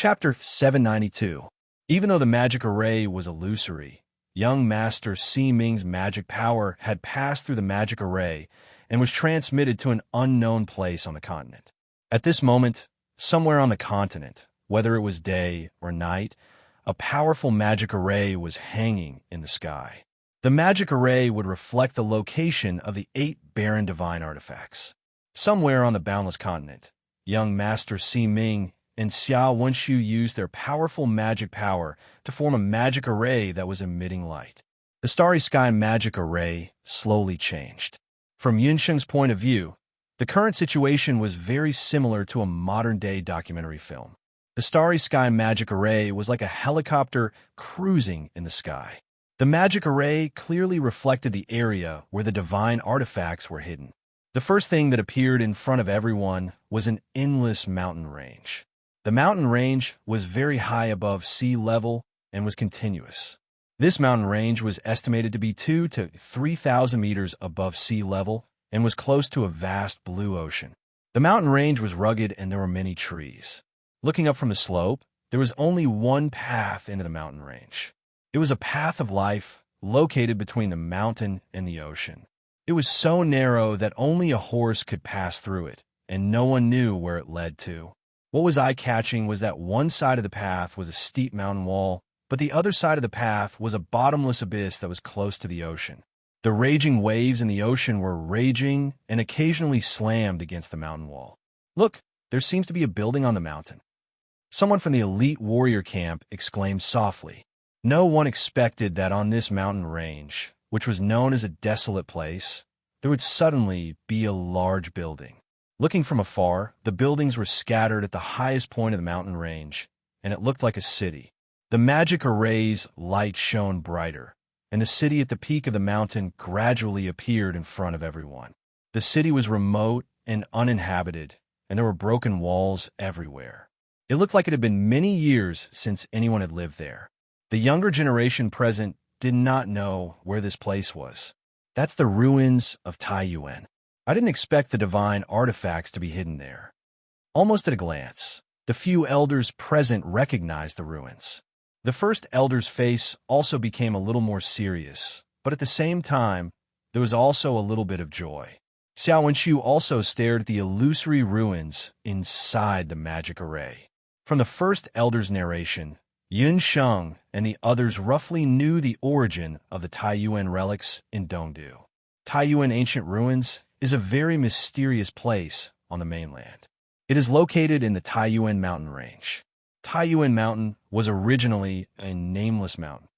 Chapter 792. Even though the magic array was illusory, young Master Si Ming's magic power had passed through the magic array and was transmitted to an unknown place on the continent. At this moment, somewhere on the continent, whether it was day or night, a powerful magic array was hanging in the sky. The magic array would reflect the location of the 8 barren divine artifacts. Somewhere on the boundless continent, young Master Si Ming and Xiao Wenshu used their powerful magic power to form a magic array that was emitting light. The starry sky magic array slowly changed. From Yunsheng's point of view, the current situation was very similar to a modern-day documentary film. The starry sky magic array was like a helicopter cruising in the sky. The magic array clearly reflected the area where the divine artifacts were hidden. The first thing that appeared in front of everyone was an endless mountain range. The mountain range was very high above sea level and was continuous. This mountain range was estimated to be 2,000 to 3,000 meters above sea level and was close to a vast blue ocean. The mountain range was rugged and there were many trees. Looking up from the slope, there was only one path into the mountain range. It was a path of life located between the mountain and the ocean. It was so narrow that only a horse could pass through it, and no one knew where it led to. What was eye-catching was that one side of the path was a steep mountain wall, but the other side of the path was a bottomless abyss that was close to the ocean. The raging waves in the ocean were raging and occasionally slammed against the mountain wall. "Look, there seems to be a building on the mountain." Someone from the elite warrior camp exclaimed softly. No one expected that on this mountain range, which was known as a desolate place, there would suddenly be a large building. Looking from afar, the buildings were scattered at the highest point of the mountain range, and it looked like a city. The magic array's light shone brighter, and the city at the peak of the mountain gradually appeared in front of everyone. The city was remote and uninhabited, and there were broken walls everywhere. It looked like it had been many years since anyone had lived there. The younger generation present did not know where this place was. "That's the ruins of Taiyuan. I didn't expect the divine artifacts to be hidden there." Almost at a glance, the few elders present recognized the ruins. The first elder's face also became a little more serious, but at the same time, there was also a little bit of joy. Xiao Wenshu also stared at the illusory ruins inside the magic array. From the first elder's narration, Yun Sheng and the others roughly knew the origin of the Taiyuan relics in Dongdu. Taiyuan Ancient Ruins is a very mysterious place on the mainland. It is located in the Taiyuan mountain range. Taiyuan Mountain was originally a nameless mountain.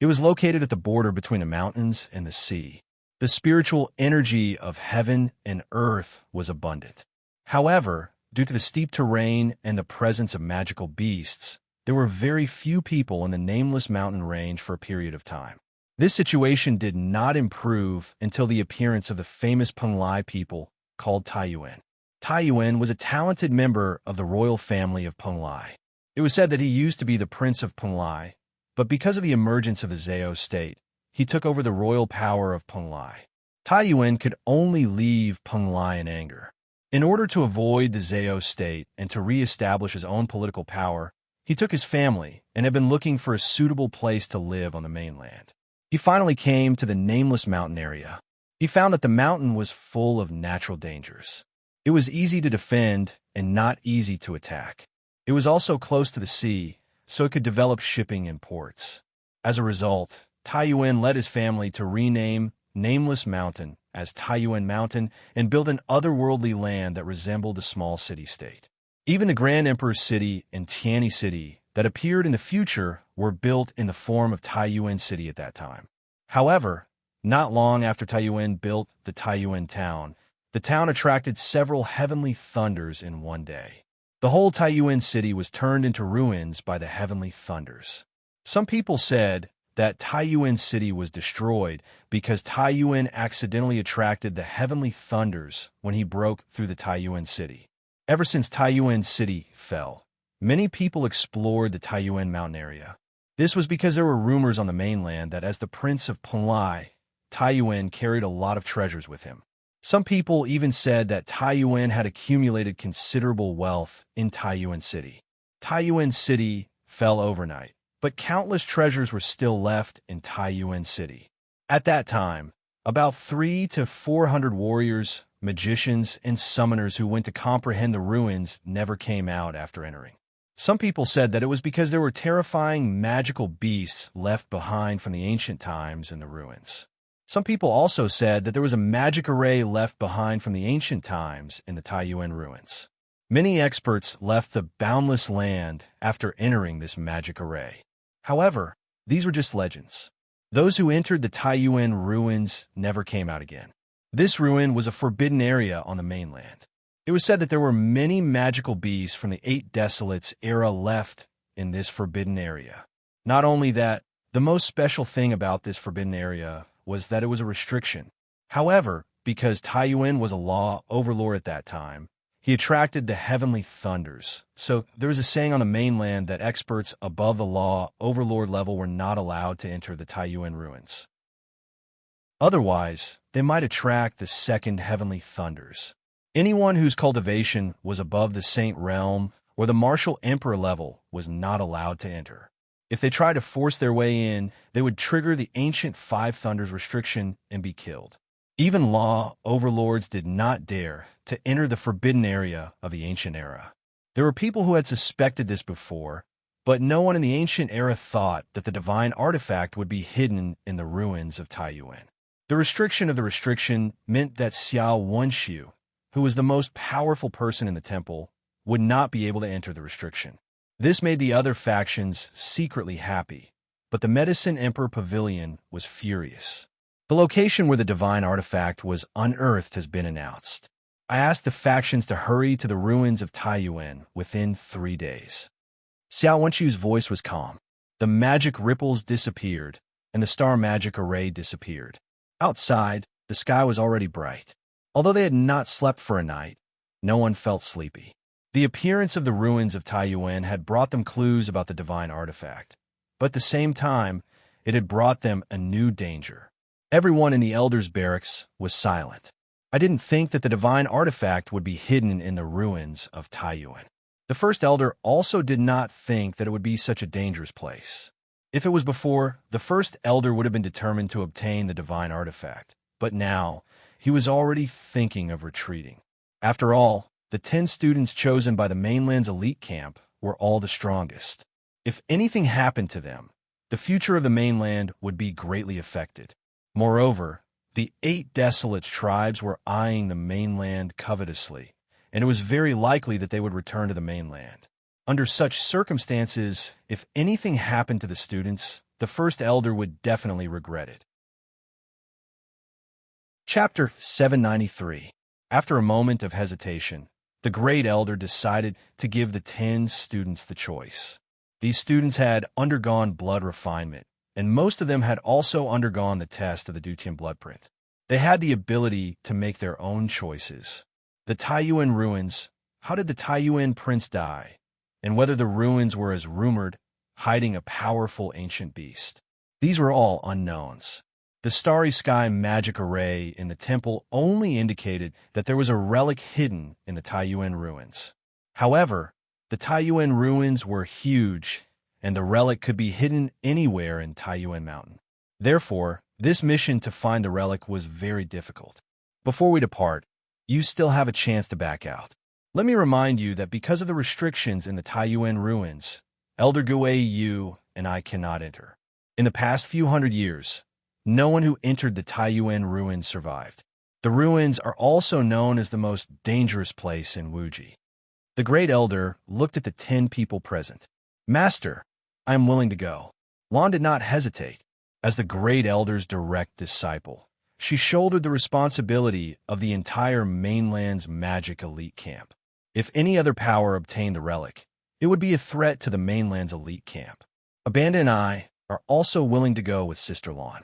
It was located at the border between the mountains and the sea. The spiritual energy of heaven and earth was abundant. However, due to the steep terrain and the presence of magical beasts, there were very few people in the nameless mountain range for a period of time. This situation did not improve until the appearance of the famous Penglai people called Taiyuan. Taiyuan was a talented member of the royal family of Penglai. It was said that he used to be the prince of Penglai, but because of the emergence of the Zhao state, he took over the royal power of Penglai. Taiyuan could only leave Penglai in anger. In order to avoid the Zhao state and to re-establish his own political power, he took his family and had been looking for a suitable place to live on the mainland. He finally came to the nameless mountain area. He found that the mountain was full of natural dangers. It was easy to defend and not easy to attack. It was also close to the sea, so it could develop shipping and ports. As a result, Taiyuan led his family to rename Nameless Mountain as Taiyuan Mountain and build an otherworldly land that resembled a small city-state. Even the Grand Emperor's City and Tianyi City that appeared in the future were built in the form of Taiyuan City at that time. However, not long after Taiyuan built the Taiyuan town, the town attracted several heavenly thunders in one day. The whole Taiyuan City was turned into ruins by the heavenly thunders. Some people said that Taiyuan City was destroyed because Taiyuan accidentally attracted the heavenly thunders when he broke through the Taiyuan City. Ever since Taiyuan City fell, many people explored the Taiyuan mountain area. This was because there were rumors on the mainland that as the Prince of Penglai, Taiyuan carried a lot of treasures with him. Some people even said that Taiyuan had accumulated considerable wealth in Taiyuan City. Taiyuan City fell overnight, but countless treasures were still left in Taiyuan City. At that time, about 300 to 400 warriors, magicians, and summoners who went to comprehend the ruins never came out after entering. Some people said that it was because there were terrifying magical beasts left behind from the ancient times in the ruins. Some people also said that there was a magic array left behind from the ancient times in the Taiyuan ruins. Many experts left the boundless land after entering this magic array. However, these were just legends. Those who entered the Taiyuan ruins never came out again. This ruin was a forbidden area on the mainland. It was said that there were many magical beasts from the Eight Desolates era left in this forbidden area. Not only that, the most special thing about this forbidden area was that it was a restriction. However, because Taiyuan was a law overlord at that time, he attracted the heavenly thunders. So there was a saying on the mainland that experts above the law overlord level were not allowed to enter the Taiyuan ruins. Otherwise, they might attract the second heavenly thunders. Anyone whose cultivation was above the Saint Realm or the Martial Emperor level was not allowed to enter. If they tried to force their way in, they would trigger the ancient Five Thunders restriction and be killed. Even law overlords did not dare to enter the forbidden area of the ancient era. There were people who had suspected this before, but no one in the ancient era thought that the divine artifact would be hidden in the ruins of Taiyuan. The restriction of the restriction meant that Xiao Wenxiu, who was the most powerful person in the temple, would not be able to enter the restriction. This made the other factions secretly happy, but the Medicine Emperor Pavilion was furious. The location where the divine artifact was unearthed has been announced. I asked the factions to hurry to the ruins of Taiyuan within 3 days. Xiao Wenxiu's voice was calm. The magic ripples disappeared, and the star magic array disappeared. Outside, the sky was already bright. Although they had not slept for a night, no one felt sleepy. The appearance of the ruins of Taiyuan had brought them clues about the divine artifact, but at the same time, it had brought them a new danger. Everyone in the elders' barracks was silent. I didn't think that the divine artifact would be hidden in the ruins of Taiyuan. The first elder also did not think that it would be such a dangerous place. If it was before, the first elder would have been determined to obtain the divine artifact, but now he was already thinking of retreating. After all, the 10 students chosen by the mainland's elite camp were all the strongest. If anything happened to them, the future of the mainland would be greatly affected. Moreover, the 8 Desolates tribes were eyeing the mainland covetously, and it was very likely that they would return to the mainland. Under such circumstances, if anything happened to the students, the first elder would definitely regret it. Chapter 793. After a moment of hesitation, the great elder decided to give the 10 students the choice. These students had undergone blood refinement, and most of them had also undergone the test of the Dutian bloodprint. They had the ability to make their own choices. The Taiyuan ruins, how did the Taiyuan prince die, and whether the ruins were as rumored, hiding a powerful ancient beast. These were all unknowns. The starry sky magic array in the temple only indicated that there was a relic hidden in the Taiyuan ruins. However, the Taiyuan ruins were huge, and the relic could be hidden anywhere in Taiyuan Mountain. Therefore, this mission to find the relic was very difficult. Before we depart, you still have a chance to back out. Let me remind you that because of the restrictions in the Taiyuan ruins, Elder Gui Yu and I cannot enter. In the past few hundred years, no one who entered the Taiyuan ruins survived. The ruins are also known as the most dangerous place in Wuji. The great elder looked at the 10 people present. Master, I am willing to go. Lan did not hesitate. As the great elder's direct disciple, she shouldered the responsibility of the entire mainland's magic elite camp. If any other power obtained the relic, it would be a threat to the mainland's elite camp. Abanda and I are also willing to go with Sister Lan.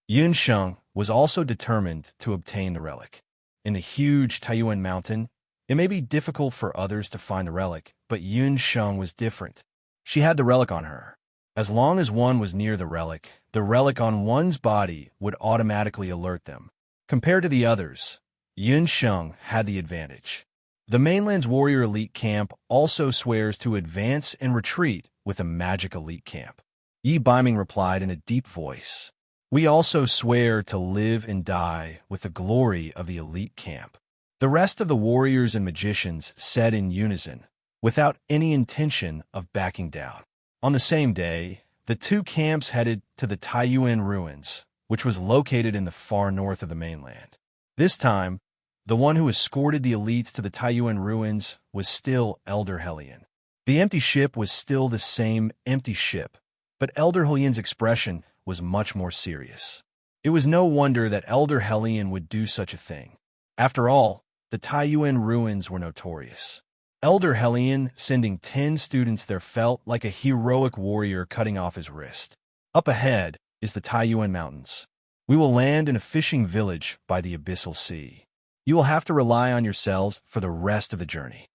Yun Sheng was also determined to obtain the relic. In the huge Taiyuan mountain, it may be difficult for others to find the relic, but Yun Sheng was different. She had the relic on her. As long as one was near the relic on one's body would automatically alert them. Compared to the others, Yun Sheng had the advantage. The mainland's warrior elite camp also swears to advance and retreat with a magic elite camp. Yi Baiming replied in a deep voice. We also swear to live and die with the glory of the elite camp. The rest of the warriors and magicians said in unison, without any intention of backing down. On the same day, the two camps headed to the Taiyuan ruins, which was located in the far north of the mainland. This time, the one who escorted the elites to the Taiyuan ruins was still Elder Hellion. The empty ship was still the same empty ship, but Elder Hellion's expression was much more serious. It was no wonder that Elder Hellion would do such a thing. After all, the Taiyuan ruins were notorious. Elder Hellion sending 10 students there felt like a heroic warrior cutting off his wrist. Up ahead is the Taiyuan Mountains. We will land in a fishing village by the Abyssal Sea. You will have to rely on yourselves for the rest of the journey.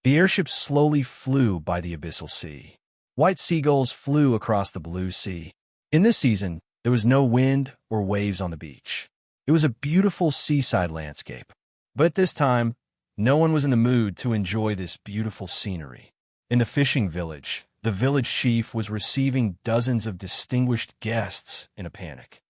The airship slowly flew by the Abyssal Sea. White seagulls flew across the blue sea. In this season, there was no wind or waves on the beach. It was a beautiful seaside landscape. But at this time, no one was in the mood to enjoy this beautiful scenery. In the fishing village, the village chief was receiving dozens of distinguished guests in a panic.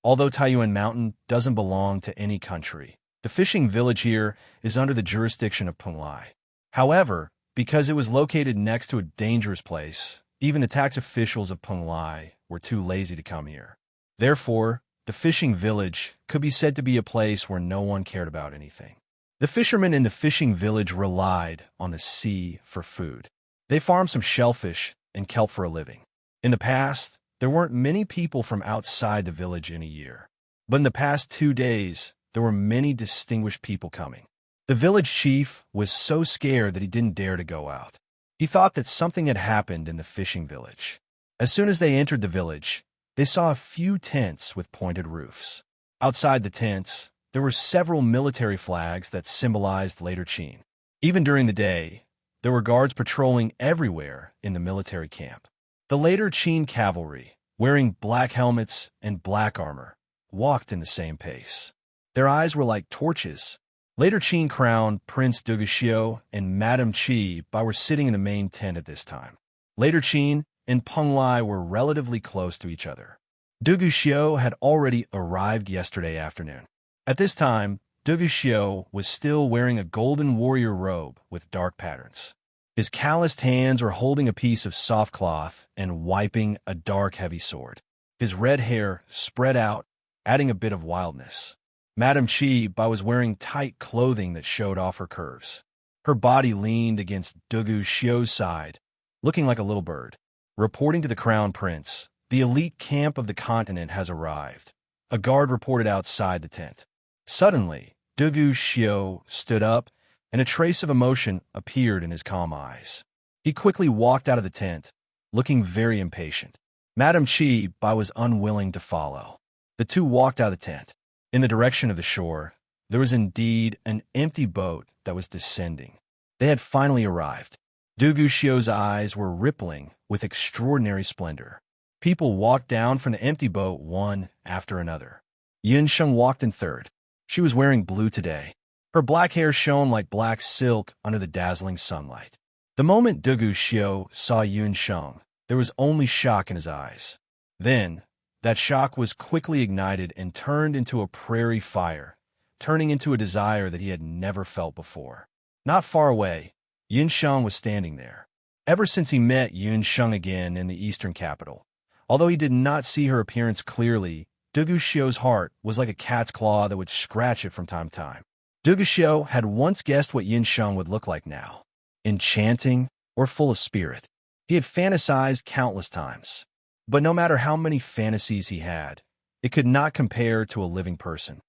Although Taiyuan Mountain doesn't belong to any country, the fishing village here is under the jurisdiction of Penglai. However, because it was located next to a dangerous place, even the tax officials of Penglai were too lazy to come here. Therefore, the fishing village could be said to be a place where no one cared about anything. The fishermen in the fishing village relied on the sea for food. They farmed some shellfish and kelp for a living. In the past, there weren't many people from outside the village in a year. But in the past 2 days, there were many distinguished people coming. The village chief was so scared that he didn't dare to go out. He thought that something had happened in the fishing village. As soon as they entered the village, they saw a few tents with pointed roofs. Outside the tents, there were several military flags that symbolized Later Qin. Even during the day, there were guards patrolling everywhere in the military camp. The Later Qin cavalry, wearing black helmets and black armor, walked in the same pace. Their eyes were like torches. Later Qin Crown Prince Duguxiu and Madame Qi Bai were sitting in the main tent at this time. Later Qin and Penglai were relatively close to each other. Duguxiu had already arrived yesterday afternoon. At this time, Duguxiu was still wearing a golden warrior robe with dark patterns. His calloused hands were holding a piece of soft cloth and wiping a dark, heavy sword. His red hair spread out, adding a bit of wildness. Madame Qi Bai was wearing tight clothing that showed off her curves. Her body leaned against Duguxiu's side, looking like a little bird. Reporting to the Crown Prince, the elite camp of the continent has arrived. A guard reported outside the tent. Suddenly, Duguxiu stood up, and a trace of emotion appeared in his calm eyes. He quickly walked out of the tent, looking very impatient. Madame Qi Bai was unwilling to follow. The two walked out of the tent. In the direction of the shore, there was indeed an empty boat that was descending. They had finally arrived. Duguxiu's eyes were rippling with extraordinary splendor. People walked down from the empty boat one after another. Yunsheng walked in third. She was wearing blue today. Her black hair shone like black silk under the dazzling sunlight. The moment Duguxiu saw Yunsheng, there was only shock in his eyes. Then, that shock was quickly ignited and turned into a prairie fire, turning into a desire that he had never felt before. Not far away, Yunsheng was standing there. Ever since he met Yunsheng again in the eastern capital, although he did not see her appearance clearly, Duguxiu's heart was like a cat's claw that would scratch it from time to time. Duguxiu had once guessed what Yunsheng would look like now, enchanting or full of spirit. He had fantasized countless times. But no matter how many fantasies he had, it could not compare to a living person.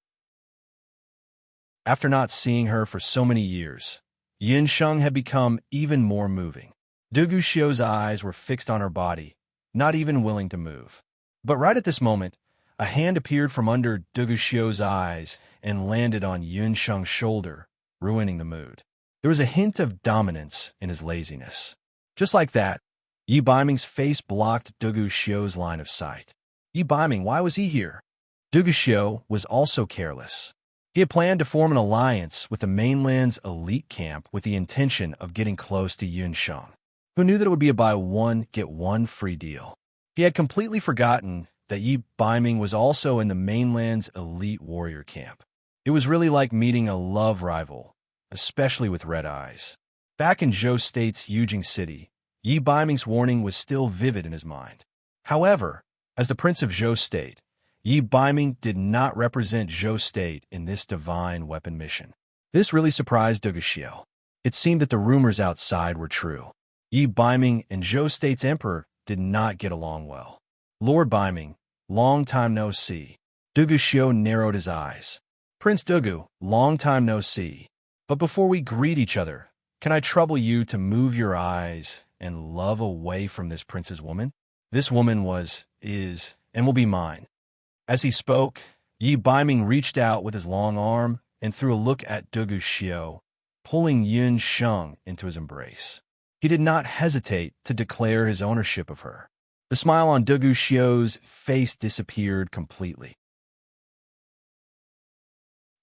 After not seeing her for so many years, Yunsheng had become even more moving. Duguxiu's eyes were fixed on her body, not even willing to move. But right at this moment, a hand appeared from under Duguxiu's eyes and landed on Yunsheng's shoulder, ruining the mood. There was a hint of dominance in his laziness. Just like that, Yi Baiming's face blocked Duguxiu's line of sight. Yi Baiming, why was he here? Duguxiu was also careless. He He had planned to form an alliance with the mainland's elite camp with the intention of getting close to Yun Sheng, who knew that it would be a buy one, get one free deal. He had completely forgotten that Yi Baiming was also in the mainland's elite warrior camp. It was really like meeting a love rival, especially with red eyes. Back in Zhou State's Yujing City, Yi Baiming's warning was still vivid in his mind. However, as the Prince of Zhou State, Yi Baiming did not represent Zhou State in this divine weapon mission. This really surprised Dugu Xiao. It seemed that the rumors outside were true. Yi Baiming and Zhou State's emperor did not get along well. Lord Baiming, long time no see. Dugu Xiao narrowed his eyes. Prince Dugu, long time no see. But before we greet each other, can I trouble you to move your eyes and love away from this prince's woman? This woman is, and will be mine. As he spoke, Yi Baiming reached out with his long arm and threw a look at Dugu Xiao, pulling Yun Sheng into his embrace. He did not hesitate to declare his ownership of her. The smile on Dugu Xiao's face disappeared completely.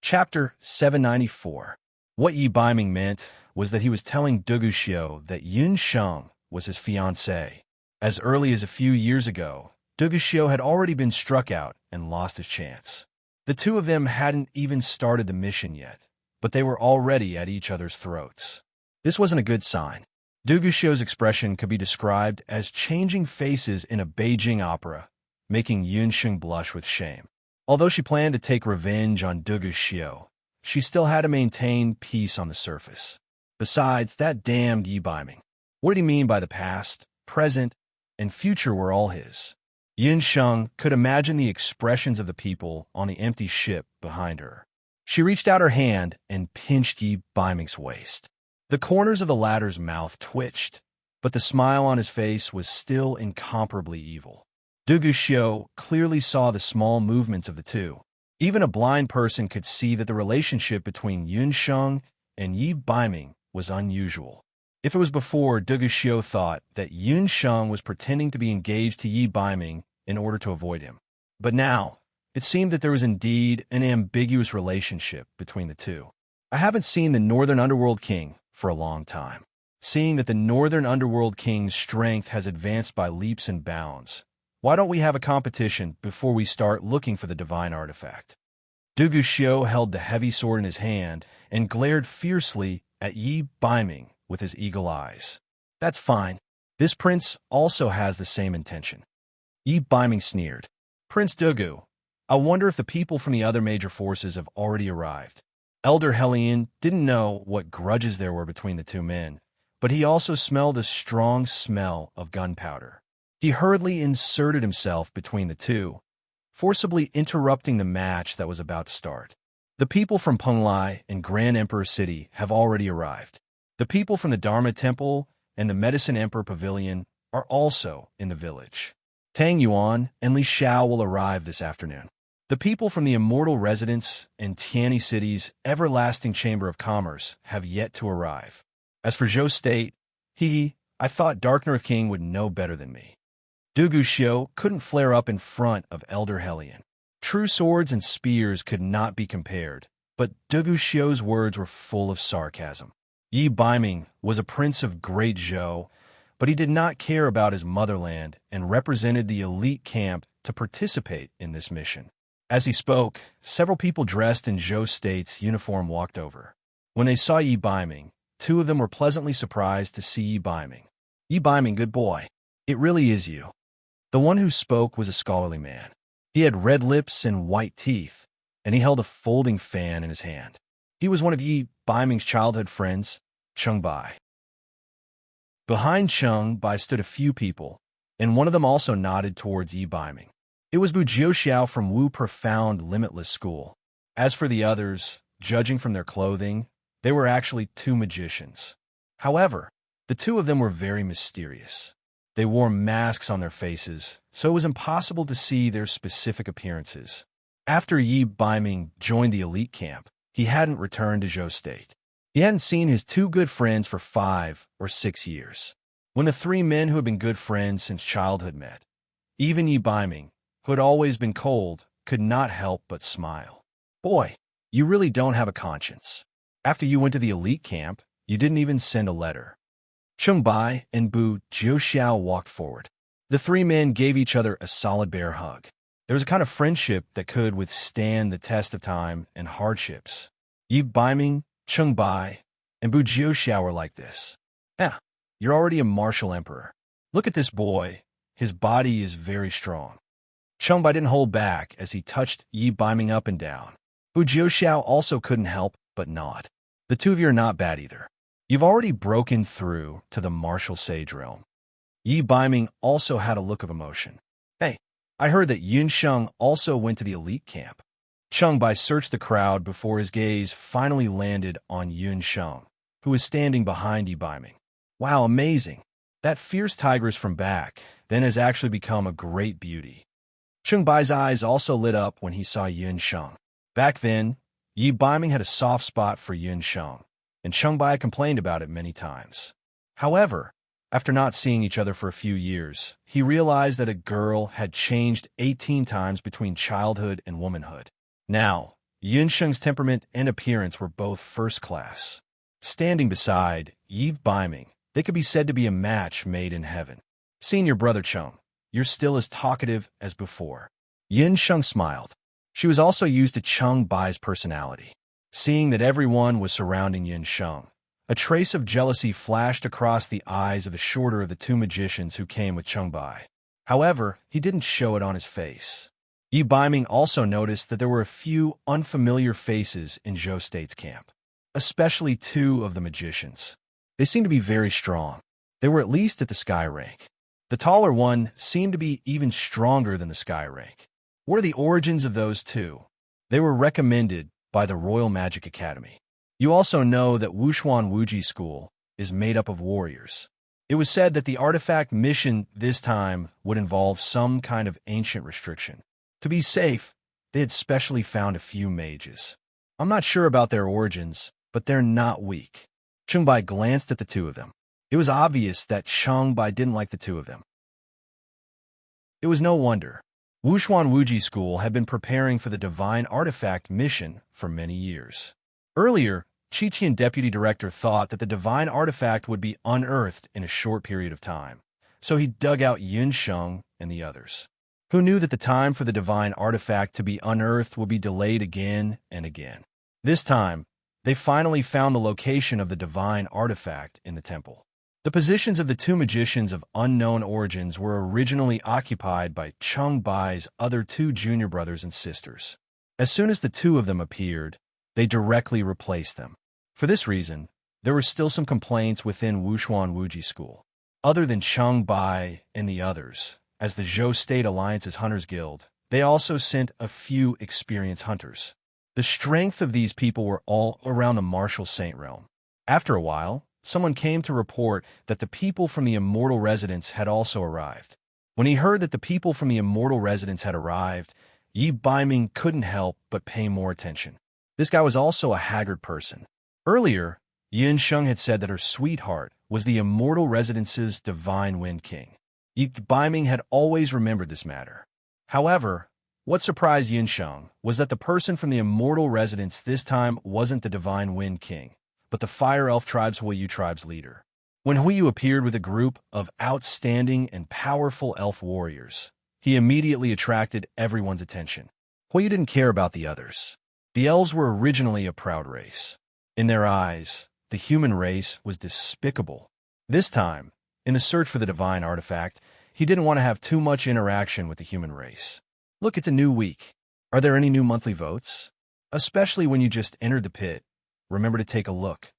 Chapter 794. What Yi Baiming meant was that he was telling Dugu Xiao that Yun Sheng was his fiancée. As early as a few years ago, Dugu Xiao had already been struck out and lost his chance. The two of them hadn't even started the mission yet, but they were already at each other's throats. This wasn't a good sign. Dugu Xiao's expression could be described as changing faces in a Beijing opera, making Yun Sheng blush with shame. Although she planned to take revenge on Dugu Xiao, she still had to maintain peace on the surface. Besides, that damned Yi Baiming. What did he mean by the past, present, and future were all his? Yun Sheng could imagine the expressions of the people on the empty ship behind her. She reached out her hand and pinched Yi Baiming's waist. The corners of the latter's mouth twitched, but the smile on his face was still incomparably evil. Dugu Xiao clearly saw the small movements of the two. Even a blind person could see that the relationship between Yun Sheng and Yi Baiming was unusual. If it was before, Dugu Xiao thought that Yun Sheng was pretending to be engaged to Yi Baiming in order to avoid him. But now, it seemed that there was indeed an ambiguous relationship between the two. I haven't seen the Northern Underworld King for a long time. Seeing that the Northern Underworld King's strength has advanced by leaps and bounds, why don't we have a competition before we start looking for the divine artifact? Dugu Xiao held the heavy sword in his hand and glared fiercely at Yi Baiming with his eagle eyes. That's fine. This prince also has the same intention. Yi Baiming sneered. Prince Dugu, I wonder if the people from the other major forces have already arrived. Elder Hellion didn't know what grudges there were between the two men, but he also smelled a strong smell of gunpowder. He hurriedly inserted himself between the two, forcibly interrupting the match that was about to start. The people from Penglai and Grand Emperor City have already arrived. The people from the Dharma Temple and the Medicine Emperor Pavilion are also in the village. Tang Yuan and Li Xiao will arrive this afternoon. The people from the Immortal Residence and Tianyi City's Everlasting Chamber of Commerce have yet to arrive. As for Zhou State, I thought Dark North King would know better than me. Dugu Xiao couldn't flare up in front of Elder Hellion. True swords and spears could not be compared, but Dugu Xiao's words were full of sarcasm. Yi Baiming was a prince of Great Zhou, but he did not care about his motherland and represented the elite camp to participate in this mission. As he spoke, several people dressed in Zhou State's uniform walked over. When they saw Yi Baiming, two of them were pleasantly surprised to see Yi Baiming. Yi Baiming, good boy. It really is you. The one who spoke was a scholarly man. He had red lips and white teeth, and he held a folding fan in his hand. He was one of Yi Baiming's childhood friends, Cheng Bai. Behind Cheng Bai stood a few people, and one of them also nodded towards Yi Baiming. It was Bu Jiuxiao from Wu Profound Limitless School. As for the others, judging from their clothing, they were actually two magicians. However, the two of them were very mysterious. They wore masks on their faces, so it was impossible to see their specific appearances. After Yi Baiming joined the elite camp, he hadn't returned to Zhou State. He hadn't seen his two good friends for 5 or 6 years. When the three men who had been good friends since childhood met, even Yi Baiming, who had always been cold, could not help but smile. Boy, You really don't have a conscience. After you went to the elite camp, you didn't even send a letter. Chung Bai and Bu Jiuxiao walked forward. The three men gave each other a solid bear hug. There was a kind of friendship that could withstand the test of time and hardships. Yi Baiming, Chung Bai, and Bu Jiuxiao were like this. Yeah, you're already a martial emperor. Look at this boy. His body is very strong. Chung Bai didn't hold back as he touched Yi Baiming up and down. Bu Jiuxiao also couldn't help but nod. The two of you are not bad either. You've already broken through to the martial sage realm. Yi Baiming also had a look of emotion. Hey, I heard that Yun Sheng also went to the elite camp. Chung Bai searched the crowd before his gaze finally landed on Yun Sheng, who was standing behind Yi Baiming. Wow, amazing. That fierce tigress from back then has actually become a great beauty. Chung Bai's eyes also lit up when he saw Yun Sheng. Back then, Yi Baiming had a soft spot for Yun Sheng, and Chung Bai complained about it many times. However, after not seeing each other for a few years, he realized that a girl had changed 18 times between childhood and womanhood. Now, Yun Sheng's temperament and appearance were both first class. Standing beside Yi Baiming, they could be said to be a match made in heaven. Seeing your brother Chung, you're still as talkative as before. Yun Sheng smiled. She was also used to Chung Bai's personality. Seeing that everyone was surrounding Yun Sheng, a trace of jealousy flashed across the eyes of the shorter of the two magicians who came with Chung Bai. However, he didn't show it on his face. Yi Baiming also noticed that there were a few unfamiliar faces in Zhou State's camp, especially two of the magicians. They seemed to be very strong. They were at least at the sky rank. The taller one seemed to be even stronger than the sky rank. What are the origins of those two? They were recommended by the Royal Magic Academy. You also know that Wushuan Wuji School is made up of warriors. It was said that the artifact mission this time would involve some kind of ancient restriction. To be safe, they had specially found a few mages. I'm not sure about their origins, but they're not weak. Chung Bai glanced at the two of them. It was obvious that Chung Bai didn't like the two of them. It was no wonder. Wushuan Wuji School had been preparing for the Divine Artifact mission for many years. Earlier, Qiqian Deputy Director thought that the Divine Artifact would be unearthed in a short period of time, so he dug out Yun Sheng and the others. Who knew that the time for the Divine Artifact to be unearthed would be delayed again and again? This time, they finally found the location of the Divine Artifact in the temple. The positions of the two magicians of unknown origins were originally occupied by Chung Bai's other two junior brothers and sisters. As soon as the two of them appeared, they directly replaced them. For this reason, there were still some complaints within Wushuan Wuji School. Other than Chung Bai and the others, as the Zhou State Alliance's Hunters Guild, they also sent a few experienced hunters. The strength of these people were all around the martial saint realm. After a while, someone came to report that the people from the immortal residence had also arrived. When he heard that the people from the immortal residence had arrived, Yi Baiming couldn't help but pay more attention. This guy was also a haggard person. Earlier, Yun Sheng had said that her sweetheart was the immortal residence's divine wind king. Yi Baiming had always remembered this matter. However, what surprised Yun Sheng was that the person from the immortal residence this time wasn't the divine wind king, but the Fire Elf Tribe's Huiyu tribe's leader. When Huiyu appeared with a group of outstanding and powerful elf warriors, he immediately attracted everyone's attention. Huiyu didn't care about the others. The elves were originally a proud race. In their eyes, the human race was despicable. This time, in the search for the divine artifact, he didn't want to have too much interaction with the human race. Look, it's a new week. Are there any new monthly votes? Especially when you just entered the pit. Remember to take a look.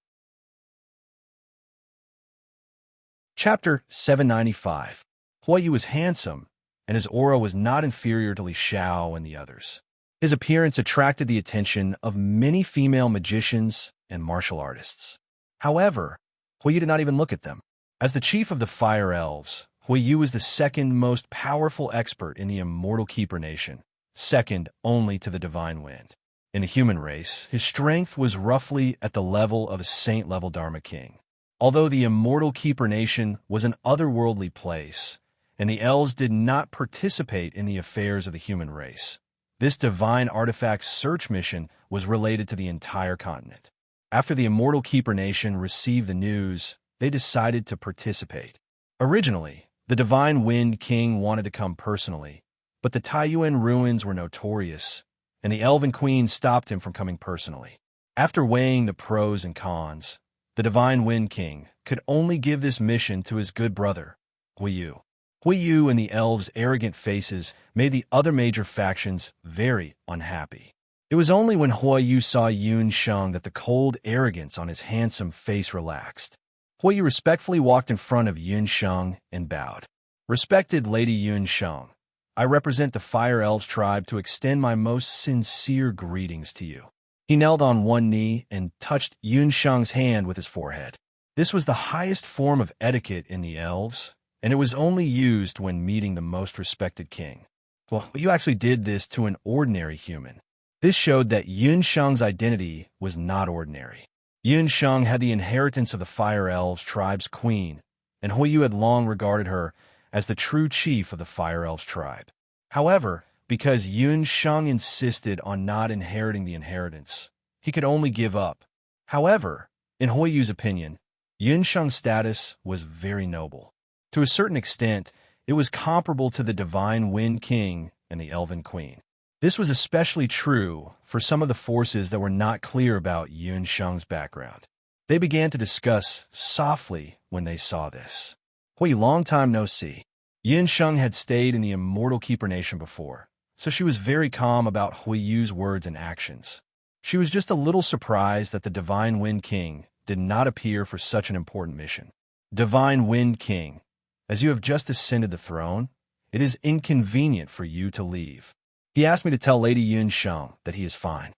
Chapter 795. Huiyu was handsome, and his aura was not inferior to Li Xiao and the others. His appearance attracted the attention of many female magicians and martial artists. However, Huiyu did not even look at them. As the chief of the Fire Elves, Huiyu was the second most powerful expert in the Immortal Keeper Nation, second only to the Divine Wind. In the human race, his strength was roughly at the level of a saint-level Dharma King. Although the Immortal Keeper Nation was an otherworldly place, and the elves did not participate in the affairs of the human race, This divine artifact search mission was related to the entire continent. After the Immortal Keeper Nation received the news, they decided to participate. Originally, the Divine Wind King wanted to come personally, but the Taiyuan ruins were notorious, and the Elven Queen stopped him from coming personally. After weighing the pros and cons, the Divine Wind King could only give this mission to his good brother, Huiyu. Huiyu and the elves' arrogant faces made the other major factions very unhappy. It was only when Huiyu saw Yun Sheng that the cold arrogance on his handsome face relaxed. Huiyu respectfully walked in front of Yun Sheng and bowed. "Respected Lady Yun Sheng, I represent the Fire Elves tribe to extend my most sincere greetings to you." He knelt on one knee and touched Yun Sheng's hand with his forehead. This was the highest form of etiquette in the elves, and it was only used when meeting the most respected king. Well, you actually did this to an ordinary human. This showed that Yun Sheng's identity was not ordinary. Yun Sheng had the inheritance of the Fire Elves tribe's queen, and Huiyu had long regarded her as the true chief of the Fire Elves tribe. However, because Yun Sheng insisted on not inheriting the inheritance, he could only give up. However, in Huiyu's opinion, Yun Sheng's status was very noble. To a certain extent, it was comparable to the Divine Wind King and the Elven Queen. This was especially true for some of the forces that were not clear about Yun Sheng's background. They began to discuss softly when they saw this. "Hui, long time no see." Yun Sheng had stayed in the Immortal Keeper Nation before, so she was very calm about Huiyu's words and actions. She was just a little surprised that the Divine Wind King did not appear for such an important mission. "Divine Wind King, as you have just ascended the throne, it is inconvenient for you to leave. He asked me to tell Lady Yun Sheng that he is fine."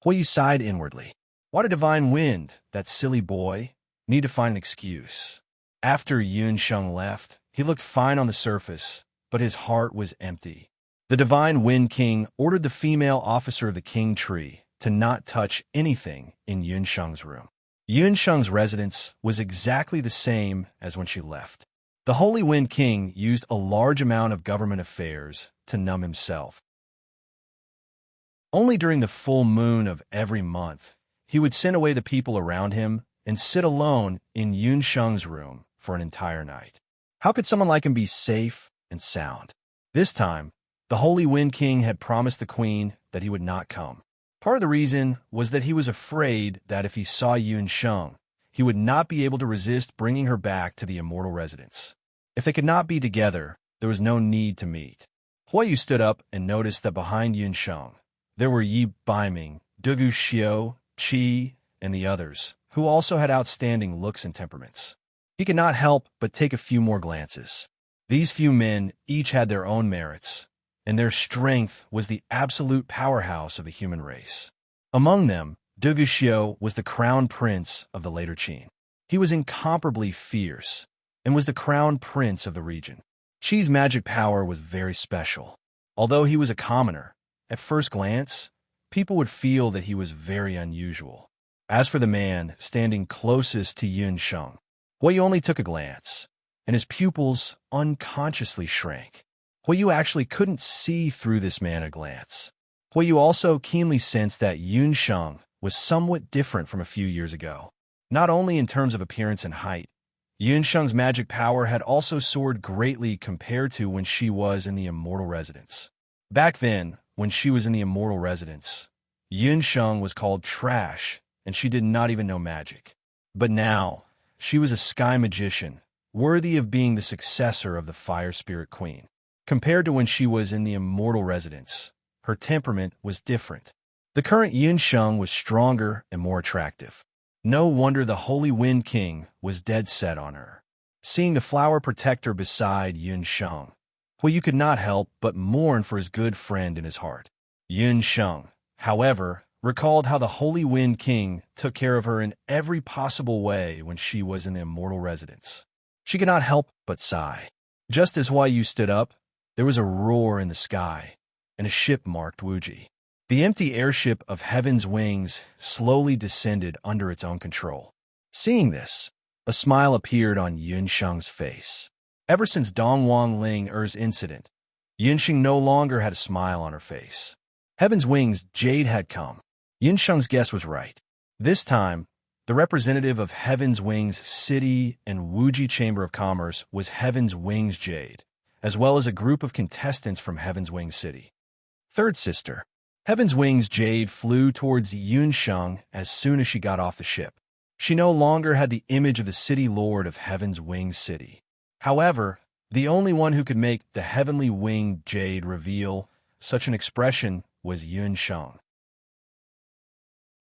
Huiyu sighed inwardly. Why did Divine Wind, that silly boy, need to find an excuse? After Yun Sheng left, he looked fine on the surface, but his heart was empty. The Divine Wind King ordered the female officer of the King Tree to not touch anything in Yun Sheng's room. Yun Sheng's residence was exactly the same as when she left. The Holy Wind King used a large amount of government affairs to numb himself. Only during the full moon of every month, he would send away the people around him and sit alone in Yun Sheng's room for an entire night. How could someone like him be safe and sound? This time, the Holy Wind King had promised the queen that he would not come. Part of the reason was that he was afraid that if he saw Yun Sheng, he would not be able to resist bringing her back to the immortal residence. If they could not be together, there was no need to meet. Huiyu stood up and noticed that behind Yun Sheng, there were Yi Baiming, Dugu Xiao, Qi, and the others, who also had outstanding looks and temperaments. He could not help but take a few more glances. These few men each had their own merits, and their strength was the absolute powerhouse of the human race. Among them, Dugu Xiao was the crown prince of the later Qin. He was incomparably fierce, and was the crown prince of the region. Qi's magic power was very special. Although he was a commoner, at first glance, people would feel that he was very unusual. As for the man standing closest to Yun Sheng, Huiyu only took a glance, and his pupils unconsciously shrank. Huiyu actually couldn't see through this man at a glance. Huiyu also keenly sensed that Yun Sheng was somewhat different from a few years ago. Not only in terms of appearance and height, Yun Sheng's magic power had also soared greatly compared to when she was in the immortal residence. Back then, when she was in the immortal residence, Yun Sheng was called trash, and she did not even know magic. But now, she was a sky magician, worthy of being the successor of the Fire Spirit Queen. Compared to when she was in the immortal residence, her temperament was different. The current Yun Sheng was stronger and more attractive. No wonder the Holy Wind King was dead set on her. Seeing the flower protector beside Yun Sheng, Huiyu could not help but mourn for his good friend in his heart. Yun Sheng, however, recalled how the Holy Wind King took care of her in every possible way when she was in the immortal residence. She could not help but sigh. Just as Huiyu stood up, there was a roar in the sky, and a ship marked Wuji. The empty airship of Heaven's Wings slowly descended under its own control. Seeing this, a smile appeared on Yun Sheng's face. Ever since Dongwang Ling Er's incident, Yun Sheng no longer had a smile on her face. Heaven's Wings Jade had come. Yinsheng's guess was right. This time, the representative of Heaven's Wings City and Wuji Chamber of Commerce was Heaven's Wings Jade, as well as a group of contestants from Heaven's Wings City. Third sister. Heaven's Wings Jade flew towards Yunsheng as soon as she got off the ship. She no longer had the image of the city lord of Heaven's Wings City. However, the only one who could make the Heavenly Winged Jade reveal such an expression was Yunsheng.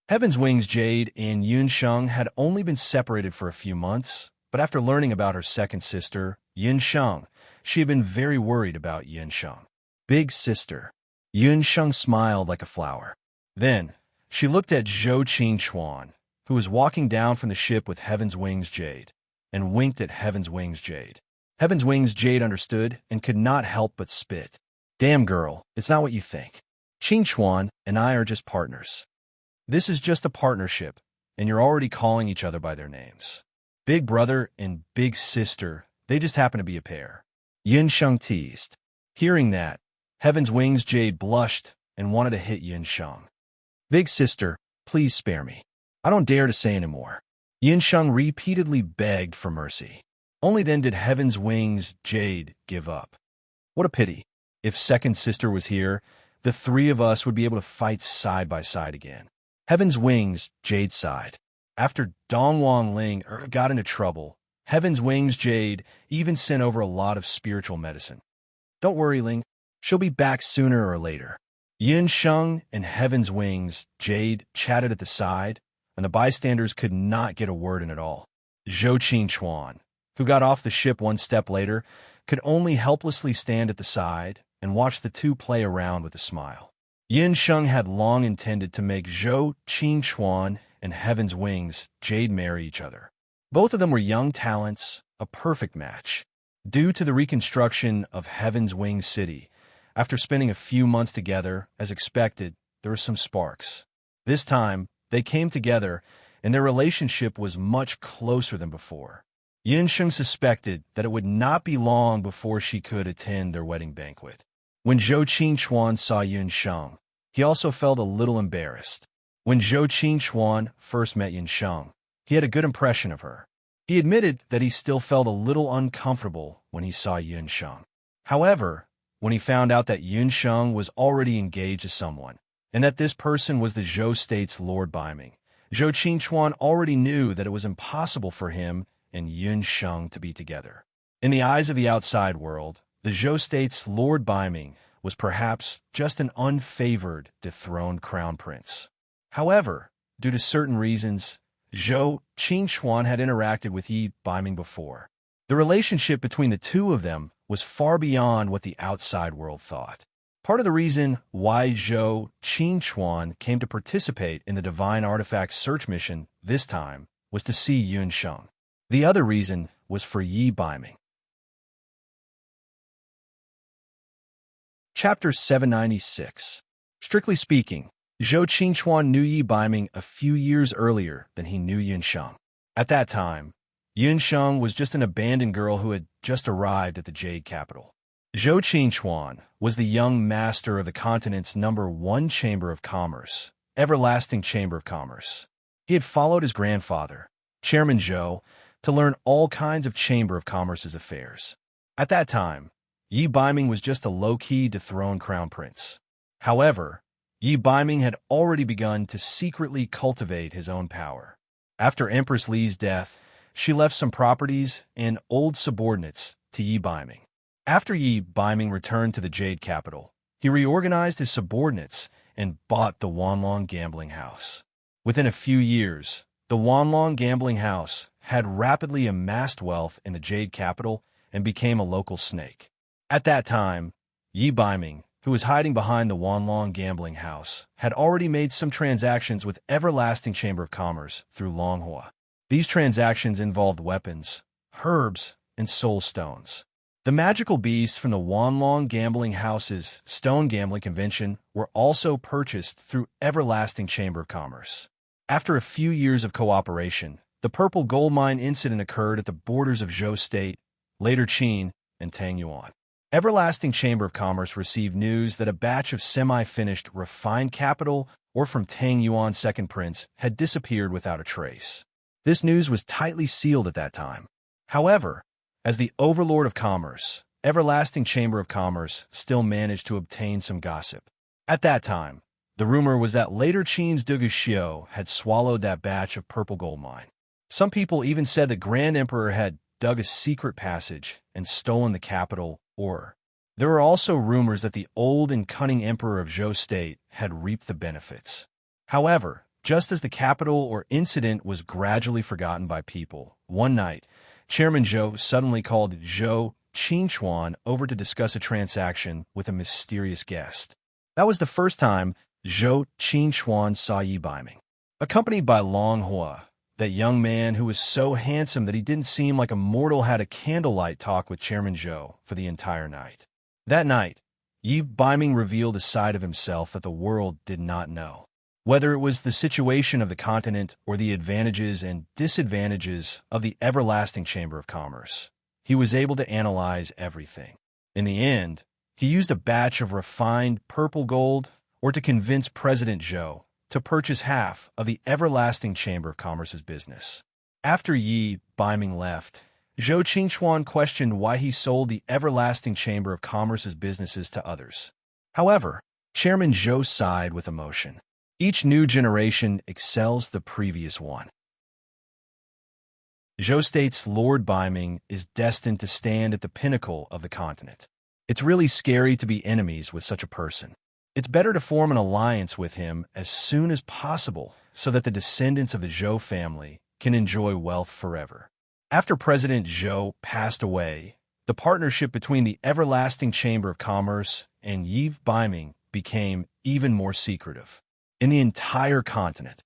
Heaven's Wings Jade and Yunsheng had only been separated for a few months, but after learning about her second sister, Yunsheng, she had been very worried about Yunsheng. Big sister. Yunsheng smiled like a flower. Then, she looked at Zhou Qingchuan, who was walking down from the ship with Heaven's Wings Jade, and winked at Heaven's Wings Jade. Heaven's Wings Jade understood and could not help but spit. Damn girl, it's not what you think. Qingchuan and I are just partners. This is just a partnership, and you're already calling each other by their names. Big brother and big sister, they just happen to be a pair. Yunsheng teased. Hearing that, Heaven's Wings Jade blushed and wanted to hit Yunsheng. Big sister, please spare me. I don't dare to say anymore. Yunsheng repeatedly begged for mercy. Only then did Heaven's Wings Jade give up. What a pity. If second sister was here, the three of us would be able to fight side by side again. Heaven's Wings Jade sighed. After Dongwang Ling got into trouble, Heaven's Wings Jade even sent over a lot of spiritual medicine. Don't worry, Ling. She'll be back sooner or later. Yunsheng and Heaven's Wings Jade chatted at the side, and the bystanders could not get a word in at all. Zhou Qingchuan, who got off the ship one step later, could only helplessly stand at the side and watch the two play around with a smile. Yunsheng had long intended to make Zhou Qingchuan and Heaven's Wings Jade marry each other. Both of them were young talents, a perfect match. Due to the reconstruction of Heaven's Wings City, after spending a few months together, as expected, there were some sparks. This time, they came together, and their relationship was much closer than before. Yunsheng suspected that it would not be long before she could attend their wedding banquet. When Zhou Qingchuan saw Yunsheng, he also felt a little embarrassed. When Zhou Qingchuan first met Yunsheng, he had a good impression of her. He admitted that he still felt a little uncomfortable when he saw Yunsheng. However, when he found out that Yunsheng was already engaged to someone, and that this person was the Zhou State's Lord Biming, Zhou Qingchuan already knew that it was impossible for him and Yunsheng to be together. In the eyes of the outside world, the Zhou State's Lord Biming was perhaps just an unfavored, dethroned crown prince. However, due to certain reasons, Zhou Qingchuan had interacted with Yi Biming before. The relationship between the two of them was far beyond what the outside world thought. Part of the reason why Zhou Qingchuan came to participate in the Divine Artifact search mission this time was to see Yunsheng. The other reason was for Yi Biming. Chapter 796. Strictly speaking, Zhou Qingchuan knew Yi Biming a few years earlier than he knew Yunsheng. At that time, Yunsheng was just an abandoned girl who had just arrived at the Jade capital. Zhou Qingchuan was the young master of the continent's #1 Chamber of Commerce, Everlasting Chamber of Commerce. He had followed his grandfather, Chairman Zhou, to learn all kinds of Chamber of Commerce's affairs. At that time, Yi Biming was just a low-key dethroned crown prince. However, Yi Biming had already begun to secretly cultivate his own power. After Empress Li's death, she left some properties and old subordinates to Yi Biming. After Yi Biming returned to the Jade capital, he reorganized his subordinates and bought the Wanlong gambling house. Within a few years, the Wanlong gambling house had rapidly amassed wealth in the Jade capital and became a local snake. At that time, Yi Biming, who was hiding behind the Wanlong gambling house, had already made some transactions with Everlasting Chamber of Commerce through Longhua. These transactions involved weapons, herbs, and soul stones. The magical beasts from the Wanlong gambling house's stone gambling convention were also purchased through Everlasting Chamber of Commerce. After a few years of cooperation, the Purple Gold Mine incident occurred at the borders of Zhou State, later Qin, and Tangyuan. Everlasting Chamber of Commerce received news that a batch of semi-finished refined capital, or from Tang Yuan's second prince, had disappeared without a trace. This news was tightly sealed at that time. However, as the overlord of commerce, Everlasting Chamber of Commerce still managed to obtain some gossip. At that time, the rumor was that later Qin's Dugu had swallowed that batch of purple gold mine. Some people even said the Grand Emperor had dug a secret passage and stolen the capital, or there were also rumors that the old and cunning Emperor of Zhou State had reaped the benefits. However, just as the capital or incident was gradually forgotten by people, one night, Chairman Zhou suddenly called Zhou Qingchuan over to discuss a transaction with a mysterious guest. That was the first time Zhou Qingchuan saw Yi Baiming. Accompanied by Long Hua, that young man who was so handsome that he didn't seem like a mortal, had a candlelight talk with Chairman Zhou for the entire night. That night, Yi Baiming revealed a side of himself that the world did not know. Whether it was the situation of the continent or the advantages and disadvantages of the Everlasting Chamber of Commerce, he was able to analyze everything. In the end, he used a batch of refined purple gold to convince President Zhou to purchase half of the Everlasting Chamber of Commerce's business. After Yi Baiming left, Zhou Qingchuan questioned why he sold the Everlasting Chamber of Commerce's businesses to others. However, Chairman Zhou sighed with emotion. Each new generation excels the previous one. Zhou State's Lord Baiming is destined to stand at the pinnacle of the continent. It's really scary to be enemies with such a person. It's better to form an alliance with him as soon as possible so that the descendants of the Zhou family can enjoy wealth forever. After President Zhou passed away, the partnership between the Everlasting Chamber of Commerce and Yi Baiming became even more secretive. In the entire continent,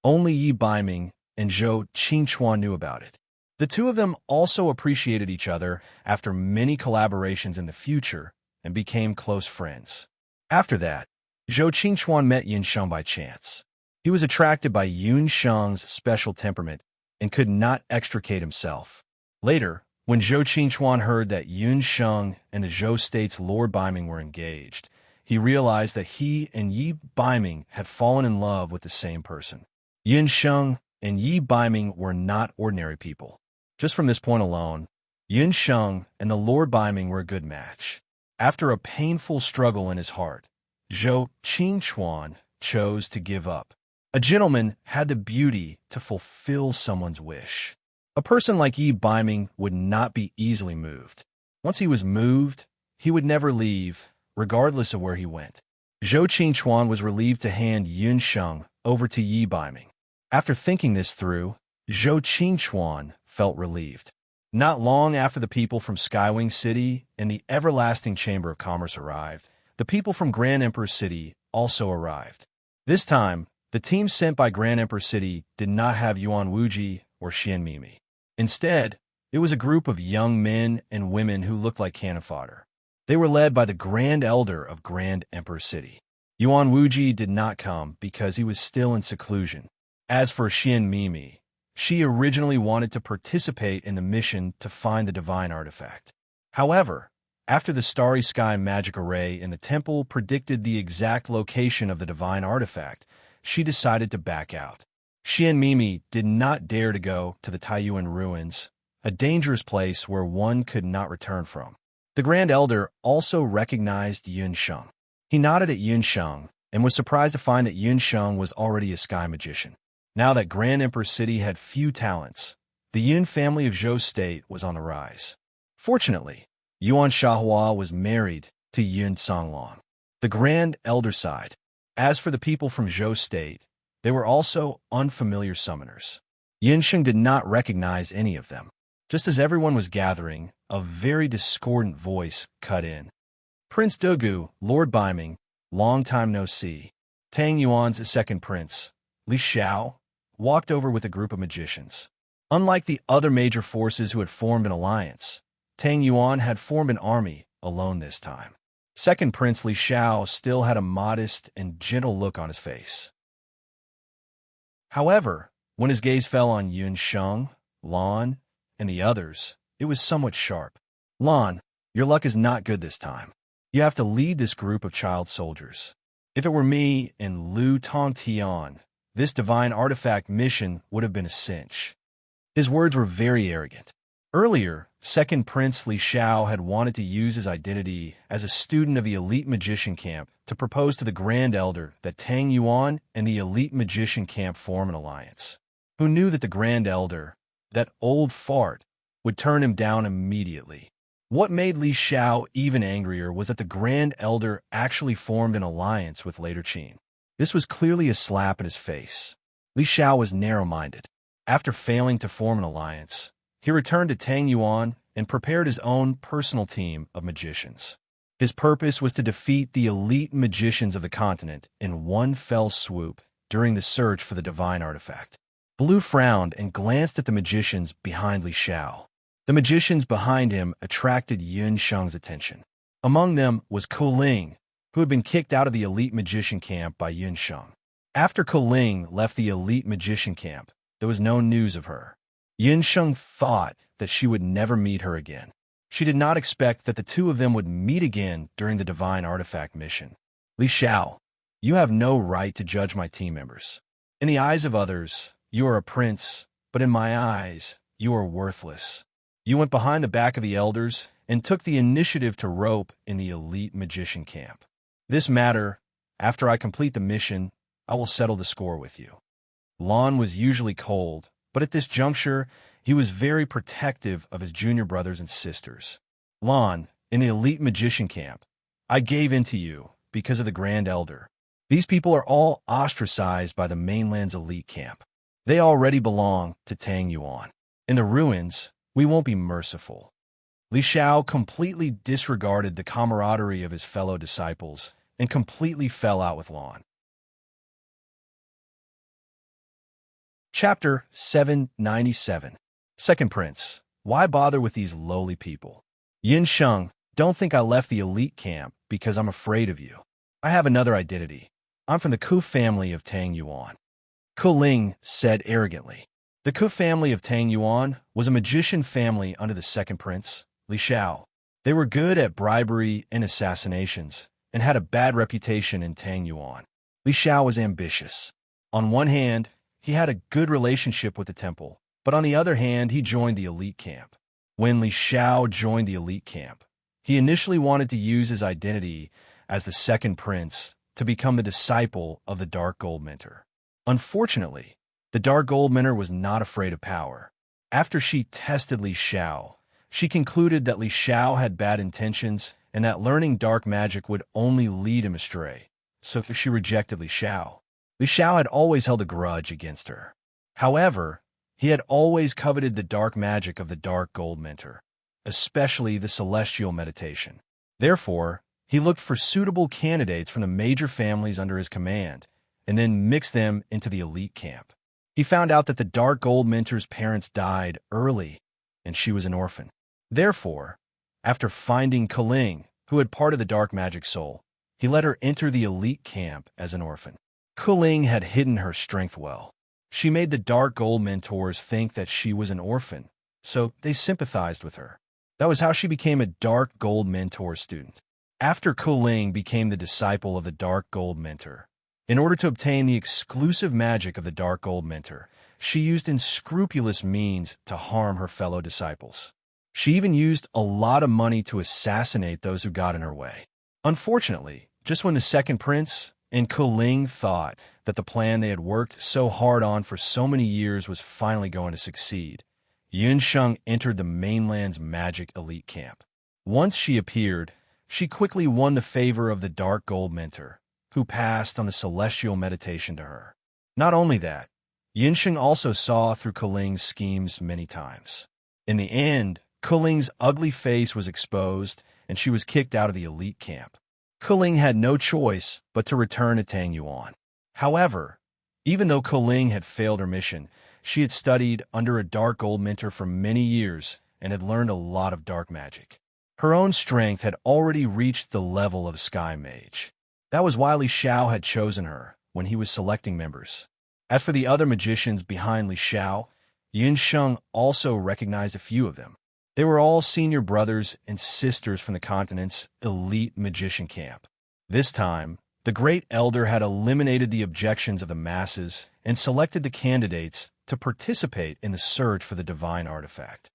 only Yi Baiming and Zhou Qingchuan knew about it. The two of them also appreciated each other after many collaborations in the future and became close friends. After that, Zhou Qingchuan met Yun Sheng by chance. He was attracted by Yun Sheng's special temperament and could not extricate himself. Later, when Zhou Qingchuan heard that Yun Sheng and the Zhou State's Lord Baiming were engaged, he realized that he and Yi Baiming had fallen in love with the same person. Yun Sheng and Yi Baiming were not ordinary people. Just from this point alone, Yun Sheng and the Lord Baiming were a good match. After a painful struggle in his heart, Zhou Qingchuan chose to give up. A gentleman had the beauty to fulfill someone's wish. A person like Yi Baiming would not be easily moved. Once he was moved, he would never leave, regardless of where he went. Zhou Qingchuan was relieved to hand Yun Sheng over to Yi Baiming. After thinking this through, Zhou Qingchuan felt relieved. Not long after the people from Skywing City and the Everlasting Chamber of Commerce arrived, the people from Grand Emperor City also arrived. This time, the team sent by Grand Emperor City did not have Yuan Wuji or Xian Mimi. Instead, it was a group of young men and women who looked like cannon fodder. They were led by the Grand Elder of Grand Emperor City. Yuan Wuji did not come because he was still in seclusion. As for Xian Mimi, she originally wanted to participate in the mission to find the divine artifact. However, after the Starry Sky magic array in the temple predicted the exact location of the divine artifact, she decided to back out. Xian Mimi did not dare to go to the Taiyuan ruins, a dangerous place where one could not return from. The Grand Elder also recognized Yun Sheng. He nodded at Yun Sheng and was surprised to find that Yun Sheng was already a sky magician. Now that Grand Emperor City had few talents, the Yun family of Zhou State was on the rise. Fortunately, Yuan Shahua was married to Yun Songlong. The Grand Elder sighed. As for the people from Zhou State, they were also unfamiliar summoners. Yun Sheng did not recognize any of them. Just as everyone was gathering, a very discordant voice cut in. Prince Dugu, Lord Baiming, long time no see. Tang Yuan's second prince, Li Xiao, walked over with a group of magicians. Unlike the other major forces who had formed an alliance, Tang Yuan had formed an army alone this time. Second Prince Li Xiao still had a modest and gentle look on his face. However, when his gaze fell on Yun Sheng, Lan, and the others, it was somewhat sharp. Lan, Your luck is not good this time. You have to lead this group of child soldiers. If it were me and Lu Tongtian, this divine artifact mission would have been a cinch. His words were very arrogant. Earlier, Second Prince Li Xiao had wanted to use his identity as a student of the elite magician camp to propose to the Grand Elder that Tang Yuan and the elite magician camp form an alliance. Who knew that the Grand Elder, that old fart, would turn him down immediately? What made Li Xiao even angrier was that the Grand Elder actually formed an alliance with Later Qin. This was clearly a slap in his face. Li Xiao was narrow-minded. After failing to form an alliance, he returned to Tang Yuan and prepared his own personal team of magicians. His purpose was to defeat the elite magicians of the continent in one fell swoop during the search for the divine artifact. Blue frowned and glanced at the magicians behind Li Xiao. The magicians behind him attracted Yun Sheng's attention. Among them was Kuling, who had been kicked out of the elite magician camp by Yun Sheng. After Kuling left the elite magician camp, there was no news of her. Yun Sheng thought that she would never meet her again. She did not expect that the two of them would meet again during the divine artifact mission. Li Xiao, you have no right to judge my team members. In the eyes of others, you are a prince, but in my eyes, you are worthless. You went behind the back of the elders and took the initiative to rope in the elite magician camp. This matter, after I complete the mission, I will settle the score with you. Lon was usually cold, but at this juncture, he was very protective of his junior brothers and sisters. Lon, in the elite magician camp, I gave in to you because of the Grand Elder. These people are all ostracized by the mainland's elite camp. They already belong to Tang Yuan. In the ruins, we won't be merciful. Li Xiao completely disregarded the camaraderie of his fellow disciples and completely fell out with Lon. Chapter 797. Second Prince, why bother with these lowly people? Yin Sheng, don't think I left the elite camp because I'm afraid of you. I have another identity. I'm from the Ku family of Tang Yuan. Kuling said arrogantly. The Ku family of Tang Yuan was a magician family under the second prince, Li Xiao. They were good at bribery and assassinations and had a bad reputation in Tang Yuan. Li Xiao was ambitious. On one hand, he had a good relationship with the temple, but on the other hand, he joined the elite camp. When Li Xiao joined the elite camp, he initially wanted to use his identity as the second prince to become the disciple of the Dark Gold Minter. Unfortunately, the Dark Gold Minter was not afraid of power. After she tested Li Xiao, she concluded that Li Xiao had bad intentions and that learning dark magic would only lead him astray, so she rejected Li Xiao. Li Xiao had always held a grudge against her. However, he had always coveted the dark magic of the Dark Gold Minter, especially the celestial meditation. Therefore, he looked for suitable candidates from the major families under his command, and then mixed them into the elite camp. He found out that the Dark Gold Minter's parents died early, and she was an orphan. Therefore, after finding Kuling, who had part of the dark magic soul, he let her enter the elite camp as an orphan. Kuling had hidden her strength well. She made the Dark Gold Mentors think that she was an orphan, so they sympathized with her. That was how she became a Dark Gold Mentor student. After Kuling became the disciple of the Dark Gold Mentor, in order to obtain the exclusive magic of the Dark Gold Mentor, she used unscrupulous means to harm her fellow disciples. She even used a lot of money to assassinate those who got in her way. Unfortunately, just when the second prince and Kuling thought that the plan they had worked so hard on for so many years was finally going to succeed, Yun Sheng entered the mainland's magic elite camp. Once she appeared, she quickly won the favor of the Dark Gold Mentor, who passed on the celestial meditation to her. Not only that, Yun Sheng also saw through Kuling's schemes many times. In the end, Kuling's ugly face was exposed, and she was kicked out of the elite camp. Kuling had no choice but to return to Tang Yuan. However, even though Kuling had failed her mission, she had studied under a Dark Gold Mentor for many years and had learned a lot of dark magic. Her own strength had already reached the level of Sky Mage. That was why Li Xiao had chosen her when he was selecting members. As for the other magicians behind Li Xiao, Yun Sheng also recognized a few of them. They were all senior brothers and sisters from the continent's elite magician camp. This time, the Great Elder had eliminated the objections of the masses and selected the candidates to participate in the search for the divine artifact.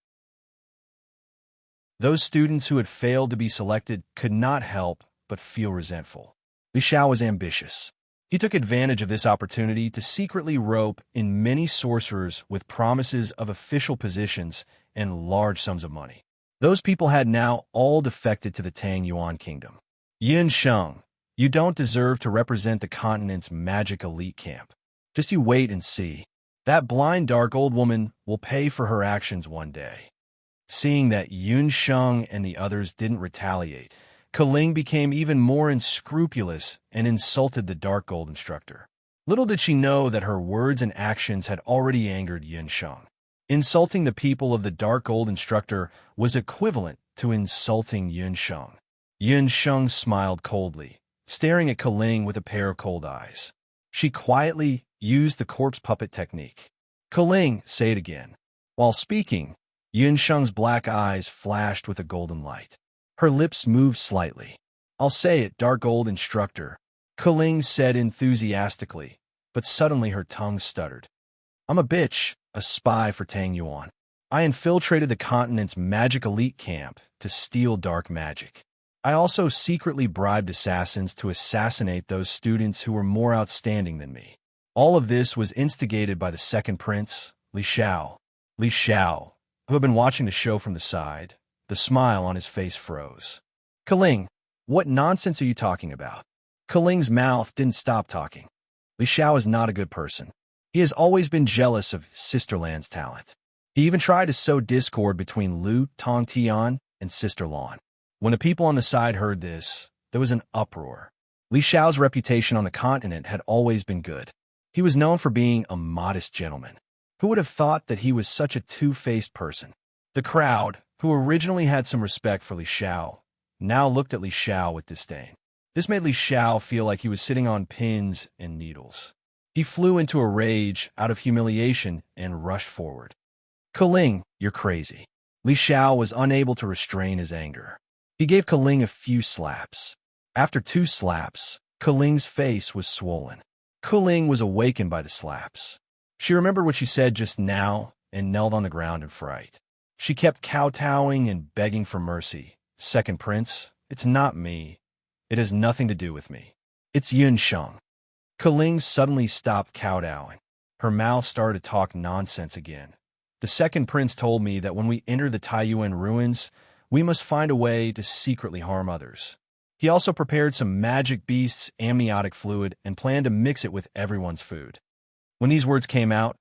Those students who had failed to be selected could not help but feel resentful. Li Xiao was ambitious. He took advantage of this opportunity to secretly rope in many sorcerers with promises of official positions and large sums of money. Those people had now all defected to the Tang Yuan kingdom. Yin Sheng, you don't deserve to represent the continent's magic elite camp. Just you wait and see. That blind dark old woman will pay for her actions one day. Seeing that Yun Sheng and the others didn't retaliate, Kaling became even more unscrupulous and insulted the dark gold instructor. Little did she know that her words and actions had already angered Yun Sheng. Insulting the people of the dark gold instructor was equivalent to insulting Yun Sheng. Yun Sheng smiled coldly, staring at Kaling with a pair of cold eyes. She quietly used the corpse puppet technique. Kaling, say it again. While speaking, Yun Sheng's black eyes flashed with a golden light. Her lips moved slightly. I'll say it, dark gold instructor, Kaling said enthusiastically, but suddenly her tongue stuttered. I'm a bitch, a spy for Tang Yuan. I infiltrated the continent's magic elite camp to steal dark magic. I also secretly bribed assassins to assassinate those students who were more outstanding than me. All of this was instigated by the second prince, Li Xiao. Li Xiao, who had been watching the show from the side, the smile on his face froze. Kaling, what nonsense are you talking about? Kaling's mouth didn't stop talking. Li Xiao is not a good person. He has always been jealous of Sisterland's talent. He even tried to sow discord between Lu Tongtian and Sister Lan. When the people on the side heard this, there was an uproar. Li Xiao's reputation on the continent had always been good. He was known for being a modest gentleman. Who would have thought that he was such a two-faced person? The crowd, who originally had some respect for Li Xiao, now looked at Li Xiao with disdain. This made Li Xiao feel like he was sitting on pins and needles. He flew into a rage out of humiliation and rushed forward. Kaling, you're crazy. Li Xiao was unable to restrain his anger. He gave Kaling a few slaps. After 2 slaps, Kaling's face was swollen. Kaling was awakened by the slaps. She remembered what she said just now and knelt on the ground in fright. She kept kowtowing and begging for mercy. Second prince, it's not me. It has nothing to do with me. It's Yun Sheng. Kaling suddenly stopped kowtowing. Her mouth started to talk nonsense again. The second prince told me that when we enter the Taiyuan ruins, we must find a way to secretly harm others. He also prepared some magic beast's amniotic fluid and planned to mix it with everyone's food. When these words came out,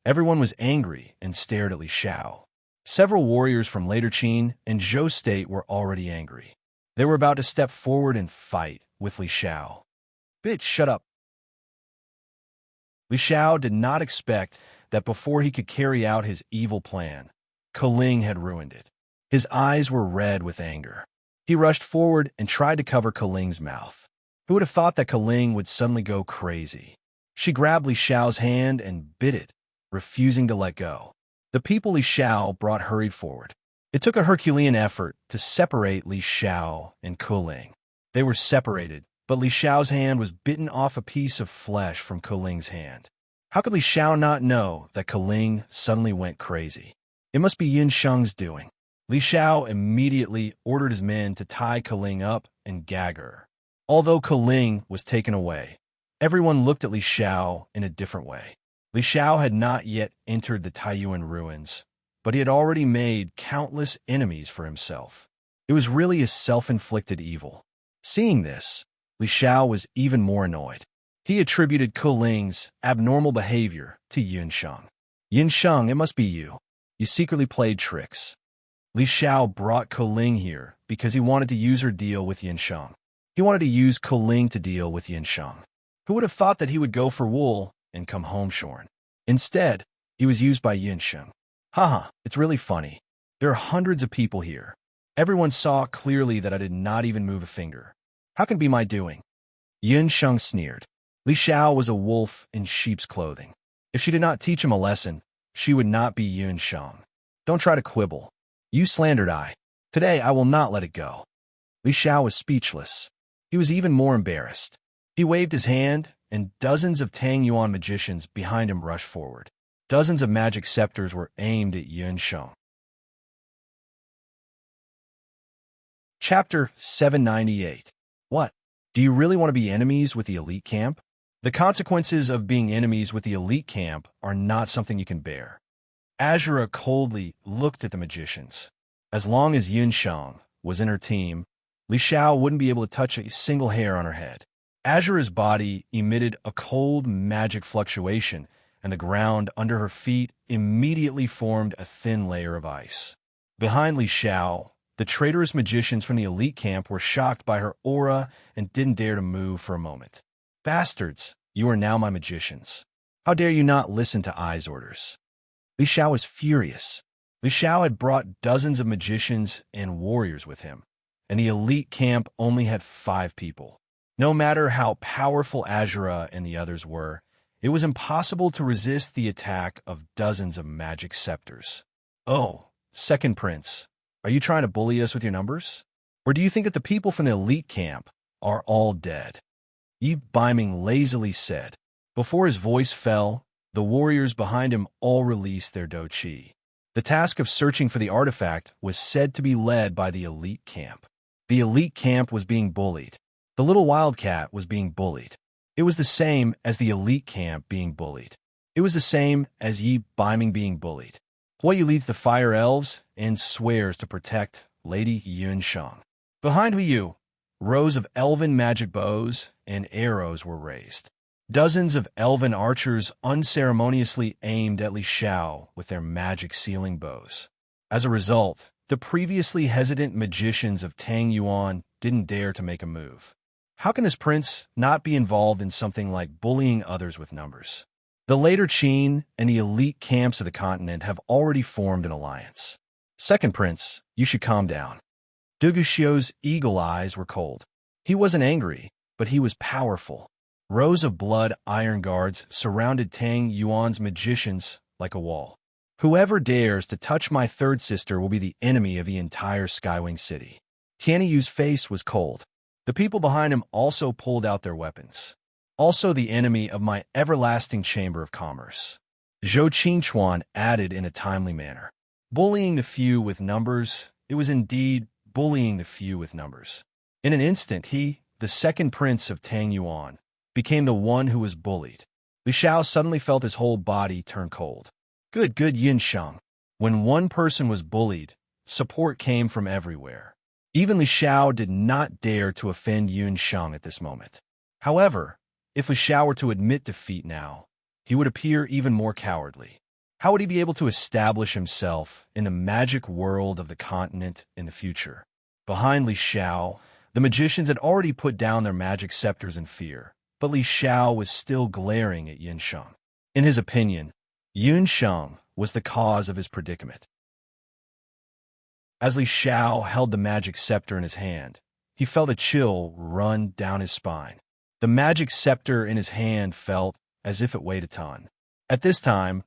everyone was angry and stared at Li Xiao. Several warriors from Later Qin and Zhou State were already angry. They were about to step forward and fight with Li Xiao. Bitch, shut up. Li Xiao did not expect that before he could carry out his evil plan, Kaling had ruined it. His eyes were red with anger. He rushed forward and tried to cover Kaling's mouth. Who would have thought that Kaling would suddenly go crazy? She grabbed Li Xiao's hand and bit it, refusing to let go. The people Li Xiao brought hurried forward. It took a Herculean effort to separate Li Xiao and Kaling. They were separated, but Li Xiao's hand was bitten off a piece of flesh from Kaling's hand. How could Li Xiao not know that Kaling suddenly went crazy? It must be Yun Sheng's doing. Li Xiao immediately ordered his men to tie Kaling up and gag her. Although Kaling was taken away, everyone looked at Li Xiao in a different way. Li Xiao had not yet entered the Taiyuan ruins, but he had already made countless enemies for himself. It was really a self-inflicted evil. Seeing this, Li Xiao was even more annoyed. He attributed Kaling's abnormal behavior to Yun Sheng. Yun Sheng, it must be you. You secretly played tricks. Li Xiao brought Kaling here because he wanted to use her deal with Yun Sheng. He wanted to use Kaling to deal with Yun Sheng. Who would have thought that he would go for wool and come home shorn? Instead, he was used by Yun Sheng. Haha, it's really funny. There are hundreds of people here. Everyone saw clearly that I did not even move a finger. How can it be my doing? Yun Sheng sneered. Li Xiao was a wolf in sheep's clothing. If she did not teach him a lesson, she would not be Yun Sheng. Don't try to quibble. You slandered I. Today I will not let it go. Li Xiao was speechless. He was even more embarrassed. He waved his hand, and dozens of Tang Yuan magicians behind him rushed forward. Dozens of magic scepters were aimed at Yun Sheng. Chapter 798. What? Do you really want to be enemies with the elite camp? The consequences of being enemies with the elite camp are not something you can bear. Azura coldly looked at the magicians. As long as Yun Sheng was in her team, Li Xiao wouldn't be able to touch a single hair on her head. Azura's body emitted a cold magic fluctuation, and the ground under her feet immediately formed a thin layer of ice. Behind Li Xiao, the traitorous magicians from the elite camp were shocked by her aura and didn't dare to move for a moment. Bastards, you are now my magicians. How dare you not listen to Ai's orders? Li Xiao was furious. Li Xiao had brought dozens of magicians and warriors with him, and the elite camp only had 5 people. No matter how powerful Azura and the others were, it was impossible to resist the attack of dozens of magic scepters. Oh, Second Prince, are you trying to bully us with your numbers? Or do you think that the people from the elite camp are all dead? Yi Baiming lazily said. Before his voice fell, the warriors behind him all released their Do Qi. The task of searching for the artifact was said to be led by the elite camp. The elite camp was being bullied. The little wildcat was being bullied. It was the same as the elite camp being bullied. It was the same as Yi Baiming being bullied. Huoyu leads the fire elves and swears to protect Lady Yun Sheng. Behind Huoyu, rows of elven magic bows and arrows were raised. Dozens of elven archers unceremoniously aimed at Li Xiao with their magic sealing bows. As a result, the previously hesitant magicians of Tang Yuan didn't dare to make a move. How can this prince not be involved in something like bullying others with numbers? The later Qin and the elite camps of the continent have already formed an alliance. Second Prince, you should calm down. Du Guxiu's eagle eyes were cold. He wasn't angry, but he was powerful. Rows of blood iron guards surrounded Tang Yuan's magicians like a wall. Whoever dares to touch my third sister will be the enemy of the entire Skywing City. Tianyu's face was cold. The people behind him also pulled out their weapons. Also the enemy of my everlasting chamber of commerce. Zhou Qingchuan added in a timely manner. Bullying the few with numbers, it was indeed bullying the few with numbers. In an instant, he, the second prince of Tang Yuan, became the one who was bullied. Li Xiao suddenly felt his whole body turn cold. Good Yun Sheng. When one person was bullied, support came from everywhere. Even Li Xiao did not dare to offend Yun Sheng at this moment. However, if Li Xiao were to admit defeat now, he would appear even more cowardly. How would he be able to establish himself in the magic world of the continent in the future? Behind Li Xiao, the magicians had already put down their magic scepters in fear, but Li Xiao was still glaring at Yun Sheng. In his opinion, Yun Sheng was the cause of his predicament. As Li Xiao held the magic scepter in his hand, he felt a chill run down his spine. The magic scepter in his hand felt as if it weighed a ton. At this time,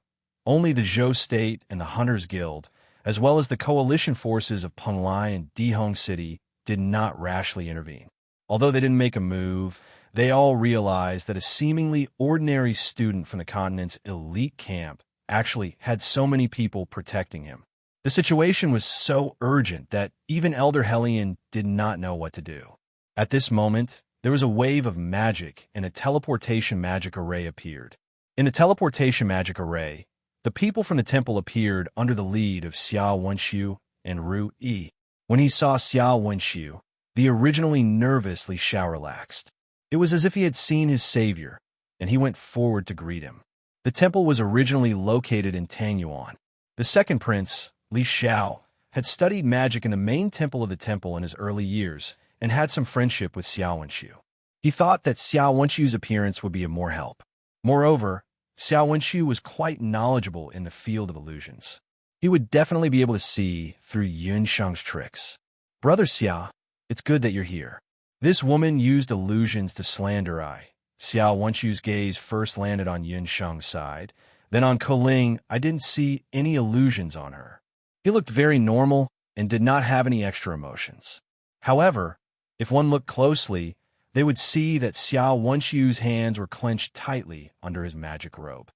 only the Zhou State and the Hunters Guild, as well as the coalition forces of Penglai and Dihong City, did not rashly intervene. Although they didn't make a move, they all realized that a seemingly ordinary student from the continent's elite camp actually had so many people protecting him. The situation was so urgent that even Elder Hellion did not know what to do. At this moment, there was a wave of magic and a teleportation magic array appeared. In the teleportation magic array, the people from the temple appeared under the lead of Xia Wenxiu and Ru Yi. When he saw Xia Wenxiu, the originally nervous Li Xiao relaxed. It was as if he had seen his savior, and he went forward to greet him. The temple was originally located in Tangyuan. The second prince, Li Xiao, had studied magic in the main temple of the temple in his early years and had some friendship with Xia Wenxiu. He thought that Xia Wenxiu's appearance would be of more help. Moreover, Xia Wenxiu was quite knowledgeable in the field of illusions. He would definitely be able to see through Yun Sheng's tricks. Brother Xia, it's good that you're here. This woman used illusions to slander I. Xia Wenxiu's gaze first landed on Yun Sheng's side, then on Koling. I didn't see any illusions on her. He looked very normal and did not have any extra emotions. However, if one looked closely, they would see that Xiao Wenxu's hands were clenched tightly under his magic robe.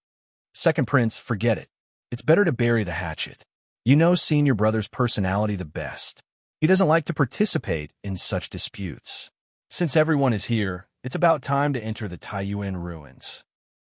Second prince, forget it. It's better to bury the hatchet. You know senior brother's personality the best. He doesn't like to participate in such disputes. Since everyone is here, it's about time to enter the Taiyuan ruins.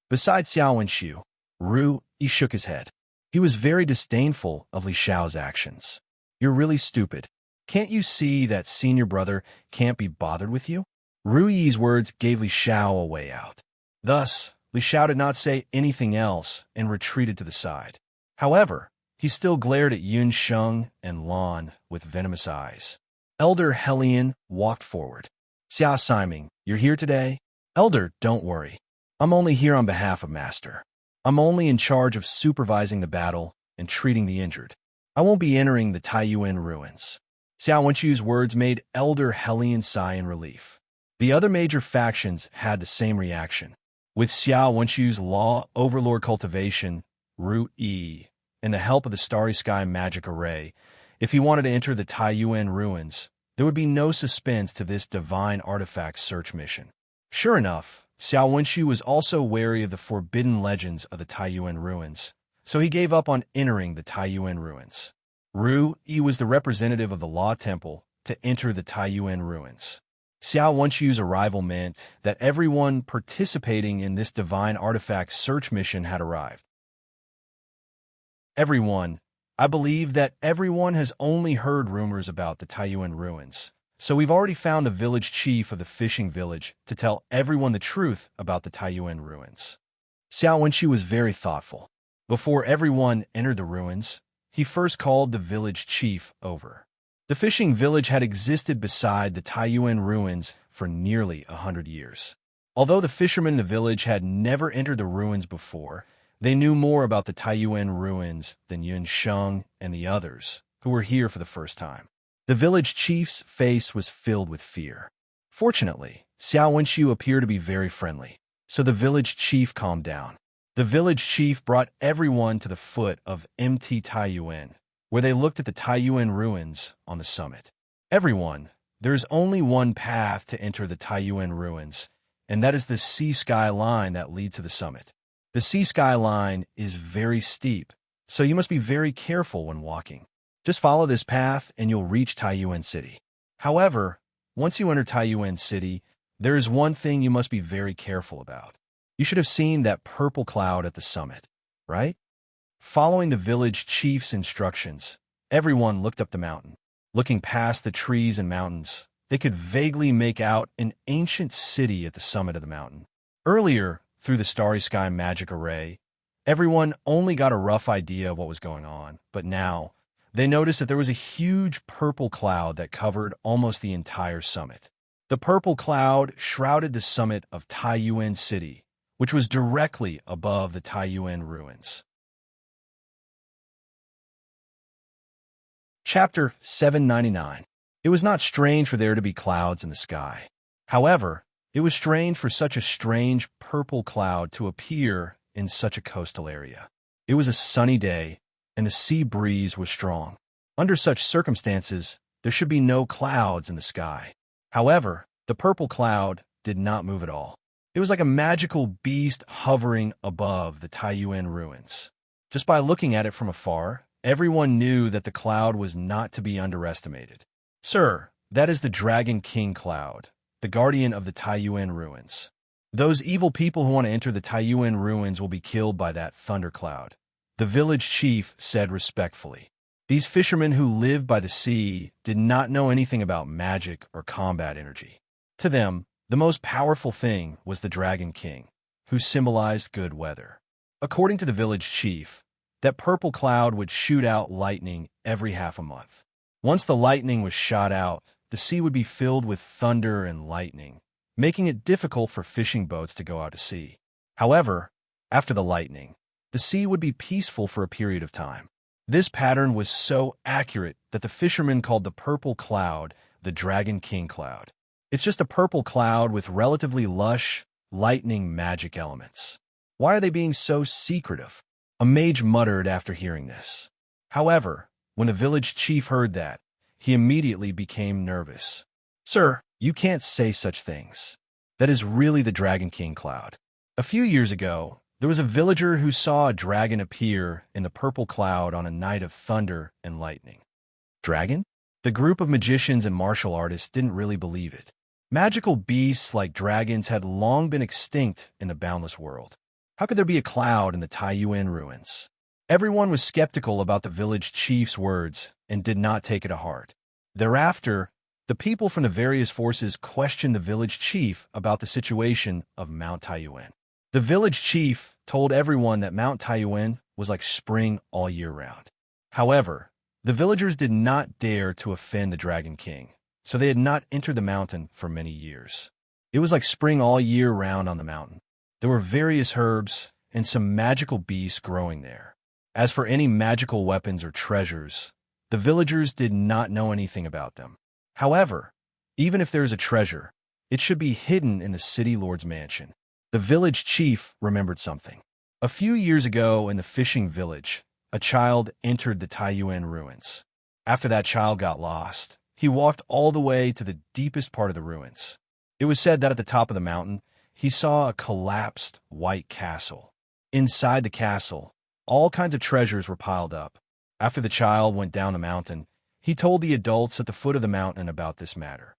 Besides Xiao Wenxu, Ru Yi shook his head. He was very disdainful of Li Xiao's actions. You're really stupid. Can't you see that senior brother can't be bothered with you? Ru Yi's words gave Li Xiao a way out. Thus, Li Xiao did not say anything else and retreated to the side. However, he still glared at Yun Sheng and Lan with venomous eyes. Elder Helian walked forward. Xia Siming, you're here today? Elder, don't worry. I'm only here on behalf of Master. I'm only in charge of supervising the battle and treating the injured. I won't be entering the Taiyuan ruins. Xiao Wenxu's words made Elder Helian sigh in relief. The other major factions had the same reaction. With Xiao Wenxu's law overlord cultivation, Ru Yi, and the help of the Starry Sky magic array, if he wanted to enter the Taiyuan ruins, there would be no suspense to this divine artifact search mission. Sure enough, Xiao Wenxu was also wary of the forbidden legends of the Taiyuan ruins, so he gave up on entering the Taiyuan ruins. Ru Yi was the representative of the Law Temple to enter the Taiyuan ruins. Xiao Wenxu's arrival meant that everyone participating in this divine artifact search mission had arrived. Everyone. I believe that everyone has only heard rumors about the Taiyuan ruins, so we've already found the village chief of the fishing village to tell everyone the truth about the Taiyuan ruins. Xiao Wenxu was very thoughtful. Before everyone entered the ruins, he first called the village chief over. The fishing village had existed beside the Taiyuan ruins for nearly 100 years. Although the fishermen in the village had never entered the ruins before, they knew more about the Taiyuan ruins than Yun Sheng and the others, who were here for the first time. The village chief's face was filled with fear. Fortunately, Xiao Wenxu appeared to be very friendly, so the village chief calmed down. The village chief brought everyone to the foot of Mt. Taiyuan, where they looked at the Taiyuan ruins on the summit. Everyone, there is only one path to enter the Taiyuan ruins, and that is the sea-sky line that leads to the summit. The sea-sky line is very steep, so you must be very careful when walking. Just follow this path and you'll reach Taiyuan City. However, once you enter Taiyuan City, there is one thing you must be very careful about. You should have seen that purple cloud at the summit, right? Following the village chief's instructions, everyone looked up the mountain. Looking past the trees and mountains, they could vaguely make out an ancient city at the summit of the mountain. Earlier, through the Starry Sky magic array, everyone only got a rough idea of what was going on, but now they noticed that there was a huge purple cloud that covered almost the entire summit. The purple cloud shrouded the summit of Taiyuan City, which was directly above the Taiyuan ruins. Chapter 799. It was not strange for there to be clouds in the sky. However, it was strange for such a strange purple cloud to appear in such a coastal area. It was a sunny day, and the sea breeze was strong. Under such circumstances, there should be no clouds in the sky. However, the purple cloud did not move at all. It was like a magical beast hovering above the Taiyuan ruins. Just by looking at it from afar, everyone knew that the cloud was not to be underestimated. Sir, that is the Dragon King Cloud, the guardian of the Taiyuan ruins. Those evil people who want to enter the Taiyuan ruins will be killed by that thundercloud, the village chief said respectfully. These fishermen who lived by the sea did not know anything about magic or combat energy. To them, the most powerful thing was the Dragon King, who symbolized good weather. According to the village chief, that purple cloud would shoot out lightning every half a month. Once the lightning was shot out, the sea would be filled with thunder and lightning, making it difficult for fishing boats to go out to sea. However, after the lightning, the sea would be peaceful for a period of time. This pattern was so accurate that the fishermen called the purple cloud the Dragon King Cloud. It's just a purple cloud with relatively lush, lightning magic elements. Why are they being so secretive? A mage muttered after hearing this. However, When the village chief heard that, he immediately became nervous. "Sir, you can't say such things. That is really the Dragon King cloud." A few years ago, there was a villager who saw a dragon appear in the purple cloud on a night of thunder and lightning. Dragon? The group of magicians and martial artists didn't really believe it. Magical beasts like dragons had long been extinct in the boundless world. How could there be a cloud in the Taiyuan ruins? Everyone was skeptical about the village chief's words and did not take it to heart. Thereafter, the people from the various forces questioned the village chief about the situation of Mount Taiyuan. The village chief told everyone that Mount Taiyuan was like spring all year round. However, the villagers did not dare to offend the Dragon King, so they had not entered the mountain for many years. It was like spring all year round on the mountain. There were various herbs and some magical beasts growing there. As for any magical weapons or treasures, the villagers did not know anything about them. However, even if there is a treasure, it should be hidden in the city lord's mansion. The village chief remembered something. A few years ago in the fishing village, a child entered the Taiyuan ruins. After that child got lost, he walked all the way to the deepest part of the ruins. It was said that at the top of the mountain, he saw a collapsed white castle. Inside the castle, all kinds of treasures were piled up. After the child went down the mountain, he told the adults at the foot of the mountain about this matter.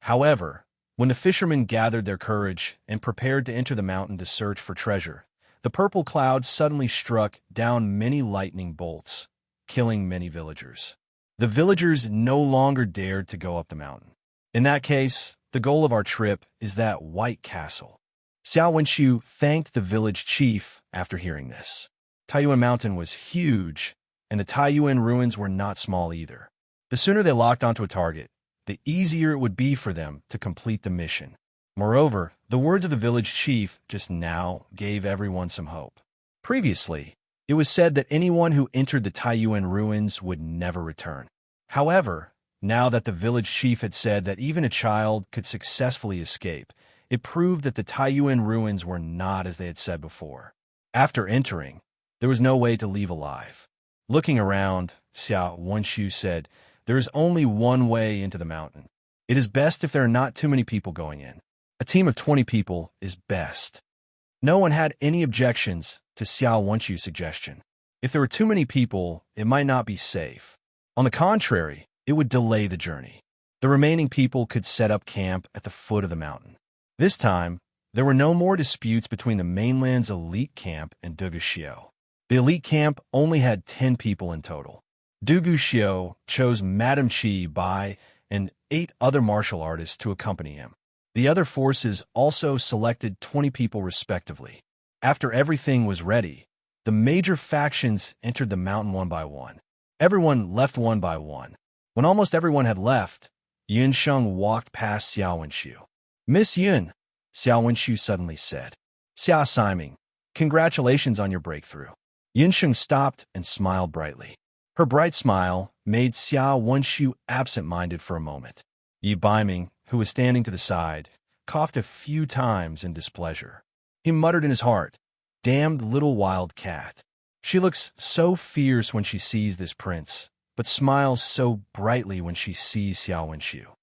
However, when the fishermen gathered their courage and prepared to enter the mountain to search for treasure, the purple cloud suddenly struck down many lightning bolts, killing many villagers. The villagers no longer dared to go up the mountain. In that case, the goal of our trip is that white castle. Xiao Wenxiu thanked the village chief after hearing this. Taiyuan Mountain was huge, and the Taiyuan ruins were not small either. The sooner they locked onto a target, the easier it would be for them to complete the mission. Moreover, the words of the village chief just now gave everyone some hope. Previously, it was said that anyone who entered the Taiyuan ruins would never return. However, now that the village chief had said that even a child could successfully escape, it proved that the Taiyuan ruins were not as they had said before. After entering, there was no way to leave alive. Looking around, Xiao Wenxiu said, "There is only one way into the mountain. It is best if there are not too many people going in. A team of 20 people is best." No one had any objections to Xiao Wenxiu's suggestion. If there were too many people, it might not be safe. On the contrary, it would delay the journey. The remaining people could set up camp at the foot of the mountain. This time, there were no more disputes between the mainland's elite camp and Duguxiu. The elite camp only had 10 people in total. Duguxiu chose Madame Qi Bai and 8 other martial artists to accompany him. The other forces also selected 20 people respectively. After everything was ready, the major factions entered the mountain one by one. Everyone left one by one. When almost everyone had left, Yun Sheng walked past Xiao Wenxiu. "Miss Yun," Xiao Wenxiu suddenly said. "Xia Siming, congratulations on your breakthrough." Yun Sheng stopped and smiled brightly. Her bright smile made Xiao Wenxiu absent-minded for a moment. Yi Baiming, who was standing to the side, coughed a few times in displeasure. He muttered in his heart, "Damned little wild cat. She looks so fierce when she sees this prince, but smiles so brightly when she sees Xiao Wenxiu.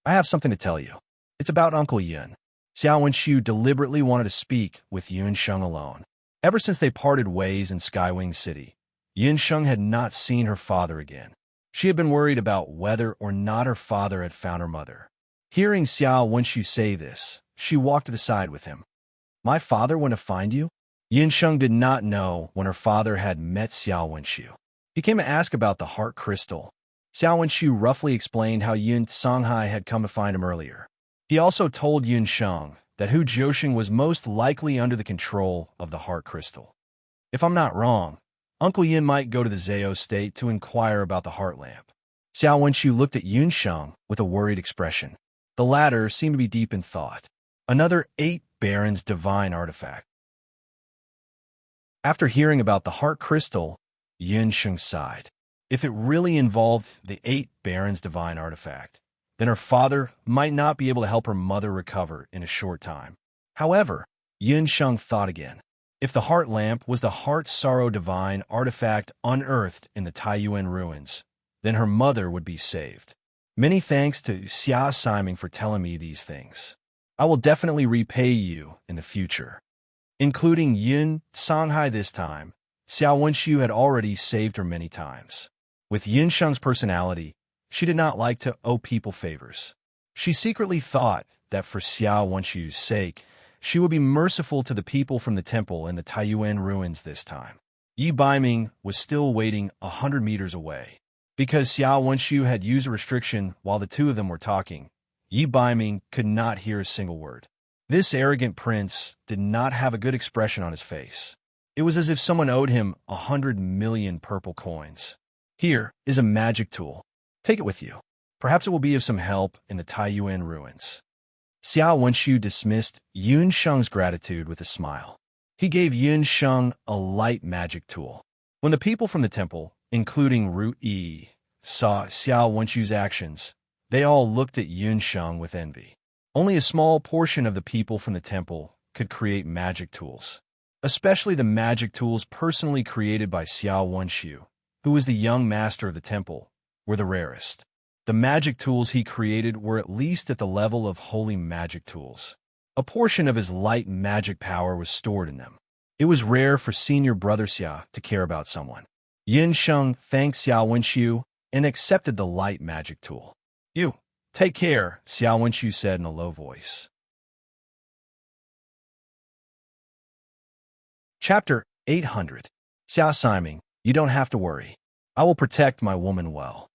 I have something to tell you. It's about Uncle Yun." Xiao Wenxiu deliberately wanted to speak with Yun Sheng alone. Ever since they parted ways in Skywing City, Yun Sheng had not seen her father again. She had been worried about whether or not her father had found her mother. Hearing Xiao Wenxiu say this, she walked to the side with him. "My father went to find you?" Yun Sheng did not know when her father had met Xiao Wenxiu. He came to ask about the heart crystal. Xiao Wenxiu roughly explained how Yun Songhai had come to find him earlier. He also told Yun Sheng that Hu Jiusheng was most likely under the control of the heart crystal. "If I'm not wrong, Uncle Yin might go to the Zhao state to inquire about the heart lamp." Xiao Wenxiu looked at Yun Sheng with a worried expression. The latter seemed to be deep in thought. Another 8 barons' divine artifact. After hearing about the heart crystal, Yun Sheng sighed. If it really involved the 8 barons' divine artifact, then her father might not be able to help her mother recover in a short time. However, Yun Sheng thought again. If the heart lamp was the heart sorrow divine artifact unearthed in the Taiyuan ruins, then her mother would be saved. Many thanks to Xia Siming for telling me these things. I will definitely repay you in the future. Including Yun Sanghai this time, Xiao Wenxiu had already saved her many times. With Yun Sheng's personality, she did not like to owe people favors. She secretly thought that for Xiao Wenxiu's sake, she would be merciful to the people from the temple in the Taiyuan ruins this time. Yi Baiming was still waiting 100 meters away. Because Xiao Wenxiu had used a restriction while the two of them were talking, Yi Baiming could not hear a single word. This arrogant prince did not have a good expression on his face. It was as if someone owed him 100 million purple coins. Here is a magic tool. Take it with you. Perhaps it will be of some help in the Taiyuan ruins. Xiao Wenxiu dismissed Yun Sheng's gratitude with a smile. He gave Yun Sheng a light magic tool. When the people from the temple, including Ru Yi, saw Xiao Wenxiu's actions, they all looked at Yun Sheng with envy. Only a small portion of the people from the temple could create magic tools, especially the magic tools personally created by Xiao Wenxiu, who was the young master of the temple, were the rarest. The magic tools he created were at least at the level of holy magic tools. A portion of his light magic power was stored in them. It was rare for senior brother Xia to care about someone. Yin Sheng thanked Xiao Wenxiu and accepted the light magic tool. You, take care, Xiao Wenxiu said in a low voice. Chapter 800. Xia Siming, you don't have to worry. I will protect my woman well.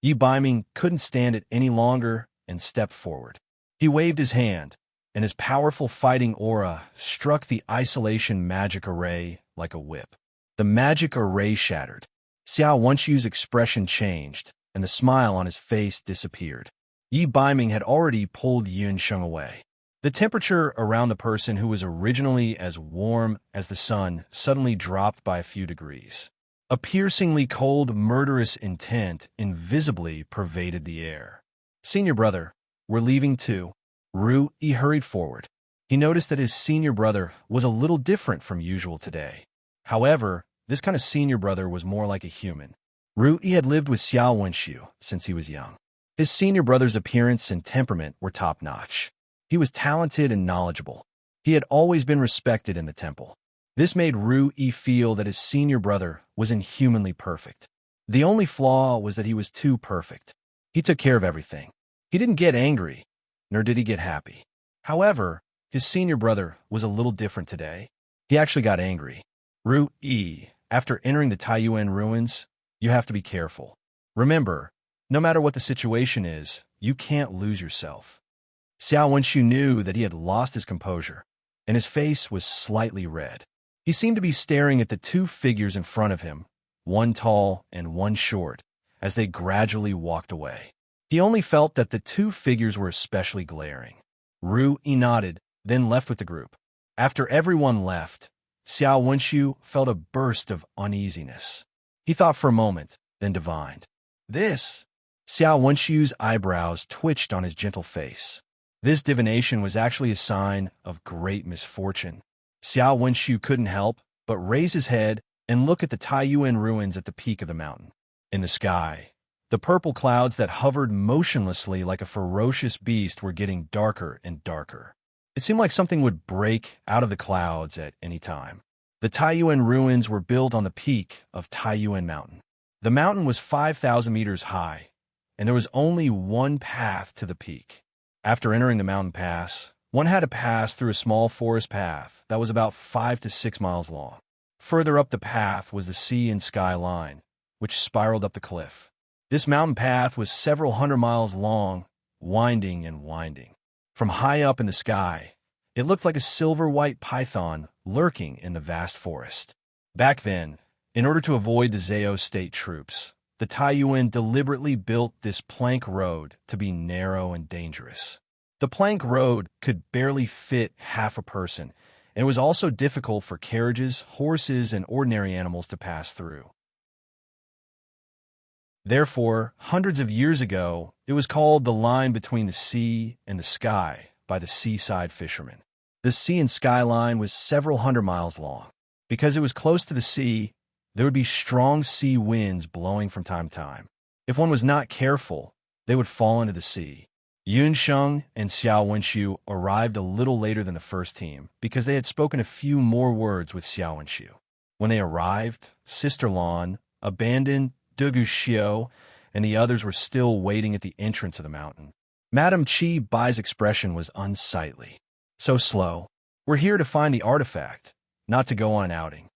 Yi Baiming couldn't stand it any longer and stepped forward. He waved his hand, and his powerful fighting aura struck the isolation magic array like a whip. The magic array shattered. Xiao Wenxiu's expression changed, and the smile on his face disappeared. Yi Baiming had already pulled Yun Sheng away. The temperature around the person who was originally as warm as the sun suddenly dropped by a few degrees. A piercingly cold, murderous intent invisibly pervaded the air. Senior brother, we're leaving too. Ru Yi hurried forward. He noticed that his senior brother was a little different from usual today. However, this kind of senior brother was more like a human. Ru Yi had lived with Xiao Wenxiu since he was young. His senior brother's appearance and temperament were top-notch. He was talented and knowledgeable. He had always been respected in the temple. This made Ru Yi feel that his senior brother was inhumanly perfect. The only flaw was that he was too perfect. He took care of everything. He didn't get angry, nor did he get happy. However, his senior brother was a little different today. He actually got angry. Ru Yi, after entering the Taiyuan ruins, you have to be careful. Remember, no matter what the situation is, you can't lose yourself. Xiao Wenxiu knew that he had lost his composure, and his face was slightly red. He seemed to be staring at the two figures in front of him, one tall and one short, as they gradually walked away. He only felt that the two figures were especially glaring. Ru Yi nodded, then left with the group. After everyone left, Xiao Wenxiu felt a burst of uneasiness. He thought for a moment, then divined. This? Xiao Wenxiu's eyebrows twitched on his gentle face. This divination was actually a sign of great misfortune. Xiao Wenxiu couldn't help but raise his head and look at the Taiyuan ruins at the peak of the mountain. In the sky, the purple clouds that hovered motionlessly like a ferocious beast were getting darker and darker. It seemed like something would break out of the clouds at any time. The Taiyuan ruins were built on the peak of Taiyuan Mountain. The mountain was 5,000 meters high, and there was only one path to the peak. After entering the mountain pass, one had to pass through a small forest path that was about 5 to 6 miles long. Further up the path was the sea and sky line, which spiraled up the cliff. This mountain path was several hundred miles long, winding and winding. From high up in the sky, it looked like a silver-white python lurking in the vast forest. Back then, in order to avoid the Zhao state troops, the Taiyuan deliberately built this plank road to be narrow and dangerous. The plank road could barely fit half a person, and it was also difficult for carriages, horses, and ordinary animals to pass through. Therefore, hundreds of years ago, it was called the line between the sea and the sky by the seaside fishermen. The sea and skyline was several hundred miles long. Because it was close to the sea, there would be strong sea winds blowing from time to time. If one was not careful, they would fall into the sea. Yun Sheng and Xiao Wenxiu arrived a little later than the first team because they had spoken a few more words with Xiao Wenxiu. When they arrived, Sister Lan abandoned Dugu Xiu, and the others were still waiting at the entrance of the mountain. Madame Chi Bai's expression was unsightly. So slow. We're here to find the artifact, not to go on an outing.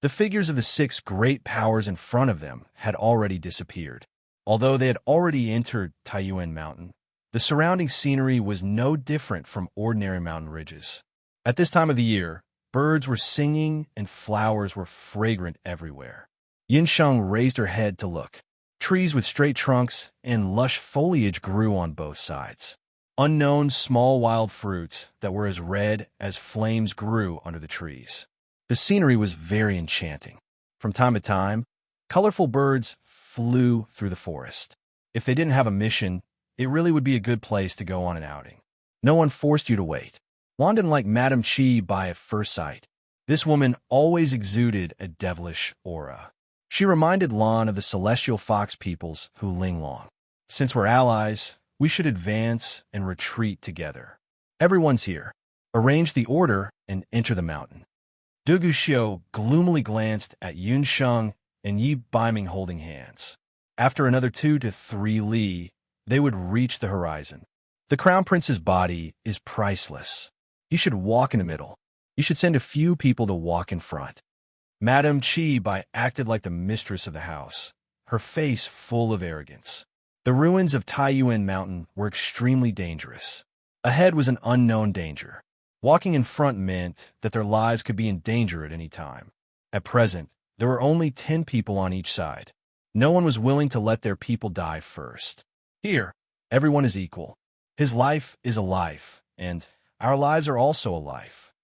The figures of the 6 great powers in front of them had already disappeared. Although they had already entered Taiyuan Mountain, the surrounding scenery was no different from ordinary mountain ridges. At this time of the year, birds were singing and flowers were fragrant everywhere. Yinsheng raised her head to look. Trees with straight trunks and lush foliage grew on both sides. Unknown small wild fruits that were as red as flames grew under the trees. The scenery was very enchanting. From time to time, colorful birds flew through the forest. If they didn't have a mission, it really would be a good place to go on an outing. No one forced you to wait. Lan didn't like Madame Chi Bai at first sight. This woman always exuded a devilish aura. She reminded Lan of the celestial fox peoples who Linglong. Since we're allies, we should advance and retreat together. Everyone's here. Arrange the order and enter the mountain. Dugu Xiu gloomily glanced at Yun Sheng and Yi Baiming holding hands. After another 2 to 3 li, they would reach the horizon. The Crown Prince's body is priceless. You should walk in the middle. You should send a few people to walk in front. Madame Chi Bai acted like the mistress of the house, her face full of arrogance. The ruins of Taiyuan Mountain were extremely dangerous. Ahead was an unknown danger. Walking in front meant that their lives could be in danger at any time. At present, there were only 10 people on each side. No one was willing to let their people die first. Here, everyone is equal. His life is a life, and our lives are also a life.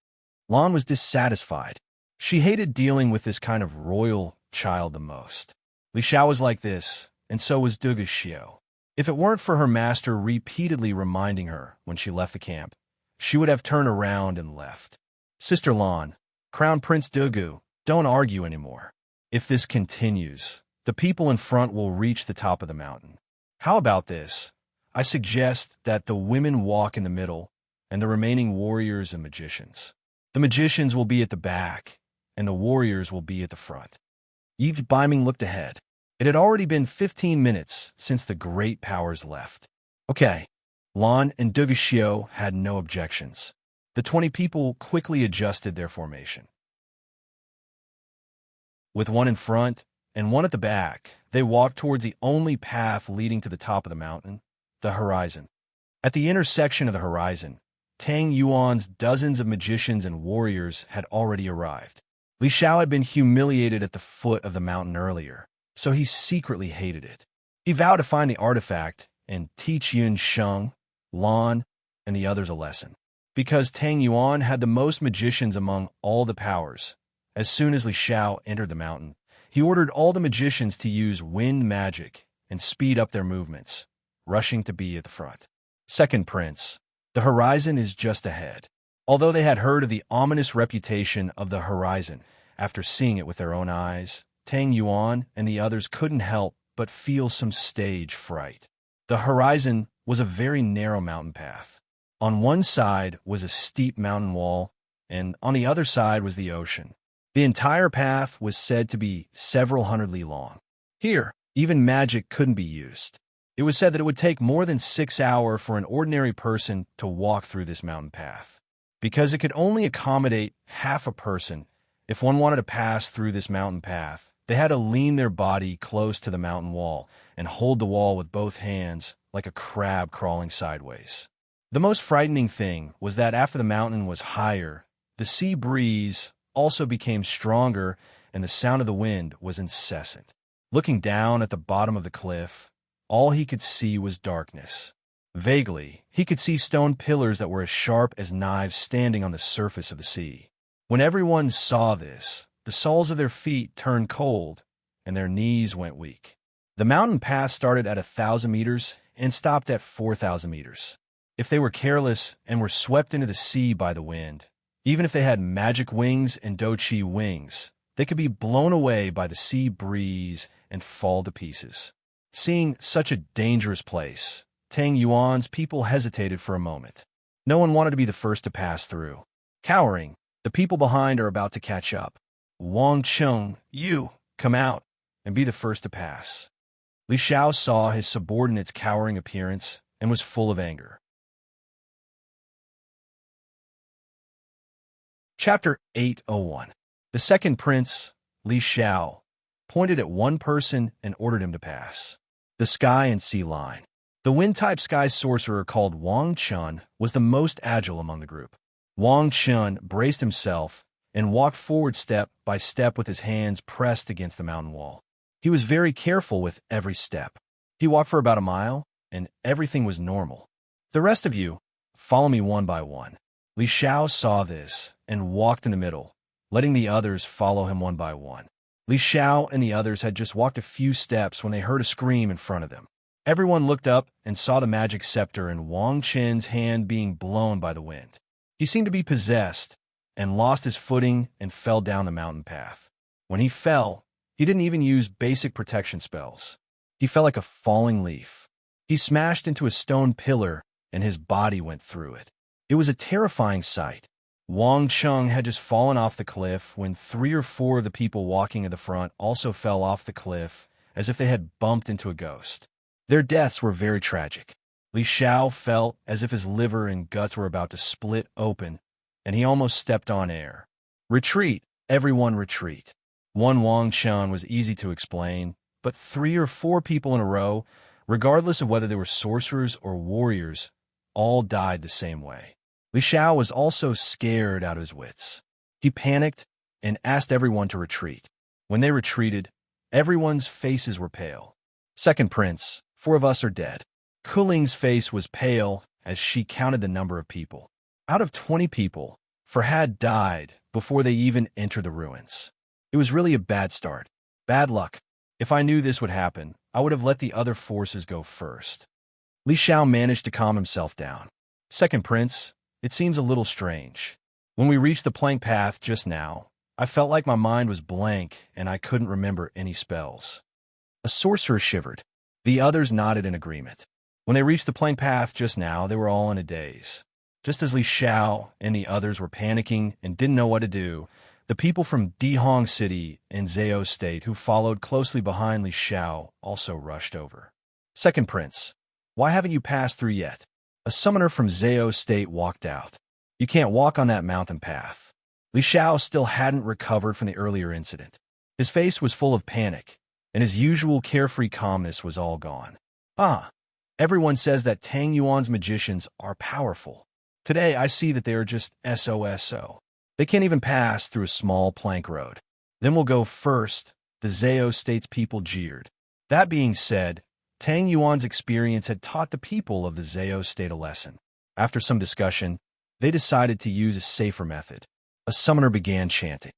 Lan was dissatisfied. She hated dealing with this kind of royal child the most. Li Xiao was like this, and so was Dugu Xiu. If it weren't for her master repeatedly reminding her when she left the camp, she would have turned around and left. Sister Lan, Crown Prince Dugu, don't argue anymore. If this continues, the people in front will reach the top of the mountain. How about this? I suggest that the women walk in the middle and the remaining warriors and magicians. The magicians will be at the back, and the warriors will be at the front. Yi Baiming looked ahead. It had already been 15 minutes since the great powers left. Okay, Lan and Dugu Xiu had no objections. The 20 people quickly adjusted their formation. With one in front and one at the back, they walked towards the only path leading to the top of the mountain, the horizon. At the intersection of the horizon, Tang Yuan's dozens of magicians and warriors had already arrived. Li Xiao had been humiliated at the foot of the mountain earlier, so he secretly hated it. He vowed to find the artifact and teach Yun Sheng, Lan, and the others a lesson. Because Tang Yuan had the most magicians among all the powers, as soon as Li Xiao entered the mountain, he ordered all the magicians to use wind magic and speed up their movements, rushing to be at the front. Second Prince, the horizon is just ahead. Although they had heard of the ominous reputation of the horizon after seeing it with their own eyes, Tang Yuan and the others couldn't help but feel some stage fright. The horizon was a very narrow mountain path. On one side was a steep mountain wall, and on the other side was the ocean. The entire path was said to be several hundred li long. Here, even magic couldn't be used. It was said that it would take more than 6 hours for an ordinary person to walk through this mountain path. Because it could only accommodate half a person, if one wanted to pass through this mountain path, they had to lean their body close to the mountain wall and hold the wall with both hands like a crab crawling sideways. The most frightening thing was that after the mountain was higher, the sea breeze also became stronger and the sound of the wind was incessant. Looking down at the bottom of the cliff, all he could see was darkness. Vaguely, he could see stone pillars that were as sharp as knives standing on the surface of the sea. When everyone saw this, the soles of their feet turned cold and their knees went weak. The mountain pass started at 1,000 meters and stopped at 4,000 meters. If they were careless and were swept into the sea by the wind, even if they had magic wings and doqi wings, they could be blown away by the sea breeze and fall to pieces. Seeing such a dangerous place, Tang Yuan's people hesitated for a moment. No one wanted to be the first to pass through. Cowering, the people behind are about to catch up. Wang Chung, you, come out and be the first to pass. Li Xiao saw his subordinate's cowering appearance and was full of anger. Chapter 801. The second prince, Li Xiao, pointed at one person and ordered him to pass. The sky and sea line. The wind-type sky sorcerer called Wang Chun was the most agile among the group. Wang Chun braced himself and walked forward step by step with his hands pressed against the mountain wall. He was very careful with every step. He walked for about a mile, and everything was normal. The rest of you, follow me one by one. Li Xiao saw this and walked in the middle, letting the others follow him one by one. Li Xiao and the others had just walked a few steps when they heard a scream in front of them. Everyone looked up and saw the magic scepter in Wang Chen's hand being blown by the wind. He seemed to be possessed and lost his footing and fell down the mountain path. When he fell, he didn't even use basic protection spells. He fell like a falling leaf. He smashed into a stone pillar and his body went through it. It was a terrifying sight. Wang Chung had just fallen off the cliff when 3 or 4 of the people walking at the front also fell off the cliff as if they had bumped into a ghost. Their deaths were very tragic. Li Xiao felt as if his liver and guts were about to split open, and he almost stepped on air. Retreat, everyone retreat. One Wang Chun was easy to explain, but 3 or 4 people in a row, regardless of whether they were sorcerers or warriors, all died the same way. Li Xiao was also scared out of his wits. He panicked and asked everyone to retreat. When they retreated, everyone's faces were pale. Second prince, 4 of us are dead. Kuling's face was pale as she counted the number of people. Out of 20 people, 4 had died before they even entered the ruins. It was really a bad start. Bad luck. If I knew this would happen, I would have let the other forces go first. Li Xiao managed to calm himself down. Second prince, it seems a little strange. When we reached the plank path just now, I felt like my mind was blank and I couldn't remember any spells. A sorcerer shivered. The others nodded in agreement. When they reached the plank path just now, they were all in a daze. Just as Li Xiao and the others were panicking and didn't know what to do, the people from Dihong City and Zhao State who followed closely behind Li Xiao also rushed over. Second prince, why haven't you passed through yet? A summoner from Zhao State walked out. You can't walk on that mountain path. Li Xiao still hadn't recovered from the earlier incident. His face was full of panic, and his usual carefree calmness was all gone. Everyone says that Tang Yuan's magicians are powerful. Today I see that they are just SOSO. They can't even pass through a small plank road. Then we'll go first, the Zhao State's people jeered. That being said, Tang Yuan's experience had taught the people of the Zhao State a lesson. After some discussion, they decided to use a safer method. A summoner began chanting.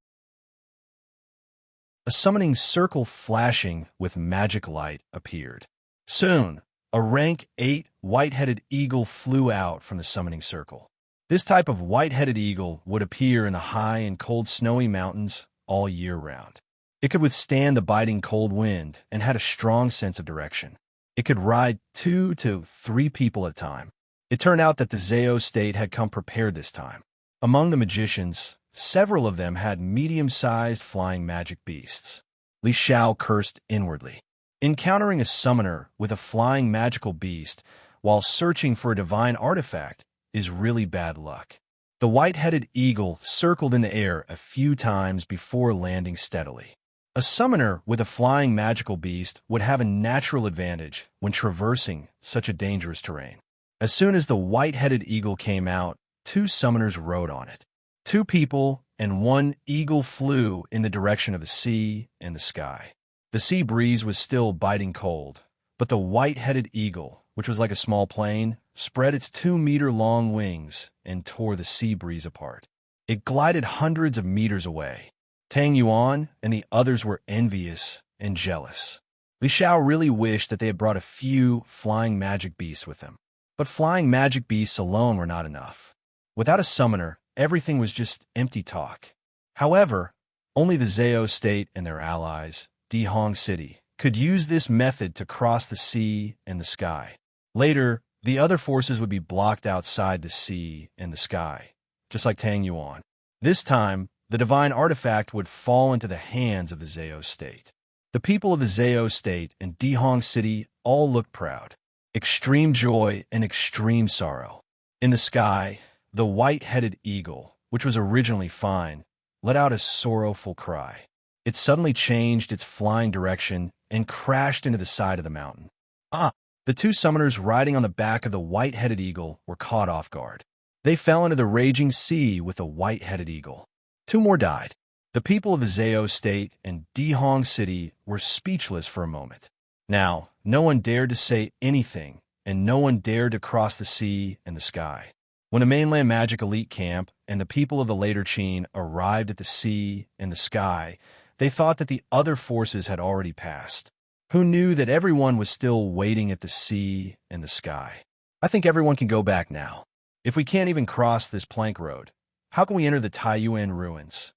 A summoning circle flashing with magic light appeared. Soon, a rank 8 white-headed eagle flew out from the summoning circle. This type of white-headed eagle would appear in the high and cold snowy mountains all year round. It could withstand the biting cold wind and had a strong sense of direction. It could ride 2 to 3 people at a time. It turned out that the Zhao State had come prepared this time. Among the magicians, several of them had medium-sized flying magic beasts. Li Xiao cursed inwardly. Encountering a summoner with a flying magical beast while searching for a divine artifact is really bad luck. The white-headed eagle circled in the air a few times before landing steadily. A summoner with a flying magical beast would have a natural advantage when traversing such a dangerous terrain. As soon as the white-headed eagle came out, 2 summoners rode on it. 2 people and 1 eagle flew in the direction of the sea and the sky. The sea breeze was still biting cold, but the white-headed eagle, which was like a small plane, spread its 2-meter-long wings and tore the sea breeze apart. It glided hundreds of meters away. Tang Yuan and the others were envious and jealous. Li Xiao really wished that they had brought a few flying magic beasts with them. But flying magic beasts alone were not enough. Without a summoner, everything was just empty talk. However, only the Zhao state and their allies, Dihong City, could use this method to cross the sea and the sky. Later, the other forces would be blocked outside the sea and the sky, just like Tang Yuan. This time, the divine artifact would fall into the hands of the Zhao state. The people of the Zhao state and Dihong City all looked proud. Extreme joy and extreme sorrow. In the sky, the white-headed eagle, which was originally fine, let out a sorrowful cry. It suddenly changed its flying direction and crashed into the side of the mountain. The two summoners riding on the back of the white-headed eagle were caught off guard. They fell into the raging sea with the white-headed eagle. 2 more died. The people of the Zhao state and Dihong City were speechless for a moment. Now, no one dared to say anything, and no one dared to cross the sea and the sky. When a mainland magic elite camp and the people of the later Qin arrived at the sea and the sky, they thought that the other forces had already passed. Who knew that everyone was still waiting at the sea and the sky? I think everyone can go back now. If we can't even cross this plank road, how can we enter the Taiyuan ruins?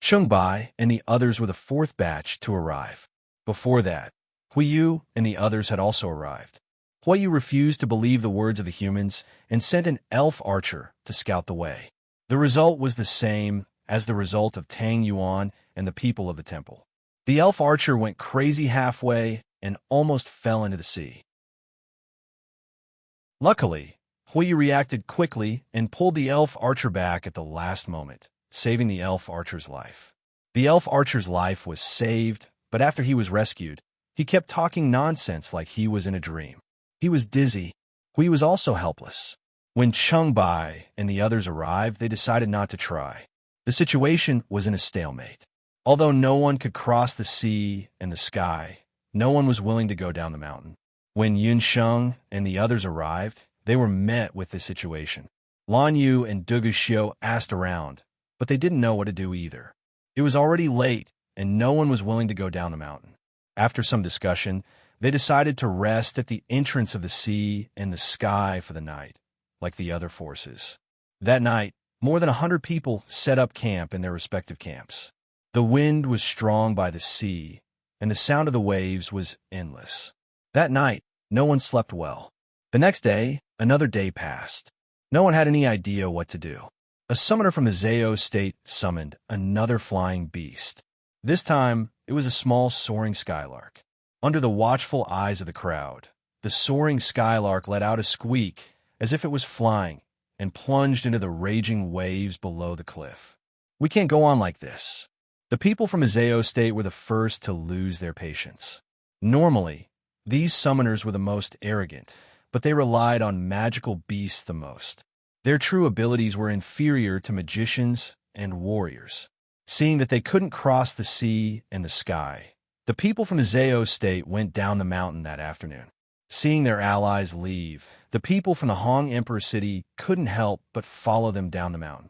Chengbai and the others were the 4th batch to arrive. Before that, Huiyu and the others had also arrived. Huiyu refused to believe the words of the humans and sent an elf archer to scout the way. The result was the same as the result of Tang Yuan and the people of the temple. The elf archer went crazy halfway and almost fell into the sea. Luckily, Huiyu reacted quickly and pulled the elf archer back at the last moment, saving the elf archer's life. The elf archer's life was saved, but after he was rescued, he kept talking nonsense like he was in a dream. He was dizzy. Huiyu was also helpless. When Chengbai and the others arrived, they decided not to try. The situation was in a stalemate. Although no one could cross the sea and the sky, no one was willing to go down the mountain. When Yun Sheng and the others arrived, they were met with this situation. Lan Yu and Dugu Xiu asked around, but they didn't know what to do either. It was already late, and no one was willing to go down the mountain. After some discussion, they decided to rest at the entrance of the sea and the sky for the night, like the other forces. That night, more than 100 people set up camp in their respective camps. The wind was strong by the sea, and the sound of the waves was endless. That night, no one slept well. The next day, another day passed. No one had any idea what to do. A summoner from the Zhao state summoned another flying beast. This time, it was a small soaring skylark. Under the watchful eyes of the crowd, the soaring skylark let out a squeak as if it was flying and plunged into the raging waves below the cliff. We can't go on like this. The people from the Zhao state were the first to lose their patience. Normally, these summoners were the most arrogant, but they relied on magical beasts the most. Their true abilities were inferior to magicians and warriors. Seeing that they couldn't cross the sea and the sky, the people from the Zhao state went down the mountain that afternoon. Seeing their allies leave, the people from the Hong Emperor city couldn't help but follow them down the mountain.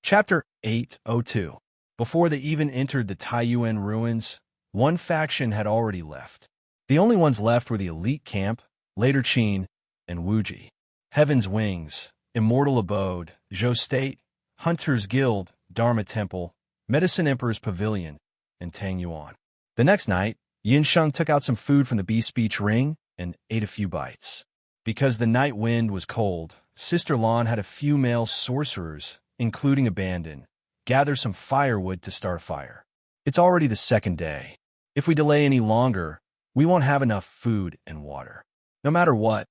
Chapter 802. Before they even entered the Taiyuan ruins, one faction had already left. The only ones left were the elite camp, later Qin, and Wuji. Heaven's Wings, Immortal Abode, Zhou State, Hunter's Guild, Dharma Temple, Medicine Emperor's Pavilion, and Tang Yuan. The next night, Yin Sheng took out some food from the Beast-Speech ring and ate a few bites. Because the night wind was cold, Sister Lan had a few male sorcerers, including Abandon, gather some firewood to start a fire. It's already the 2nd day. If we delay any longer, we won't have enough food and water. No matter what,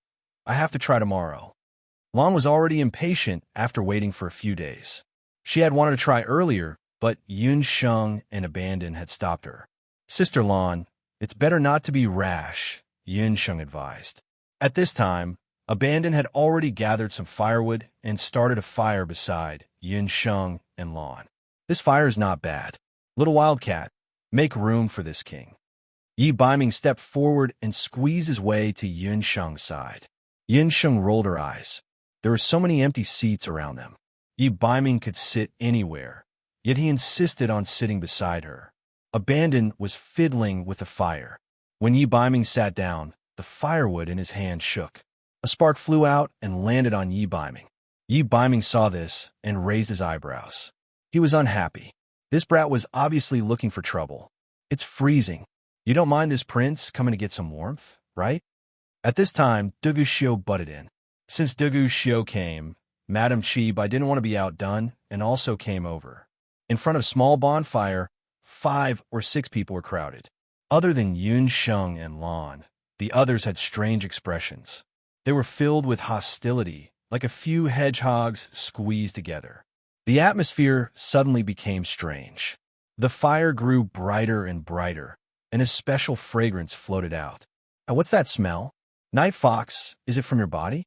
I have to try tomorrow. Lan was already impatient after waiting for a few days. She had wanted to try earlier, but Yun Sheng and Abandon had stopped her. Sister Lan, it's better not to be rash, Yun Sheng advised. At this time, Abandon had already gathered some firewood and started a fire beside Yun Sheng and Lan. This fire is not bad. Little Wildcat, make room for this king. Yi Baiming stepped forward and squeezed his way to Yun Sheng's side. Yun Sheng rolled her eyes. There were so many empty seats around them. Yi Baiming could sit anywhere, yet he insisted on sitting beside her. Abandon was fiddling with the fire. When Yi Biming sat down, the firewood in his hand shook. A spark flew out and landed on Yi Biming. Yi Biming saw this and raised his eyebrows. He was unhappy. This brat was obviously looking for trouble. It's freezing. You don't mind this prince coming to get some warmth, right? At this time, Dugu Xiu butted in. Since Dugu Xiu came, Madame Chi Bai didn't want to be outdone and also came over. In front of a small bonfire, 5 or 6 people were crowded. Other than Yun Sheng and Lan, the others had strange expressions. They were filled with hostility, like a few hedgehogs squeezed together. The atmosphere suddenly became strange. The fire grew brighter and brighter, and a special fragrance floated out. What's that smell? Night fox, is it from your body?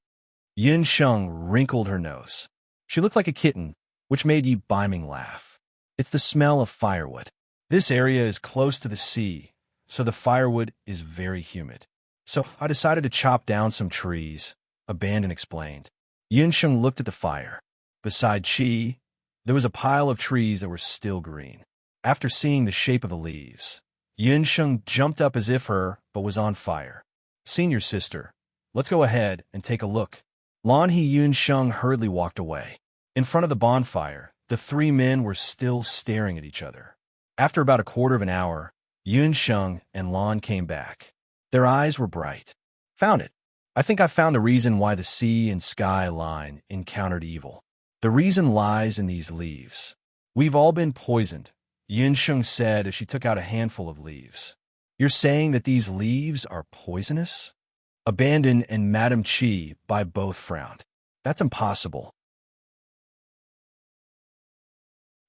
Yun Sheng wrinkled her nose. She looked like a kitten, which made Yi Biming laugh. It's the smell of firewood. This area is close to the sea, so the firewood is very humid. So I decided to chop down some trees, Abandon explained. Yun Sheng looked at the fire. Beside Chi, there was a pile of trees that were still green. After seeing the shape of the leaves, Yun Sheng jumped up as if but was on fire. Senior sister, let's go ahead and take a look. Lan He Yun Sheng hurriedly walked away. In front of the bonfire, the 3 men were still staring at each other. After about a quarter of an hour, Yun Sheng and Lan came back. Their eyes were bright. Found it. I think I found the reason why the sea and sky line encountered evil. The reason lies in these leaves. We've all been poisoned, Yun Sheng said as she took out a handful of leaves. You're saying that these leaves are poisonous? Abandon and Madame Chi Bai both frowned. That's impossible.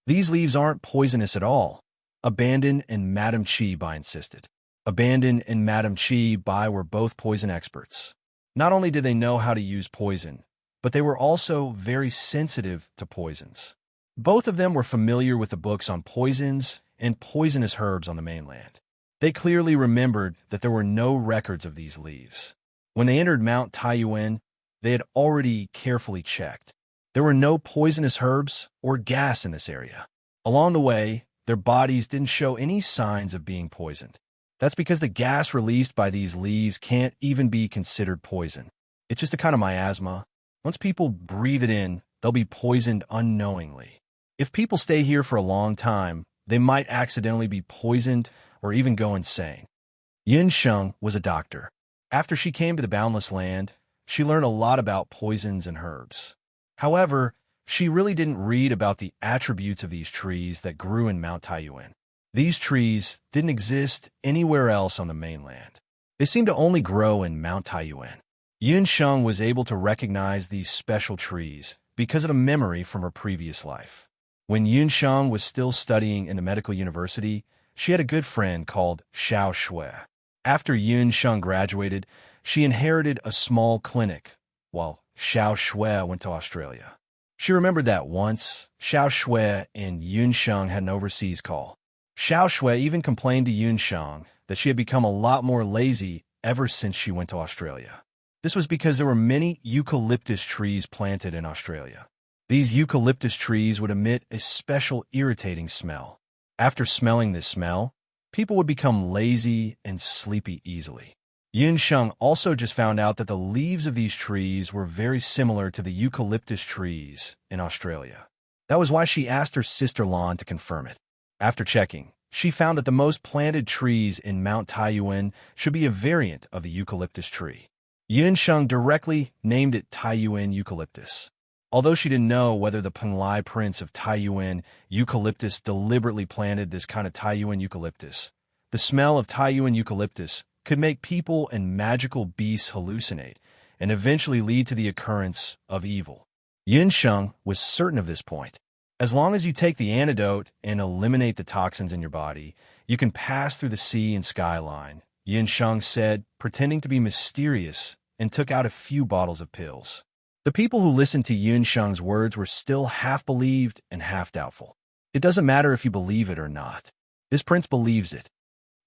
These leaves aren't poisonous at all, Abandon and Madame Chi Bai insisted. Abandon and Madame Chi Bai were both poison experts. Not only did they know how to use poison, but they were also very sensitive to poisons. Both of them were familiar with the books on poisons and poisonous herbs on the mainland. They clearly remembered that there were no records of these leaves. When they entered Mount Taiyuan, they had already carefully checked. There were no poisonous herbs or gas in this area. Along the way, their bodies didn't show any signs of being poisoned. That's because the gas released by these leaves can't even be considered poison. It's just a kind of miasma. Once people breathe it in, they'll be poisoned unknowingly. If people stay here for a long time, they might accidentally be poisoned or even go insane. Yun Sheng was a doctor. After she came to the Boundless Land, she learned a lot about poisons and herbs. However, she really didn't read about the attributes of these trees that grew in Mount Taiyuan. These trees didn't exist anywhere else on the mainland. They seemed to only grow in Mount Taiyuan. Yun Sheng was able to recognize these special trees because of a memory from her previous life. When Yun Sheng was still studying in the medical university, she had a good friend called Xiao Shui. After Yun Sheng graduated, she inherited a small clinic, while Xiao Shui went to Australia. She remembered that once, Xiao Shui and Yun Sheng had an overseas call. Xiao Shui even complained to Yun Sheng that she had become a lot more lazy ever since she went to Australia. This was because there were many eucalyptus trees planted in Australia. These eucalyptus trees would emit a special irritating smell. After smelling this smell, people would become lazy and sleepy easily. Yun Sheng also just found out that the leaves of these trees were very similar to the eucalyptus trees in Australia. That was why she asked her sister Lan to confirm it. After checking, she found that the most planted trees in Mount Taiyuan should be a variant of the eucalyptus tree. Yun Sheng directly named it Taiyuan eucalyptus. Although she didn't know whether the Penglai prince of Taiyuan eucalyptus deliberately planted this kind of Taiyuan eucalyptus, the smell of Taiyuan eucalyptus could make people and magical beasts hallucinate and eventually lead to the occurrence of evil. Yun Sheng was certain of this point. As long as you take the antidote and eliminate the toxins in your body, you can pass through the sea and skyline, Yun Sheng said, pretending to be mysterious, and took out a few bottles of pills. The people who listened to Yun Sheng's words were still half believed and half doubtful. It doesn't matter if you believe it or not. This prince believes it.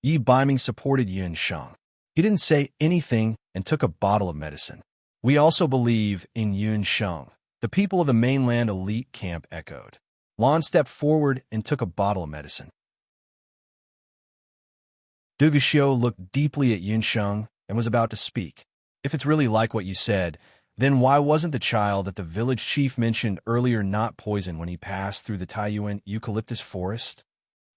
Yi Biming supported Yun Sheng. He didn't say anything and took a bottle of medicine. We also believe in Yun Sheng. The people of the mainland elite camp echoed. Lan stepped forward and took a bottle of medicine. Duguxiu looked deeply at Yunsheng and was about to speak. If it's really like what you said, then why wasn't the child that the village chief mentioned earlier not poisoned when he passed through the Taiyuan eucalyptus forest?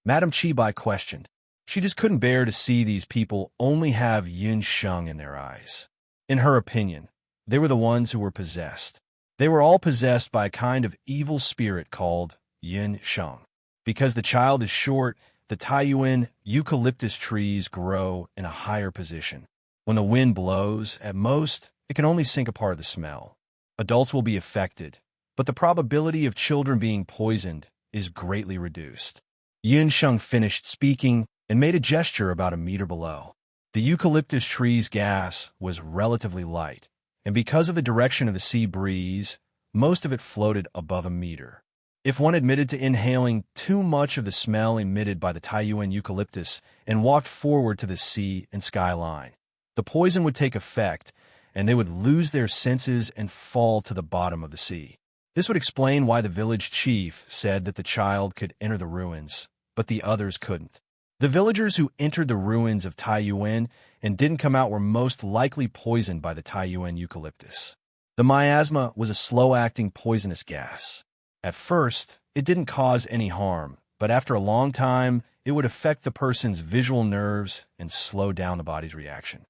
Madame Chibai questioned. She just couldn't bear to see these people only have Yunsheng in their eyes. In her opinion, they were the ones who were possessed. They were all possessed by a kind of evil spirit called Yunsheng. Because the child is short, the Taiyuan eucalyptus trees grow in a higher position. When the wind blows, at most, it can only sink a part of the smell. Adults will be affected, but the probability of children being poisoned is greatly reduced. Yunsheng finished speaking and made a gesture about a meter below. The eucalyptus tree's gas was relatively light, and because of the direction of the sea breeze, most of it floated above a meter. If one admitted to inhaling too much of the smell emitted by the Taiyuan eucalyptus and walked forward to the sea and skyline, the poison would take effect, and they would lose their senses and fall to the bottom of the sea. This would explain why the village chief said that the child could enter the ruins, but the others couldn't. The villagers who entered the ruins of Taiyuan and didn't come out were most likely poisoned by the Taiyuan eucalyptus. The miasma was a slow-acting poisonous gas. At first, it didn't cause any harm, but after a long time, it would affect the person's visual nerves and slow down the body's reaction.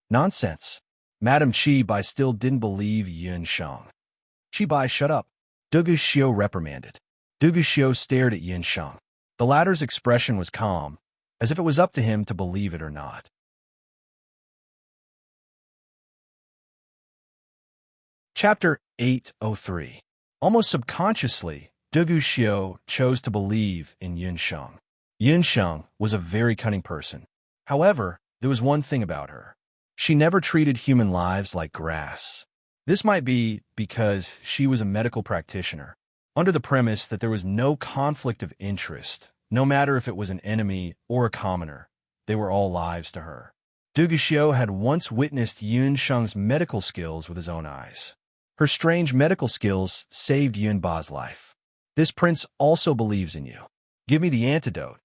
Nonsense. Madame Chibai still didn't believe Yunsheng. Chibai, shut up. Duguxiu reprimanded. Duguxiu stared at Yunsheng. The latter's expression was calm, as if it was up to him to believe it or not. Chapter 803. Almost subconsciously, Duguxiu chose to believe in Yunsheng. Yunsheng was a very cunning person. However, there was one thing about her. She never treated human lives like grass. This might be because she was a medical practitioner, under the premise that there was no conflict of interest, no matter if it was an enemy or a commoner. They were all lives to her. Duguxiu had once witnessed Yunsheng's medical skills with his own eyes. Her strange medical skills saved Yunba's life. This prince also believes in you. Give me the antidote.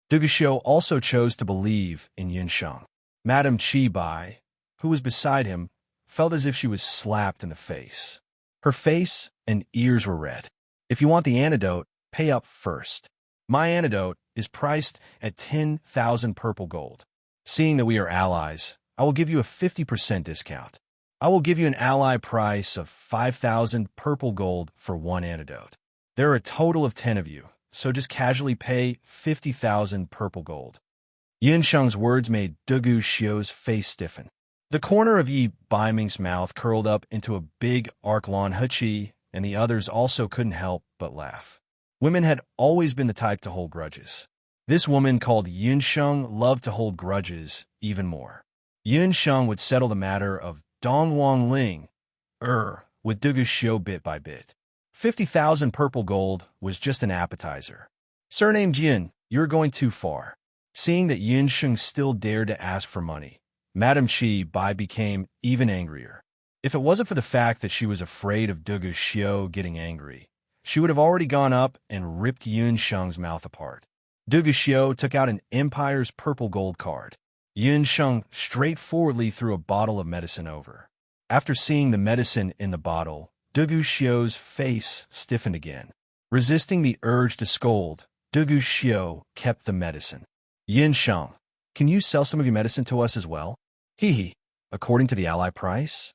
Duguxiu also chose to believe in Yunsheng. Madame Chibai, who was beside him, felt as if she was slapped in the face. Her face and ears were red. If you want the antidote, pay up first. My antidote is priced at 10,000 purple gold. Seeing that we are allies, I will give you a 50% discount. I will give you an ally price of 5,000 purple gold for one antidote. There are a total of 10 of you, so just casually pay 50,000 purple gold. Yunsheng's words made Duguxiu's face stiffen. The corner of Yi Baiming's mouth curled up into a big arc-lawn huchi, and the others also couldn't help but laugh. Women had always been the type to hold grudges. This woman called Yunsheng loved to hold grudges even more. Yunsheng would settle the matter of Dongwang Ling, with Duguxiu bit by bit. 50,000 purple gold was just an appetizer. Surnamed Yun, you're going too far. Seeing that Yunsheng still dared to ask for money, Madame Chibai became even angrier. If it wasn't for the fact that she was afraid of Duguxiu getting angry, she would have already gone up and ripped Yunsheng's mouth apart. Duguxiu took out an Empire's purple gold card. Yunsheng straightforwardly threw a bottle of medicine over. After seeing the medicine in the bottle, Duguxiu's face stiffened again. Resisting the urge to scold, Duguxiu kept the medicine. Yunsheng, can you sell some of your medicine to us as well? Hee, according to the ally price?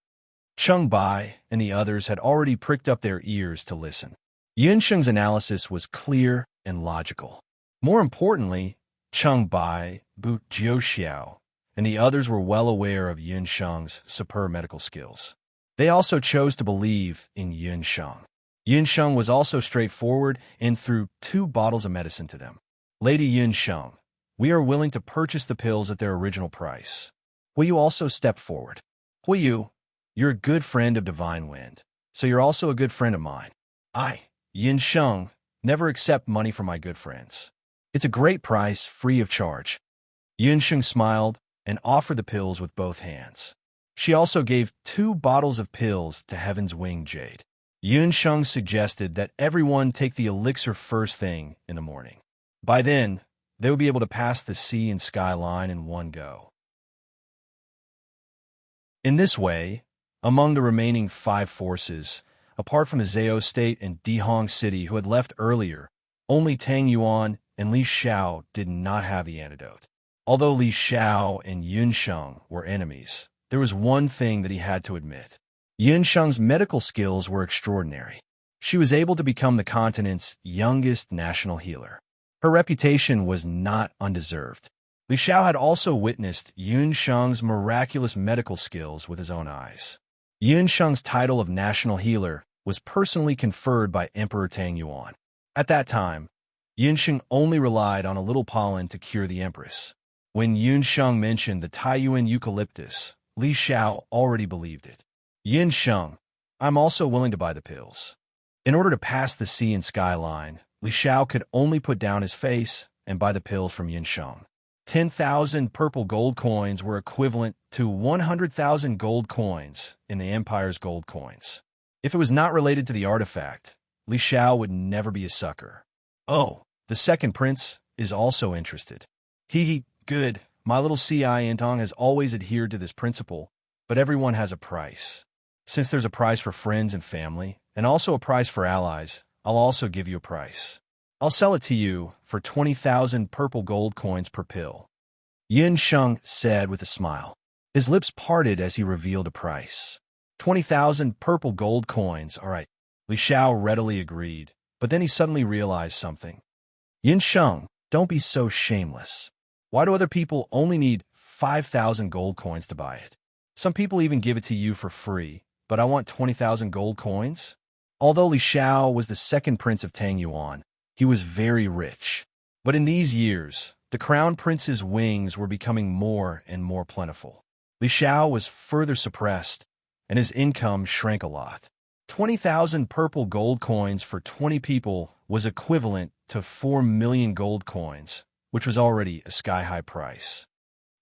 Cheng Bai and the others had already pricked up their ears to listen. Yunsheng's analysis was clear and logical. More importantly, Cheng Bai, Bu Jiuxiao, and the others were well aware of Yunsheng's superb medical skills. They also chose to believe in Yunsheng. Yunsheng was also straightforward and threw 2 bottles of medicine to them. Lady Yunsheng, we are willing to purchase the pills at their original price. Will you also step forward? Huiyu, you're a good friend of Divine Wind, so you're also a good friend of mine. I, Yunsheng, never accept money from my good friends. It's a great price, free of charge. Yunsheng smiled and offered the pills with both hands. She also gave 2 bottles of pills to Heaven's Wing Jade. Yunsheng suggested that everyone take the elixir first thing in the morning. By then, they would be able to pass the sea and sky line in one go. In this way, among the remaining 5 forces, apart from the Zhao state and Dihong city who had left earlier, only Tang Yuan and Li Xiao did not have the antidote. Although Li Xiao and Yun Sheng were enemies, there was one thing that he had to admit. Yun Sheng's medical skills were extraordinary. She was able to become the continent's youngest national healer. Her reputation was not undeserved. Li Xiao had also witnessed Yun Sheng's miraculous medical skills with his own eyes. Yun Sheng's title of national healer was personally conferred by Emperor Tang Yuan. At that time, Yun Sheng only relied on a little pollen to cure the Empress. When Yun Sheng mentioned the Taiyuan eucalyptus, Li Xiao already believed it. Yun Sheng, I'm also willing to buy the pills. In order to pass the sea and sky line, Li Xiao could only put down his face and buy the pills from Yun Sheng. 10,000 purple gold coins were equivalent to 100,000 gold coins in the Empire's gold coins. If it was not related to the artifact, Li Xiao would never be a sucker. Oh, the second prince is also interested. Good. My little Entong has always adhered to this principle, but everyone has a price. Since there's a price for friends and family, and also a price for allies, I'll also give you a price. I'll sell it to you for 20,000 purple gold coins per pill. Yun Sheng said with a smile. His lips parted as he revealed a price. 20,000 purple gold coins, all right. Li Xiao readily agreed, but then he suddenly realized something. Yun Sheng, don't be so shameless. Why do other people only need 5,000 gold coins to buy it? Some people even give it to you for free, but I want 20,000 gold coins? Although Li Xiao was the second prince of Tang Yuan, he was very rich. But in these years, the crown prince's wings were becoming more and more plentiful. Li Xiao was further suppressed, and his income shrank a lot. 20,000 purple gold coins for 20 people was equivalent to 4 million gold coins, which was already a sky-high price.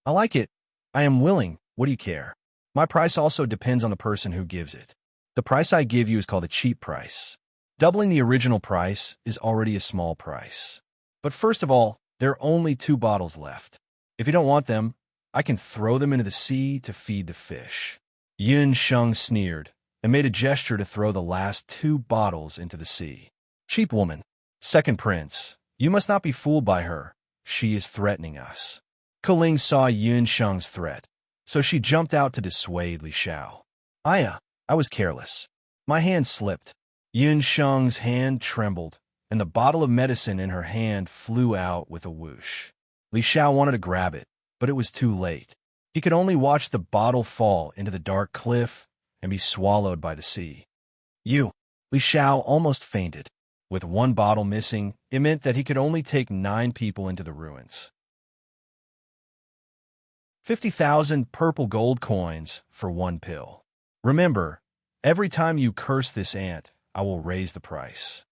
I like it. I am willing. What do you care? My price also depends on the person who gives it. The price I give you is called a cheap price. Doubling the original price is already a small price. But first of all, there are only 2 bottles left. If you don't want them, I can throw them into the sea to feed the fish. Yun Sheng sneered and made a gesture to throw the last 2 bottles into the sea. Cheap woman. Second prince, you must not be fooled by her. She is threatening us. Keling saw Yun Sheng's threat, so she jumped out to dissuade Li Xiao. I was careless. My hand slipped. Yun Sheng's hand trembled, and the bottle of medicine in her hand flew out with a whoosh. Li Xiao wanted to grab it, but it was too late. He could only watch the bottle fall into the dark cliff and be swallowed by the sea. Li Xiao almost fainted. With 1 bottle missing, it meant that he could only take 9 people into the ruins. 50,000 purple gold coins for 1 pill. Remember, every time you curse this ant, I will raise the price.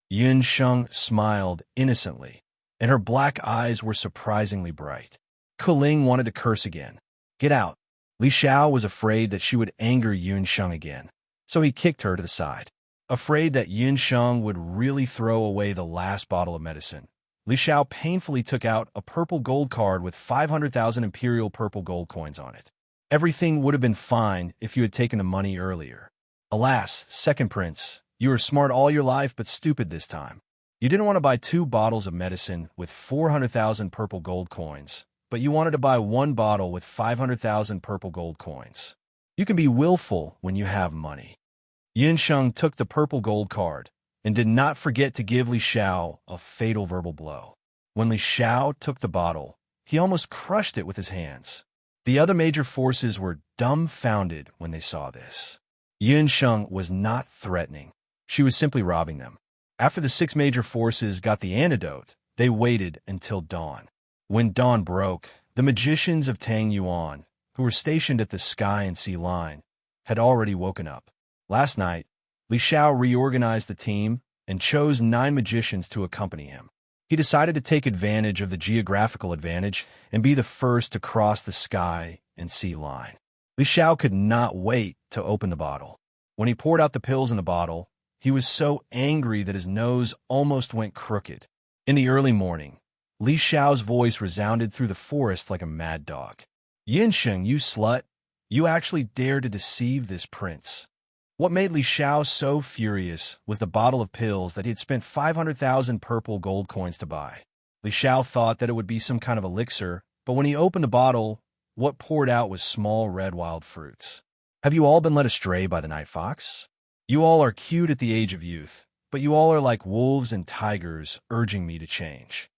Yun Sheng smiled innocently, and her black eyes were surprisingly bright. Keling wanted to curse again. Get out. Li Xiao was afraid that she would anger Yun Sheng again, so he kicked her to the side. Afraid that Yun Sheng would really throw away the last bottle of medicine, Li Xiao painfully took out a purple gold card with 500,000 imperial purple gold coins on it. Everything would have been fine if you had taken the money earlier. Alas, second prince, you were smart all your life but stupid this time. You didn't want to buy 2 bottles of medicine with 400,000 purple gold coins, but you wanted to buy 1 bottle with 500,000 purple gold coins. You can be willful when you have money. Yun Sheng took the purple gold card and did not forget to give Li Xiao a fatal verbal blow. When Li Xiao took the bottle, he almost crushed it with his hands. The other major forces were dumbfounded when they saw this. Yun Sheng was not threatening. She was simply robbing them. After the 6 major forces got the antidote, they waited until dawn. When dawn broke, the magicians of Tang Yuan, who were stationed at the sky and sea line, had already woken up. Last night, Li Xiao reorganized the team and chose 9 magicians to accompany him. He decided to take advantage of the geographical advantage and be the first to cross the sky and sea line. Li Xiao could not wait to open the bottle. When he poured out the pills in the bottle, he was so angry that his nose almost went crooked. In the early morning, Li Xiao's voice resounded through the forest like a mad dog. Yinsheng, you slut! You actually dare to deceive this prince. What made Li Xiao so furious was the bottle of pills that he had spent 500,000 purple gold coins to buy. Li Xiao thought that it would be some kind of elixir, but when he opened the bottle, what poured out was small red wild fruits. Have you all been led astray by the night fox? You all are cute at the age of youth, but you all are like wolves and tigers urging me to change.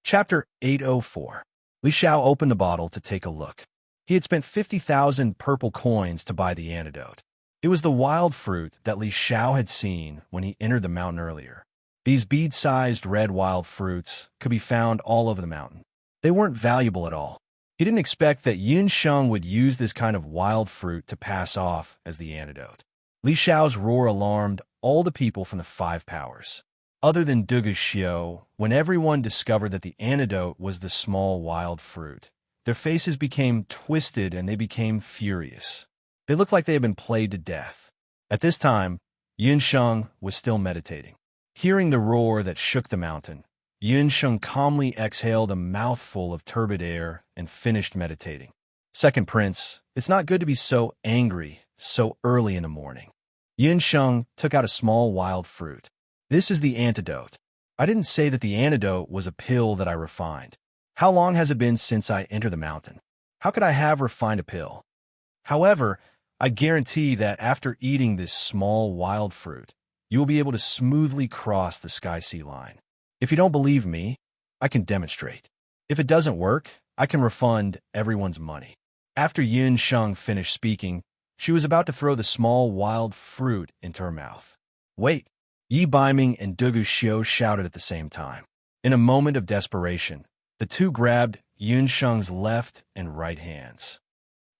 Chapter 804. Li Xiao opened the bottle to take a look. He had spent 50,000 purple coins to buy the antidote. It was the wild fruit that Li Xiao had seen when he entered the mountain earlier. These bead-sized red wild fruits could be found all over the mountain. They weren't valuable at all. He didn't expect that Yinsheng would use this kind of wild fruit to pass off as the antidote. Li Xiao's roar alarmed all the people from the five powers. Other than Dugu Xiao, when everyone discovered that the antidote was the small wild fruit, their faces became twisted and they became furious. They looked like they had been played to death. At this time, Yinsheng was still meditating. Hearing the roar that shook the mountain, Yinsheng calmly exhaled a mouthful of turbid air and finished meditating. Second Prince, it's not good to be so angry so early in the morning. Yinsheng took out a small wild fruit. This is the antidote. I didn't say that the antidote was a pill that I refined. How long has it been since I entered the mountain? How could I have refined a pill? However, I guarantee that after eating this small wild fruit, you will be able to smoothly cross the sky-sea line. If you don't believe me, I can demonstrate. If it doesn't work, I can refund everyone's money. After Yinsheng finished speaking, she was about to throw the small wild fruit into her mouth. Wait! Yi Baiming and Dugu Xiao shouted at the same time. In a moment of desperation, the two grabbed Yinsheng's left and right hands.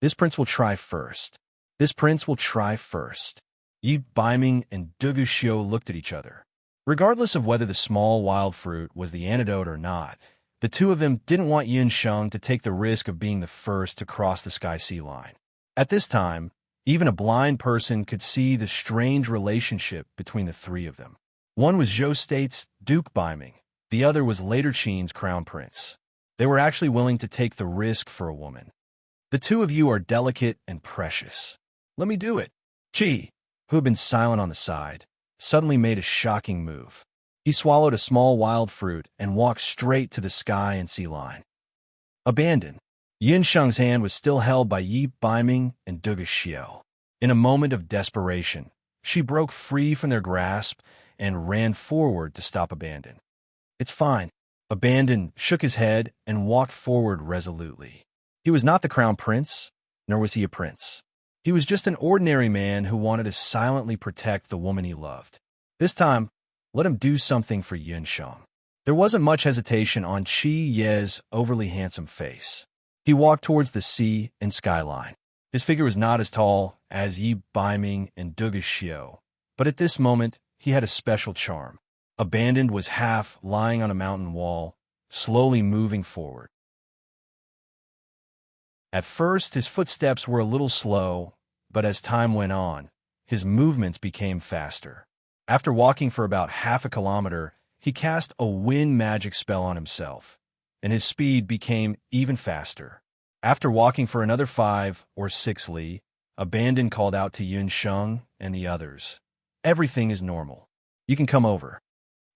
This prince will try first. This prince will try first. Yi Baiming and Dugu Xiao looked at each other. Regardless of whether the small wild fruit was the antidote or not, the two of them didn't want Yinsheng to take the risk of being the first to cross the sky-sea line. At this time, even a blind person could see the strange relationship between the three of them. One was Zhou State's Duke Baiming, the other was Later Qin's Crown Prince. They were actually willing to take the risk for a woman. The two of you are delicate and precious. Let me do it. Qi, who had been silent on the side, suddenly made a shocking move. He swallowed a small wild fruit and walked straight to the sky and sea line. Abandon. Yinsheng's hand was still held by Yi Baiming and Dugu Xiao. In a moment of desperation, she broke free from their grasp and ran forward to stop Abandon. It's fine. Abandon shook his head and walked forward resolutely. He was not the crown prince, nor was he a prince. He was just an ordinary man who wanted to silently protect the woman he loved. This time, let him do something for Yinsheng. There wasn't much hesitation on Qi Ye's overly handsome face. He walked towards the sea and skyline. His figure was not as tall as Yi Baiming and Dugu Xiao, but at this moment, he had a special charm. Abandoned was half lying on a mountain wall, slowly moving forward. At first, his footsteps were a little slow, but as time went on, his movements became faster. After walking for about half a kilometer, he cast a wind magic spell on himself, and his speed became even faster. After walking for another 5 or 6 li, Abandon called out to Yinsheng and the others. Everything is normal. You can come over.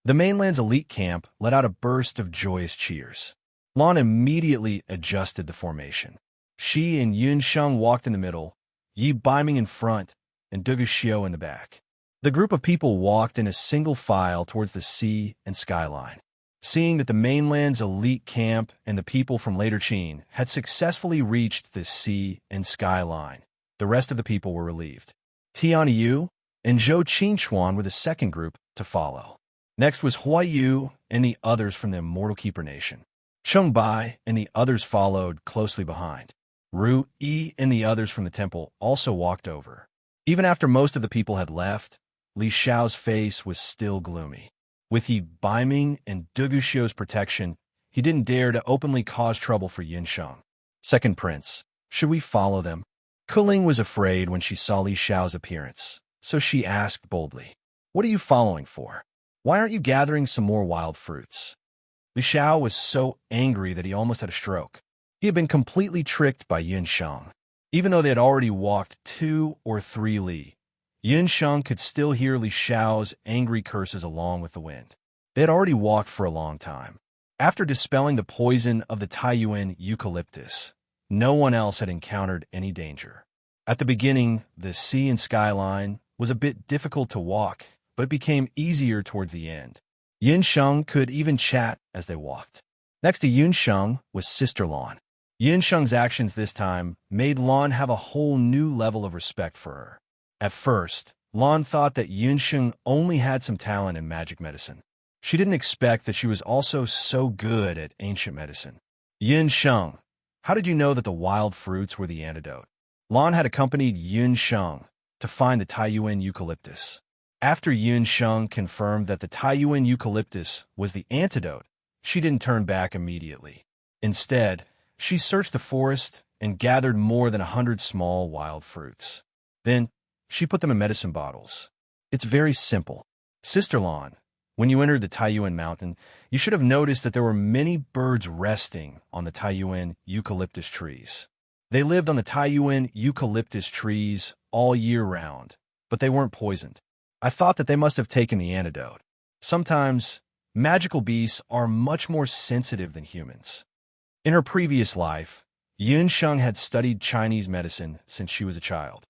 The mainland's elite camp let out a burst of joyous cheers. Lan immediately adjusted the formation. She and Yinsheng walked in the middle, Yi Baiming in front, and Dugu Xiao in the back. The group of people walked in a single file towards the sea and skyline. Seeing that the mainland's elite camp and the people from Later Qin had successfully reached the sea and skyline, the rest of the people were relieved. Tian Yu and Zhou Qinchuan were the second group to follow. Next was Huai Yu and the others from the Immortal Keeper Nation. Cheng Bai and the others followed closely behind. Ru Yi and the others from the temple also walked over. Even after most of the people had left, Li Xiao's face was still gloomy. With Yi Baiming and Dugu Xiao's protection, he didn't dare to openly cause trouble for Yinsheng. Second Prince, should we follow them? Kuling was afraid when she saw Li Xiao's appearance, so she asked boldly. What are you following for? Why aren't you gathering some more wild fruits? Li Xiao was so angry that he almost had a stroke. He had been completely tricked by Yun Sheng. Even though they had already walked 2 or 3 li, Yun Sheng could still hear Li Xiao's angry curses along with the wind. They had already walked for a long time. After dispelling the poison of the Taiyuan eucalyptus, no one else had encountered any danger. At the beginning, the sea and skyline was a bit difficult to walk, but it became easier towards the end. Yun Sheng could even chat as they walked. Next to Yun Sheng was Sister Lan. Yun Sheng's actions this time made Lan have a whole new level of respect for her. At first, Lan thought that Yun Sheng only had some talent in magic medicine. She didn't expect that she was also so good at ancient medicine. Yun Sheng, how did you know that the wild fruits were the antidote? Lan had accompanied Yun Sheng to find the Taiyuan eucalyptus. After Yun Sheng confirmed that the Taiyuan eucalyptus was the antidote, she didn't turn back immediately. Instead, she searched the forest and gathered more than 100 small wild fruits. Then, she put them in medicine bottles. It's very simple. Sister Lan, when you entered the Taiyuan mountain, you should have noticed that there were many birds resting on the Taiyuan eucalyptus trees. They lived on the Taiyuan eucalyptus trees all year round, but they weren't poisoned. I thought that they must have taken the antidote. Sometimes, magical beasts are much more sensitive than humans. In her previous life, Yun Sheng had studied Chinese medicine since she was a child.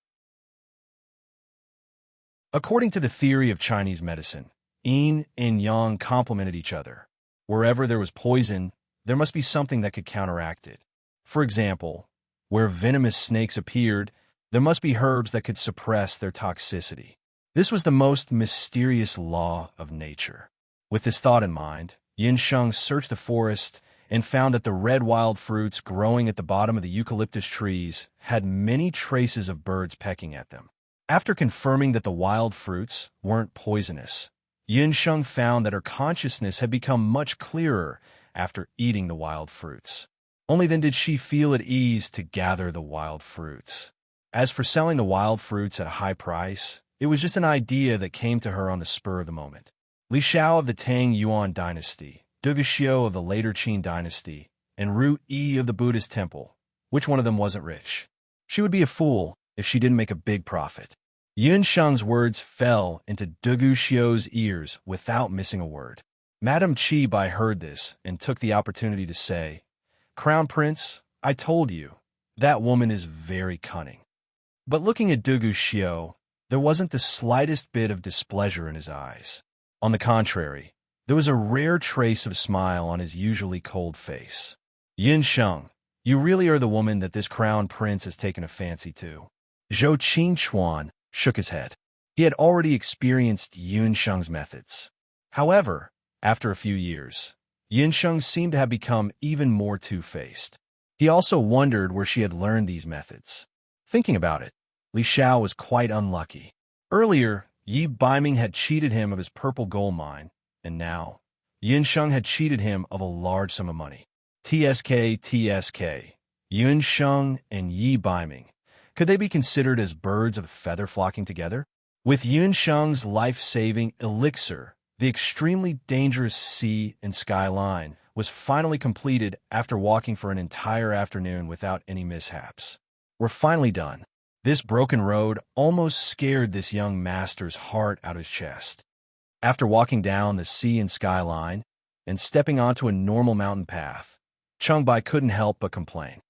According to the theory of Chinese medicine, yin and yang complemented each other. Wherever there was poison, there must be something that could counteract it. For example, where venomous snakes appeared, there must be herbs that could suppress their toxicity. This was the most mysterious law of nature. With this thought in mind, Yun Sheng searched the forest and found that the red wild fruits growing at the bottom of the eucalyptus trees had many traces of birds pecking at them. After confirming that the wild fruits weren't poisonous, Yun Sheng found that her consciousness had become much clearer after eating the wild fruits. Only then did she feel at ease to gather the wild fruits. As for selling the wild fruits at a high price, it was just an idea that came to her on the spur of the moment. Li Xiao of the Tang Yuan dynasty, Du Guxiu of the later Qin dynasty, and Ru Yi of the Buddhist temple, which one of them wasn't rich? She would be a fool if she didn't make a big profit. Yun Sheng's words fell into Du Guxiu's ears without missing a word. Madame Qi Bai heard this and took the opportunity to say, "Crown Prince, I told you, that woman is very cunning." But looking at Du Guxiu, there wasn't the slightest bit of displeasure in his eyes. On the contrary, there was a rare trace of smile on his usually cold face. "Yun Sheng, you really are the woman that this crown prince has taken a fancy to." Zhou Qingchuan shook his head. He had already experienced Yun Sheng's methods. However, after a few years, Yun Sheng seemed to have become even more two-faced. He also wondered where she had learned these methods. Thinking about it, Li Xiao was quite unlucky. Earlier, Yi Baiming had cheated him of his purple gold mine, and now, Yun Sheng had cheated him of a large sum of money. TSK, Yun Sheng and Yi Baiming. Could they be considered as birds of a feather flocking together? With Yun Sheng's life-saving elixir, the extremely dangerous sea and sky line was finally completed after walking for an entire afternoon without any mishaps. We're finally done. This broken road almost scared this young master's heart out of his chest. After walking down the sea and sky line and stepping onto a normal mountain path, Chengbai couldn't help but complain.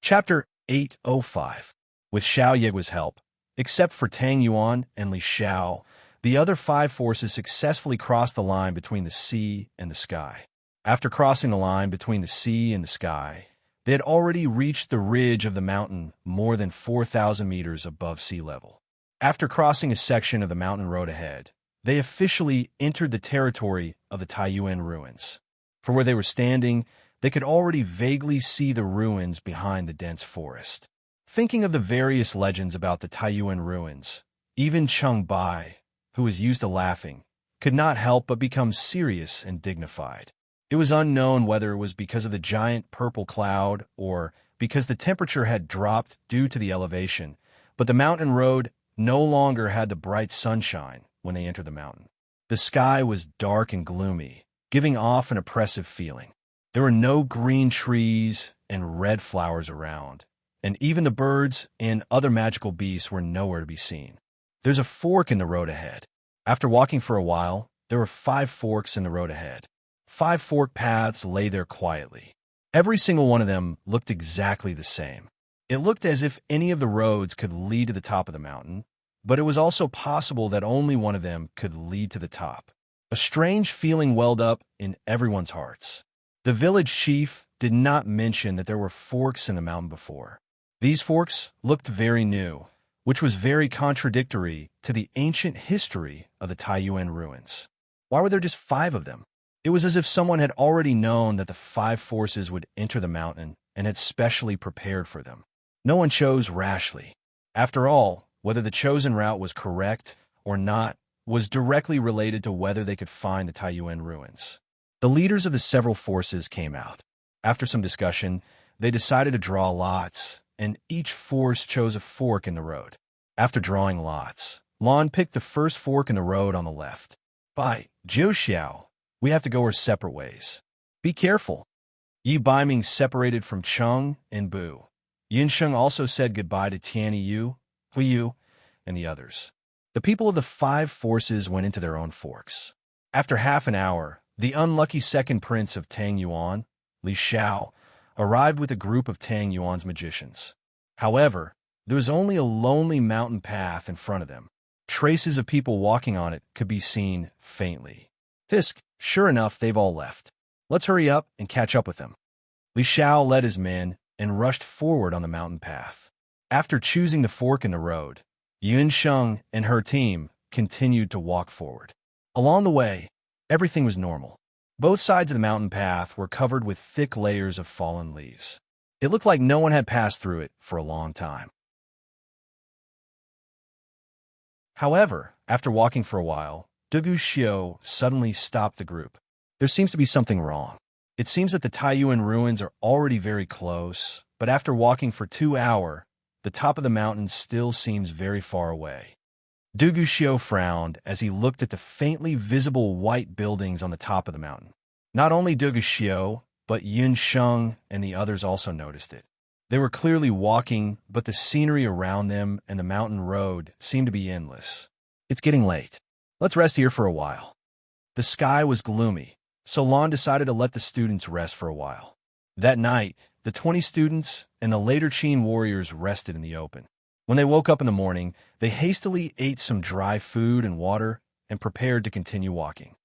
Chapter 805. With Xiao Yegui's help, except for Tang Yuan and Li Xiao, the other 5 forces successfully crossed the line between the sea and the sky. After crossing the line between the sea and the sky, they had already reached the ridge of the mountain more than 4,000 meters above sea level. After crossing a section of the mountain road ahead, they officially entered the territory of the Taiyuan ruins. For where they were standing, they could already vaguely see the ruins behind the dense forest. Thinking of the various legends about the Taiyuan ruins, even Cheng Bai, who was used to laughing, could not help but become serious and dignified. It was unknown whether it was because of the giant purple cloud or because the temperature had dropped due to the elevation, but the mountain road no longer had the bright sunshine when they entered the mountain. The sky was dark and gloomy, giving off an oppressive feeling. There were no green trees and red flowers around, and even the birds and other magical beasts were nowhere to be seen. There's a fork in the road ahead. After walking for a while, there were 5 forks in the road ahead. 5 forked paths lay there quietly. Every single one of them looked exactly the same. It looked as if any of the roads could lead to the top of the mountain, but it was also possible that only one of them could lead to the top. A strange feeling welled up in everyone's hearts. The village chief did not mention that there were forks in the mountain before. These forks looked very new, which was very contradictory to the ancient history of the Taiyuan ruins. Why were there just 5 of them? It was as if someone had already known that the 5 forces would enter the mountain and had specially prepared for them. No one chose rashly. After all, whether the chosen route was correct or not was directly related to whether they could find the Taiyuan ruins. The leaders of the several forces came out. After some discussion, they decided to draw lots, and each force chose a fork in the road. After drawing lots, Lon picked the first fork in the road on the left. By Jiu Xiao, we have to go our separate ways. Be careful. Yi Baiming separated from Cheng and Bu. Yin Sheng also said goodbye to Tianyi Yu, Hui Yu, and the others. The people of the 5 forces went into their own forks. After half an hour, the unlucky second prince of Tang Yuan, Li Xiao, arrived with a group of Tang Yuan's magicians. However, there was only a lonely mountain path in front of them. Traces of people walking on it could be seen faintly. Fisk, sure enough, they've all left. Let's hurry up and catch up with them. Li Xiao led his men and rushed forward on the mountain path. After choosing the fork in the road, Yun Sheng and her team continued to walk forward. Along the way, everything was normal. Both sides of the mountain path were covered with thick layers of fallen leaves. It looked like no one had passed through it for a long time. However, after walking for a while, Dugu Xiu suddenly stopped the group. There seems to be something wrong. It seems that the Taiyuan ruins are already very close, but after walking for 2 hours, the top of the mountain still seems very far away. Dugu Xiu frowned as he looked at the faintly visible white buildings on the top of the mountain. Not only Dugu Xiu, but Yun Sheng and the others also noticed it. They were clearly walking, but the scenery around them and the mountain road seemed to be endless. It's getting late. Let's rest here for a while. The sky was gloomy, so Lon decided to let the students rest for a while. That night, the 20 students and the later Qin warriors rested in the open. When they woke up in the morning, they hastily ate some dry food and water and prepared to continue walking.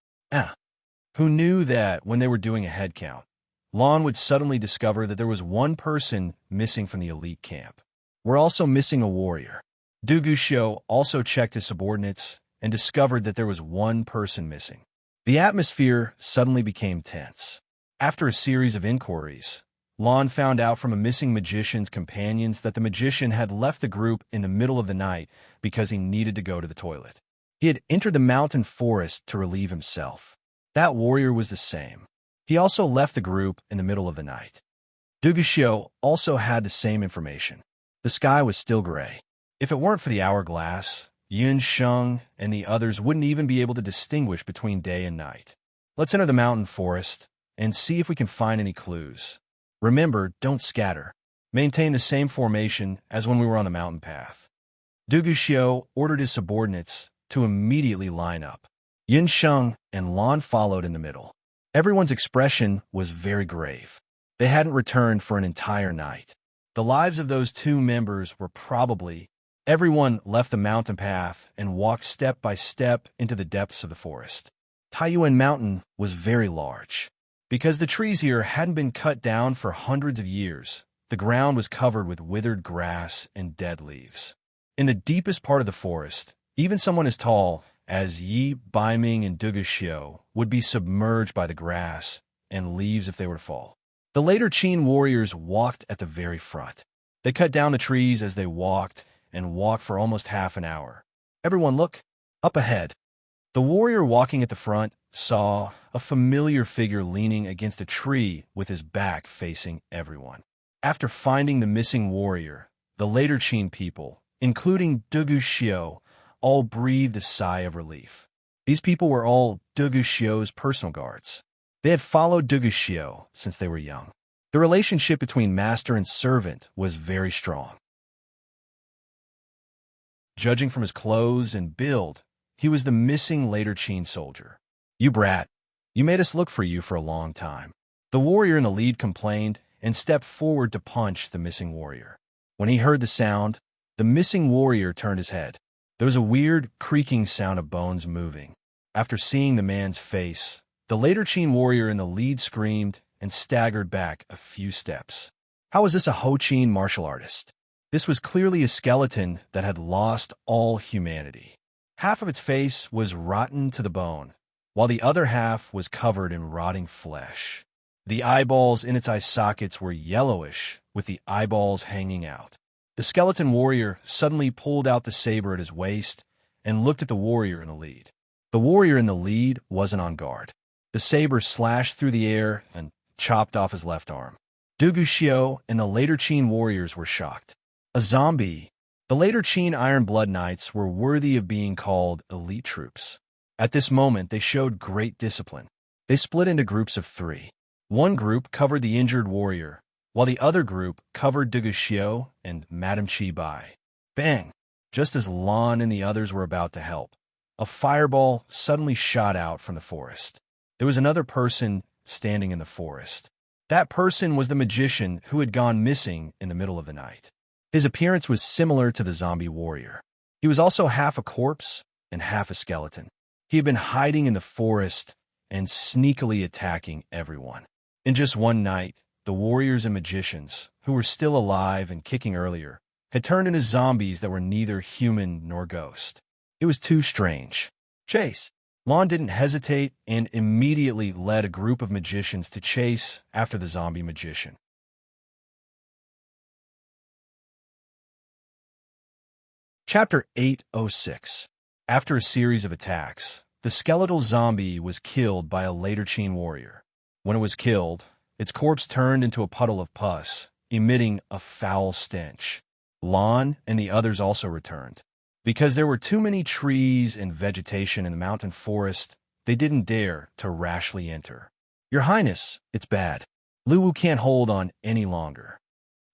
Who knew that when they were doing a head count, Lon would suddenly discover that there was one person missing from the elite camp. We're also missing a warrior. Dugu Xiu also checked his subordinates and discovered that there was one person missing. The atmosphere suddenly became tense. After a series of inquiries, Lon found out from a missing magician's companions that the magician had left the group in the middle of the night because he needed to go to the toilet. He had entered the mountain forest to relieve himself. That warrior was the same. He also left the group in the middle of the night. Dugu Xiu also had the same information. The sky was still gray. If it weren't for the hourglass, Yun Sheng and the others wouldn't even be able to distinguish between day and night. Let's enter the mountain forest and see if we can find any clues. Remember, don't scatter. Maintain the same formation as when we were on the mountain path. Dugu Xiu ordered his subordinates to immediately line up. Yun Sheng and Lon followed in the middle. Everyone's expression was very grave. They hadn't returned for an entire night. The lives of those 2 members were probably... Everyone left the mountain path and walked step by step into the depths of the forest. Taiyuan Mountain was very large. Because the trees here hadn't been cut down for hundreds of years, the ground was covered with withered grass and dead leaves. In the deepest part of the forest, even someone as tall as Yi Baiming and Dugu Xiu would be submerged by the grass and leaves if they were to fall. The later Qin warriors walked at the very front. They cut down the trees as they walked and walked for almost half an hour. Everyone look up ahead. The warrior walking at the front saw a familiar figure leaning against a tree with his back facing everyone. After finding the missing warrior, the later Qin people, including Dugu Xiu, all breathed a sigh of relief. These people were all Dugu Xiu's personal guards. They had followed Dugu Xiu since they were young. The relationship between master and servant was very strong. Judging from his clothes and build, he was the missing later Qin soldier. "You brat, you made us look for you for a long time." The warrior in the lead complained and stepped forward to punch the missing warrior. When he heard the sound, the missing warrior turned his head. There was a weird, creaking sound of bones moving. After seeing the man's face, the later Qin warrior in the lead screamed and staggered back a few steps. How was this a Ho Qin martial artist? This was clearly a skeleton that had lost all humanity. Half of its face was rotten to the bone, while the other half was covered in rotting flesh. The eyeballs in its eye sockets were yellowish, with the eyeballs hanging out. The skeleton warrior suddenly pulled out the saber at his waist and looked at the warrior in the lead. The warrior in the lead wasn't on guard. The saber slashed through the air and chopped off his left arm. Dugu Xiu and the later Qin warriors were shocked. A zombie. The later Qin Iron Blood Knights were worthy of being called elite troops. At this moment, they showed great discipline. They split into groups of 3. One group covered the injured warrior, while the other group covered Dugu Xiu and Madame Qi Bai. Bang! Just as Lan and the others were about to help, a fireball suddenly shot out from the forest. There was another person standing in the forest. That person was the magician who had gone missing in the middle of the night. His appearance was similar to the zombie warrior. He was also half a corpse and half a skeleton. He had been hiding in the forest and sneakily attacking everyone. In just one night, the warriors and magicians, who were still alive and kicking earlier, had turned into zombies that were neither human nor ghost. It was too strange. Chase. Lan didn't hesitate and immediately led a group of magicians to chase after the zombie magician. Chapter 806. After a series of attacks, the skeletal zombie was killed by a later Qin warrior. When it was killed, its corpse turned into a puddle of pus, emitting a foul stench. Lan and the others also returned. Because there were too many trees and vegetation in the mountain forest, they didn't dare to rashly enter. "Your Highness, it's bad. Lu Wu can't hold on any longer."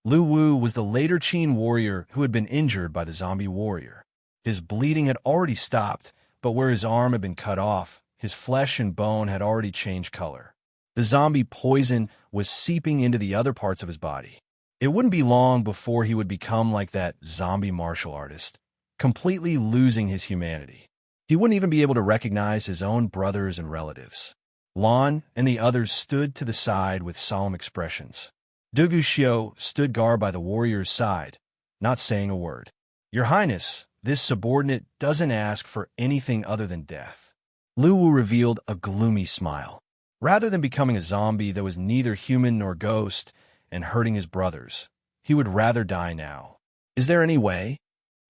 Lu Wu was the later Qin warrior who had been injured by the zombie warrior. His bleeding had already stopped, but where his arm had been cut off, his flesh and bone had already changed color. The zombie poison was seeping into the other parts of his body. It wouldn't be long before he would become like that zombie martial artist, completely losing his humanity. He wouldn't even be able to recognize his own brothers and relatives. Lan and the others stood to the side with solemn expressions. Dugu Xiu stood guard by the warrior's side, not saying a word. "Your Highness, this subordinate doesn't ask for anything other than death." Lu Wu revealed a gloomy smile. Rather than becoming a zombie that was neither human nor ghost and hurting his brothers, he would rather die now. "Is there any way?"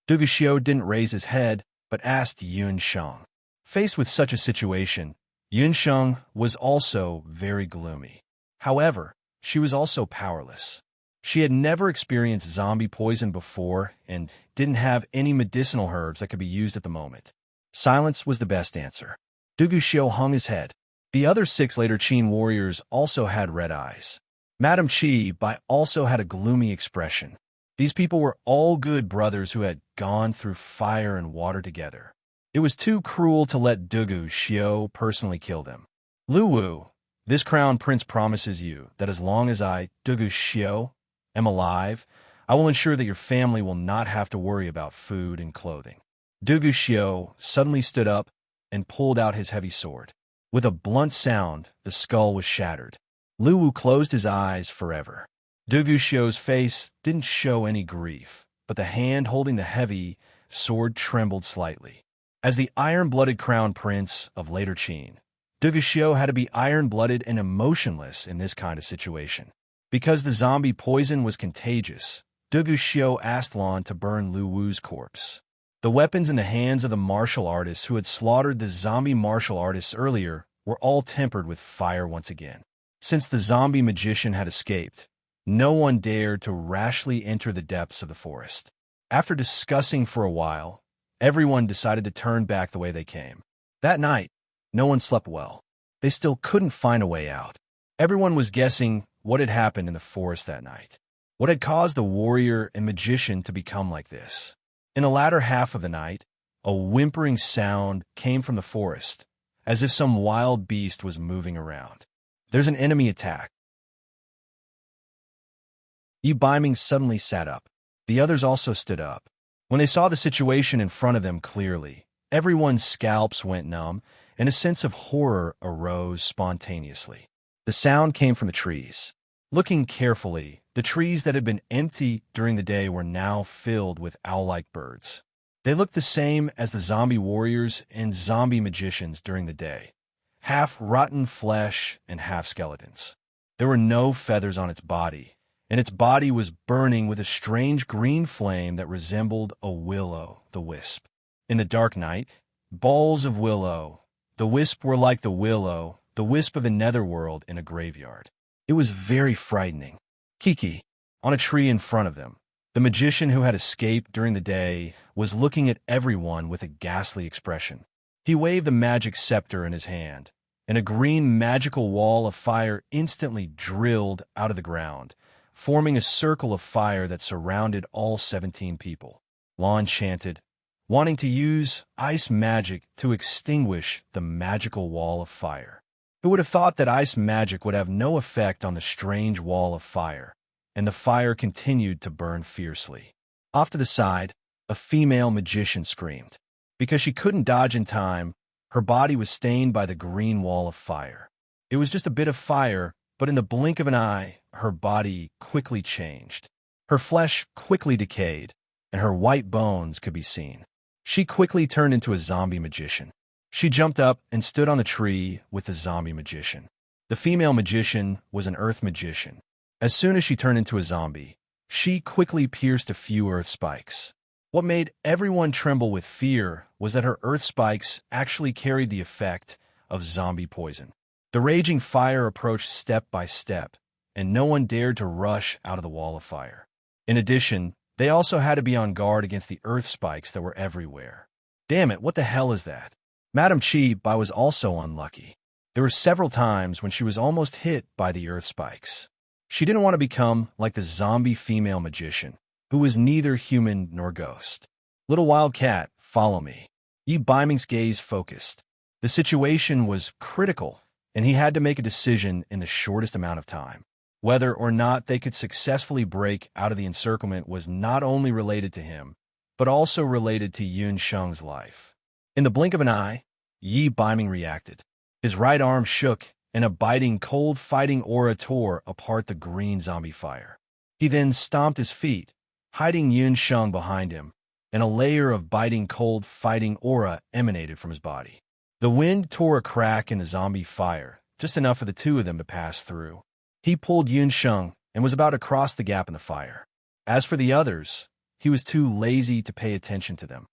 Dugu Xiu didn't raise his head, but asked Yun Sheng. Faced with such a situation, Yun Sheng was also very gloomy. However, she was also powerless. She had never experienced zombie poison before and didn't have any medicinal herbs that could be used at the moment. Silence was the best answer. Dugu Xiu hung his head. The other 6 later Qin warriors also had red eyes. Madame Qi Bai also had a gloomy expression. These people were all good brothers who had gone through fire and water together. It was too cruel to let Dugu Xiu personally kill them. "Lu Wu, this crown prince promises you that as long as I, Dugu Xiu, am alive, I will ensure that your family will not have to worry about food and clothing." Dugu Xiu suddenly stood up and pulled out his heavy sword. With a blunt sound, the skull was shattered. Lu Wu closed his eyes forever. Dugu Xiu's face didn't show any grief, but the hand holding the heavy sword trembled slightly. As the iron-blooded crown prince of later Qin, Dugu Xiu had to be iron-blooded and emotionless in this kind of situation. Because the zombie poison was contagious, Dugu Xiu asked Lan to burn Lu Wu's corpse. The weapons in the hands of the martial artists who had slaughtered the zombie martial artists earlier were all tempered with fire once again. Since the zombie magician had escaped, no one dared to rashly enter the depths of the forest. After discussing for a while, everyone decided to turn back the way they came. That night, no one slept well. They still couldn't find a way out. Everyone was guessing what had happened in the forest that night. What had caused the warrior and magician to become like this? In the latter half of the night, a whimpering sound came from the forest, as if some wild beast was moving around. There's an enemy attack. Yi Baiming suddenly sat up. The others also stood up. When they saw the situation in front of them clearly, everyone's scalps went numb, and a sense of horror arose spontaneously. The sound came from the trees. Looking carefully, the trees that had been empty during the day were now filled with owl-like birds. They looked the same as the zombie warriors and zombie magicians during the day, half rotten flesh and half skeletons. There were no feathers on its body, and its body was burning with a strange green flame that resembled a will-o'-the-wisp. In the dark night, balls of willow-the-wisp were like the willow-the-wisp of the netherworld in a graveyard. It was very frightening. Kiki, on a tree in front of them, the magician who had escaped during the day, was looking at everyone with a ghastly expression. He waved the magic scepter in his hand, and a green magical wall of fire instantly drilled out of the ground, forming a circle of fire that surrounded all 17 people. Lon chanted, wanting to use ice magic to extinguish the magical wall of fire. Who would have thought that ice magic would have no effect on the strange wall of fire? And the fire continued to burn fiercely. Off to the side, a female magician screamed. Because she couldn't dodge in time, her body was stained by the green wall of fire. It was just a bit of fire, but in the blink of an eye, her body quickly changed. Her flesh quickly decayed, and her white bones could be seen. She quickly turned into a zombie magician. She jumped up and stood on the tree with the zombie magician. The female magician was an earth magician. As soon as she turned into a zombie, she quickly pierced a few earth spikes. What made everyone tremble with fear was that her earth spikes actually carried the effect of zombie poison. The raging fire approached step by step, and no one dared to rush out of the wall of fire. In addition, they also had to be on guard against the earth spikes that were everywhere. Damn it, what the hell is that? Madame Chi Bai was also unlucky. There were several times when she was almost hit by the earth spikes. She didn't want to become like the zombie female magician, who was neither human nor ghost. Little wild cat, follow me. Yi Baiming's gaze focused. The situation was critical, and he had to make a decision in the shortest amount of time. Whether or not they could successfully break out of the encirclement was not only related to him, but also related to Yun Sheng's life. In the blink of an eye, Yi Baiming reacted. His right arm shook, and a biting, cold fighting aura tore apart the green zombie fire. He then stomped his feet, hiding Yun Sheng behind him, and a layer of biting, cold fighting aura emanated from his body. The wind tore a crack in the zombie fire, just enough for the two of them to pass through. He pulled Yun Sheng and was about to cross the gap in the fire. As for the others, he was too lazy to pay attention to them.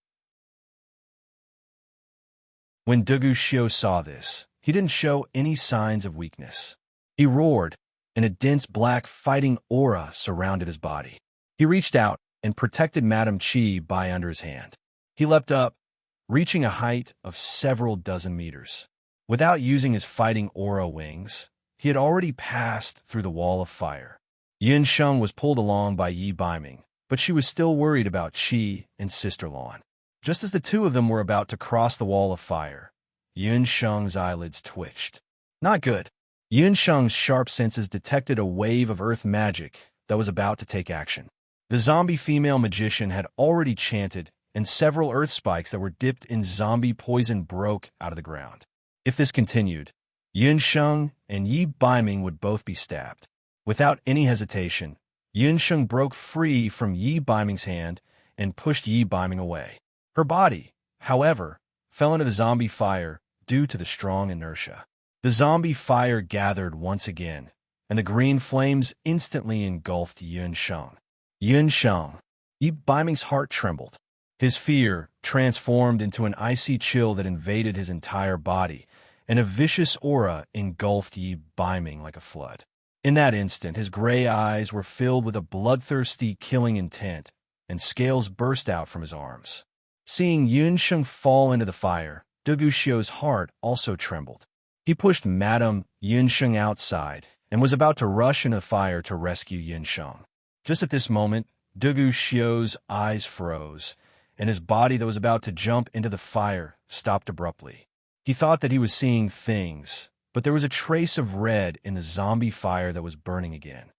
When Dugu Xiu saw this, he didn't show any signs of weakness. He roared, and a dense black fighting aura surrounded his body. He reached out and protected Madame Chi Bai under his hand. He leapt up, reaching a height of several dozen meters. Without using his fighting aura wings, he had already passed through the wall of fire. Yun Sheng was pulled along by Yi Baiming, but she was still worried about Qi and Sister Lan. Just as the two of them were about to cross the wall of fire, Yun Sheng's eyelids twitched. Not good. Yun Sheng's sharp senses detected a wave of earth magic that was about to take action. The zombie female magician had already chanted, and several earth spikes that were dipped in zombie poison broke out of the ground. If this continued, Yun Sheng and Yi Baiming would both be stabbed. Without any hesitation, Yun Sheng broke free from Yi Baiming's hand and pushed Yi Baiming away. Her body, however, fell into the zombie fire due to the strong inertia. The zombie fire gathered once again, and the green flames instantly engulfed Yun Sheng. Yun Sheng. Yi Baiming's heart trembled. His fear transformed into an icy chill that invaded his entire body, and a vicious aura engulfed Yi Baiming like a flood. In that instant, his gray eyes were filled with a bloodthirsty, killing intent, and scales burst out from his arms. Seeing Yunsheng fall into the fire, Deguxiu's heart also trembled. He pushed Madame Yunsheng outside and was about to rush into the fire to rescue Yunsheng. Just at this moment, Deguxiu's eyes froze, and his body that was about to jump into the fire stopped abruptly. He thought that he was seeing things, but there was a trace of red in the zombie fire that was burning again.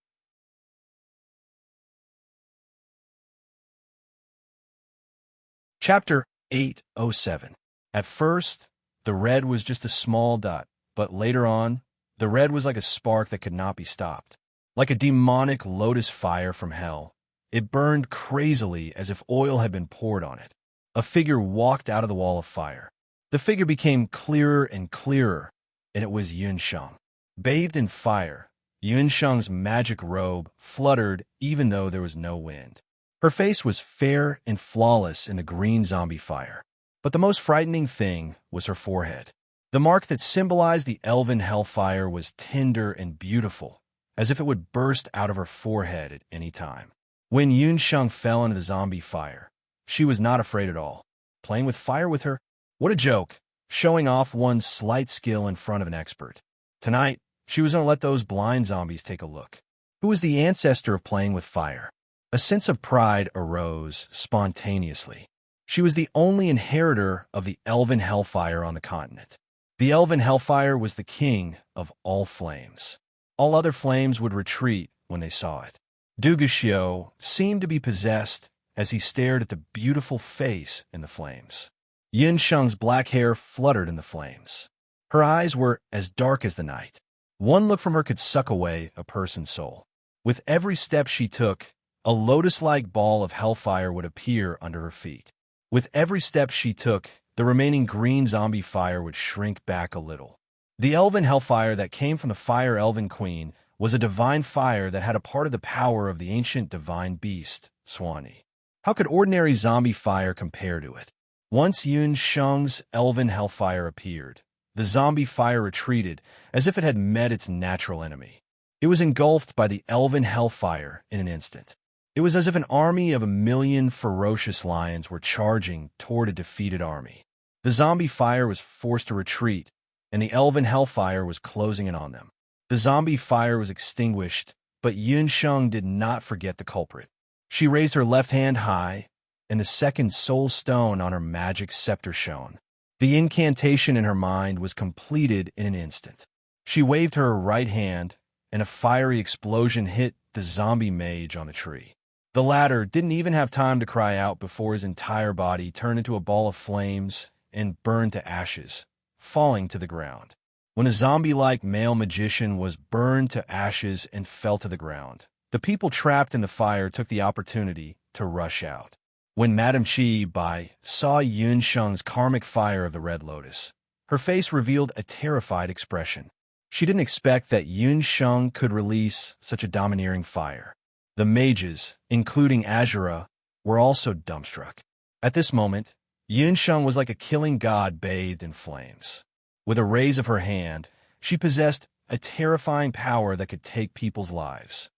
Chapter 807. At first, the red was just a small dot, but later on, the red was like a spark that could not be stopped. Like a demonic lotus fire from hell, it burned crazily as if oil had been poured on it. A figure walked out of the wall of fire. The figure became clearer and clearer, and it was Yunsheng. Bathed in fire, Yunsheng's magic robe fluttered even though there was no wind. Her face was fair and flawless in the green zombie fire. But the most frightening thing was her forehead. The mark that symbolized the elven hellfire was tender and beautiful, as if it would burst out of her forehead at any time. When Yunsheng fell into the zombie fire, she was not afraid at all. Playing with fire with her? What a joke, showing off one's slight skill in front of an expert. Tonight, she was going to let those blind zombies take a look. Who was the ancestor of playing with fire? A sense of pride arose spontaneously. She was the only inheritor of the elven hellfire on the continent. The elven hellfire was the king of all flames. All other flames would retreat when they saw it. Deguxiu seemed to be possessed as he stared at the beautiful face in the flames. Yunsheng's black hair fluttered in the flames. Her eyes were as dark as the night. One look from her could suck away a person's soul. With every step she took, a lotus-like ball of hellfire would appear under her feet. With every step she took, the remaining green zombie fire would shrink back a little. The elven hellfire that came from the Fire Elven Queen was a divine fire that had a part of the power of the ancient divine beast, Swanee. How could ordinary zombie fire compare to it? Once Yunsheng's elven hellfire appeared, the zombie fire retreated as if it had met its natural enemy. It was engulfed by the elven hellfire in an instant. It was as if an army of 1,000,000 ferocious lions were charging toward a defeated army. The zombie fire was forced to retreat, and the elven hellfire was closing in on them. The zombie fire was extinguished, but Yunsheng did not forget the culprit. She raised her left hand high, and the second soul stone on her magic scepter shone. The incantation in her mind was completed in an instant. She waved her right hand, and a fiery explosion hit the zombie mage on the tree. The latter didn't even have time to cry out before his entire body turned into a ball of flames and burned to ashes, falling to the ground. When a zombie-like male magician was burned to ashes and fell to the ground, the people trapped in the fire took the opportunity to rush out. When Madame Chi Bai saw Yunsheng's karmic fire of the Red Lotus, her face revealed a terrified expression. She didn't expect that Yunsheng could release such a domineering fire. The mages, including Azura, were also dumbstruck. At this moment, Yunsheng was like a killing god bathed in flames. With a raise of her hand, she possessed a terrifying power that could take people's lives.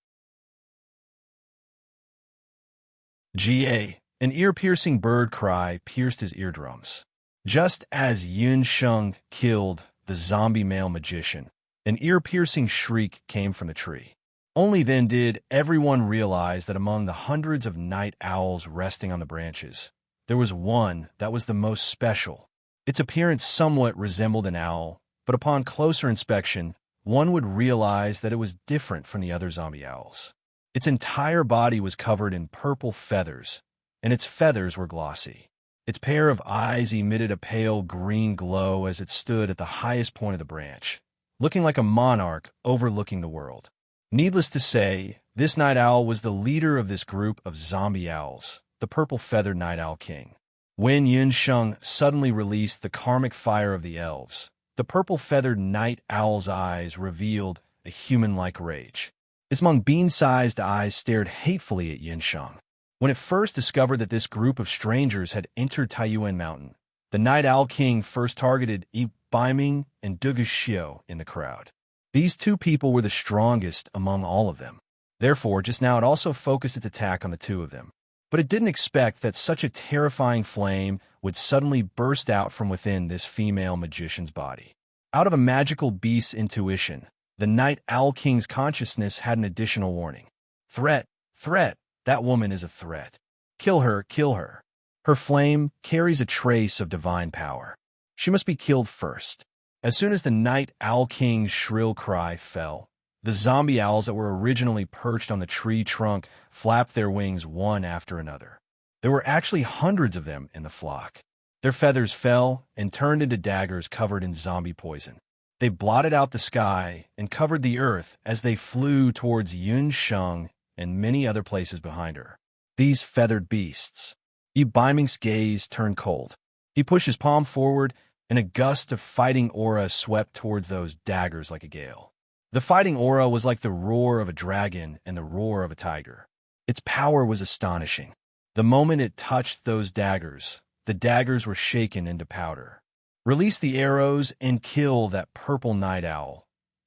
An ear-piercing bird cry pierced his eardrums. Just as Yunsheng killed the zombie male magician, an ear-piercing shriek came from the tree. Only then did everyone realize that among the hundreds of night owls resting on the branches, there was one that was the most special. Its appearance somewhat resembled an owl, but upon closer inspection, one would realize that it was different from the other zombie owls. Its entire body was covered in purple feathers, and its feathers were glossy. Its pair of eyes emitted a pale green glow as it stood at the highest point of the branch, looking like a monarch overlooking the world. Needless to say, this night owl was the leader of this group of zombie owls, the purple-feathered night owl king. When Yunsheng suddenly released the karmic fire of the elves, the purple-feathered night owl's eyes revealed a human-like rage. Its among bean-sized eyes stared hatefully at Yunsheng. When it first discovered that this group of strangers had entered Taiyuan Mountain, the night owl king first targeted Yi Baiming and Duguxiu in the crowd. These two people were the strongest among all of them. Therefore, just now it also focused its attack on the two of them. But it didn't expect that such a terrifying flame would suddenly burst out from within this female magician's body. Out of a magical beast's intuition, the Night Owl King's consciousness had an additional warning. Threat, threat, that woman is a threat. Kill her, kill her. Her flame carries a trace of divine power. She must be killed first. As soon as the Night Owl King's shrill cry fell, the zombie owls that were originally perched on the tree trunk flapped their wings one after another. There were actually hundreds of them in the flock. Their feathers fell and turned into daggers covered in zombie poison. They blotted out the sky and covered the earth as they flew towards Yun Sheng and many other places behind her. These feathered beasts. Yi Baiming's gaze turned cold. He pushed his palm forward, and a gust of fighting aura swept towards those daggers like a gale. The fighting aura was like the roar of a dragon and the roar of a tiger. Its power was astonishing. The moment it touched those daggers, the daggers were shaken into powder. Release the arrows and kill that purple night owl,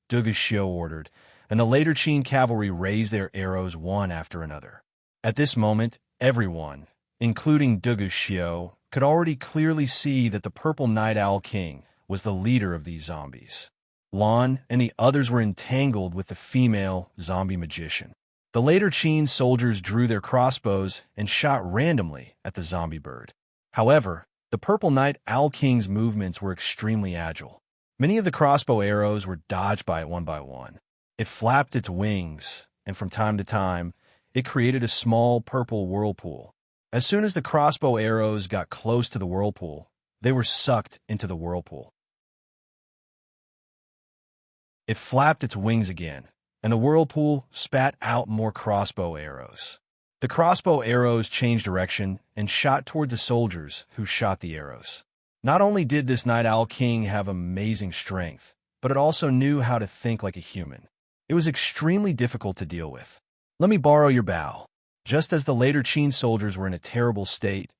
Duguxiu ordered, and the later Qin cavalry raised their arrows one after another. At this moment, everyone, including Duguxiu, could already clearly see that the purple Night Owl King was the leader of these zombies. Lan and the others were entangled with the female zombie magician. The later Qin soldiers drew their crossbows and shot randomly at the zombie bird. However, the purple Night Owl King's movements were extremely agile. Many of the crossbow arrows were dodged by it one by one. It flapped its wings, and from time to time, it created a small purple whirlpool. As soon as the crossbow arrows got close to the whirlpool, they were sucked into the whirlpool. It flapped its wings again, and the whirlpool spat out more crossbow arrows. The crossbow arrows changed direction and shot toward the soldiers who shot the arrows. Not only did this Night Owl King have amazing strength, but it also knew how to think like a human. It was extremely difficult to deal with. Let me borrow your bow. Just as the later Qin soldiers were in a terrible state,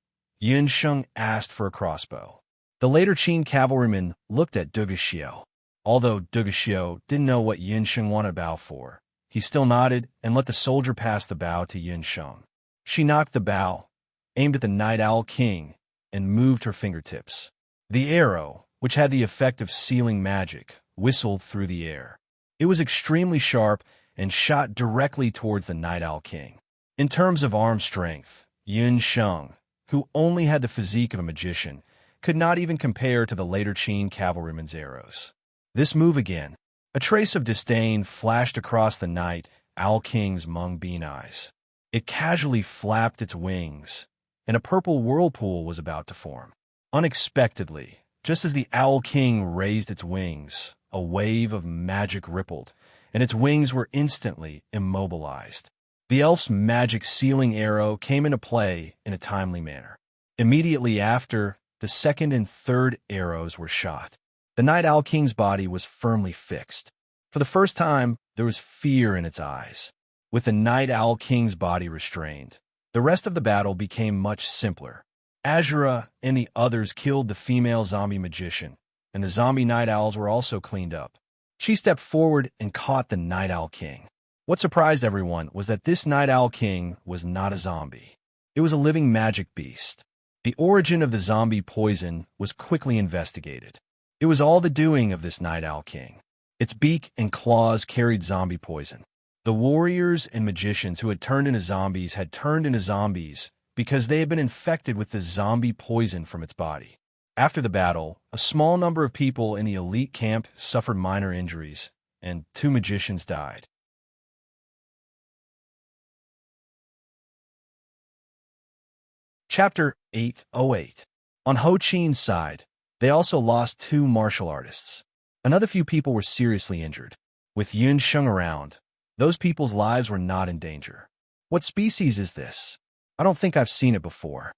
Yun Sheng asked for a crossbow. The later Qin cavalryman looked at Duguxiu. Although Duguxiu didn't know what Yun Sheng wanted a bow for, he still nodded and let the soldier pass the bow to Yun Sheng. She knocked the bow, aimed at the Night Owl King, and moved her fingertips. The arrow, which had the effect of sealing magic, whistled through the air. It was extremely sharp and shot directly towards the Night Owl King. In terms of arm strength, Yun Sheng, who only had the physique of a magician, could not even compare to the later Qin cavalryman's arrows. This move again. A trace of disdain flashed across the Night Owl King's mung bean eyes. It casually flapped its wings, and a purple whirlpool was about to form. Unexpectedly, just as the Owl King raised its wings, a wave of magic rippled, and its wings were instantly immobilized. The elf's magic sealing arrow came into play in a timely manner. Immediately after, the second and third arrows were shot. The Night Owl King's body was firmly fixed. For the first time, there was fear in its eyes. With the Night Owl King's body restrained, the rest of the battle became much simpler. Azura and the others killed the female zombie magician, and the zombie night owls were also cleaned up. She stepped forward and caught the Night Owl King. What surprised everyone was that this Night Owl King was not a zombie. It was a living magic beast. The origin of the zombie poison was quickly investigated. It was all the doing of this Night Owl King. Its beak and claws carried zombie poison. The warriors and magicians who had turned into zombies had turned into zombies because they had been infected with the zombie poison from its body. After the battle, a small number of people in the elite camp suffered minor injuries, and 2 magicians died. Chapter 808. On Ho Chin's side, they also lost 2 martial artists. Another few people were seriously injured. With Yun Sheng around, those people's lives were not in danger. What species is this? I don't think I've seen it before.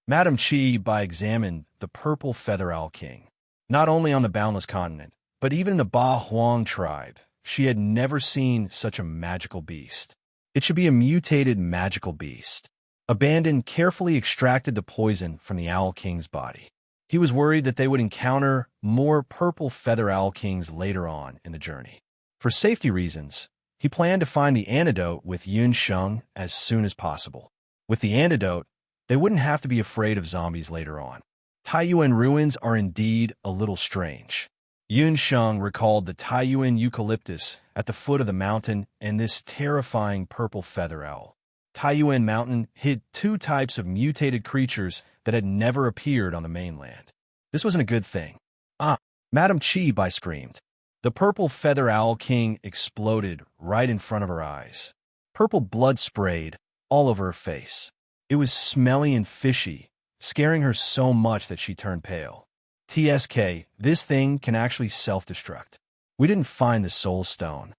Madame Qi Bai examined the purple feather owl king. Not only on the Boundless Continent, but even in the Ba Huang tribe, she had never seen such a magical beast. It should be a mutated magical beast. Abandon carefully extracted the poison from the Owl King's body. He was worried that they would encounter more purple feather owl kings later on in the journey. For safety reasons, he planned to find the antidote with Yun Sheng as soon as possible. With the antidote, they wouldn't have to be afraid of zombies later on. Taiyuan ruins are indeed a little strange. Yun Sheng recalled the Taiyuan eucalyptus at the foot of the mountain and this terrifying purple feather owl. Taiyuan Mountain hid two types of mutated creatures that had never appeared on the mainland. This wasn't a good thing. Ah, Madame Chi screamed. The purple feather owl king exploded right in front of her eyes. Purple blood sprayed all over her face. It was smelly and fishy, scaring her so much that she turned pale. TSK, this thing can actually self-destruct. We didn't find the soul stone.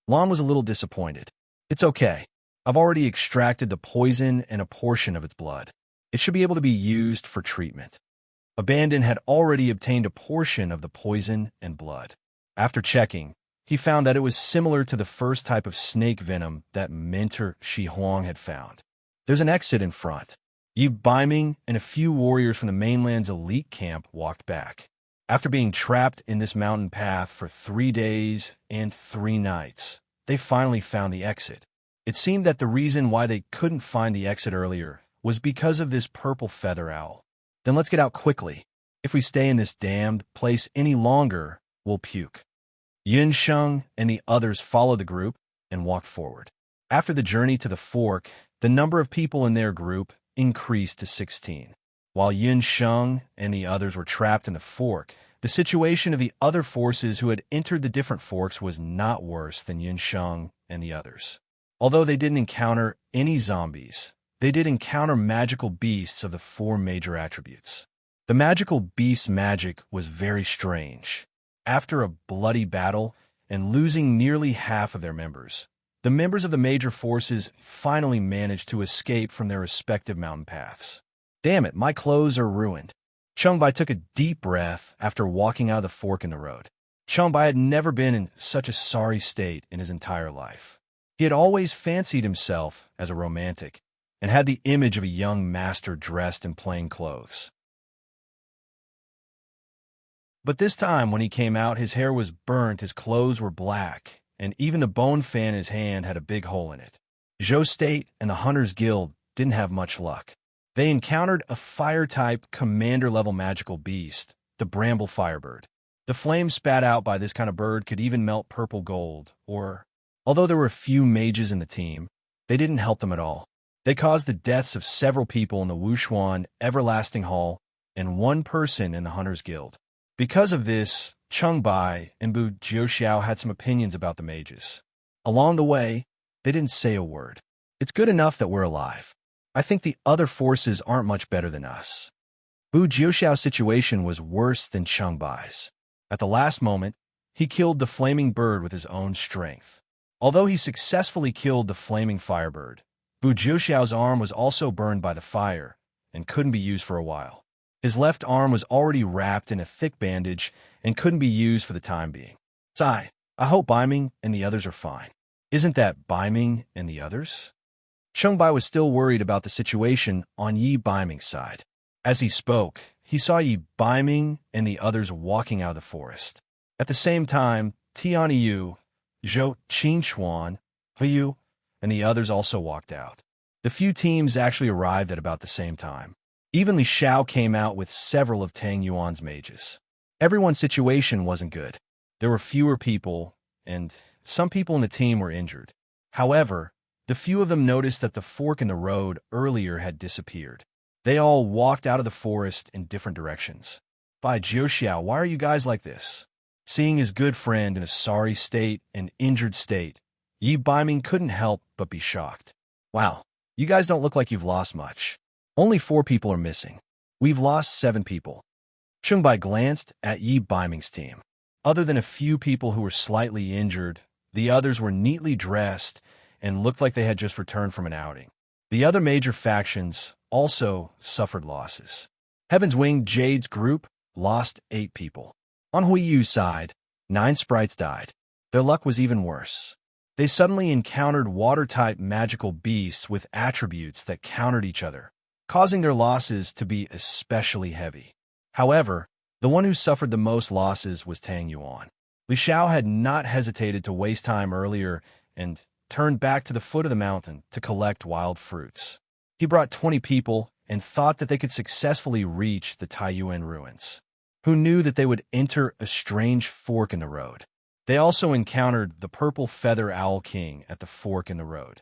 Lon was a little disappointed. It's okay. I've already extracted the poison and a portion of its blood. It should be able to be used for treatment. Abandon had already obtained a portion of the poison and blood. After checking, he found that it was similar to the first type of snake venom that Mentor Shi Huang had found. There's an exit in front. Yi Baiming and a few warriors from the mainland's elite camp walked back. After being trapped in this mountain path for 3 days and 3 nights, they finally found the exit. It seemed that the reason why they couldn't find the exit earlier was because of this purple feather owl. Then let's get out quickly. If we stay in this damned place any longer, we'll puke. Yun Sheng and the others followed the group and walked forward. After the journey to the fork, the number of people in their group increased to 16. While Yun Sheng and the others were trapped in the fork, the situation of the other forces who had entered the different forks was not worse than Yun Sheng and the others. Although they didn't encounter any zombies, they did encounter magical beasts of the 4 major attributes. The magical beast magic was very strange. After a bloody battle and losing nearly half of their members, the members of the major forces finally managed to escape from their respective mountain paths. Damn it, my clothes are ruined. Chengbai took a deep breath after walking out of the fork in the road. Chengbai had never been in such a sorry state in his entire life. He had always fancied himself as a romantic and had the image of a young master dressed in plain clothes. But this time when he came out, his hair was burnt, his clothes were black, and even the bone fan in his hand had a big hole in it. Zhou State and the Hunters Guild didn't have much luck. They encountered a fire-type commander-level magical beast, the Bramble Firebird. The flames spat out by this kind of bird could even melt purple gold, although there were a few mages in the team, they didn't help them at all. They caused the deaths of several people in the Wushuan Everlasting Hall and 1 person in the Hunters Guild. Because of this, Chengbai and Bu Jiuxiao had some opinions about the mages. Along the way, they didn't say a word. It's good enough that we're alive. I think the other forces aren't much better than us. Bu Jiuxiao's situation was worse than Chengbai's. At the last moment, he killed the flaming bird with his own strength. Although he successfully killed the flaming firebird, Bu Jiuxiao's arm was also burned by the fire and couldn't be used for a while. His left arm was already wrapped in a thick bandage and couldn't be used for the time being. I hope Baiming and the others are fine. Isn't that Baiming and the others? Chengbai was still worried about the situation on Yi Baiming's side. As he spoke, he saw Yi Baiming and the others walking out of the forest. At the same time, Tianyu, Zhou Qingchuan, Huyu, and the others also walked out. The few teams actually arrived at about the same time. Even Li Xiao came out with several of Tang Yuan's mages. Everyone's situation wasn't good. There were fewer people, and some people in the team were injured. However, the few of them noticed that the fork in the road earlier had disappeared. They all walked out of the forest in different directions. By Jiuxiao, why are you guys like this? Seeing his good friend in a sorry state and injured state, Yi Baiming couldn't help but be shocked. Wow, you guys don't look like you've lost much. Only 4 people are missing. We've lost 7 people. Chengbai glanced at Yi Baiming's team. Other than a few people who were slightly injured, the others were neatly dressed and looked like they had just returned from an outing. The other major factions also suffered losses. Heaven's Wing Jade's group lost 8 people. On Huiyu's side, 9 sprites died. Their luck was even worse. They suddenly encountered water-type magical beasts with attributes that countered each other, causing their losses to be especially heavy. However, the one who suffered the most losses was Tang Yuan. Li Xiao had not hesitated to waste time earlier and turned back to the foot of the mountain to collect wild fruits. He brought 20 people and thought that they could successfully reach the Taiyuan ruins. Who knew that they would enter a strange fork in the road? They also encountered the purple feather owl king at the fork in the road.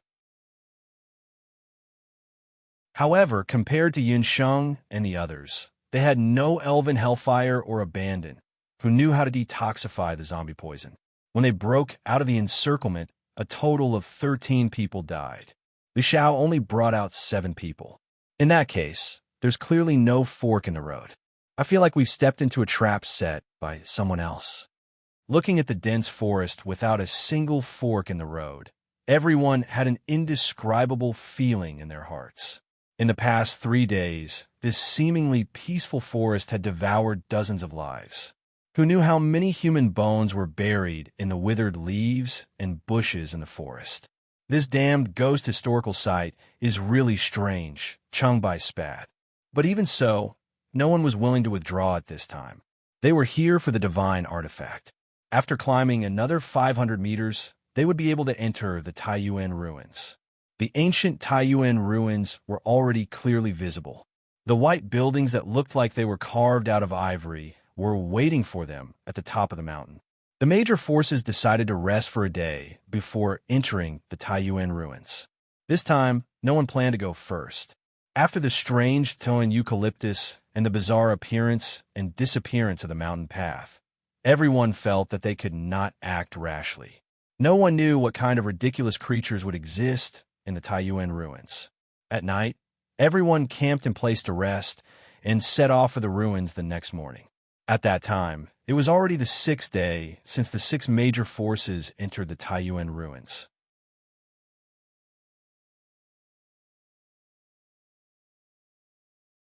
However, compared to Yunsheng and the others, they had no elven hellfire or abandon, who knew how to detoxify the zombie poison. When they broke out of the encirclement, a total of 13 people died. Li Xiao only brought out 7 people. In that case, there's clearly no fork in the road. I feel like we've stepped into a trap set by someone else. Looking at the dense forest without a single fork in the road, everyone had an indescribable feeling in their hearts. In the past 3 days, this seemingly peaceful forest had devoured dozens of lives. Who knew how many human bones were buried in the withered leaves and bushes in the forest? This damned ghost historical site is really strange, Chung Bai spat. But even so, no one was willing to withdraw at this time. They were here for the divine artifact. After climbing another 500 meters, they would be able to enter the Taiyuan ruins. The ancient Taiyuan ruins were already clearly visible. The white buildings that looked like they were carved out of ivory were waiting for them at the top of the mountain. The major forces decided to rest for a day before entering the Taiyuan ruins. This time, no one planned to go first. After the strange Toan eucalyptus and the bizarre appearance and disappearance of the mountain path, everyone felt that they could not act rashly. No one knew what kind of ridiculous creatures would exist in the Taiyuan ruins. At night, everyone camped in place to rest and set off for the ruins the next morning. At that time, it was already the 6th day since the 6 major forces entered the Taiyuan ruins.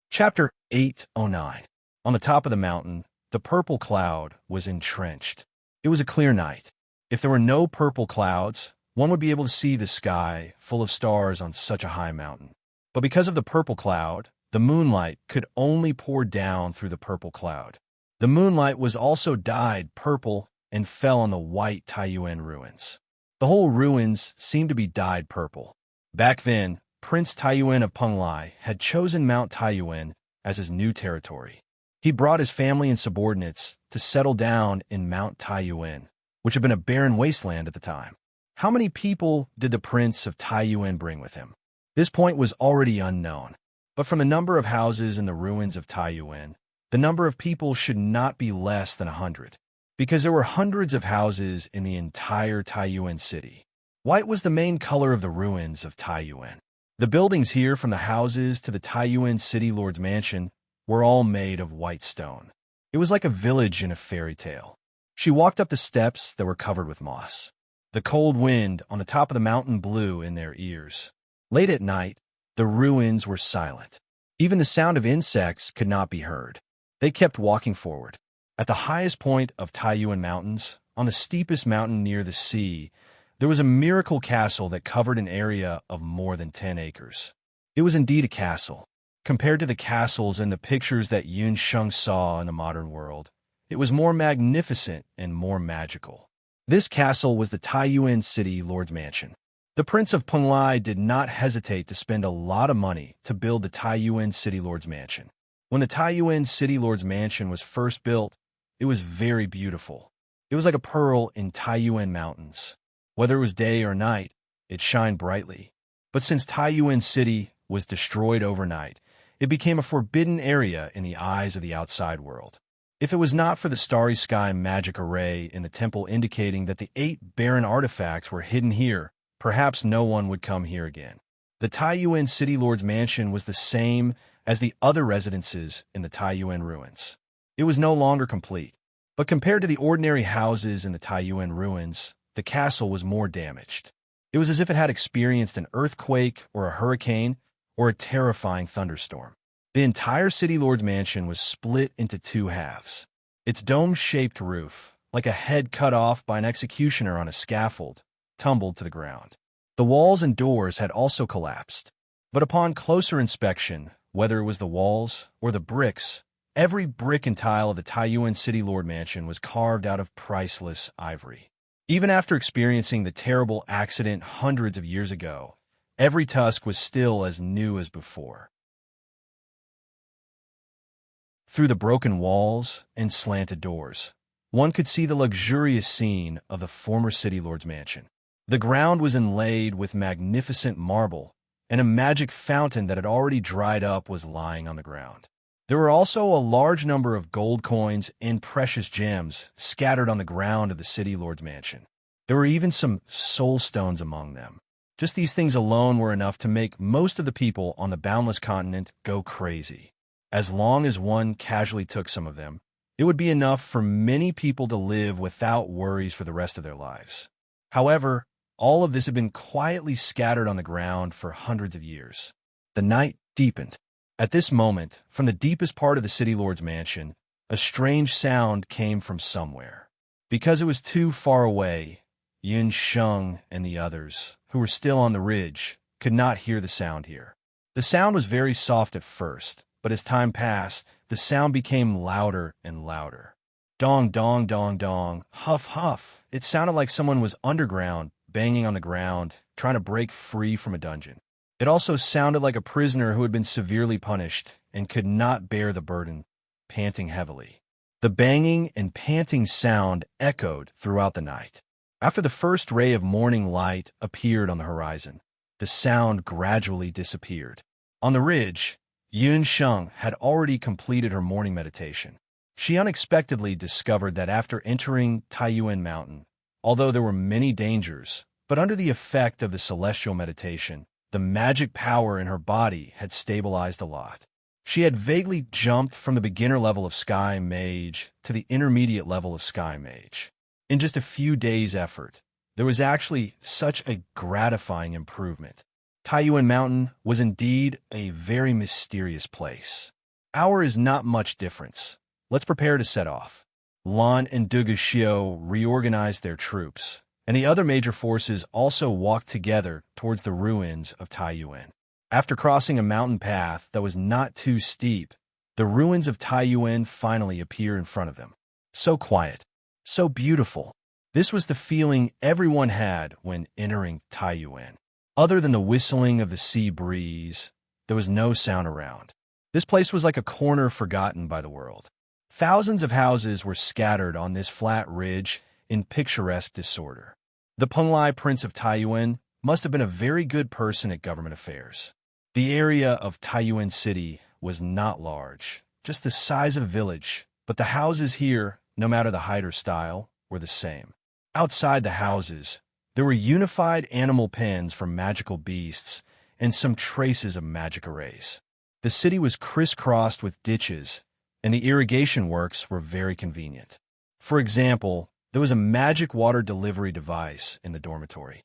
Chapter 809. On the top of the mountain, the purple cloud was entrenched. It was a clear night. If there were no purple clouds, one would be able to see the sky full of stars on such a high mountain. But because of the purple cloud, the moonlight could only pour down through the purple cloud. The moonlight was also dyed purple and fell on the white Taiyuan ruins. The whole ruins seemed to be dyed purple. Back then, Prince Taiyuan of Penglai had chosen Mount Taiyuan as his new territory. He brought his family and subordinates to settle down in Mount Taiyuan, which had been a barren wasteland at the time. How many people did the Prince of Taiyuan bring with him? This point was already unknown, but from the number of houses in the ruins of Taiyuan, the number of people should not be less than 100, because there were hundreds of houses in the entire Taiyuan city. White was the main color of the ruins of Taiyuan. The buildings here, from the houses to the Taiyuan city lord's mansion, were all made of white stone. It was like a village in a fairy tale. She walked up the steps that were covered with moss. The cold wind on the top of the mountain blew in their ears. Late at night, the ruins were silent. Even the sound of insects could not be heard. They kept walking forward. At the highest point of Taiyuan Mountains, on the steepest mountain near the sea, there was a miracle castle that covered an area of more than 10 acres. It was indeed a castle. Compared to the castles and the pictures that Yun Sheng saw in the modern world, it was more magnificent and more magical. This castle was the Taiyuan city lord's mansion. The Prince of Penglai did not hesitate to spend a lot of money to build the Taiyuan city lord's mansion. When the Taiyuan city lord's mansion was first built, it was very beautiful. It was like a pearl in Taiyuan mountains. Whether it was day or night, it shined brightly. But since Taiyuan city was destroyed overnight, it became a forbidden area in the eyes of the outside world. If it was not for the starry sky magic array in the temple indicating that the 8 barren artifacts were hidden here, perhaps no one would come here again. The Taiyuan city lord's mansion was the same as the other residences in the Taiyuan ruins. It was no longer complete, but compared to the ordinary houses in the Taiyuan ruins, the castle was more damaged. It was as if it had experienced an earthquake or a hurricane or a terrifying thunderstorm. The entire city lord's mansion was split into 2 halves. Its dome-shaped roof, like a head cut off by an executioner on a scaffold, tumbled to the ground. The walls and doors had also collapsed, but upon closer inspection, whether it was the walls or the bricks, Every brick and tile of the Taiyuan City Lord Mansion was carved out of priceless ivory. Even after experiencing the terrible accident hundreds of years ago, every tusk was still as new as before. Through the broken walls and slanted doors, one could see the luxurious scene of the former City Lord's mansion. The ground was inlaid with magnificent marble, and a magic fountain that had already dried up was lying on the ground. There were also a large number of gold coins and precious gems scattered on the ground of the City Lord's mansion. There were even some soul stones among them. Just these things alone were enough to make most of the people on the boundless continent go crazy. As long as one casually took some of them, it would be enough for many people to live without worries for the rest of their lives. However, all of this had been quietly scattered on the ground for hundreds of years. The night deepened. At this moment, from the deepest part of the City Lord's mansion, a strange sound came from somewhere. Because it was too far away, Yun Sheng and the others, who were still on the ridge, could not hear the sound here. The sound was very soft at first, but as time passed, the sound became louder and louder. Dong, dong, dong, dong, huff, huff. It sounded like someone was underground, banging on the ground, trying to break free from a dungeon. It also sounded like a prisoner who had been severely punished and could not bear the burden, panting heavily. The banging and panting sound echoed throughout the night. After the first ray of morning light appeared on the horizon, the sound gradually disappeared. On the ridge, Yun Sheng had already completed her morning meditation. She unexpectedly discovered that after entering Taiyuan Mountain, although there were many dangers, but under the effect of the celestial meditation, the magic power in her body had stabilized a lot. She had vaguely jumped from the beginner level of Sky Mage to the intermediate level of Sky Mage. In just a few days' effort, there was actually such a gratifying improvement. Taiyuan Mountain was indeed a very mysterious place. Our is not much difference. Let's prepare to set off. Lan and Duguxiu reorganized their troops, and the other major forces also walked together towards the ruins of Taiyuan. After crossing a mountain path that was not too steep, the ruins of Taiyuan finally appear in front of them. So quiet, so beautiful. This was the feeling everyone had when entering Taiyuan. Other than the whistling of the sea breeze, there was no sound around. This place was like a corner forgotten by the world. Thousands of houses were scattered on this flat ridge in picturesque disorder. The Penglai Prince of Taiyuan must have been a very good person at government affairs. The area of Taiyuan City was not large, just the size of a village, but the houses here, no matter the height or style, were the same. Outside the houses, there were unified animal pens for magical beasts and some traces of magic arrays. The city was crisscrossed with ditches, and the irrigation works were very convenient. For example, there was a magic water delivery device in the dormitory.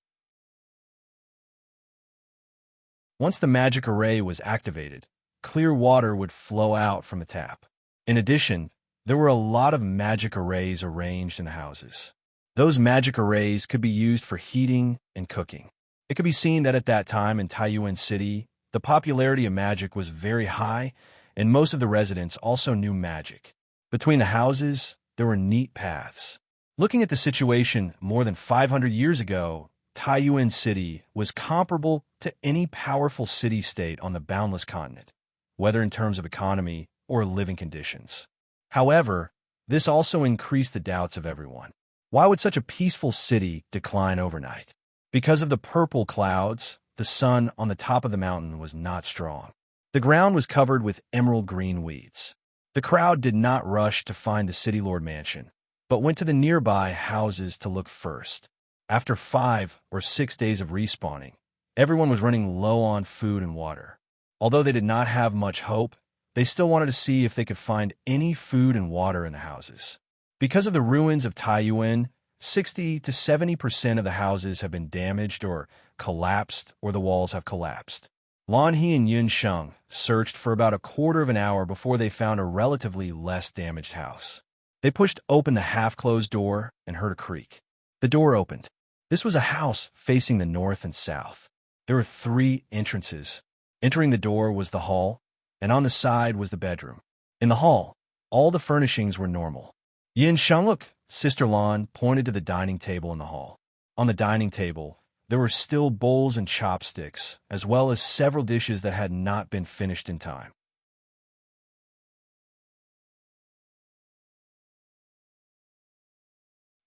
Once the magic array was activated, clear water would flow out from the tap. In addition, there were a lot of magic arrays arranged in the houses. Those magic arrays could be used for heating and cooking. It could be seen that at that time in Taiyuan City, the popularity of magic was very high, and most of the residents also knew magic. Between the houses, there were neat paths. Looking at the situation more than 500 years ago, Taiyuan City was comparable to any powerful city-state on the boundless continent, whether in terms of economy or living conditions. However, this also increased the doubts of everyone. Why would such a peaceful city decline overnight? Because of the purple clouds, the sun on the top of the mountain was not strong. The ground was covered with emerald green weeds. The crowd did not rush to find the City Lord Mansion, but went to the nearby houses to look first. After 5 or 6 days of respawning, everyone was running low on food and water. Although they did not have much hope, they still wanted to see if they could find any food and water in the houses. Because of the ruins of Taiyuan, 60 to 70% of the houses have been damaged or collapsed, or the walls have collapsed. Lan He and Yun Sheng searched for about a quarter of an hour before they found a relatively less damaged house. They pushed open the half-closed door and heard a creak. The door opened. This was a house facing the north and south. There were 3 entrances. Entering the door was the hall, and on the side was the bedroom. In the hall, All the furnishings were normal. Yin Shangluk, Sister Lan pointed to the dining table in the hall. On the dining table, there were still bowls and chopsticks, as well as several dishes that had not been finished in time.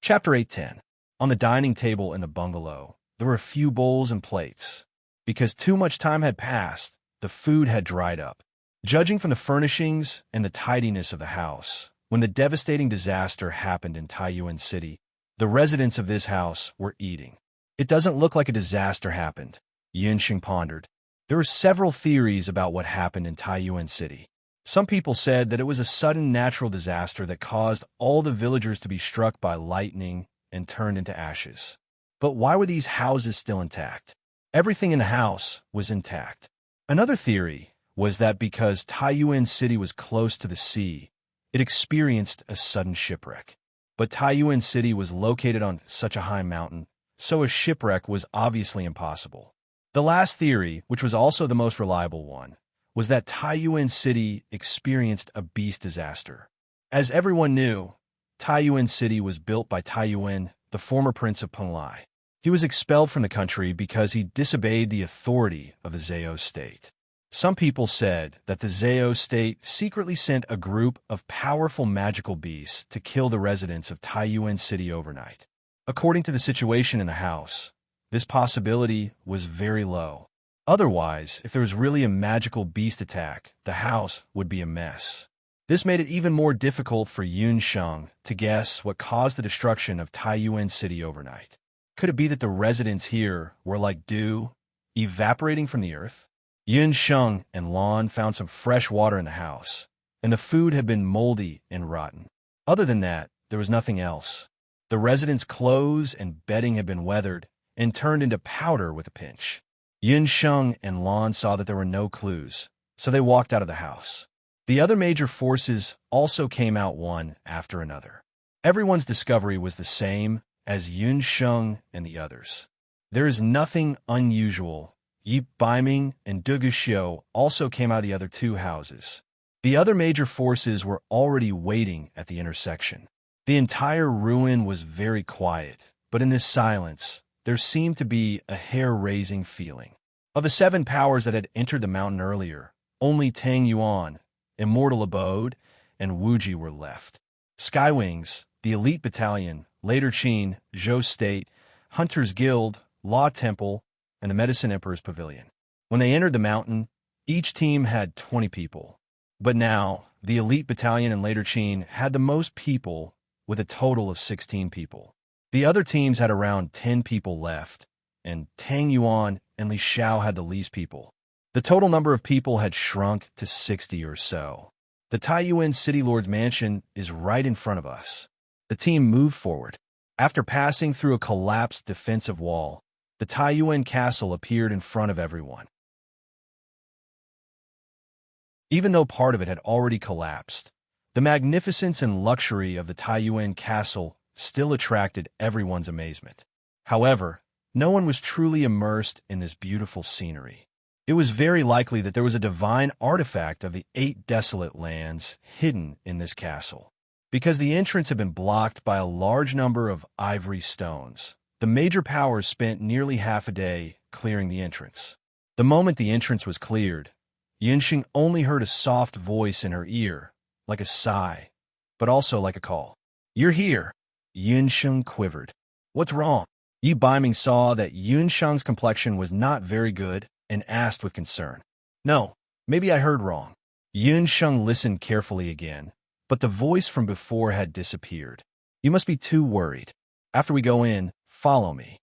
Chapter 8:10. On the dining table in the bungalow, there were a few bowls and plates. Because too much time had passed, the food had dried up. Judging from the furnishings and the tidiness of the house, when the devastating disaster happened in Taiyuan City, the residents of this house were eating. It doesn't look like a disaster happened, Yunxing pondered. There were several theories about what happened in Taiyuan City. Some people said that it was a sudden natural disaster that caused all the villagers to be struck by lightning and turned into ashes. But why were these houses still intact? Everything in the house was intact. Another theory was that because Taiyuan City was close to the sea, it experienced a sudden shipwreck. But Taiyuan City was located on such a high mountain, so a shipwreck was obviously impossible. The last theory, which was also the most reliable one, was that Taiyuan City experienced a beast disaster. As everyone knew, Taiyuan City was built by Taiyuan, the former prince of Penglai. He was expelled from the country because he disobeyed the authority of the Zhao state. Some people said that the Zhao state secretly sent a group of powerful magical beasts to kill the residents of Taiyuan City overnight. According to the situation in the house, this possibility was very low. Otherwise, if there was really a magical beast attack, the house would be a mess. This made it even more difficult for Yun Sheng to guess what caused the destruction of Taiyuan City overnight. Could it be that the residents here were like dew, evaporating from the earth? Yun Sheng and Lan found some fresh water in the house, and the food had been moldy and rotten. Other than that, there was nothing else. The residents' clothes and bedding had been weathered and turned into powder with a pinch. Yun Sheng and Lan saw that there were no clues, so they walked out of the house. The other major forces also came out one after another. Everyone's discovery was the same as Yun Sheng and the others. There is nothing unusual. Yi Baiming and Du Guxiu also came out of the other two houses. The other major forces were already waiting at the intersection. The entire ruin was very quiet, but in this silence, there seemed to be a hair-raising feeling. Of the 7 powers that had entered the mountain earlier, only Tang Yuan, Immortal Abode, and Wuji were left. Skywings, the elite battalion, Later Qin, Zhou State, Hunter's Guild, Law Temple, and the Medicine Emperor's Pavilion. When they entered the mountain, each team had 20 people. But now, the elite battalion and Later Qin had the most people with a total of 16 people. The other teams had around 10 people left, and Tang Yuan and Li Xiao had the least people. The total number of people had shrunk to 60 or so. The Taiyuan City Lord's mansion is right in front of us. The team moved forward. After passing through a collapsed defensive wall, the Taiyuan castle appeared in front of everyone. Even though part of it had already collapsed, the magnificence and luxury of the Taiyuan castle still attracted everyone's amazement. However, no one was truly immersed in this beautiful scenery. It was very likely that there was a divine artifact of the 8 desolate lands hidden in this castle. Because the entrance had been blocked by a large number of ivory stones, the major powers spent nearly half a day clearing the entrance. The moment the entrance was cleared, Yunxing only heard a soft voice in her ear, like a sigh, but also like a call. "You're here." Yunxing quivered. "What's wrong?" Yi Baiming saw that Yunsheng's complexion was not very good and asked with concern. "No, maybe I heard wrong." Yunsheng listened carefully again, but the voice from before had disappeared. "You must be too worried. After we go in, follow me."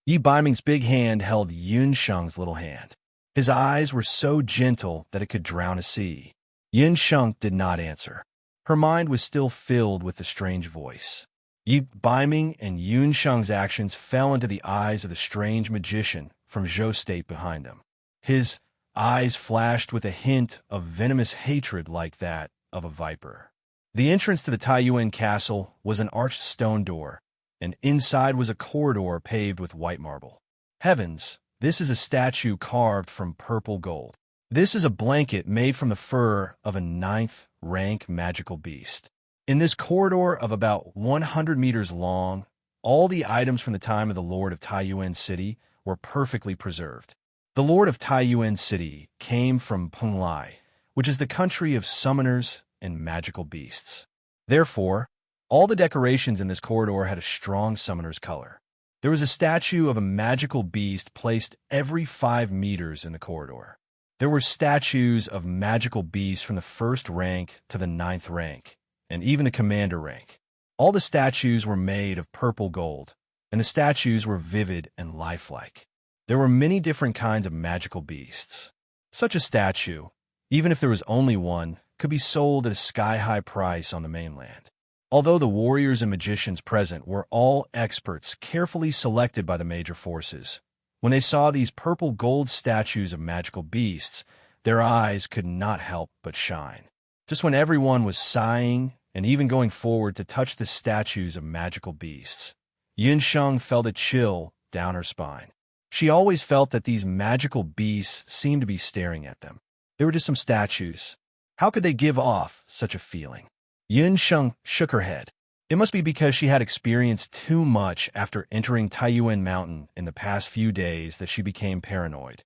Yi Baiming's big hand held Yunsheng's little hand. His eyes were so gentle that it could drown a sea. Yunsheng did not answer. Her mind was still filled with the strange voice. Yi Baiming and Yunsheng's actions fell into the eyes of the strange magician from Zhou State behind them. His eyes flashed with a hint of venomous hatred like that of a viper. The entrance to the Taiyuan castle was an arched stone door, and inside was a corridor paved with white marble. Heavens, this is a statue carved from purple gold. This is a blanket made from the fur of a ninth-rank magical beast. In this corridor of about 100 meters long, all the items from the time of the Lord of Taiyuan City were perfectly preserved. The Lord of Taiyuan City came from Penglai, which is the country of summoners and magical beasts. Therefore, all the decorations in this corridor had a strong summoner's color. There was a statue of a magical beast placed every 5 meters in the corridor. There were statues of magical beasts from the 1st rank to the 9th rank, and even the commander rank. All the statues were made of purple gold, and the statues were vivid and lifelike. There were many different kinds of magical beasts. Such a statue, even if there was only one, could be sold at a sky-high price on the mainland. Although the warriors and magicians present were all experts carefully selected by the major forces, when they saw these purple gold statues of magical beasts, their eyes could not help but shine. Just when everyone was sighing and even going forward to touch the statues of magical beasts, Yunsheng felt a chill down her spine. She always felt that these magical beasts seemed to be staring at them. They were just some statues. How could they give off such a feeling? Yunsheng shook her head. It must be because she had experienced too much after entering Taiyuan Mountain in the past few days that she became paranoid.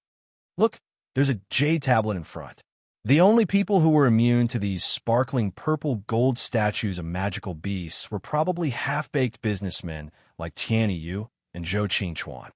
Look, there's a jade tablet in front. The only people who were immune to these sparkling purple gold statues of magical beasts were probably half-baked businessmen like Tianyi Yu and Zhou Qingchuan.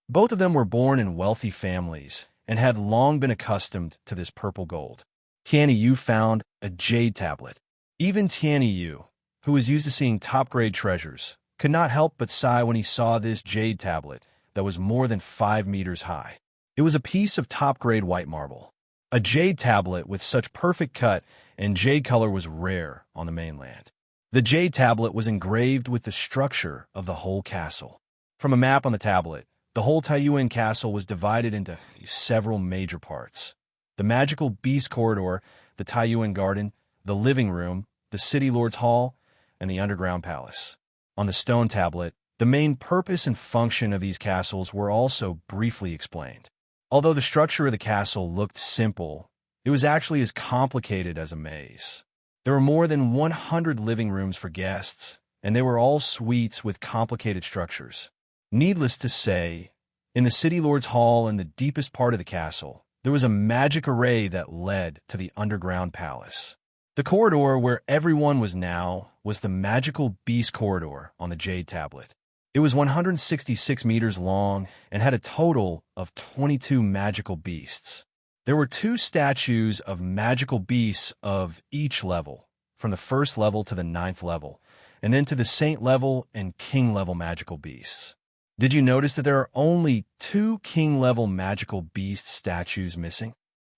Both of them were born in wealthy families and had long been accustomed to this purple gold. Tianyi Yu found a jade tablet. Even Tianyi Yu, who was used to seeing top-grade treasures, could not help but sigh when he saw this jade tablet that was more than 5 meters high. It was a piece of top-grade white marble. A jade tablet with such perfect cut and jade color was rare on the mainland. The jade tablet was engraved with the structure of the whole castle. From a map on the tablet, the whole Taiyuan castle was divided into several major parts. The magical beast corridor, the Taiyuan garden, the living room, the city lord's hall, and the underground palace. On the stone tablet, the main purpose and function of these castles were also briefly explained. Although the structure of the castle looked simple, it was actually as complicated as a maze. There were more than 100 living rooms for guests, and they were all suites with complicated structures. Needless to say, in the city lord's hall in the deepest part of the castle, there was a magic array that led to the underground palace. The corridor where everyone was now was the magical beast corridor on the jade tablet. It was 166 meters long and had a total of 22 magical beasts. There were 2 statues of magical beasts of each level, from the 1st level to the 9th level, and then to the saint level and king level magical beasts. Did you notice that there are only 2 king-level magical beast statues missing?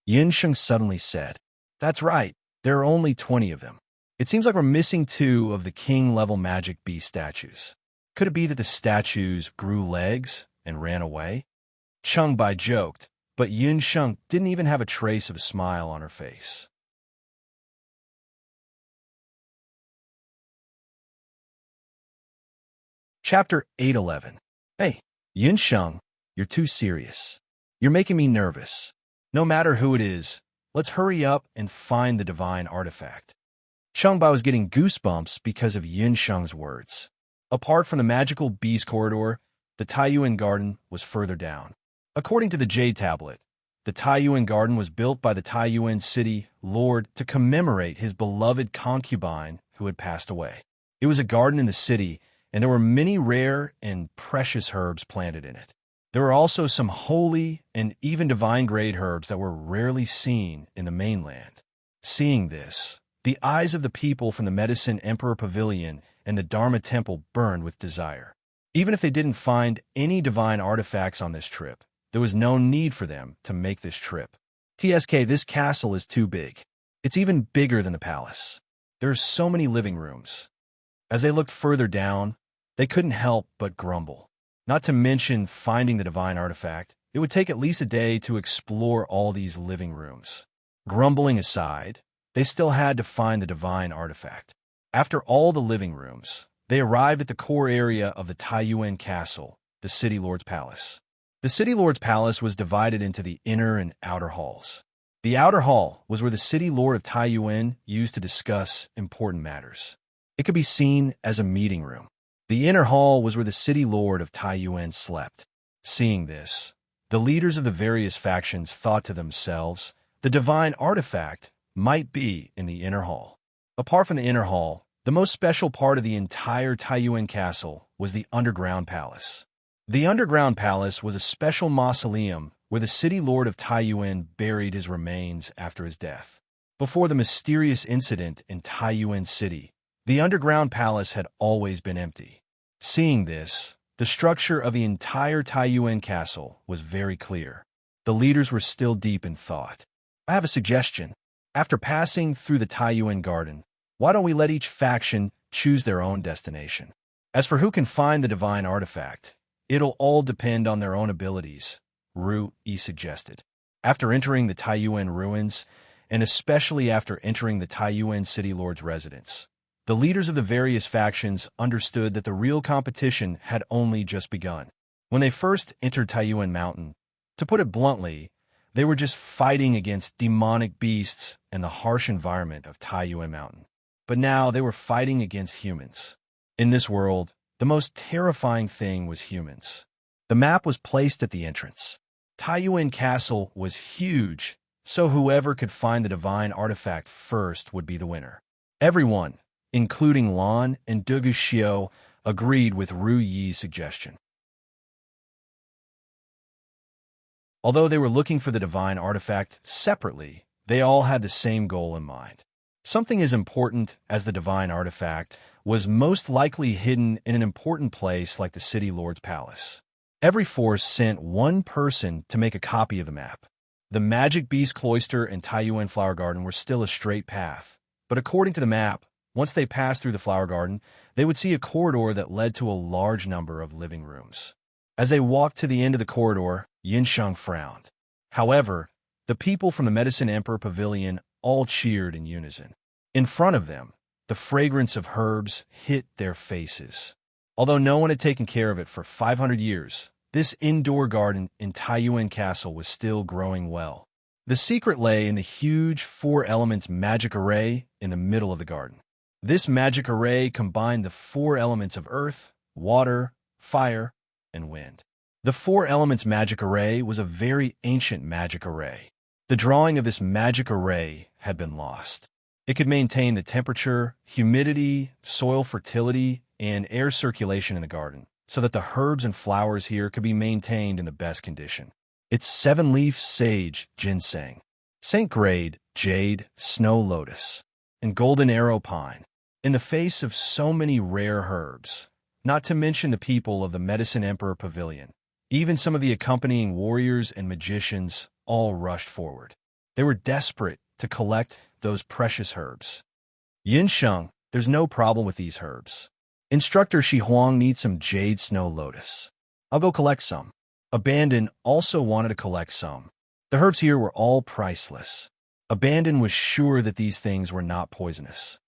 Yunsheng suddenly said, "That's right, there are only 20 of them. It seems like we're missing 2 of the king-level magic beast statues. Could it be that the statues grew legs and ran away?" Chengbai joked, but Yunsheng didn't even have a trace of a smile on her face. Chapter 811. Hey, Yunsheng, you're too serious. You're making me nervous. No matter who it is, let's hurry up and find the divine artifact. Chengbai was getting goosebumps because of Yunsheng's words. Apart from the magical beast corridor, the Taiyuan garden was further down. According to the jade tablet, the Taiyuan garden was built by the Taiyuan city lord to commemorate his beloved concubine who had passed away. It was a garden in the city, and there were many rare and precious herbs planted in it. There were also some holy and even divine-grade herbs that were rarely seen in the mainland. Seeing this, the eyes of the people from the Medicine Emperor Pavilion and the Dharma Temple burned with desire. Even if they didn't find any divine artifacts on this trip, there was no need for them to make this trip. TSK, this castle is too big. It's even bigger than the palace. There are so many living rooms. As they looked further down, they couldn't help but grumble. Not to mention finding the divine artifact, it would take at least a day to explore all these living rooms. Grumbling aside, they still had to find the divine artifact. After all the living rooms, they arrived at the core area of the Taiyuan Castle, the city lord's palace. The city lord's palace was divided into the inner and outer halls. The outer hall was where the city lord of Taiyuan used to discuss important matters. It could be seen as a meeting room. The inner hall was where the city lord of Taiyuan slept. Seeing this, the leaders of the various factions thought to themselves, the divine artifact might be in the inner hall. Apart from the inner hall, the most special part of the entire Taiyuan castle was the underground palace. The underground palace was a special mausoleum where the city lord of Taiyuan buried his remains after his death. Before the mysterious incident in Taiyuan City, the underground palace had always been empty. Seeing this, the structure of the entire Taiyuan castle was very clear. The leaders were still deep in thought. I have a suggestion. After passing through the Taiyuan garden, why don't we let each faction choose their own destination? As for who can find the divine artifact, it'll all depend on their own abilities, Ru Yi suggested. After entering the Taiyuan ruins, and especially after entering the Taiyuan city lord's residence, the leaders of the various factions understood that the real competition had only just begun. When they first entered Taiyuan Mountain, to put it bluntly, they were just fighting against demonic beasts and the harsh environment of Taiyuan Mountain. But now they were fighting against humans. In this world, the most terrifying thing was humans. The map was placed at the entrance. Taiyuan Castle was huge, so whoever could find the divine artifact first would be the winner. Everyone, including Lan and Dugu Xiao, agreed with Ru Yi's suggestion. Although they were looking for the divine artifact separately, they all had the same goal in mind. Something as important as the divine artifact was most likely hidden in an important place like the city lord's palace. Every force sent one person to make a copy of the map. The Magic Beast Cloister and Taiyuan Flower Garden were still a straight path, but according to the map, once they passed through the flower garden, they would see a corridor that led to a large number of living rooms. As they walked to the end of the corridor, Yinsheng frowned. However, the people from the Medicine Emperor Pavilion all cheered in unison. In front of them, the fragrance of herbs hit their faces. Although no one had taken care of it for 500 years, this indoor garden in Taiyuan Castle was still growing well. The secret lay in the huge four elements magic array in the middle of the garden. This magic array combined the four elements of earth, water, fire, and wind. The four elements magic array was a very ancient magic array. The drawing of this magic array had been lost. It could maintain the temperature, humidity, soil fertility, and air circulation in the garden, so that the herbs and flowers here could be maintained in the best condition. It's 7-leaf sage ginseng, St. Grade, jade, snow lotus, and golden arrow pine. In the face of so many rare herbs, not to mention the people of the Medicine Emperor Pavilion, even some of the accompanying warriors and magicians all rushed forward. They were desperate to collect those precious herbs. Yinsheng, there's no problem with these herbs. Instructor Shi Huang needs some jade snow lotus. I'll go collect some. Abandon also wanted to collect some. The herbs here were all priceless. Abandon was sure that these things were not poisonous.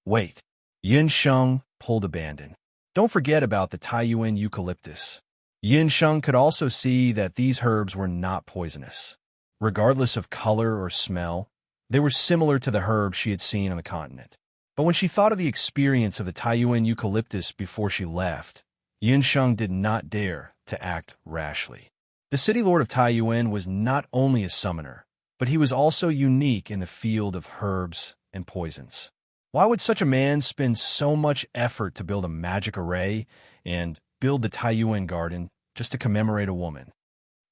Wait, Yinsheng pulled Abandon. Don't forget about the Taiyuan eucalyptus. Yinsheng could also see that these herbs were not poisonous. Regardless of color or smell, they were similar to the herbs she had seen on the continent. But when she thought of the experience of the Taiyuan eucalyptus before she left, Yinsheng did not dare to act rashly. The city lord of Taiyuan was not only a summoner, but he was also unique in the field of herbs and poisons. Why would such a man spend so much effort to build a magic array and build the Taiyuan garden just to commemorate a woman?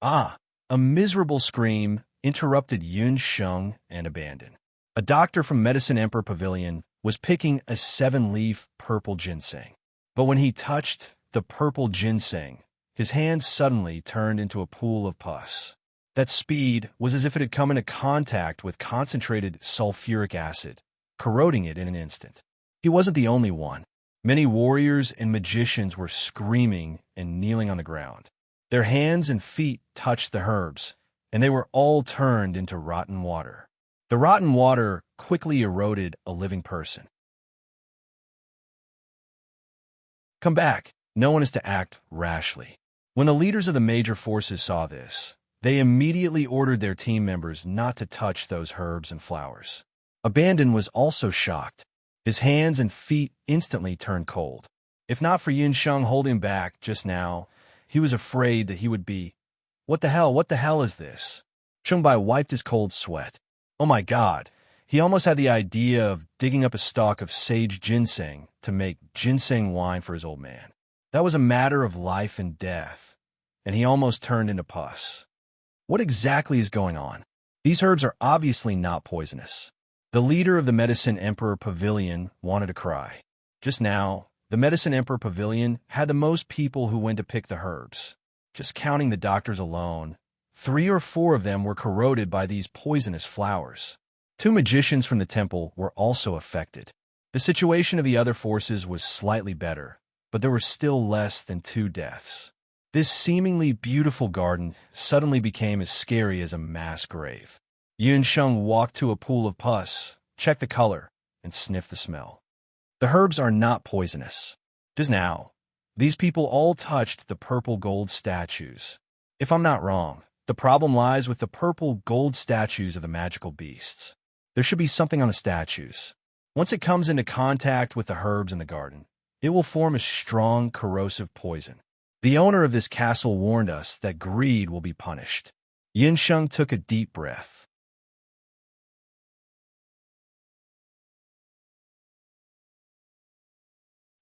Ah, a miserable scream interrupted Yinsheng and Abandon. A doctor from Medicine Emperor Pavilion was picking a 7-leaf purple ginseng. But when he touched the purple ginseng, his hand suddenly turned into a pool of pus. That speed was as if it had come into contact with concentrated sulfuric acid, corroding it in an instant. He wasn't the only one. Many warriors and magicians were screaming and kneeling on the ground. Their hands and feet touched the herbs, and they were all turned into rotten water. The rotten water quickly eroded a living person. Come back. No one is to act rashly. When the leaders of the major forces saw this, they immediately ordered their team members not to touch those herbs and flowers. Abandon was also shocked. His hands and feet instantly turned cold. If not for Yunsheng holding him back just now, he was afraid that he would be, What the hell is this? Chungbai wiped his cold sweat. Oh my god, he almost had the idea of digging up a stalk of sage ginseng to make ginseng wine for his old man. That was a matter of life and death, and he almost turned into pus. What exactly is going on? These herbs are obviously not poisonous. The leader of the Medicine Emperor Pavilion wanted to cry. Just now, the Medicine Emperor Pavilion had the most people who went to pick the herbs. Just counting the doctors alone, 3 or 4 of them were corroded by these poisonous flowers. 2 magicians from the temple were also affected. The situation of the other forces was slightly better, but there were still less than 2 deaths. This seemingly beautiful garden suddenly became as scary as a mass grave. Yunsheng walked to a pool of pus, checked the color, and sniffed the smell. The herbs are not poisonous. Just now, these people all touched the purple gold statues. If I'm not wrong, the problem lies with the purple gold statues of the magical beasts. There should be something on the statues. Once it comes into contact with the herbs in the garden, it will form a strong, corrosive poison. The owner of this castle warned us that greed will be punished. Yunsheng took a deep breath.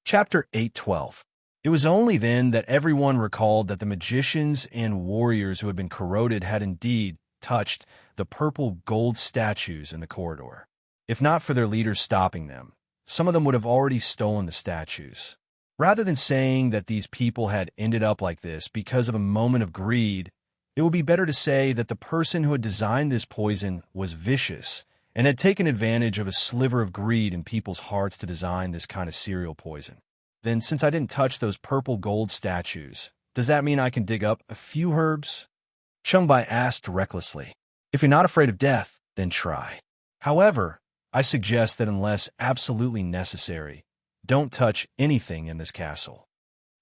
Chapter 8:12. It was only then that everyone recalled that the magicians and warriors who had been corroded had indeed touched the purple gold statues in the corridor. If not for their leaders stopping them, some of them would have already stolen the statues. Rather than saying that these people had ended up like this because of a moment of greed, it would be better to say that the person who had designed this poison was vicious and had taken advantage of a sliver of greed in people's hearts to design this kind of cereal poison. Then, since I didn't touch those purple gold statues, does that mean I can dig up a few herbs? Chungbai asked recklessly. If you're not afraid of death, then try. However, I suggest that unless absolutely necessary, don't touch anything in this castle.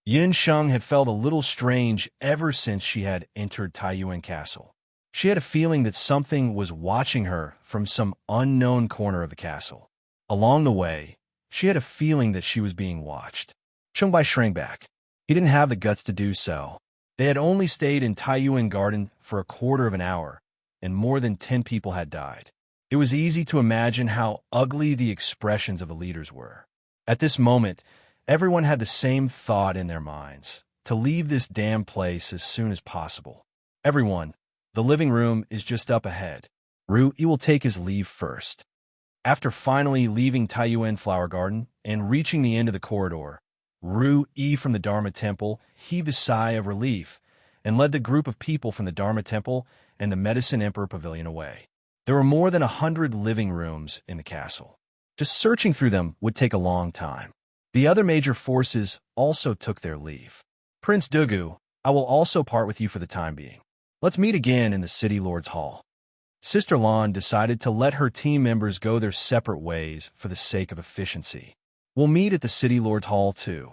Yunsheng had felt a little strange ever since she had entered Taiyuan Castle. She had a feeling that something was watching her from some unknown corner of the castle. Along the way, she had a feeling that she was being watched. Chungbai shrank back. He didn't have the guts to do so. They had only stayed in Taiyuan Garden for a quarter of an hour, and more than 10 people had died. It was easy to imagine how ugly the expressions of the leaders were. At this moment, everyone had the same thought in their minds, to leave this damn place as soon as possible. Everyone, the living room is just up ahead. Ru Yi will take his leave first. After finally leaving Taiyuan Flower Garden and reaching the end of the corridor, Ru Yi from the Dharma Temple heaved a sigh of relief and led the group of people from the Dharma Temple and the Medicine Emperor Pavilion away. There were more than 100 living rooms in the castle. Just searching through them would take a long time. The other major forces also took their leave. Prince Dugu, I will also part with you for the time being. Let's meet again in the City Lord's Hall. Sister Lan decided to let her team members go their separate ways for the sake of efficiency. We'll meet at the City Lord's Hall too.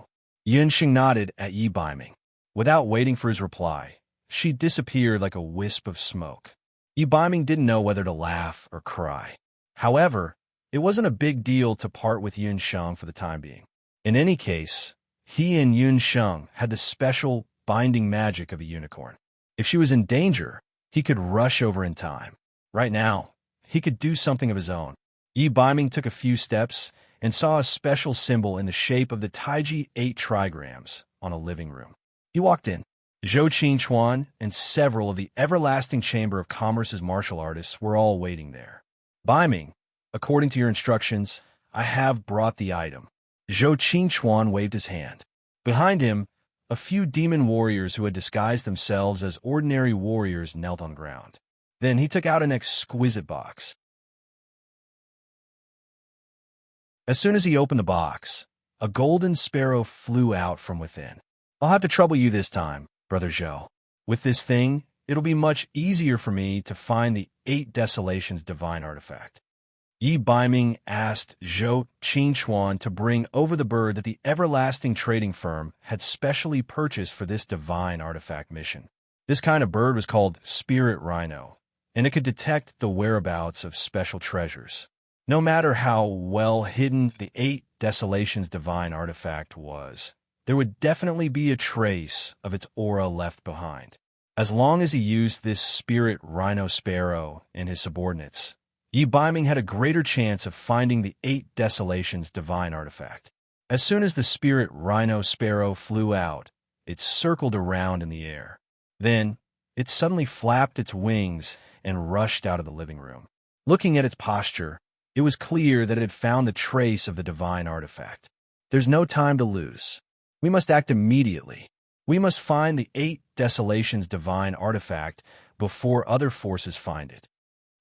Yunsheng nodded at Yi Baiming. Without waiting for his reply, she disappeared like a wisp of smoke. Yi Baiming didn't know whether to laugh or cry. However, it wasn't a big deal to part with Yunsheng for the time being. In any case, he and Yunsheng had the special binding magic of a unicorn. If she was in danger, he could rush over in time. Right now, he could do something of his own. Yi Baiming took a few steps and saw a special symbol in the shape of the Taiji 8 trigrams on a living room. He walked in. Zhou Qingchuan and several of the Everlasting Chamber of Commerce's martial artists were all waiting there. Baiming, according to your instructions, I have brought the item. Zhou Qingchuan waved his hand. Behind him, a few demon warriors who had disguised themselves as ordinary warriors knelt on the ground. Then he took out an exquisite box. As soon as he opened the box, a golden sparrow flew out from within. I'll have to trouble you this time, Brother Zhou. With this thing, it'll be much easier for me to find the 8 Desolations divine artifact. Yi Baiming asked Zhou Qingchuan to bring over the bird that the everlasting trading firm had specially purchased for this divine artifact mission. This kind of bird was called Spirit Rhino, and it could detect the whereabouts of special treasures. No matter how well hidden the 8 Desolations divine artifact was, there would definitely be a trace of its aura left behind. As long as he used this Spirit Rhino Sparrow and his subordinates, Yi Baiming had a greater chance of finding the 8 Desolations divine artifact. As soon as the Spirit Rhino Sparrow flew out, it circled around in the air. Then, it suddenly flapped its wings and rushed out of the living room. Looking at its posture, it was clear that it had found the trace of the divine artifact. There's no time to lose. We must act immediately. We must find the 8 Desolations divine artifact before other forces find it.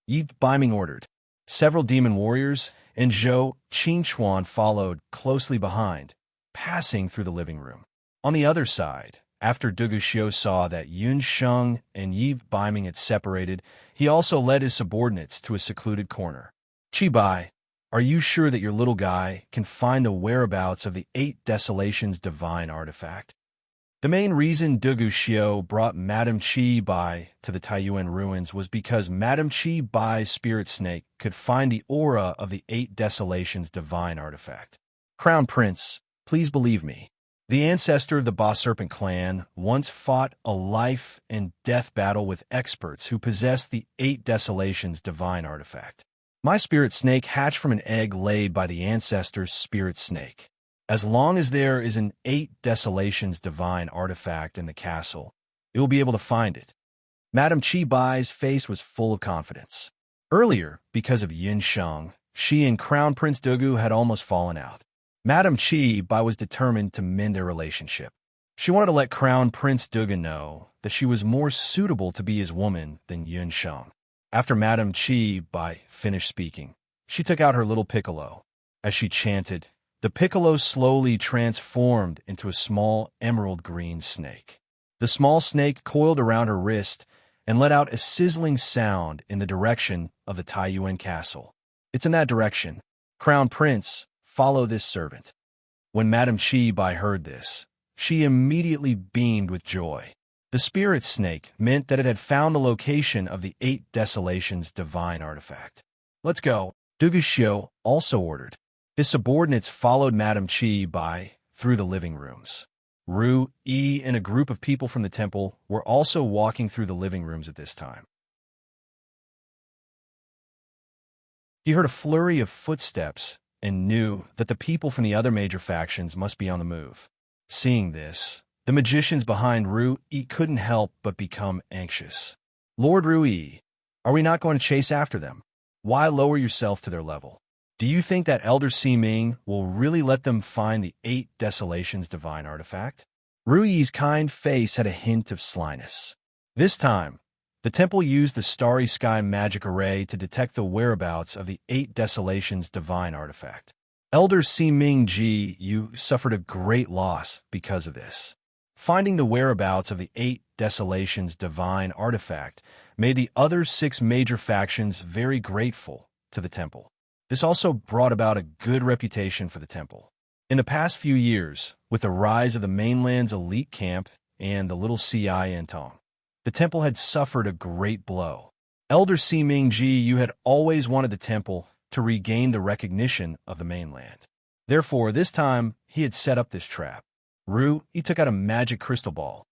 Yi Baiming ordered. Several demon warriors and Zhou Qingchuan followed closely behind, passing through the living room. On the other side, after Dugu Xiu saw that Yun Sheng and Yi Baiming had separated, he also led his subordinates to a secluded corner. Qi Bai, are you sure that your little guy can find the whereabouts of the 8 Desolations divine artifact? The main reason Dugu Xiu brought Madame Qi Bai to the Taiyuan ruins was because Madame Qi Bai's spirit snake could find the aura of the 8 Desolations divine artifact. Crown Prince, please believe me. The ancestor of the Ba Serpent clan once fought a life-and-death battle with experts who possessed the 8 Desolations divine artifact. My spirit snake hatched from an egg laid by the ancestor's spirit snake. As long as there is an 8 Desolations divine artifact in the castle, it will be able to find it. Madame Qi Bai's face was full of confidence. Earlier, because of Yin Sheng, she and Crown Prince Dugu had almost fallen out. Madame Qi Bai was determined to mend their relationship. She wanted to let Crown Prince Dugu know that she was more suitable to be his woman than Yun Sheng. After Madame Qi Bai finished speaking, she took out her little piccolo. As she chanted, the piccolo slowly transformed into a small emerald green snake. The small snake coiled around her wrist and let out a sizzling sound in the direction of the Taiyuan castle. It's in that direction. Crown Prince, follow this servant. When Madame Qi Bai heard this, she immediately beamed with joy. The spirit snake meant that it had found the location of the 8 Desolations divine artifact. Let's go, Dugu Xiu also ordered. His subordinates followed Madame Qi Bai through the living rooms. Ru Yi and a group of people from the temple were also walking through the living rooms at this time. He heard a flurry of footsteps and knew that the people from the other major factions must be on the move. Seeing this, the magicians behind Ru Yi couldn't help but become anxious. Lord Ru Yi, are we not going to chase after them? Why lower yourself to their level? Do you think that Elder Ming will really let them find the 8 Desolations divine artifact? Ru Yi's kind face had a hint of slyness. This time, the temple used the Starry Sky magic array to detect the whereabouts of the 8 Desolations divine artifact. Elder Ming Ji Yu suffered a great loss because of this. Finding the whereabouts of the 8 Desolations divine artifact made the other 6 major factions very grateful to the temple. This also brought about a good reputation for the temple. In the past few years, with the rise of the mainland's elite camp and the little C.I. Entong, the temple had suffered a great blow. Elder Ming Ji Yu had always wanted the temple to regain the recognition of the mainland. Therefore, this time, he had set up this trap. He took out a magic crystal ball.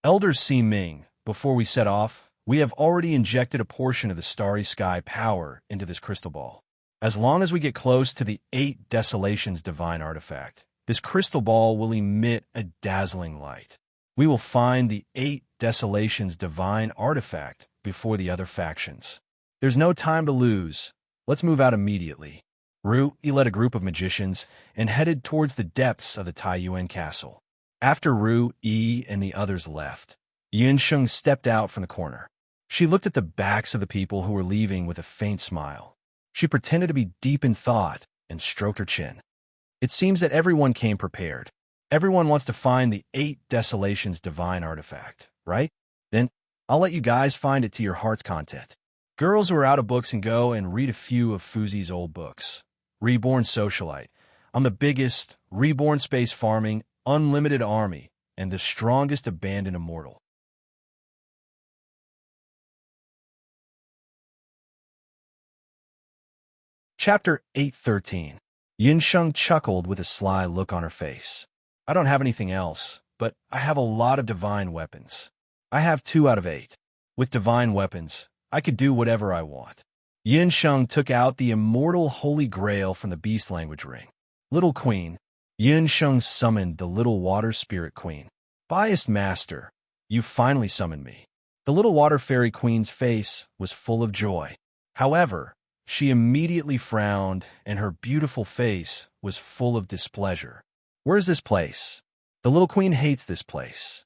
Elder Ming, before we set off, we have already injected a portion of the Starry Sky power into this crystal ball. As long as we get close to the 8 Desolations divine artifact, this crystal ball will emit a dazzling light. We will find the 8 Desolations divine artifact before the other factions. There's no time to lose. Let's move out immediately. He led a group of magicians and headed towards the depths of the Taiyuan castle. After Yi and the others left, Yun Sheng stepped out from the corner. She looked at the backs of the people who were leaving with a faint smile. She pretended to be deep in thought and stroked her chin. It seems that everyone came prepared. Everyone wants to find the 8 Desolations divine artifact, right? Then I'll let you guys find it to your heart's content. Girls who are out of books can go and read a few of Fuzi's old books. Reborn Socialite. I'm the biggest, reborn space farming, unlimited army, and the strongest abandoned immortal. Chapter 813. Yinsheng chuckled with a sly look on her face. I don't have anything else, but I have a lot of divine weapons. I have 2 out of 8. With divine weapons, I could do whatever I want. Yinsheng took out the immortal Holy Grail from the beast language ring. Little Queen. Yinsheng summoned the little water spirit queen. Biased master, you finally summoned me. The little water fairy queen's face was full of joy. However, she immediately frowned, and her beautiful face was full of displeasure. Where's this place? The little queen hates this place.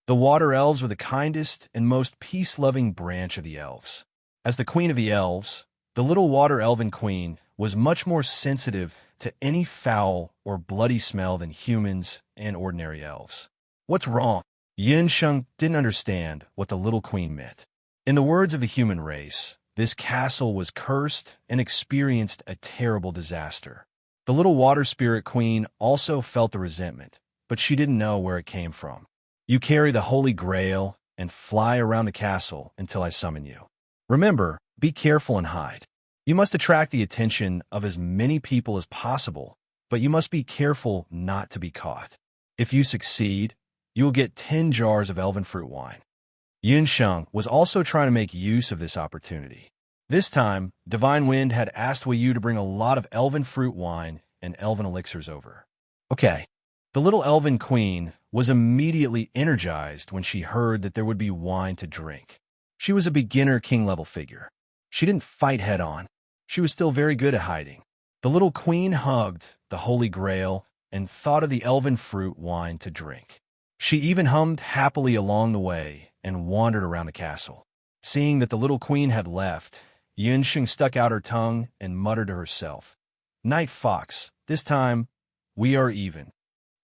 The water elves were the kindest and most peace-loving branch of the elves. As the queen of the elves, the little water elven queen was much more sensitive to any foul or bloody smell than humans and ordinary elves. What's wrong? Yinsheng didn't understand what the little queen meant. In the words of the human race, this castle was cursed and experienced a terrible disaster. The little water spirit queen also felt the resentment, but she didn't know where it came from. You carry the Holy Grail and fly around the castle until I summon you. Remember, be careful and hide. You must attract the attention of as many people as possible, but you must be careful not to be caught. If you succeed, you will get 10 jars of elven fruit wine. Yinsheng was also trying to make use of this opportunity. This time, Divine Wind had asked Wei Yu to bring a lot of elven fruit wine and elven elixirs over. Okay. The little elven queen was immediately energized when she heard that there would be wine to drink. She was a beginner king-level figure. She didn't fight head-on. She was still very good at hiding. The little queen hugged the Holy Grail and thought of the elven fruit wine to drink. She even hummed happily along the way and wandered around the castle. Seeing that the little queen had left, Yinsheng stuck out her tongue and muttered to herself, "Night Fox, this time, we are even."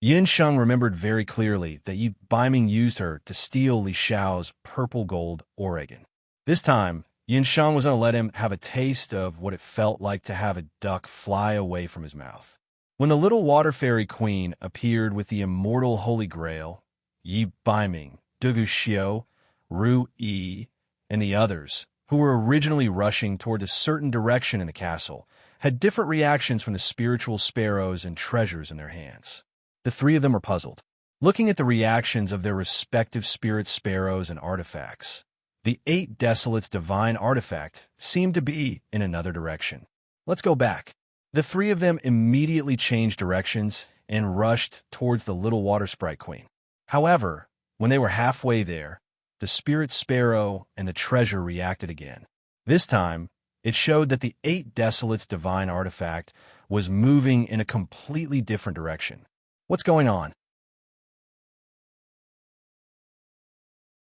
Yinsheng remembered very clearly that Yi Baiming used her to steal Li Xiao's purple gold Oregon. This time, Yinsheng was going to let him have a taste of what it felt like to have a duck fly away from his mouth. When the little water fairy queen appeared with the immortal Holy Grail, Yi Baiming, Dugu Xiao, Ru Yi, and the others, who were originally rushing toward a certain direction in the castle, had different reactions from the spiritual sparrows and treasures in their hands. The 3 of them were puzzled. Looking at the reactions of their respective spirit sparrows and artifacts, the 8 Desolate's divine artifact seemed to be in another direction. Let's go back. The 3 of them immediately changed directions and rushed towards the little water sprite queen. However, when they were halfway there, the spirit sparrow and the treasure reacted again. This time, it showed that the 8 Desolate's divine artifact was moving in a completely different direction. What's going on?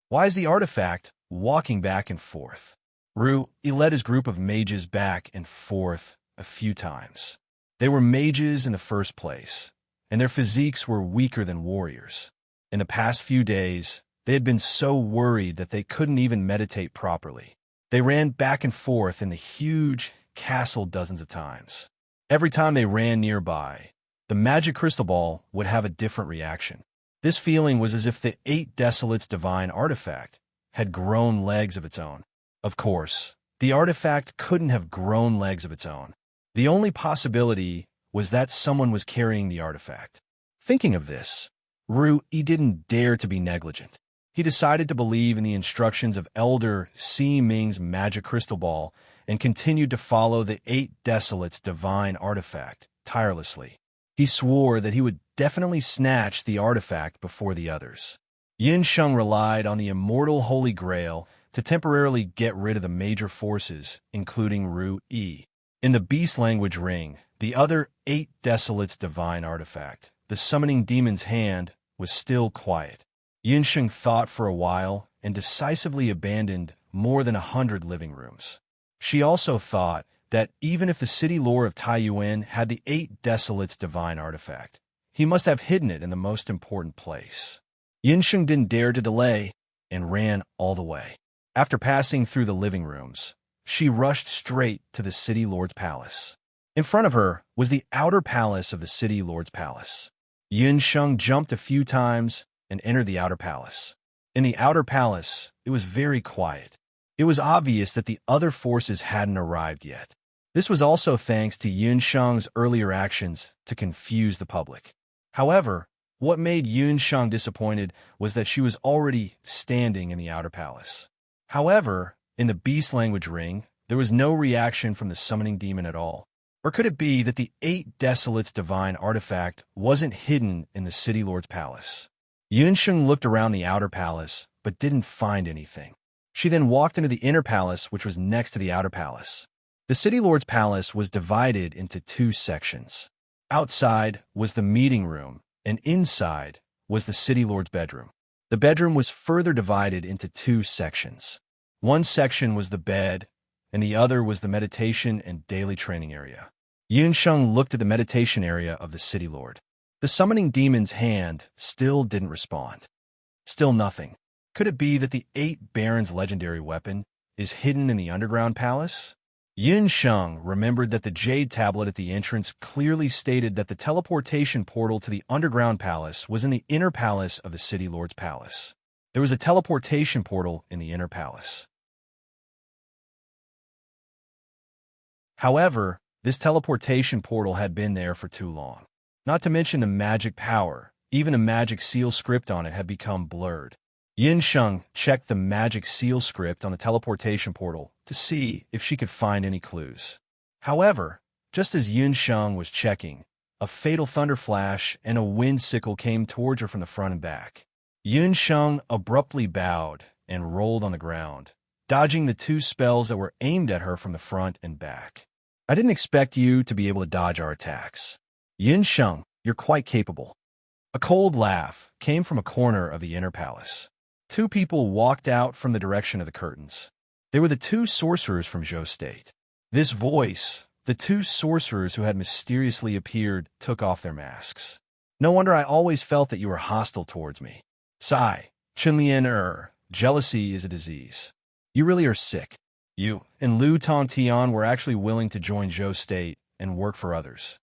Why is the artifact walking back and forth? Ru led his group of mages back and forth a few times. They were mages in the first place, and their physiques were weaker than warriors. In the past few days, they had been so worried that they couldn't even meditate properly. They ran back and forth in the huge castle dozens of times. Every time they ran nearby, the magic crystal ball would have a different reaction. This feeling was as if the 8 Desolate's divine artifact had grown legs of its own. Of course, the artifact couldn't have grown legs of its own. The only possibility was that someone was carrying the artifact. Thinking of this, Ru didn't dare to be negligent. He decided to believe in the instructions of Elder Si Ming's magic crystal ball and continued to follow the 8 Desolate's divine artifact tirelessly. He swore that he would definitely snatch the artifact before the others. Yinsheng relied on the immortal Holy Grail to temporarily get rid of the major forces, including Ru Yi. In the beast language ring, the other 8 Desolate's divine artifact, the summoning demon's hand, was still quiet. Yinsheng thought for a while and decisively abandoned more than 100 living rooms. She also thought that even if the city lord of Taiyuan had the 8 Desolate's divine artifact, he must have hidden it in the most important place. Yinsheng didn't dare to delay and ran all the way. After passing through the living rooms, she rushed straight to the city lord's palace. In front of her was the outer palace of the city lord's palace. Yun Sheng jumped a few times and entered the outer palace. In the outer palace, it was very quiet. It was obvious that the other forces hadn't arrived yet. This was also thanks to Yun Sheng's earlier actions to confuse the public. However, what made Yun Sheng disappointed was that she was already standing in the outer palace. However, in the beast language ring, there was no reaction from the summoning demon at all. Or could it be that the 8 Desolates divine artifact wasn't hidden in the city lord's palace? Yun Sheng looked around the outer palace, but didn't find anything. She then walked into the inner palace, which was next to the outer palace. The city lord's palace was divided into 2 sections. Outside was the meeting room, and inside was the city lord's bedroom. The bedroom was further divided into 2 sections. One section was the bed, and the other was the meditation and daily training area. Yun Sheng looked at the meditation area of the city lord. The summoning demon's hand still didn't respond. Still nothing. Could it be that the 8 Barons' legendary weapon is hidden in the underground palace? Yun Sheng remembered that the jade tablet at the entrance clearly stated that the teleportation portal to the underground palace was in the inner palace of the city lord's palace. There was a teleportation portal in the inner palace. However, this teleportation portal had been there for too long. Not to mention the magic power, even a magic seal script on it had become blurred. Yun Sheng checked the magic seal script on the teleportation portal to see if she could find any clues. However, just as Yun Sheng was checking, a fatal thunder flash and a wind sickle came towards her from the front and back. Yun Sheng abruptly bowed and rolled on the ground, dodging the 2 spells that were aimed at her from the front and back. I didn't expect you to be able to dodge our attacks. Yun Sheng, you're quite capable. A cold laugh came from a corner of the inner palace. 2 people walked out from the direction of the curtains. They were the 2 sorcerers from Zhou State. This voice, the 2 sorcerers who had mysteriously appeared, took off their masks. No wonder I always felt that you were hostile towards me. Sigh, Chenlian jealousy is a disease. You really are sick. You and Lu Tongtian were actually willing to join Zhou State and work for others.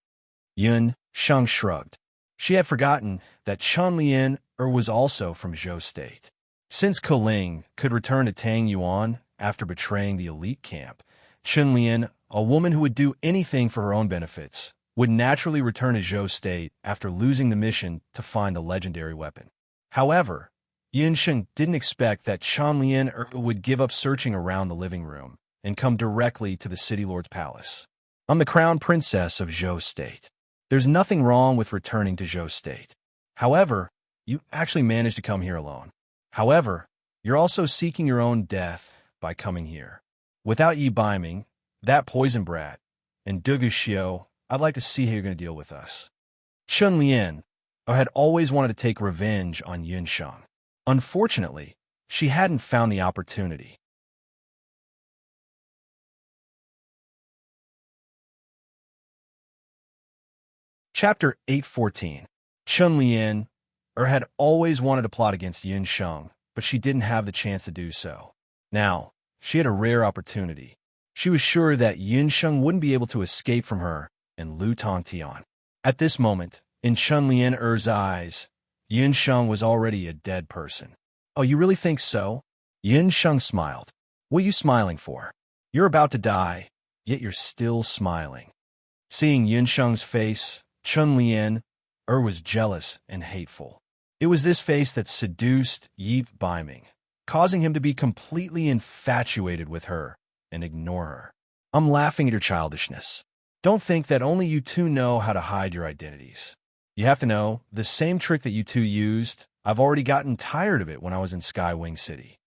Yun Sheng shrugged. She had forgotten that Chenlian was also from Zhou State. Since Keling could return to Tang Yuan after betraying the elite camp, Chenlian, a woman who would do anything for her own benefits, would naturally return to Zhou State after losing the mission to find the legendary weapon. However, Yun Sheng didn't expect that Chenlian would give up searching around the living room and come directly to the city lord's palace. I'm the crown princess of Zhou State. There's nothing wrong with returning to Zhou State. However, you actually managed to come here alone. However, you're also seeking your own death by coming here. Without Yi Baiming, that poison brat, and Dugu Xiao, I'd like to see how you're going to deal with us. Chenlian had always wanted to take revenge on Yun Sheng. Unfortunately, she hadn't found the opportunity. Chapter 814. Chenlian had always wanted to plot against Yun Sheng, but she didn't have the chance to do so. Now, she had a rare opportunity. She was sure that Yun Sheng wouldn't be able to escape from her and Lu Tongtian. At this moment, in Chenlian's eyes, Yun Sheng was already a dead person. Oh, you really think so? Yun Sheng smiled. What are you smiling for? You're about to die, yet you're still smiling. Seeing Yun Sheng's face, Chenlian was jealous and hateful. It was this face that seduced Yi Baiming, causing him to be completely infatuated with her and ignore her. I'm laughing at your childishness. Don't think that only you 2 know how to hide your identities. You have to know, the same trick that you 2 used, I've already gotten tired of it when I was in Skywing City.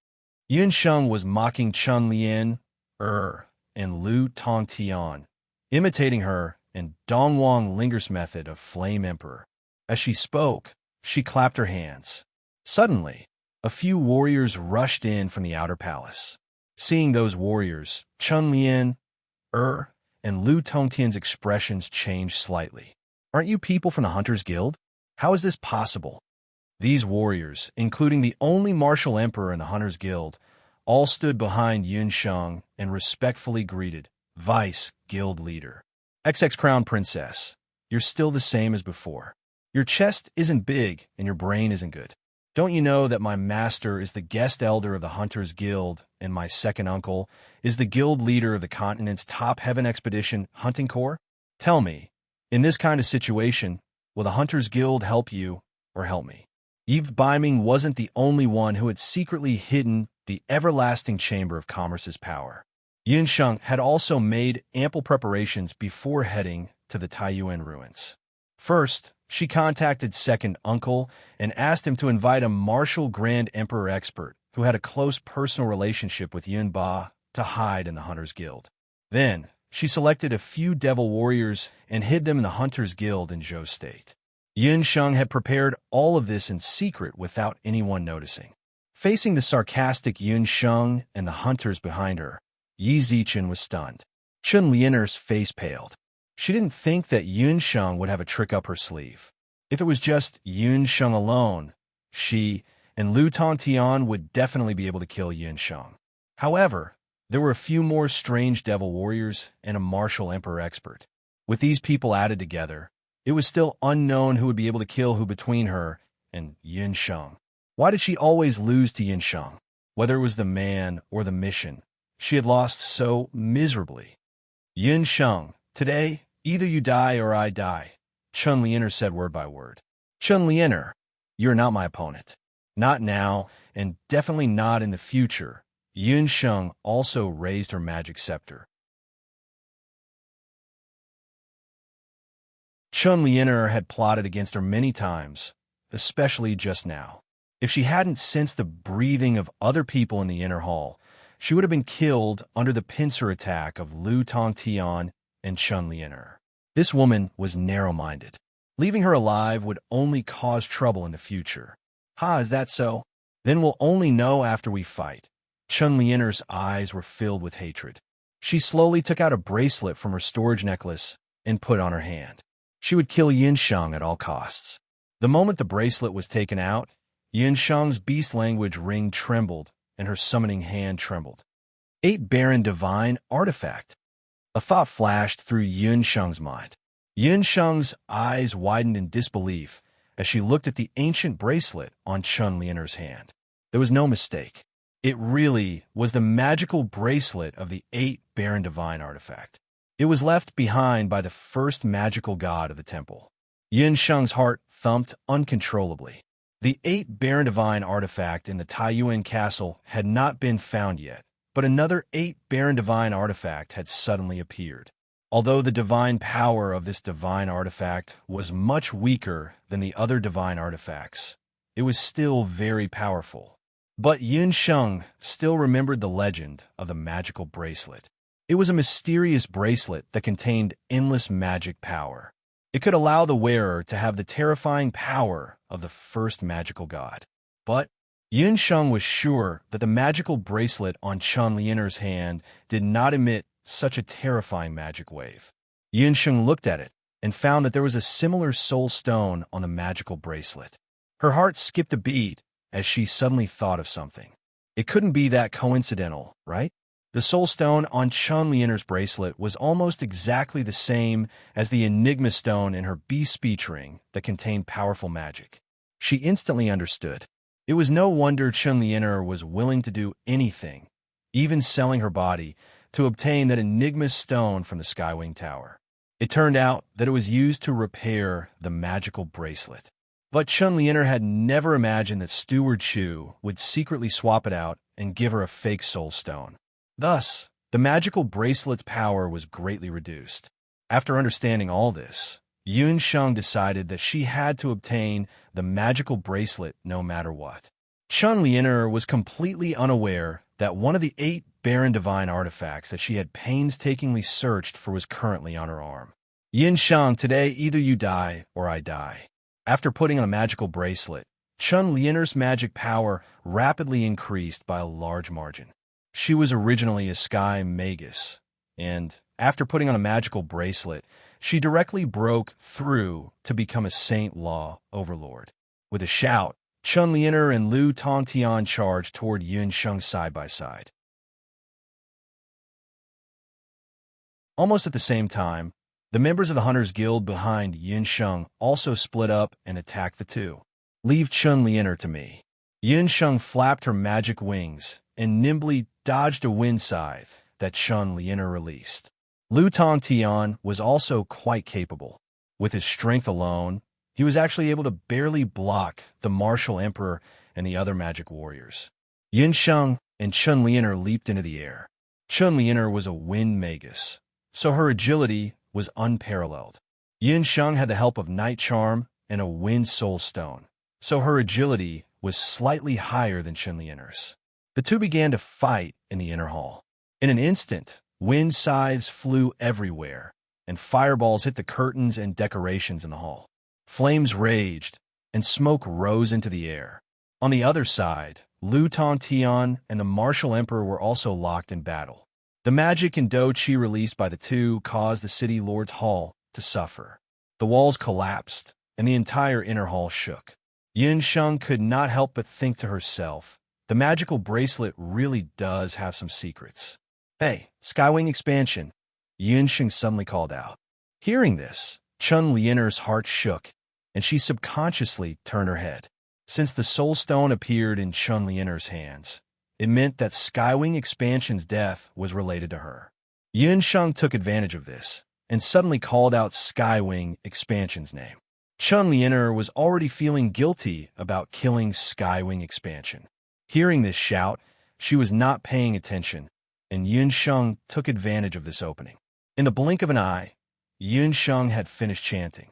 Yun Sheng was mocking Chenlian and Lu Tongtian, imitating her and Dongwang Linger's method of Flame Emperor. As she spoke, she clapped her hands. Suddenly, a few warriors rushed in from the outer palace. Seeing those warriors, Chenlian, and Lu Tongtian's expressions changed slightly. Aren't you people from the Hunters Guild? How is this possible? These warriors, including the only martial emperor in the Hunters Guild, all stood behind Yun Sheng and respectfully greeted, Vice Guild Leader. XX Crown Princess, you're still the same as before. Your chest isn't big and your brain isn't good. Don't you know that my master is the guest elder of the Hunters Guild and my second uncle is the guild leader of the continent's top heaven expedition hunting corps? Tell me, in this kind of situation, will the Hunters Guild help you or help me? Yves Biming wasn't the only one who had secretly hidden the everlasting chamber of commerce's power. Yun Sheng had also made ample preparations before heading to the Taiyuan ruins. First, she contacted second uncle and asked him to invite a martial Grand Emperor expert who had a close personal relationship with Yun Ba to hide in the Hunters Guild. Then, she selected a few devil warriors and hid them in the Hunters Guild in Zhou State. Yun Sheng had prepared all of this in secret without anyone noticing. Facing the sarcastic Yun Sheng and the hunters behind her, Yi Zichen was stunned. Chun Lianer's face paled. She didn't think that Yun Sheng would have a trick up her sleeve. If it was just Yun Sheng alone, she and Lu Tongtian would definitely be able to kill Yun Sheng. However, there were a few more strange devil warriors and a martial emperor expert. With these people added together, it was still unknown who would be able to kill who between her and Yun Sheng. Why did she always lose to Yun Sheng? Whether it was the man or the mission, she had lost so miserably. Yun Sheng, today, either you die or I die, Chun Lianer said word by word. Chun Lianer, you're not my opponent. Not now, and definitely not in the future. Yun Sheng also raised her magic scepter. Chun Lianer had plotted against her many times, especially just now. If she hadn't sensed the breathing of other people in the inner hall, she would have been killed under the pincer attack of Lu Tongtian and Chun Lianer. This woman was narrow-minded. Leaving her alive would only cause trouble in the future. Ha, is that so? Then we'll only know after we fight. Chun Lianer's eyes were filled with hatred. She slowly took out a bracelet from her storage necklace and put on her hand. She would kill Yun Sheng at all costs. The moment the bracelet was taken out, Yun Sheng's beast language ring trembled and her summoning hand trembled. 8 Baron Divine Artifact. A thought flashed through Yun Sheng's mind. Yun Sheng's eyes widened in disbelief as she looked at the ancient bracelet on Chun Lianer's hand. There was no mistake. It really was the magical bracelet of the 8 Baron Divine Artifact. It was left behind by the first magical god of the temple. Yun Sheng's heart thumped uncontrollably. The 8 Baron Divine Artifact in the Taiyuan castle had not been found yet, but another 8 Baron Divine Artifact had suddenly appeared. Although the divine power of this divine artifact was much weaker than the other divine artifacts, it was still very powerful. But Yun Sheng still remembered the legend of the magical bracelet. It was a mysterious bracelet that contained endless magic power. It could allow the wearer to have the terrifying power of the first magical god. But Yun Sheng was sure that the magical bracelet on Chun Lianer's hand did not emit such a terrifying magic wave. Yun Sheng looked at it and found that there was a similar soul stone on the magical bracelet. Her heart skipped a beat as she suddenly thought of something. It couldn't be that coincidental, right? The soul stone on Chun Lianer's bracelet was almost exactly the same as the enigma stone in her beast speech ring that contained powerful magic. She instantly understood. It was no wonder Chun Lianer was willing to do anything, even selling her body, to obtain that enigma stone from the Skywing Tower. It turned out that it was used to repair the magical bracelet. But Chun Lianer had never imagined that Steward Chu would secretly swap it out and give her a fake soul stone. Thus, the magical bracelet's power was greatly reduced. After understanding all this, Yun Sheng decided that she had to obtain the magical bracelet no matter what. Chun Lianer was completely unaware that one of the 8 Baron Divine Artifacts that she had painstakingly searched for was currently on her arm. Yun Sheng, today either you die or I die. After putting on a magical bracelet, Chun Lianer's magic power rapidly increased by a large margin. She was originally a Sky Magus, and after putting on a magical bracelet, she directly broke through to become a Saint Law Overlord. With a shout, Chun Lianer and Lu Tongtian charged toward Yun Sheng side by side. Almost at the same time, the members of the Hunters Guild behind Yun Sheng also split up and attacked the two. "Leave Chun Lianer to me." Yun Sheng flapped her magic wings and nimbly dodged a wind scythe that Chun Lianer released. Lu Tongtian was also quite capable. With his strength alone, he was actually able to barely block the martial emperor and the other magic warriors. Yun Sheng and Chun Lianer leaped into the air. Chun Lianer was a wind magus, so her agility was unparalleled. Yun Sheng had the help of Night Charm and a Wind Soul Stone, so her agility was slightly higher than Chun Lianer's. The two began to fight in the inner hall. In an instant, wind scythes flew everywhere, and fireballs hit the curtains and decorations in the hall. Flames raged, and smoke rose into the air. On the other side, Lu Tongtian and the martial emperor were also locked in battle. The magic and Do Qi released by the two caused the city lord's hall to suffer. The walls collapsed, and the entire inner hall shook. Yun Sheng could not help but think to herself, the magical bracelet really does have some secrets. "Hey, Skywing expansion," Yun Sheng suddenly called out. Hearing this, Chun Lianer's heart shook, and she subconsciously turned her head. Since the Soul Stone appeared in Chun Lianer's hands, it meant that Skywing Expansion's death was related to her. Yun Sheng took advantage of this, and suddenly called out Skywing Expansion's name. Chun Lianer was already feeling guilty about killing Skywing Expansion. Hearing this shout, she was not paying attention, and Yun Sheng took advantage of this opening. In the blink of an eye, Yun Sheng had finished chanting.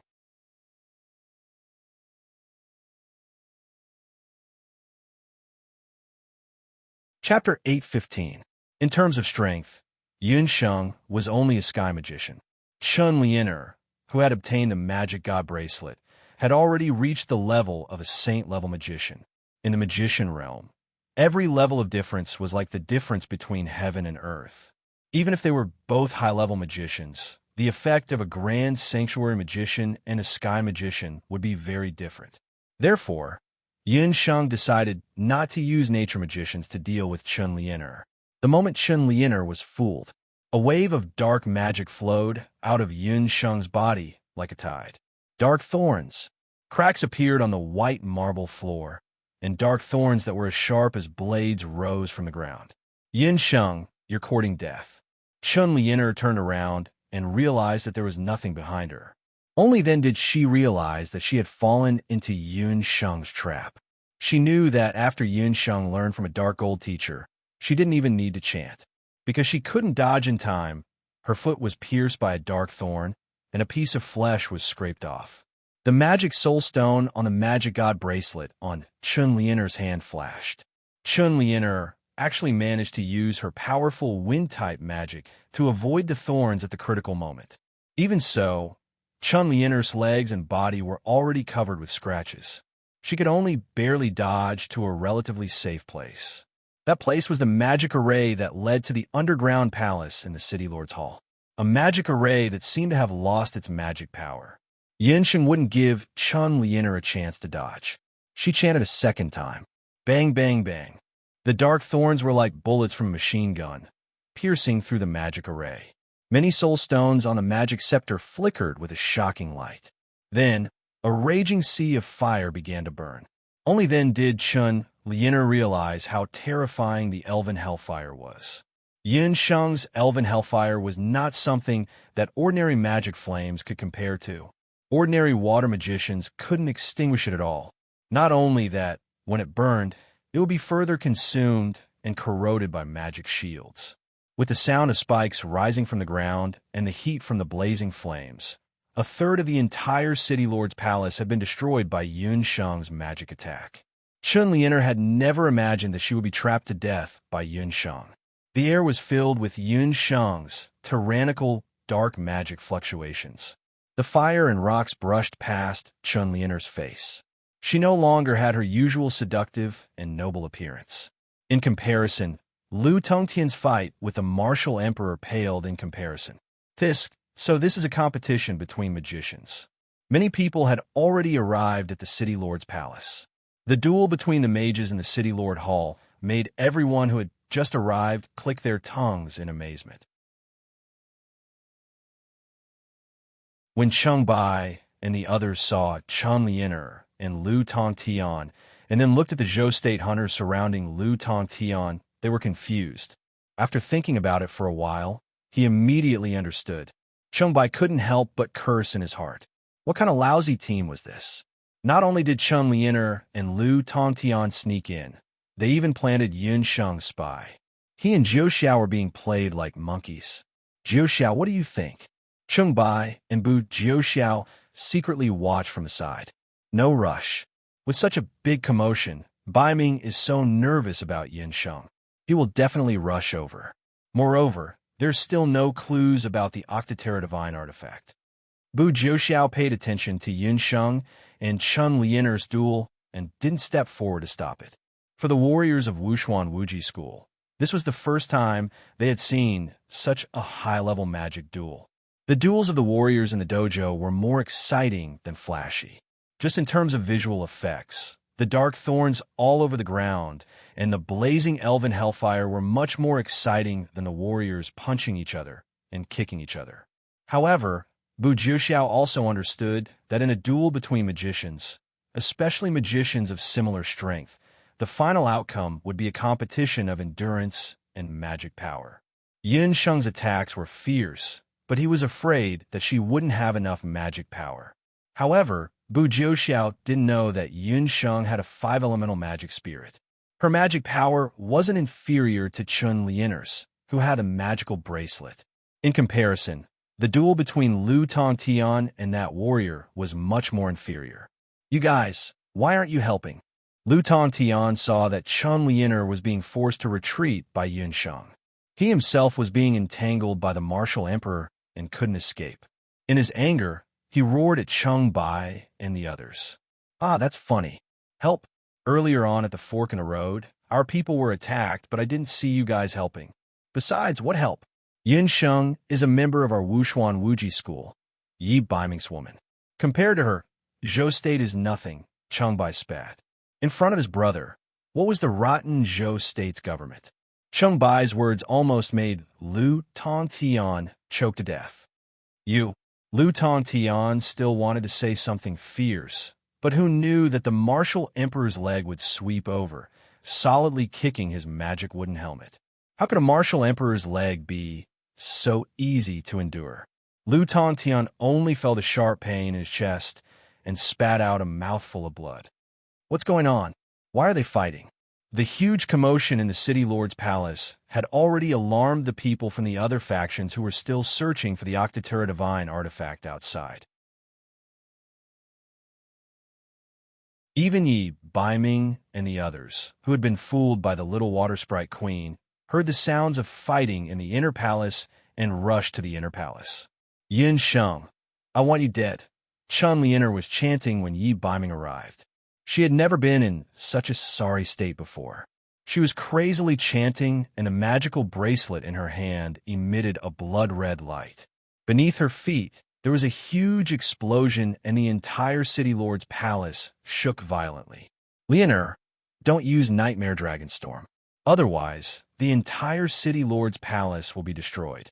Chapter 8:15. In terms of strength, Yun Sheng was only a sky magician. Chun Lianer, who had obtained the magic god bracelet, had already reached the level of a saint-level magician. In the magician realm, every level of difference was like the difference between heaven and earth. Even if they were both high-level magicians, the effect of a grand sanctuary magician and a sky magician would be very different. Therefore, Yun Sheng decided not to use nature magicians to deal with Chun Lianer. The moment Chun Lianer was fooled, a wave of dark magic flowed out of Yun Sheng's body like a tide. Dark thorns. Cracks appeared on the white marble floor, and dark thorns that were as sharp as blades rose from the ground. "Yun Sheng, you're courting death." Chun Lianer turned around and realized that there was nothing behind her. Only then did she realize that she had fallen into Yun Sheng's trap. She knew that after Yun Sheng learned from a dark old teacher, she didn't even need to chant. Because she couldn't dodge in time, her foot was pierced by a dark thorn, and a piece of flesh was scraped off. The magic soul stone on the magic god bracelet on Chun Lianer's hand flashed. Chun Lianer actually managed to use her powerful wind-type magic to avoid the thorns at the critical moment. Even so, Chun Lianer's legs and body were already covered with scratches. She could only barely dodge to a relatively safe place. That place was the magic array that led to the underground palace in the City Lord's Hall. A magic array that seemed to have lost its magic power. Yun Sheng wouldn't give Chun Lianer a chance to dodge. She chanted a second time. Bang, bang, bang. The dark thorns were like bullets from a machine gun, piercing through the magic array. Many soul stones on the magic scepter flickered with a shocking light. Then, a raging sea of fire began to burn. Only then did Chun Lianer realize how terrifying the elven hellfire was. Yun Sheng's elven hellfire was not something that ordinary magic flames could compare to. Ordinary water magicians couldn't extinguish it at all. Not only that, when it burned, it would be further consumed and corroded by magic shields. With the sound of spikes rising from the ground and the heat from the blazing flames, a third of the entire City Lord's palace had been destroyed by Yun Sheng's magic attack. Chun Lianer had never imagined that she would be trapped to death by Yun Sheng. The air was filled with Yun Sheng's tyrannical, dark magic fluctuations. The fire and rocks brushed past Chun Lianer's face. She no longer had her usual seductive and noble appearance. In comparison, Lu Tongtian's fight with the martial emperor paled in comparison. So this is a competition between magicians. Many people had already arrived at the City Lord's palace. The duel between the mages in the City Lord Hall made everyone who had just arrived click their tongues in amazement. When Cheng Bai and the others saw Chen Lianer and Lu Tongtian, and then looked at the Zhou state hunters surrounding Lu Tongtian, they were confused. After thinking about it for a while, he immediately understood. Cheng Bai couldn't help but curse in his heart. What kind of lousy team was this? Not only did Chen Lianer and Lu Tongtian sneak in, they even planted Yun Sheng's spy. He and Jiu Xiao were being played like monkeys. Jiu Xiao, what do you think? Cheng Bai and Bu Jiu Xiao secretly watched from the side. No rush. With such a big commotion, Bai Ming is so nervous about Yin Sheng. He will definitely rush over. Moreover, there's still no clues about the Octiterra Divine artifact. Bu Jiuxiao paid attention to Yin Sheng and Chen Lianer's duel and didn't step forward to stop it. For the warriors of Wushuan Wuji School, this was the first time they had seen such a high-level magic duel. The duels of the warriors in the dojo were more exciting than flashy. Just in terms of visual effects, the dark thorns all over the ground and the blazing elven hellfire were much more exciting than the warriors punching each other and kicking each other. However, Bu Jiuxiao also understood that in a duel between magicians, especially magicians of similar strength, the final outcome would be a competition of endurance and magic power. Yin Sheng's attacks were fierce, but he was afraid that she wouldn't have enough magic power. However, Bu Jiuxiao didn't know that Yun Sheng had a 5-elemental magic spirit. Her magic power wasn't inferior to Chen Lianer's, who had a magical bracelet. In comparison, the duel between Lu Tongtian and that warrior was much more inferior. You guys, why aren't you helping? Lu Tongtian saw that Chen Lianer was being forced to retreat by Yun Sheng. He himself was being entangled by the martial emperor and couldn't escape. In his anger, he roared at Cheng Bai and the others. Ah, that's funny. Help! Earlier on at the fork in the road, our people were attacked, but I didn't see you guys helping. Besides, what help? Yin Sheng is a member of our Wushuan Wuji school, Yi Baiming's woman. Compared to her, Zhou State is nothing, Cheng Bai spat. In front of his brother, what was the rotten Zhou State's government? Cheng Bai's words almost made Lu Tongtian choke to death. Lu Tongtian still wanted to say something fierce, but who knew that the martial emperor's leg would sweep over, solidly kicking his magic wooden helmet. How could a martial emperor's leg be so easy to endure? Lu Tongtian only felt a sharp pain in his chest and spat out a mouthful of blood. What's going on? Why are they fighting? The huge commotion in the City Lord's palace had already alarmed the people from the other factions who were still searching for the Octiterra Divine artifact outside. Even Yi, Baiming, and the others, who had been fooled by the little water sprite queen, heard the sounds of fighting in the inner palace and rushed to the inner palace. Yin Sheng, I want you dead, Chen Lianer was chanting when Yi Baiming arrived. She had never been in such a sorry state before. She was crazily chanting, and a magical bracelet in her hand emitted a blood-red light. Beneath her feet, there was a huge explosion, and the entire City Lord's palace shook violently. Lianer, don't use Nightmare Dragonstorm. Otherwise, the entire City Lord's palace will be destroyed.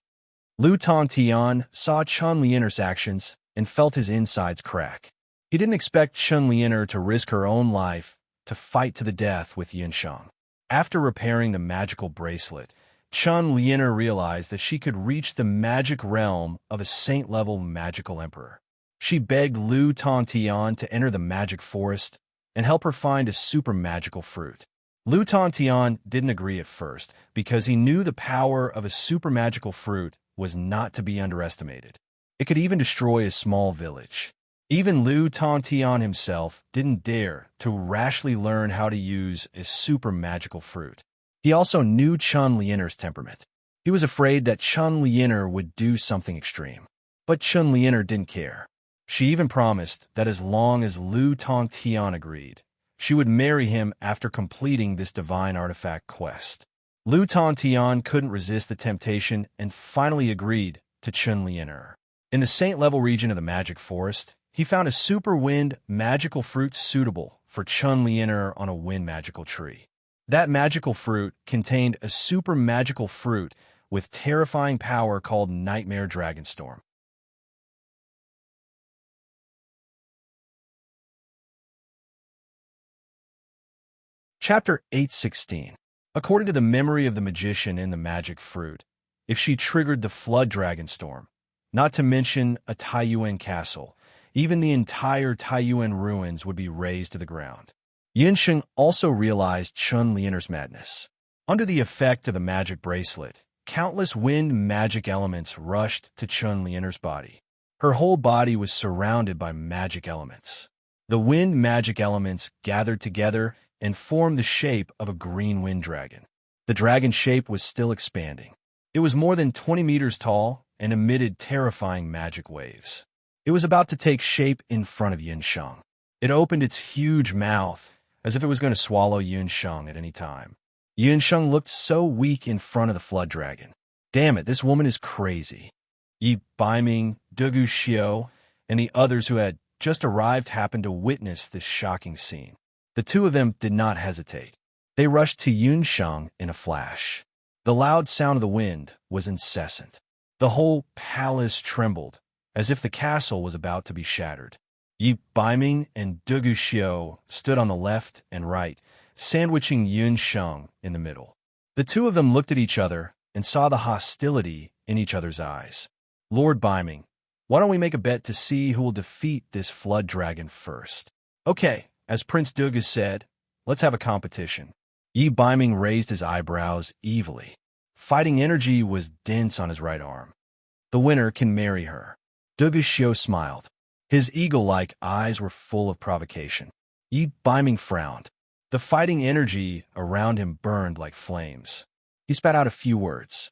Lu Tongtian saw Chen Lianer's actions and felt his insides crack. He didn't expect Chen Lianer to risk her own life to fight to the death with Yin Sheng. After repairing the magical bracelet, Chen Lianer realized that she could reach the magic realm of a saint-level magical emperor. She begged Lu Tongtian to enter the magic forest and help her find a super magical fruit. Lu Tongtian didn't agree at first because he knew the power of a super magical fruit was not to be underestimated. It could even destroy a small village. Even Lu Tongtian himself didn't dare to rashly learn how to use a super magical fruit. He also knew Chen Lianer's temperament. He was afraid that Chen Lianer would do something extreme. But Chen Lianer didn't care. She even promised that as long as Lu Tongtian agreed, she would marry him after completing this divine artifact quest. Lu Tongtian couldn't resist the temptation and finally agreed to Chen Lianer. In the saint-level region of the magic forest, he found a super wind magical fruit suitable for Chun Lianer on a wind magical tree. That magical fruit contained a super magical fruit with terrifying power called Nightmare Dragonstorm. Chapter 816. According to the memory of the magician in the magic fruit, if she triggered the flood Dragonstorm, not to mention a Taiyuan castle, even the entire Taiyuan ruins would be razed to the ground. Yinsheng also realized Chun Lianer's madness. Under the effect of the magic bracelet, countless wind magic elements rushed to Chun Lianer's body. Her whole body was surrounded by magic elements. The wind magic elements gathered together and formed the shape of a green wind dragon. The dragon shape was still expanding. It was more than 20 meters tall and emitted terrifying magic waves. It was about to take shape in front of Yinsheng. It opened its huge mouth as if it was going to swallow Yinsheng at any time. Yinsheng looked so weak in front of the flood dragon. Damn it, this woman is crazy. Yi Baiming, Dugu Xiao, and the others who had just arrived happened to witness this shocking scene. The two of them did not hesitate. They rushed to Yinsheng in a flash. The loud sound of the wind was incessant. The whole palace trembled, as if the castle was about to be shattered. Yi Baiming and Dugu Xiao stood on the left and right, sandwiching Yinsheng in the middle. The two of them looked at each other and saw the hostility in each other's eyes. Lord Baiming, why don't we make a bet to see who will defeat this flood dragon first? Okay, as Prince Dugu said, let's have a competition. Yi Baiming raised his eyebrows evilly. Fighting energy was dense on his right arm. The winner can marry her. Dugu Xiao smiled. His eagle-like eyes were full of provocation. Yi Baiming frowned. The fighting energy around him burned like flames. He spat out a few words.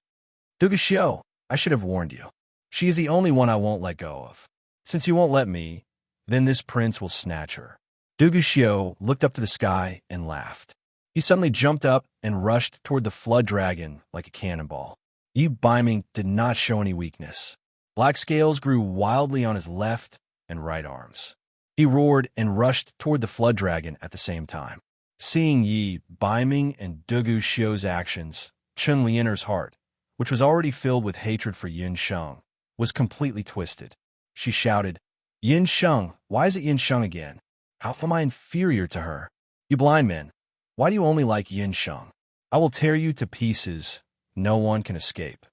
Dugu Xiao, I should have warned you. She is the only one I won't let go of. Since you won't let me, then this prince will snatch her. Dugu Xiao looked up to the sky and laughed. He suddenly jumped up and rushed toward the flood dragon like a cannonball. Yi Baiming did not show any weakness. Black scales grew wildly on his left and right arms. He roared and rushed toward the flood dragon at the same time. Seeing Yi Baiming and Dugu Xiao's actions, Chun Lianer's heart, which was already filled with hatred for Yinsheng, was completely twisted. She shouted, Yinsheng, why is it Yinsheng again? How am I inferior to her? You blind men, why do you only like Yinsheng? I will tear you to pieces. No one can escape.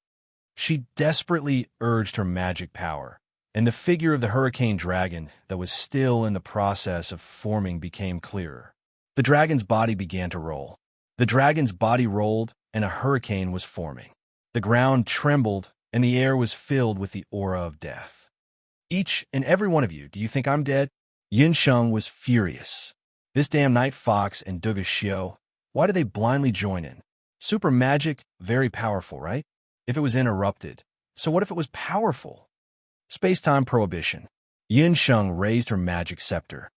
She desperately urged her magic power, and the figure of the hurricane dragon that was still in the process of forming became clearer. The dragon's body began to roll. The dragon's body rolled, and a hurricane was forming. The ground trembled, and the air was filled with the aura of death. Each and every one of you, do you think I'm dead? Yinsheng was furious. This damn night fox and Dugu Xiao, why do they blindly join in? Super magic, very powerful, right? If it was interrupted. So what if it was powerful? Space-time prohibition. Yinsheng raised her magic scepter.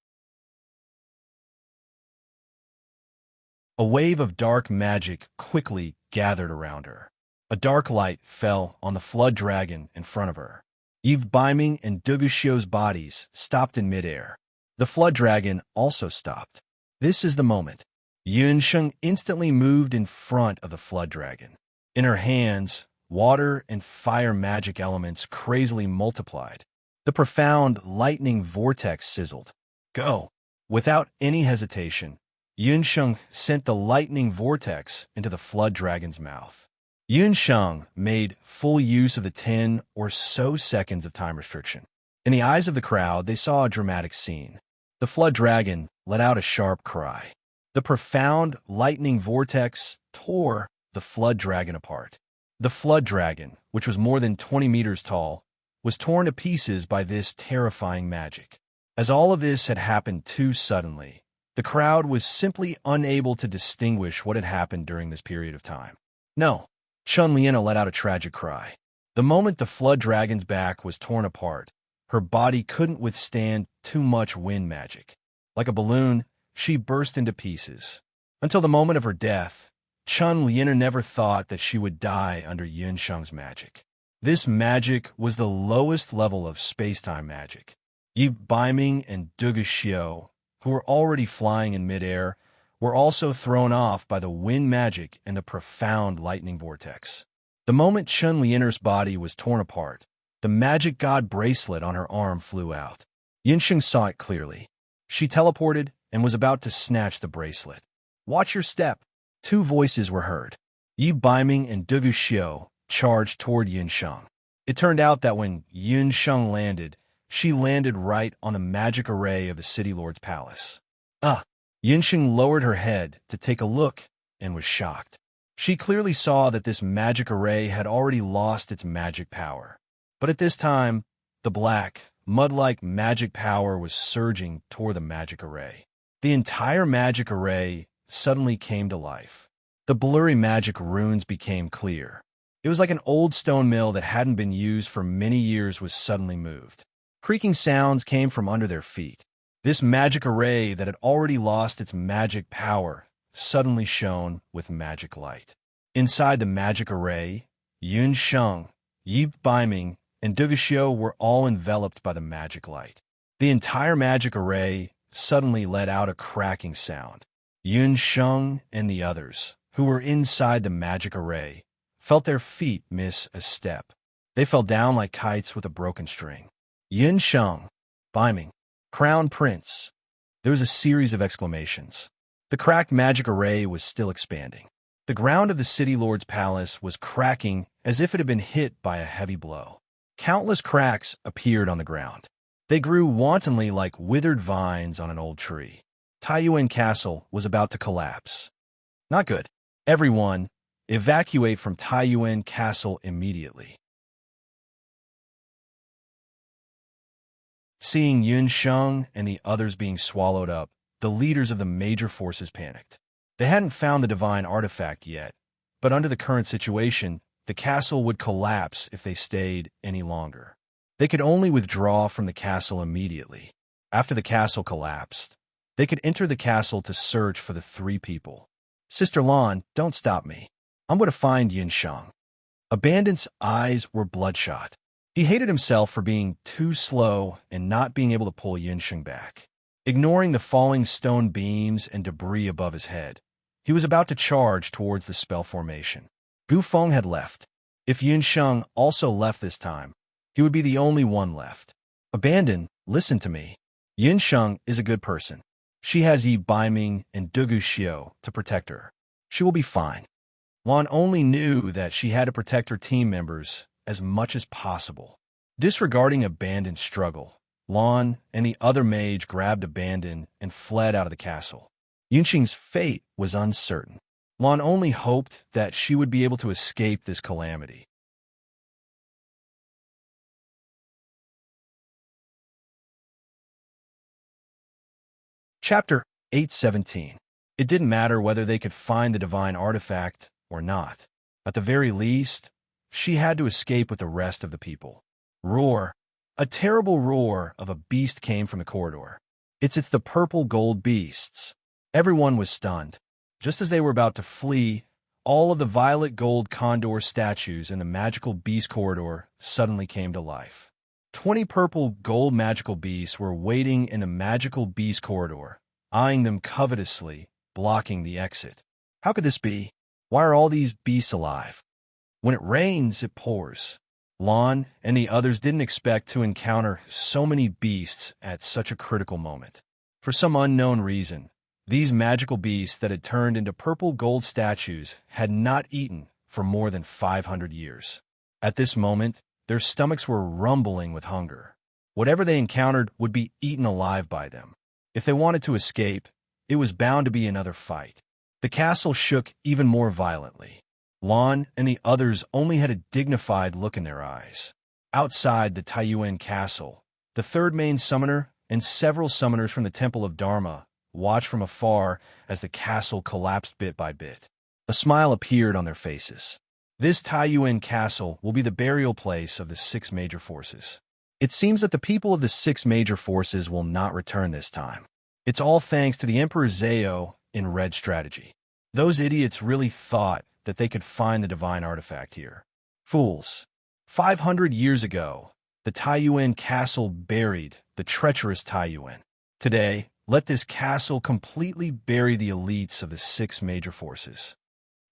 A wave of dark magic quickly gathered around her. A dark light fell on the flood dragon in front of her. Yi Baiming and Dugu Xiao's bodies stopped in midair. The flood dragon also stopped. This is the moment. Yinsheng instantly moved in front of the flood dragon. In her hands, water and fire magic elements crazily multiplied. The profound lightning vortex sizzled. Go! Without any hesitation, Yinsheng sent the lightning vortex into the flood dragon's mouth. Yinsheng made full use of the 10 or so seconds of time restriction. In the eyes of the crowd, they saw a dramatic scene. The flood dragon let out a sharp cry. The profound lightning vortex tore the flood dragon apart. The flood dragon, which was more than 20 meters tall, was torn to pieces by this terrifying magic. As all of this had happened too suddenly, the crowd was simply unable to distinguish what had happened during this period of time. No, Chun Lianer let out a tragic cry. The moment the flood dragon's back was torn apart, her body couldn't withstand too much wind magic. Like a balloon, she burst into pieces. Until the moment of her death, Chun Lianer never thought that she would die under Yinsheng's magic. This magic was the lowest level of space-time magic. Yi Baiming and Dugu Xiao who were already flying in midair, were also thrown off by the wind magic and the profound lightning vortex. The moment Chun Lien'er's body was torn apart, the magic god bracelet on her arm flew out. Yinsheng saw it clearly. She teleported and was about to snatch the bracelet. "Watch your step!" Two voices were heard. Yi Baiming and Dugu Xiu charged toward Yinsheng. It turned out that when Yinsheng landed, she landed right on the magic array of the City Lord's palace. Yinsheng lowered her head to take a look and was shocked. She clearly saw that this magic array had already lost its magic power. But at this time, the black, mud-like magic power was surging toward the magic array. The entire magic array suddenly came to life. The blurry magic runes became clear. It was like an old stone mill that hadn't been used for many years was suddenly moved. Creaking sounds came from under their feet. This magic array that had already lost its magic power suddenly shone with magic light. Inside the magic array, Yinsheng, Yi Baiming, and Dugu Xiu were all enveloped by the magic light. The entire magic array suddenly let out a cracking sound. Yinsheng and the others, who were inside the magic array, felt their feet miss a step. They fell down like kites with a broken string. "Yinsheng, Baiming, Crown Prince." There was a series of exclamations. The cracked magic array was still expanding. The ground of the City Lord's palace was cracking as if it had been hit by a heavy blow. Countless cracks appeared on the ground. They grew wantonly like withered vines on an old tree. Taiyuan Castle was about to collapse. Not good. Everyone, evacuate from Taiyuan Castle immediately. Seeing Yinsheng and the others being swallowed up, the leaders of the major forces panicked. They hadn't found the divine artifact yet, but under the current situation, the castle would collapse if they stayed any longer. They could only withdraw from the castle immediately. After the castle collapsed, they could enter the castle to search for the three people. "Sister Lan, don't stop me. I'm going to find Yinsheng." Abandon's eyes were bloodshot. He hated himself for being too slow and not being able to pull Yinsheng back. Ignoring the falling stone beams and debris above his head, he was about to charge towards the spell formation. Gu Feng had left. If Yinsheng also left this time, he would be the only one left. "Abandon, listen to me. Yinsheng is a good person. She has Yi Baiming and Dugu Xiu to protect her. She will be fine." Lan only knew that she had to protect her team members as much as possible. Disregarding Abandon's struggle, Lan and the other mage grabbed Abandon and fled out of the castle. Yinsheng's fate was uncertain. Lan only hoped that she would be able to escape this calamity. Chapter 817. It didn't matter whether they could find the divine artifact or not. At the very least, she had to escape with the rest of the people. Roar. A terrible roar of a beast came from the corridor. It's the purple gold beasts. Everyone was stunned. Just as they were about to flee, all of the violet gold condor statues in the magical beast corridor suddenly came to life. 20 purple gold magical beasts were waiting in the magical beast corridor, eyeing them covetously, blocking the exit. How could this be? Why are all these beasts alive? When it rains, it pours. Lan and the others didn't expect to encounter so many beasts at such a critical moment. For some unknown reason, these magical beasts that had turned into purple gold statues had not eaten for more than 500 years. At this moment, their stomachs were rumbling with hunger. Whatever they encountered would be eaten alive by them. If they wanted to escape, it was bound to be another fight. The castle shook even more violently. Lan and the others only had a dignified look in their eyes. Outside the Taiyuan castle, the third main summoner and several summoners from the Temple of Dharma watched from afar as the castle collapsed bit by bit. A smile appeared on their faces. This Taiyuan castle will be the burial place of the 6 major forces. It seems that the people of the 6 major forces will not return this time. It's all thanks to the Emperor Zhao in red strategy. Those idiots really thought that they could find the divine artifact here. Fools. 500 years ago, the Taiyuan castle buried the treacherous Taiyuan. Today, let this castle completely bury the elites of the 6 major forces.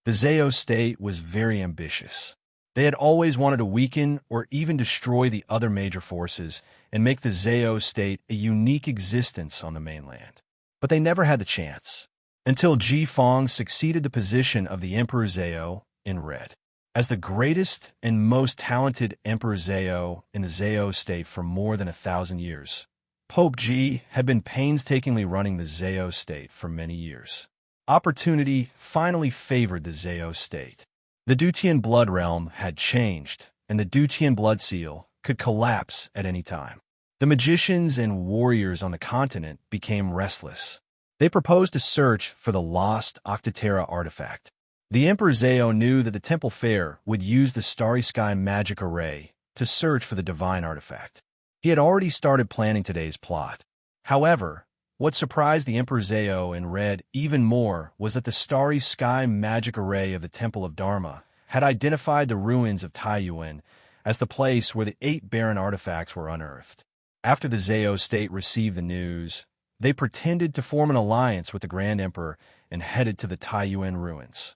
The Zhao state was very ambitious. They had always wanted to weaken or even destroy the other major forces and make the Zhao state a unique existence on the mainland. But they never had the chance, until Ji Fong succeeded the position of the Emperor Zhao in red. As the greatest and most talented Emperor Zhao in the Zhao state for more than 1,000 years, Pope Ji had been painstakingly running the Zhao state for many years. Opportunity finally favored the Zhao state. The Dutian blood realm had changed, and the Dutian blood seal could collapse at any time. The magicians and warriors on the continent became restless. They proposed a search for the lost Octaterra artifact. The Emperor Zhao knew that the Temple Fair would use the Starry Sky magic array to search for the divine artifact. He had already started planning today's plot. However, what surprised the Emperor Zhao in red even more was that the Starry Sky magic array of the Temple of Dharma had identified the ruins of Taiyuan as the place where the 8 barren artifacts were unearthed. After the Zhao state received the news, they pretended to form an alliance with the Grand Emperor and headed to the Taiyuan ruins.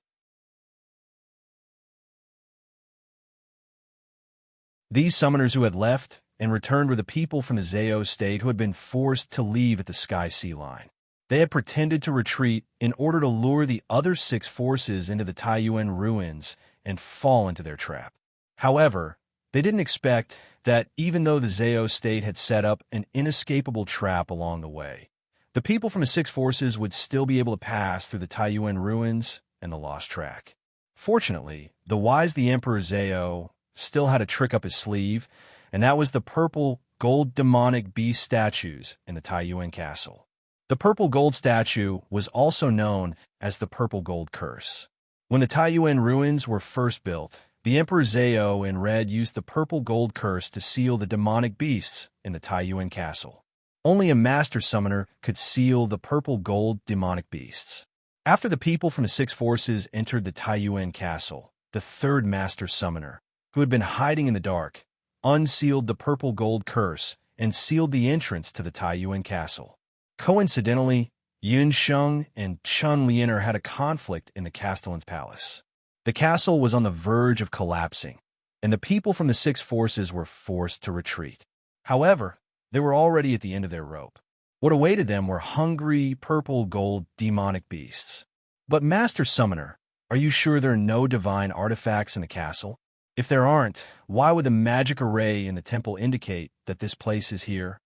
These summoners who had left and returned were the people from the Zhao state who had been forced to leave at the Sky Sea Line. They had pretended to retreat in order to lure the other 6 forces into the Taiyuan ruins and fall into their trap. However, they didn't expect that even though the Zhao state had set up an inescapable trap along the way, the people from the 6 forces would still be able to pass through the Taiyuan ruins and the lost track. Fortunately, the Emperor Zhao still had a trick up his sleeve, and that was the purple gold demonic beast statues in the Taiyuan castle. The purple gold statue was also known as the purple gold curse. When the Taiyuan ruins were first built, the Emperor Zhao in red used the purple gold curse to seal the demonic beasts in the Taiyuan castle. Only a master summoner could seal the purple gold demonic beasts. After the people from the 6 forces entered the Taiyuan castle, the 3rd master summoner, who had been hiding in the dark, unsealed the purple gold curse and sealed the entrance to the Taiyuan castle. Coincidentally, Yun Sheng and Chun Lianer had a conflict in the Castellan's palace. The castle was on the verge of collapsing, and the people from the 6 forces were forced to retreat. However, they were already at the end of their rope. What awaited them were hungry, purple gold demonic beasts. But Master Summoner, are you sure there are no divine artifacts in the castle? If there aren't, why would the magic array in the temple indicate that this place is here?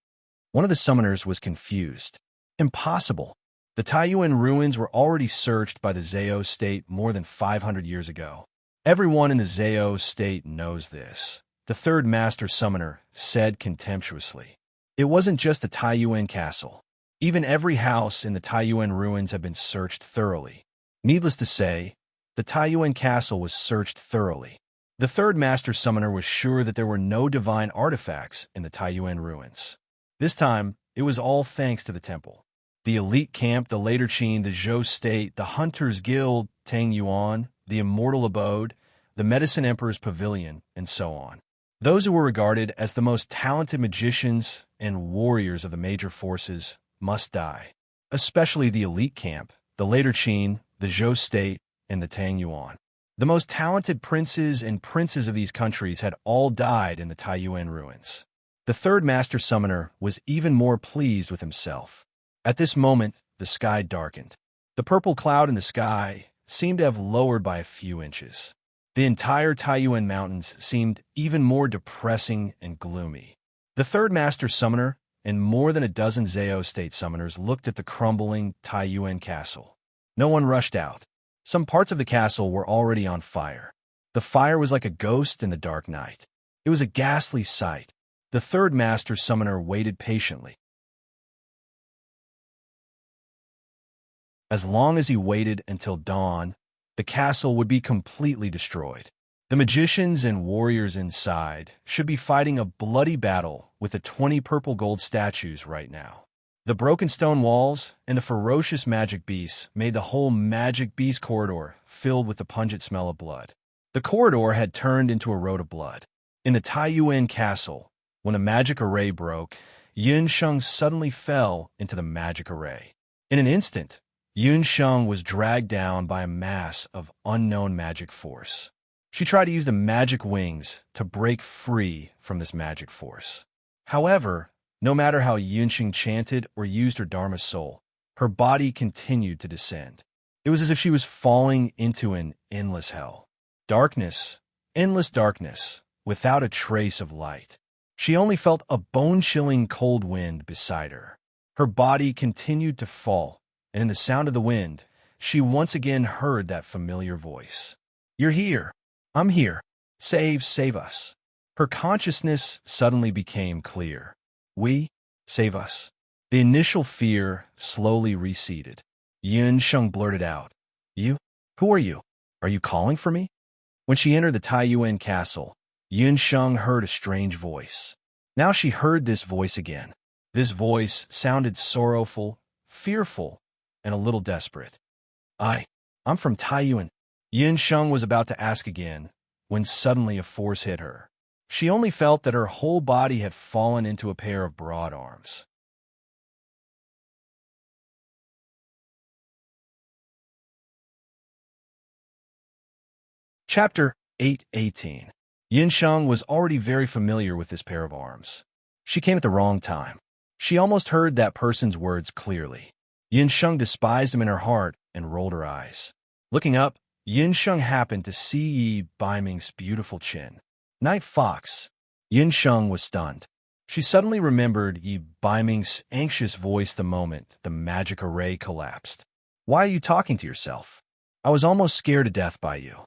One of the summoners was confused. Impossible. The Taiyuan ruins were already searched by the Zhao state more than 500 years ago. Everyone in the Zhao state knows this, the 3rd master summoner said contemptuously. It wasn't just the Taiyuan castle. Even every house in the Taiyuan ruins had been searched thoroughly. Needless to say, the Taiyuan castle was searched thoroughly. The 3rd master summoner was sure that there were no divine artifacts in the Taiyuan ruins. This time, it was all thanks to the temple. The elite camp, the later Qin, the Zhou state, the Hunters Guild, Tang Yuan, the Immortal Abode, the Medicine Emperor's Pavilion, and so on. Those who were regarded as the most talented magicians and warriors of the major forces must die, especially the elite camp, the later Qin, the Zhou state, and the Tang Yuan. The most talented princes and princes of these countries had all died in the Taiyuan ruins. The 3rd master summoner was even more pleased with himself. At this moment, the sky darkened. The purple cloud in the sky seemed to have lowered by a few inches. The entire Taiyuan mountains seemed even more depressing and gloomy. The 3rd master summoner and more than a dozen Zhao state summoners looked at the crumbling Taiyuan castle. No one rushed out. Some parts of the castle were already on fire. The fire was like a ghost in the dark night. It was a ghastly sight. The 3rd master summoner waited patiently. As long as he waited until dawn, the castle would be completely destroyed. The magicians and warriors inside should be fighting a bloody battle with the 20 purple gold statues right now. The broken stone walls and the ferocious magic beasts made the whole magic beast corridor filled with the pungent smell of blood. The corridor had turned into a road of blood. In the Taiyuan castle, when the magic array broke, Yun Sheng suddenly fell into the magic array. In an instant, Yun Sheng was dragged down by a mass of unknown magic force. She tried to use the magic wings to break free from this magic force. However, no matter how Yun Sheng chanted or used her Dharma soul, her body continued to descend. It was as if she was falling into an endless hell. Darkness, endless darkness, without a trace of light. She only felt a bone-chilling cold wind beside her. Her body continued to fall, and in the sound of the wind, she once again heard that familiar voice. "You're here. I'm here. Save us." Her consciousness suddenly became clear. Save us. The initial fear slowly receded. Yun Sheng blurted out, "You? Who are you? Are you calling for me?" When she entered the Taiyuan castle, Yun Sheng heard a strange voice. Now she heard this voice again. This voice sounded sorrowful, fearful, and a little desperate. I'm from Taiyuan." Yun Sheng was about to ask again, when suddenly a force hit her. She only felt that her whole body had fallen into a pair of broad arms. Chapter 8:18. Yin Sheng was already very familiar with this pair of arms. She came at the wrong time. She almost heard that person's words clearly. Yin Sheng despised him in her heart and rolled her eyes. Looking up, Yin Sheng happened to see Yi Baiming's beautiful chin. Night Fox. Yin Sheng was stunned. She suddenly remembered Yi Baiming's anxious voice the moment the magic array collapsed. "Why are you talking to yourself? I was almost scared to death by you."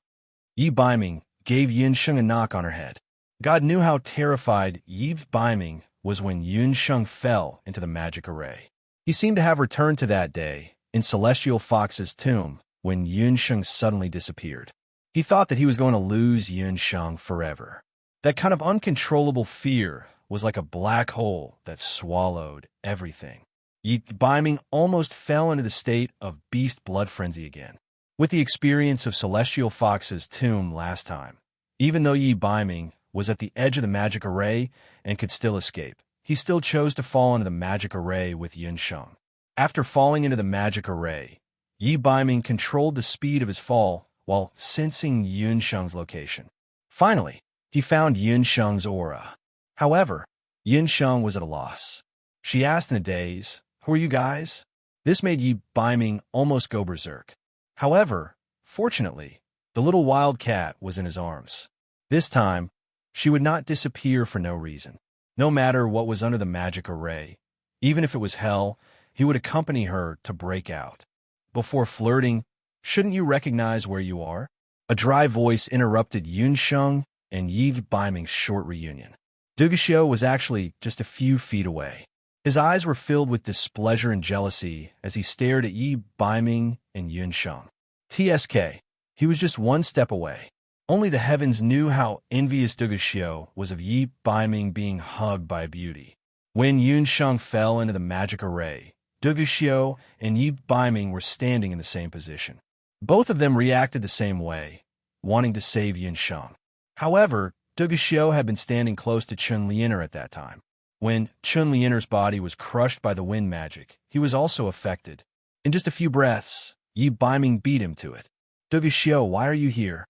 Yi Baiming gave Yin Sheng a knock on her head. God knew how terrified Yi Baiming was when Yun Sheng fell into the magic array. He seemed to have returned to that day in Celestial Fox's tomb when Yun Sheng suddenly disappeared. He thought that he was going to lose Yun Sheng forever. That kind of uncontrollable fear was like a black hole that swallowed everything. Yi Baiming almost fell into the state of beast blood frenzy again. With the experience of Celestial Fox's tomb last time, even though Yi Baiming was at the edge of the magic array and could still escape, he still chose to fall into the magic array with Yun Sheng. After falling into the magic array, Yi Baiming controlled the speed of his fall while sensing Yun Sheng's location. Finally, he found Yun Sheng's aura. However, Yun Sheng was at a loss. She asked in a daze, "Who are you guys?" This made Yi Baiming almost go berserk. However, fortunately, the little wild cat was in his arms. This time, she would not disappear for no reason. No matter what was under the magic array, even if it was hell, he would accompany her to break out. Before flirting, shouldn't you recognize where you are? A dry voice interrupted Yun Sheng and Yi Baiming's short reunion. Duguxiu was actually just a few feet away. His eyes were filled with displeasure and jealousy as he stared at Yi Baiming and Yun Sheng. TSK, he was just one step away. Only the heavens knew how envious Duguxiu was of Yi Baiming being hugged by a beauty. When Yun Sheng fell into the magic array, Duguxiu and Yi Baiming were standing in the same position. Both of them reacted the same way, wanting to save Yun Sheng. However, Duguxiu had been standing close to Chun Lianer at that time. When Chun Lianer's body was crushed by the wind magic, he was also affected. In just a few breaths, Yi Baiming beat him to it. "Duguxiu, why are you here?"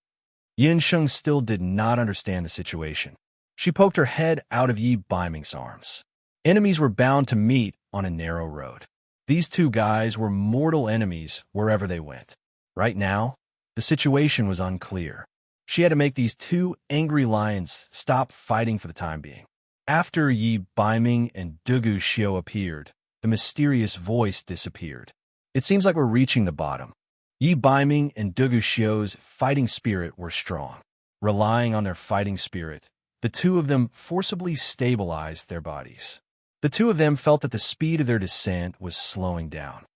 Yin Sheng still did not understand the situation. She poked her head out of Yi Baiming's arms. Enemies were bound to meet on a narrow road. These two guys were mortal enemies wherever they went. Right now, the situation was unclear. She had to make these two angry lions stop fighting for the time being. After Yi Baiming and Duguxiu appeared, the mysterious voice disappeared. "It seems like we're reaching the bottom." Yi Baiming and Duguxiu's fighting spirit were strong. Relying on their fighting spirit, the two of them forcibly stabilized their bodies. The two of them felt that the speed of their descent was slowing down.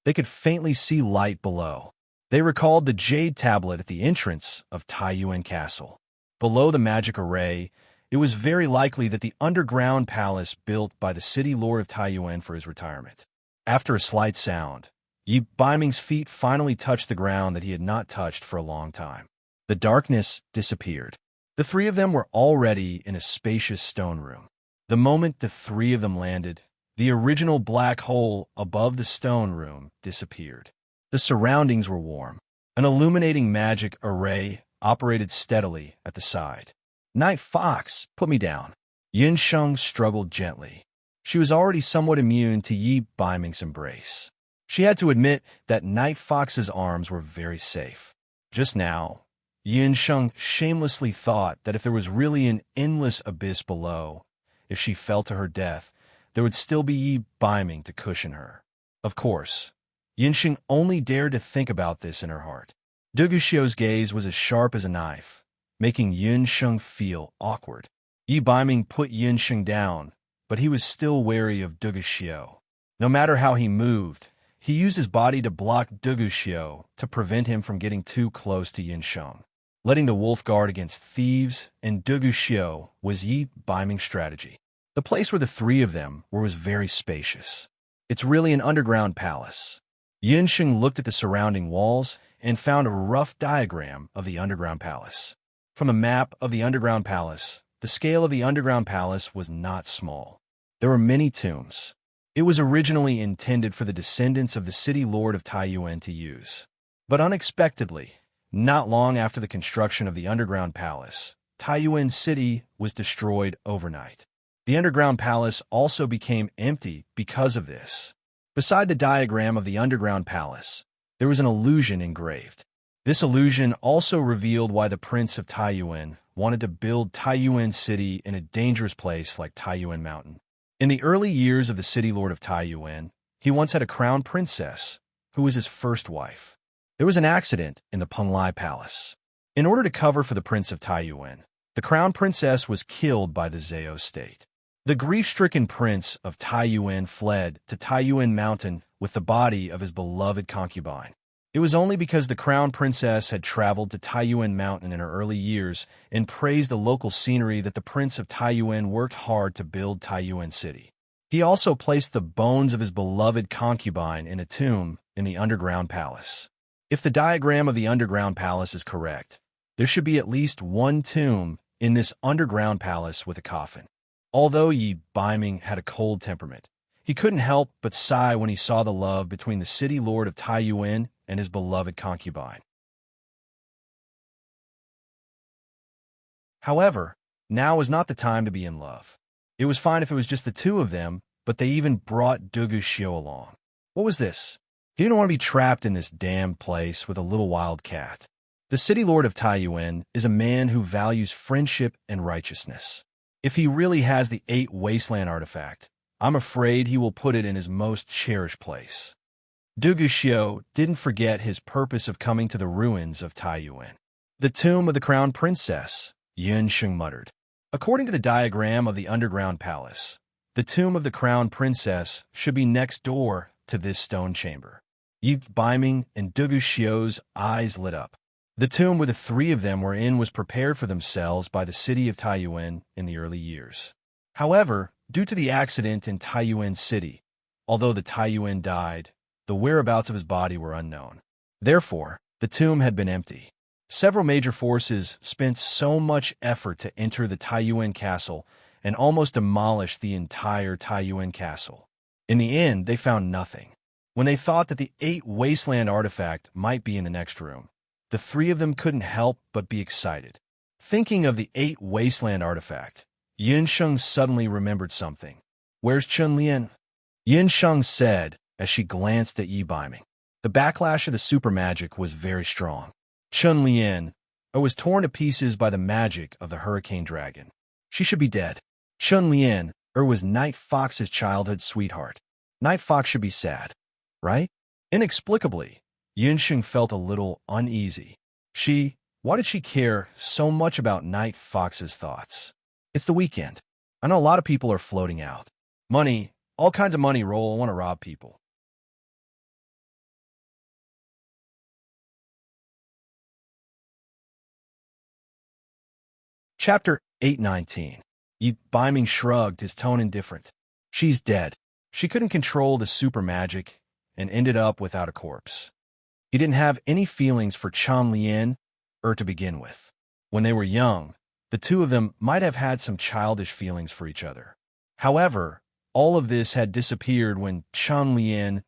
They could faintly see light below. They recalled the jade tablet at the entrance of Taiyuan Castle. Below the magic array, it was very likely that the underground palace built by the city lord of Taiyuan for his retirement. After a slight sound, Yi Baiming's feet finally touched the ground that he had not touched for a long time. The darkness disappeared. The three of them were already in a spacious stone room. The moment the three of them landed, the original black hole above the stone room disappeared. The surroundings were warm. An illuminating magic array operated steadily at the side. Night Fox, put me down. Yin Sheng struggled gently. She was already somewhat immune to Yi Baiming's embrace. She had to admit that Night Fox's arms were very safe. Just now, Yin Sheng shamelessly thought that if there was really an endless abyss below, if she fell to her death, there would still be Yi Baiming to cushion her. Of course, Yin Sheng only dared to think about this in her heart. Duguxiu's gaze was as sharp as a knife, making Yin Sheng feel awkward. Yi Baiming put Yin Sheng down, but he was still wary of Duguxiu. No matter how he moved, he used his body to block Duguxiu to prevent him from getting too close to Yin Sheng. Letting the wolf guard against thieves and Duguxiu was Yi Baiming's strategy. The place where the three of them were was very spacious. It's really an underground palace. Yin Sheng looked at the surrounding walls and found a rough diagram of the underground palace. From a map of the underground palace, the scale of the underground palace was not small. There were many tombs. It was originally intended for the descendants of the city lord of Taiyuan to use. But unexpectedly, not long after the construction of the underground palace, Taiyuan City was destroyed overnight. The underground palace also became empty because of this. Beside the diagram of the underground palace, there was an illusion engraved. This illusion also revealed why the Prince of Taiyuan wanted to build Taiyuan City in a dangerous place like Taiyuan Mountain. In the early years of the city lord of Taiyuan, he once had a crown princess, who was his first wife. There was an accident in the Penglai Palace. In order to cover for the Prince of Taiyuan, the crown princess was killed by the Zhao state. The grief-stricken Prince of Taiyuan fled to Taiyuan Mountain with the body of his beloved concubine. It was only because the crown princess had traveled to Taiyuan Mountain in her early years and praised the local scenery that the Prince of Taiyuan worked hard to build Taiyuan City. He also placed the bones of his beloved concubine in a tomb in the underground palace. If the diagram of the underground palace is correct, there should be at least one tomb in this underground palace with a coffin. Although Yi Baiming had a cold temperament, he couldn't help but sigh when he saw the love between the city lord of Taiyuan and his beloved concubine. However, now was not the time to be in love. It was fine if it was just the two of them, but they even brought Duguxiu along. What was this? He didn't want to be trapped in this damned place with a little wild cat. The city lord of Taiyuan is a man who values friendship and righteousness. If he really has the 8 Wasteland artifact, I'm afraid he will put it in his most cherished place. Duguxiu didn't forget his purpose of coming to the ruins of Taiyuan. The tomb of the crown princess, Yin Sheng muttered. According to the diagram of the underground palace, the tomb of the crown princess should be next door to this stone chamber. Yi Baiming and Duguxiu's eyes lit up. The tomb where the three of them were in was prepared for themselves by the city of Taiyuan in the early years. However, due to the accident in Taiyuan City, although the Taiyuan died, the whereabouts of his body were unknown. Therefore, the tomb had been empty. Several major forces spent so much effort to enter the Taiyuan castle and almost demolished the entire Taiyuan castle. In the end, they found nothing. When they thought that the 8 Wasteland artifact might be in the next room, the three of them couldn't help but be excited. Thinking of the 8 Wasteland artifact, Yin Sheng suddenly remembered something. "Where's Chun Lian?" Yin Sheng said as she glanced at Yi Baiming. The backlash of the super magic was very strong. Chun Lian was torn to pieces by the magic of the Hurricane Dragon. She should be dead. Chun Lian was Night Fox's childhood sweetheart. Night Fox should be sad, right? Inexplicably, Yin Sheng felt a little uneasy. Why did she care so much about Night Fox's thoughts? It's the weekend. I know a lot of people are floating out. Money, all kinds of money roll, want to rob people. Chapter 819. Yi Baiming shrugged, his tone indifferent. She's dead. She couldn't control the super magic and ended up without a corpse. He didn't have any feelings for Chun Lian to begin with. When they were young, The two of them might have had some childish feelings for each other. However, all of this had disappeared when Chunlian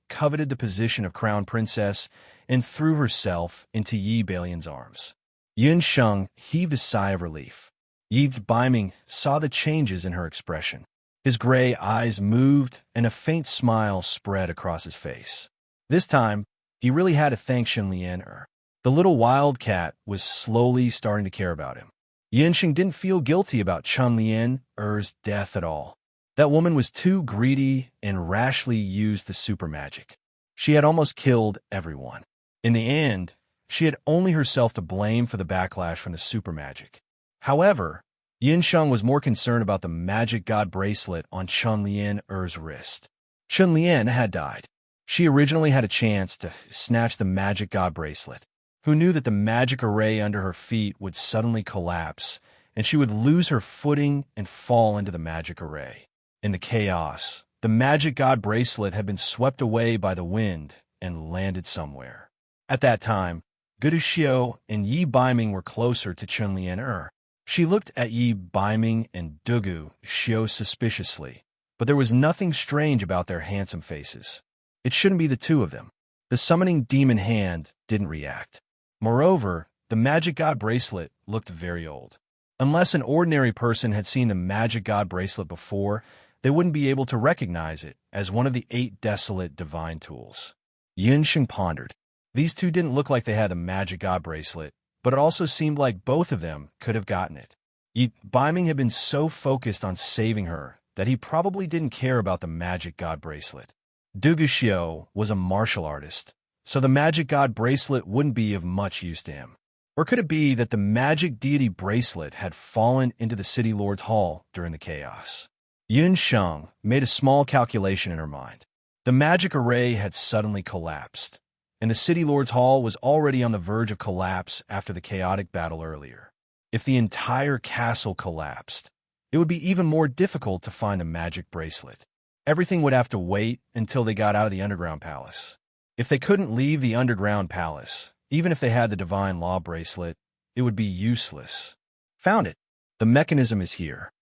coveted the position of crown princess and threw herself into Yi Balian's arms. Yun Sheng heaved a sigh of relief. Yi Biming saw the changes in her expression. His gray eyes moved, and a faint smile spread across his face. This time, he really had to thank Chunlian. The little wildcat was slowly starting to care about him. Yinsheng didn't feel guilty about Chunlian's death at all. That woman was too greedy and rashly used the super magic. She had almost killed everyone. In the end, she had only herself to blame for the backlash from the super magic. However, Yinsheng was more concerned about the magic god bracelet on Chunlian's wrist. Chunlian had died. She originally had a chance to snatch the magic god bracelet. Who knew that the magic array under her feet would suddenly collapse, and she would lose her footing and fall into the magic array. In the chaos, the magic god bracelet had been swept away by the wind and landed somewhere. At that time, Guduxiu and Yi Biming were closer to Chunlian. She looked at Yi Biming and Guduxiu suspiciously, but there was nothing strange about their handsome faces. It shouldn't be the two of them. The summoning demon hand didn't react. Moreover, the magic god bracelet looked very old. Unless an ordinary person had seen the magic god bracelet before, they wouldn't be able to recognize it as one of the 8 desolate divine tools. Yinsheng pondered. These two didn't look like they had the magic god bracelet, but it also seemed like both of them could have gotten it. Yi Biming had been so focused on saving her that he probably didn't care about the magic god bracelet. Guduxiu was a martial artist, so the magic god bracelet wouldn't be of much use to him. Or could it be that the magic deity bracelet had fallen into the city lord's hall during the chaos? Yun Sheng made a small calculation in her mind. The magic array had suddenly collapsed, and the city lord's hall was already on the verge of collapse after the chaotic battle earlier. If the entire castle collapsed, it would be even more difficult to find the magic bracelet. Everything would have to wait until they got out of the underground palace. If they couldn't leave the underground palace, even if they had the divine law bracelet, it would be useless. Found it. The mechanism is here.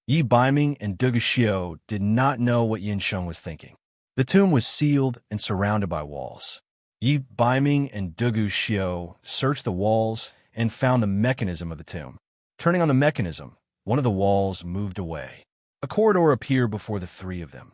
Yi Biming and Guduxiu did not know what Yinsheng was thinking. The tomb was sealed and surrounded by walls. Yi Biming and Guduxiu searched the walls and found the mechanism of the tomb. Turning on the mechanism, one of the walls moved away. A corridor appeared before the three of them.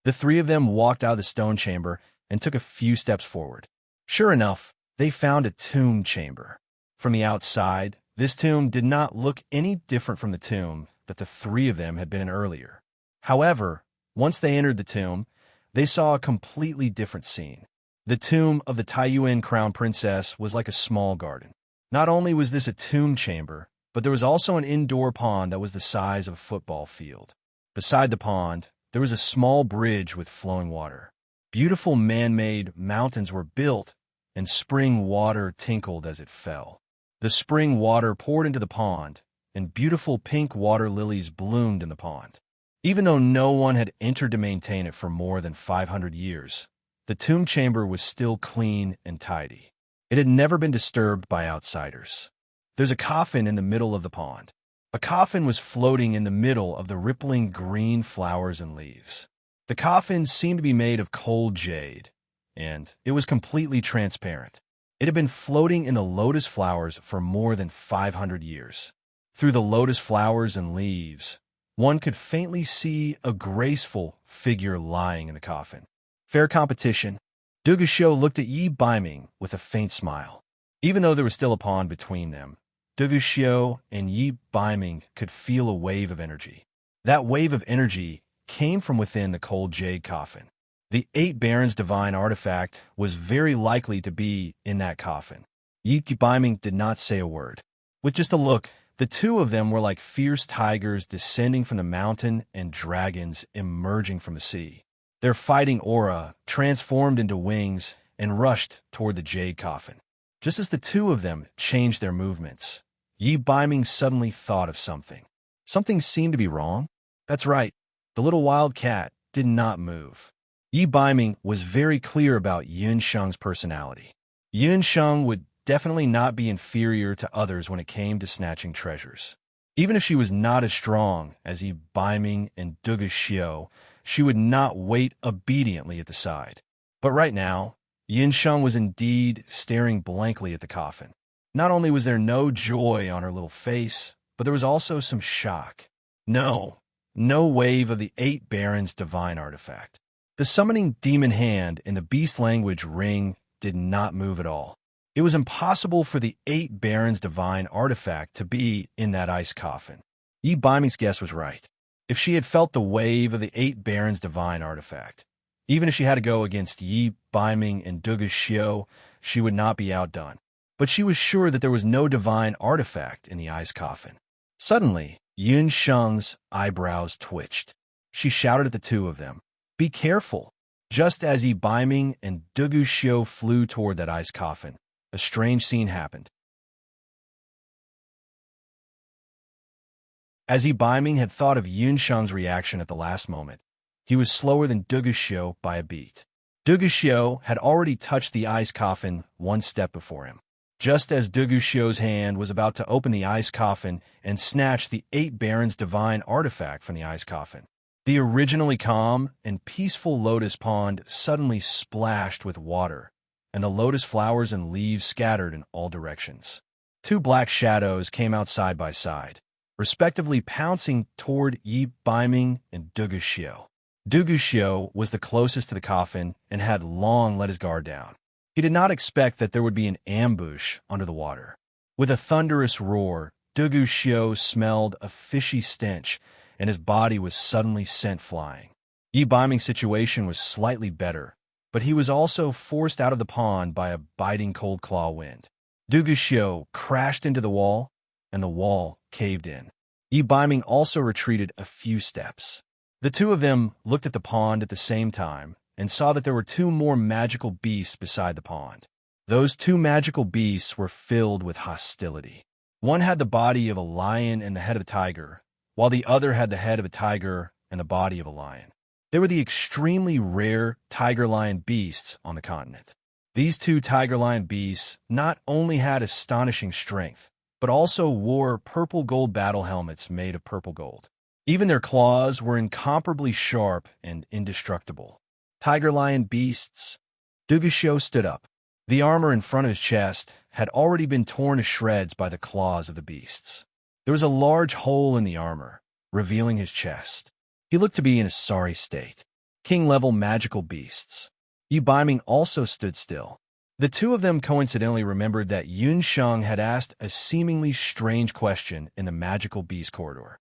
The three of them walked out of the stone chamber and took a few steps forward. Sure enough, they found a tomb chamber. From the outside, this tomb did not look any different from the tomb that the three of them had been in earlier. However, once they entered the tomb, they saw a completely different scene. The tomb of the Taiyuan crown princess was like a small garden. Not only was this a tomb chamber, but there was also an indoor pond that was the size of a football field. Beside the pond, there was a small bridge with flowing water. Beautiful man-made mountains were built, and spring water tinkled as it fell. The spring water poured into the pond, and beautiful pink water lilies bloomed in the pond. Even though no one had entered to maintain it for more than 500 years, the tomb chamber was still clean and tidy. It had never been disturbed by outsiders. There's a coffin in the middle of the pond. A coffin was floating in the middle of the rippling green flowers and leaves. The coffin seemed to be made of cold jade, and it was completely transparent. It had been floating in the lotus flowers for more than 500 years. Through the lotus flowers and leaves, one could faintly see a graceful figure lying in the coffin. Fair competition. Guduxiu looked at Yi Biming with a faint smile. Even though there was still a pond between them, Guduxiu and Yi Biming could feel a wave of energy. That wave of energy came from within the cold jade coffin. The 8 Barons' divine artifact was very likely to be in that coffin. Yi Biming did not say a word. With just a look, the two of them were like fierce tigers descending from the mountain and dragons emerging from the sea. Their fighting aura transformed into wings and rushed toward the jade coffin. Just as the two of them changed their movements, Yi Biming suddenly thought of something. Something seemed to be wrong. That's right, the little wild cat did not move. Yi Baiming was very clear about Yun Sheng's personality. Yun Sheng would definitely not be inferior to others when it came to snatching treasures. Even if she was not as strong as Yi Baiming and Dugu Xiu, she would not wait obediently at the side. But right now, Yun Sheng was indeed staring blankly at the coffin. Not only was there no joy on her little face, but there was also some shock. No wave of the 8 Barons' divine artifact. The summoning demon hand in the beast language ring did not move at all. It was impossible for the 8 Barons' divine artifact to be in that ice coffin. Yi Baiming's guess was right. If she had felt the wave of the 8 Barons' divine artifact, even if she had to go against Yi Baiming and Dugu Xiu, she would not be outdone. But she was sure that there was no divine artifact in the ice coffin. Suddenly, Yun Sheng's eyebrows twitched. She shouted at the two of them, "Be careful!" Just as Yi Baiming and Dugu Xiu flew toward that ice coffin, a strange scene happened. As Yi Baiming had thought of Yun Sheng's reaction at the last moment, he was slower than Dugu Xiu by a beat. Dugu Xiu had already touched the ice coffin one step before him. Just as Dugu Xiu's hand was about to open the ice coffin and snatch the 8 Barons' divine artifact from the ice coffin, the originally calm and peaceful lotus pond suddenly splashed with water, and the lotus flowers and leaves scattered in all directions. 2 black shadows came out side by side, respectively pouncing toward Yi Baiming and Dugu Xiu. Dugu Xiu was the closest to the coffin and had long let his guard down. He did not expect that there would be an ambush under the water. With a thunderous roar, Dugu Xiu smelled a fishy stench, and his body was suddenly sent flying. Yi Baiming's situation was slightly better, but he was also forced out of the pond by a biting cold claw wind. Dugu Xiu crashed into the wall, and the wall caved in. Yi Baiming also retreated a few steps. The two of them looked at the pond at the same time and saw that there were 2 more magical beasts beside the pond. Those 2 magical beasts were filled with hostility. One had the body of a lion and the head of a tiger, while the other had the head of a tiger and the body of a lion. They were the extremely rare tiger-lion beasts on the continent. These 2 tiger-lion beasts not only had astonishing strength, but also wore purple gold battle helmets made of purple gold. Even their claws were incomparably sharp and indestructible. Tiger-lion beasts. Dugu Xiu stood up. The armor in front of his chest had already been torn to shreds by the claws of the beasts. There was a large hole in the armor, revealing his chest. He looked to be in a sorry state. King-level magical beasts. Yi Baiming also stood still. The two of them coincidentally remembered that Yun Sheng had asked a seemingly strange question in the magical beast corridor.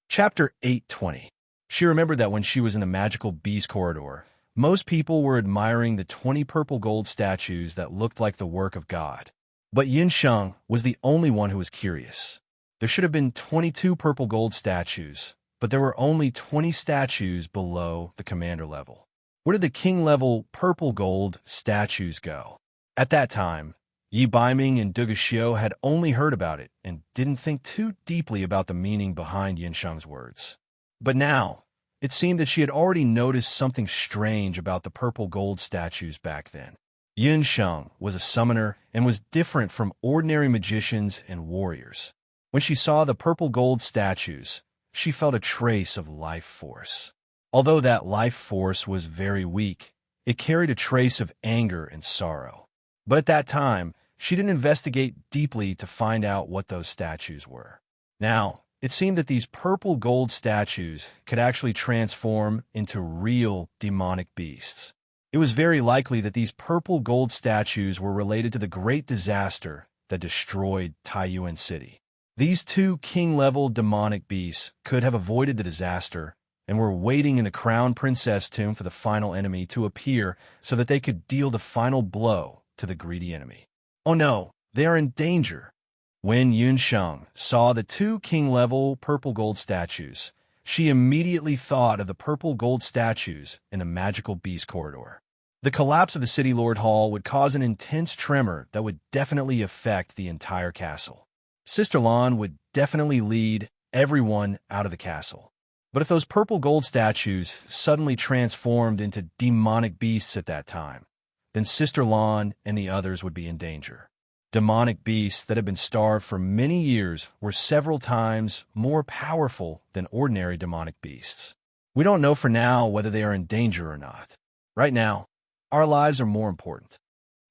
Chapter 820. She remembered that when she was in the magical beast corridor, most people were admiring the 20 purple gold statues that looked like the work of God. But Yun Sheng was the only one who was curious. There should have been 22 purple gold statues, but there were only 20 statues below the commander level. Where did the king-level purple gold statues go? At that time, Yi Baiming and Dugu Xiu had only heard about it and didn't think too deeply about the meaning behind Yun Sheng's words. But now, it seemed that she had already noticed something strange about the purple gold statues back then. Yun Sheng was a summoner and was different from ordinary magicians and warriors. When she saw the purple gold statues, she felt a trace of life force. Although that life force was very weak, it carried a trace of anger and sorrow. But at that time, she didn't investigate deeply to find out what those statues were. Now, it seemed that these purple gold statues could actually transform into real demonic beasts. It was very likely that these purple gold statues were related to the great disaster that destroyed Taiyuan City. These 2 king-level demonic beasts could have avoided the disaster and were waiting in the Crown Princess tomb for the final enemy to appear so that they could deal the final blow to the greedy enemy. Oh no, they are in danger. When Yun Sheng saw the 2 king-level purple gold statues, she immediately thought of the purple gold statues in the magical beast corridor. The collapse of the City Lord Hall would cause an intense tremor that would definitely affect the entire castle. Sister Lan would definitely lead everyone out of the castle. But if those purple gold statues suddenly transformed into demonic beasts at that time, then Sister Lan and the others would be in danger. Demonic beasts that had been starved for many years were several times more powerful than ordinary demonic beasts. We don't know for now whether they are in danger or not. Right now, our lives are more important.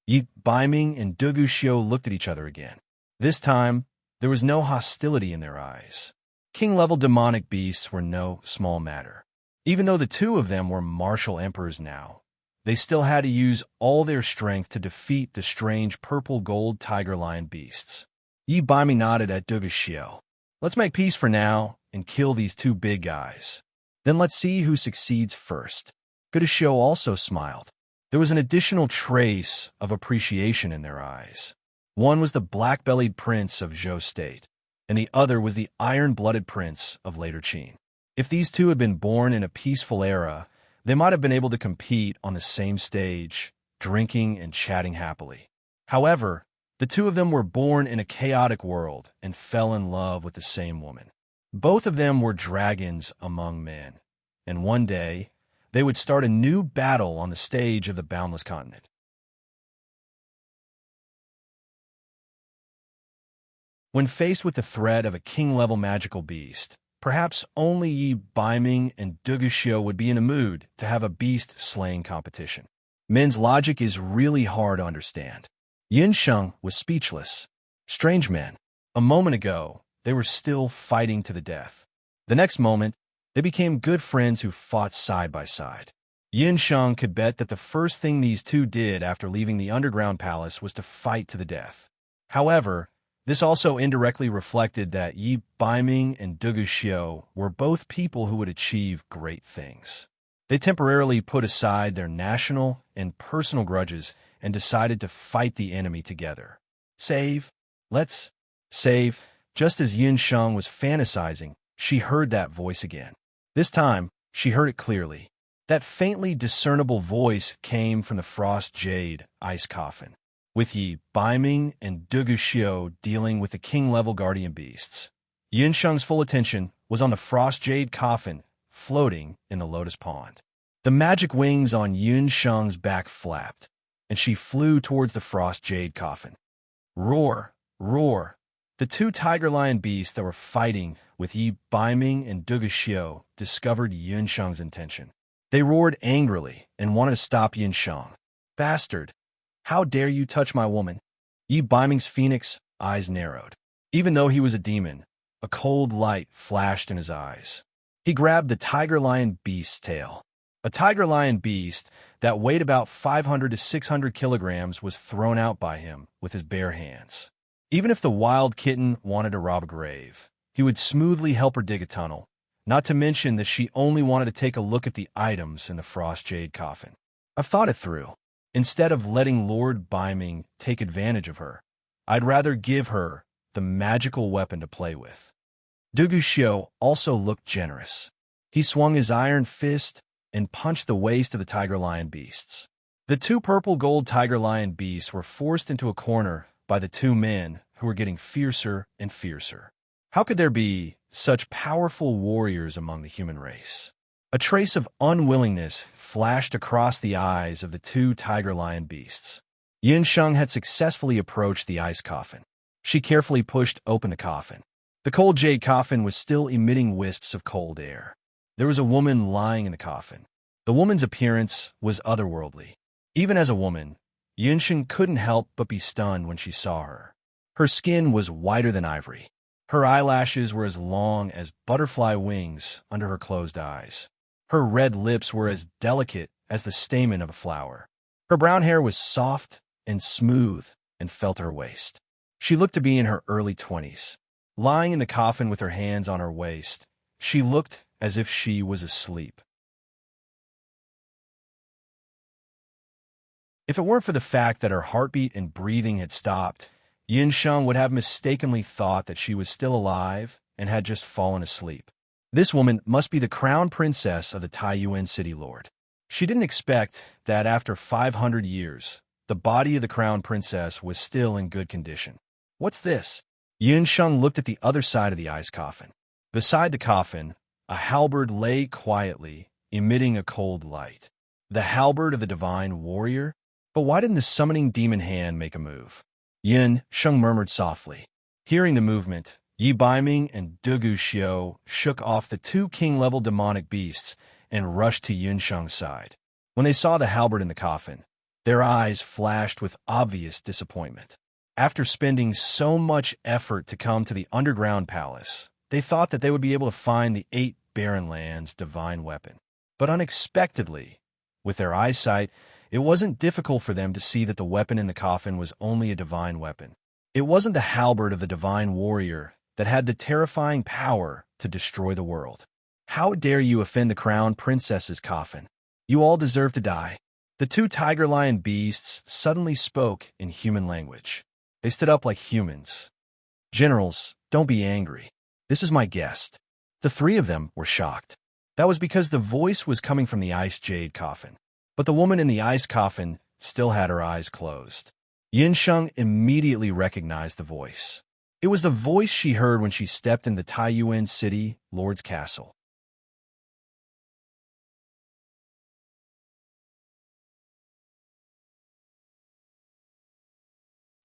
Yi Baiming and Dugu Xiu looked at each other again. This time, there was no hostility in their eyes. King-level demonic beasts were no small matter. Even though the two of them were martial emperors now, they still had to use all their strength to defeat the strange purple-gold tiger-lion beasts. Yi Baiming nodded at Dugu Xiu. Let's make peace for now and kill these two big guys. Then let's see who succeeds first. Dugu Xiu also smiled. There was an additional trace of appreciation in their eyes. One was the black-bellied prince of Zhou State, and the other was the iron-blooded prince of later Qin. If these two had been born in a peaceful era, they might have been able to compete on the same stage, drinking and chatting happily. However, the two of them were born in a chaotic world and fell in love with the same woman. Both of them were dragons among men, and one day, they would start a new battle on the stage of the Boundless Continent. When faced with the threat of a king-level magical beast, perhaps only Yi Baiming and Dugu Xiu would be in a mood to have a beast-slaying competition. Men's logic is really hard to understand. Yin Sheng was speechless. Strange men. A moment ago, they were still fighting to the death. The next moment, they became good friends who fought side by side. Yin Sheng could bet that the first thing these two did after leaving the underground palace was to fight to the death. However, this also indirectly reflected that Yi Baiming and Dugu Xiu were both people who would achieve great things. They temporarily put aside their national and personal grudges and decided to fight the enemy together. Save. Let's save. Just as Yin Sheng was fantasizing, she heard that voice again. This time, she heard it clearly. That faintly discernible voice came from the Frost Jade ice coffin, with Yi Baiming and Dugu Xiu dealing with the king-level guardian beasts. Yin Sheng's full attention was on the Frost Jade coffin floating in the lotus pond. The magic wings on Yin Sheng's back flapped, and she flew towards the Frost Jade coffin. Roar! Roar! The two tiger-lion beasts that were fighting with Yi Baiming and Dugu Xiu discovered Yin Sheng's intention. They roared angrily and wanted to stop Yin Sheng. Bastard! How dare you touch my woman? Yi Baiming's phoenix eyes narrowed. Even though he was a demon, a cold light flashed in his eyes. He grabbed the tiger-lion beast's tail. A tiger-lion beast that weighed about 500 to 600 kilograms was thrown out by him with his bare hands. Even if the wild kitten wanted to rob a grave, he would smoothly help her dig a tunnel, not to mention that she only wanted to take a look at the items in the Frost Jade coffin. I've thought it through. Instead of letting Lord Baiming take advantage of her, I'd rather give her the magical weapon to play with. Dugu Xiu also looked generous. He swung his iron fist and punched the waist of the tiger-lion beasts. The two purple-gold tiger-lion beasts were forced into a corner by the two men who were getting fiercer and fiercer. How could there be such powerful warriors among the human race? A trace of unwillingness flashed across the eyes of the two tiger-lion beasts. Yin Sheng had successfully approached the ice coffin. She carefully pushed open the coffin. The cold jade coffin was still emitting wisps of cold air. There was a woman lying in the coffin. The woman's appearance was otherworldly. Even as a woman, Yin Sheng couldn't help but be stunned when she saw her. Her skin was whiter than ivory. Her eyelashes were as long as butterfly wings under her closed eyes. Her red lips were as delicate as the stamen of a flower. Her brown hair was soft and smooth and fell to her waist. She looked to be in her early 20s. Lying in the coffin with her hands on her waist, she looked as if she was asleep. If it weren't for the fact that her heartbeat and breathing had stopped, Yin Sheng would have mistakenly thought that she was still alive and had just fallen asleep. This woman must be the crown princess of the Taiyuan city lord. She didn't expect that after 500 years, the body of the crown princess was still in good condition. What's this? Yun Sheng looked at the other side of the ice coffin. Beside the coffin, a halberd lay quietly, emitting a cold light. The halberd of the divine warrior? But why didn't the summoning demon hand make a move? Yun Sheng murmured softly. Hearing the movement, Yi Baiming and Dugu Xiao shook off the two king-level demonic beasts and rushed to Yun Sheng's side. When they saw the halberd in the coffin, their eyes flashed with obvious disappointment. After spending so much effort to come to the underground palace, they thought that they would be able to find the 8 barren lands' divine weapon. But unexpectedly, with their eyesight, it wasn't difficult for them to see that the weapon in the coffin was only a divine weapon. It wasn't the halberd of the divine warrior that had the terrifying power to destroy the world. How dare you offend the crown princess's coffin? You all deserve to die. The two tiger-lion beasts suddenly spoke in human language. They stood up like humans. Generals, don't be angry. This is my guest. The 3 of them were shocked. That was because the voice was coming from the ice jade coffin. But the woman in the ice coffin still had her eyes closed. Yun Sheng immediately recognized the voice. It was the voice she heard when she stepped in the Taiyuan City Lord's Castle.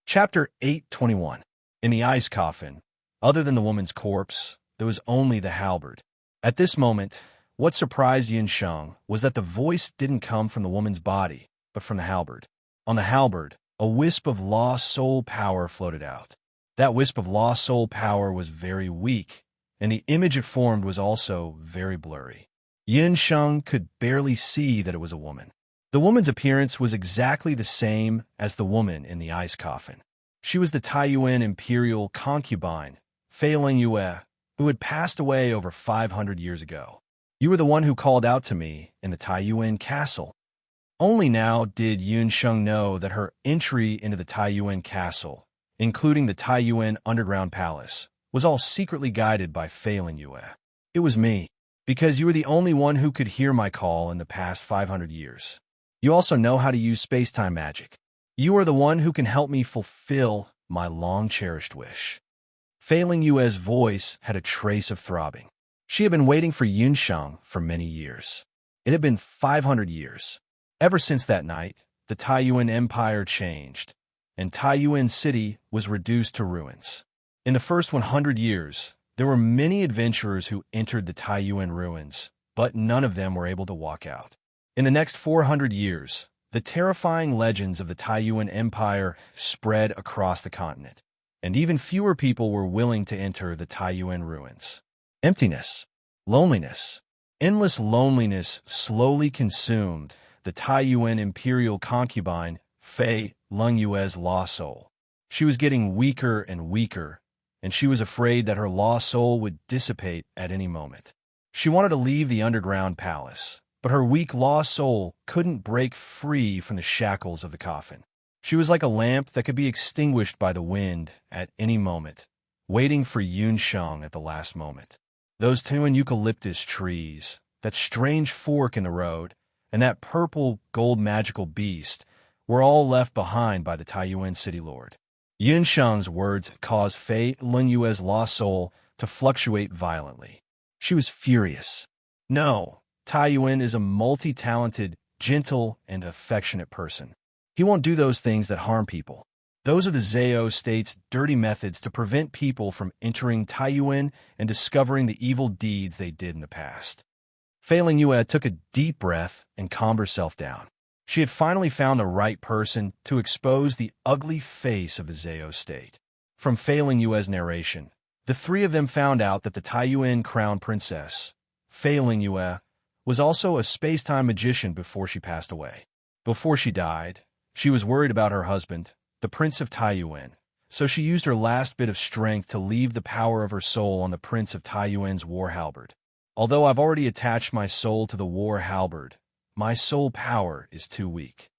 Chapter 821. In the ice coffin, other than the woman's corpse, there was only the halberd. At this moment, what surprised Yun Sheng was that the voice didn't come from the woman's body, but from the halberd. On the halberd, a wisp of lost soul power floated out. That wisp of lost soul power was very weak, and the image it formed was also very blurry. Yun Sheng could barely see that it was a woman. The woman's appearance was exactly the same as the woman in the ice coffin. She was the Taiyuan imperial concubine, Fei Lingyue, who had passed away over 500 years ago. You were the one who called out to me in the Taiyuan castle. Only now did Yun Sheng know that her entry into the Taiyuan castle, including the Taiyuan underground palace, was all secretly guided by Fei Lingyue. It was me, because you were the only one who could hear my call in the past 500 years. You also know how to use space-time magic. You are the one who can help me fulfill my long-cherished wish. Fei Lingyue's voice had a trace of throbbing. She had been waiting for Yun Sheng for many years. It had been 500 years. Ever since that night, the Taiyuan Empire changed, and Taiyuan City was reduced to ruins. In the first 100 years, there were many adventurers who entered the Taiyuan ruins, but none of them were able to walk out. In the next 400 years, the terrifying legends of the Taiyuan Empire spread across the continent, and even fewer people were willing to enter the Taiyuan ruins. Emptiness, loneliness, endless loneliness slowly consumed the Taiyuan imperial concubine, Fei Lingyue's lost soul. She was getting weaker and weaker, and she was afraid that her lost soul would dissipate at any moment. She wanted to leave the underground palace, but her weak lost soul couldn't break free from the shackles of the coffin. She was like a lamp that could be extinguished by the wind at any moment, waiting for Yun Sheng at the last moment. Those 2 eucalyptus trees, that strange fork in the road, and that purple gold magical beast were all left behind by the Taiyuan city lord. Yun Sheng's words caused Fei Lingyue's lost soul to fluctuate violently. She was furious. No, Taiyuan is a multi-talented, gentle, and affectionate person. He won't do those things that harm people. Those are the Zhao state's dirty methods to prevent people from entering Taiyuan and discovering the evil deeds they did in the past. Fei Lingyue took a deep breath and calmed herself down. She had finally found the right person to expose the ugly face of the Zhao state. From Fei Lingyue's narration, the 3 of them found out that the Taiyuan crown princess, Fei Lingyue, was also a space-time magician before she passed away. Before she died, she was worried about her husband, the Prince of Taiyuan, so she used her last bit of strength to leave the power of her soul on the Prince of Taiyuan's war halberd. Although I've already attached my soul to the war halberd, my soul power is too weak.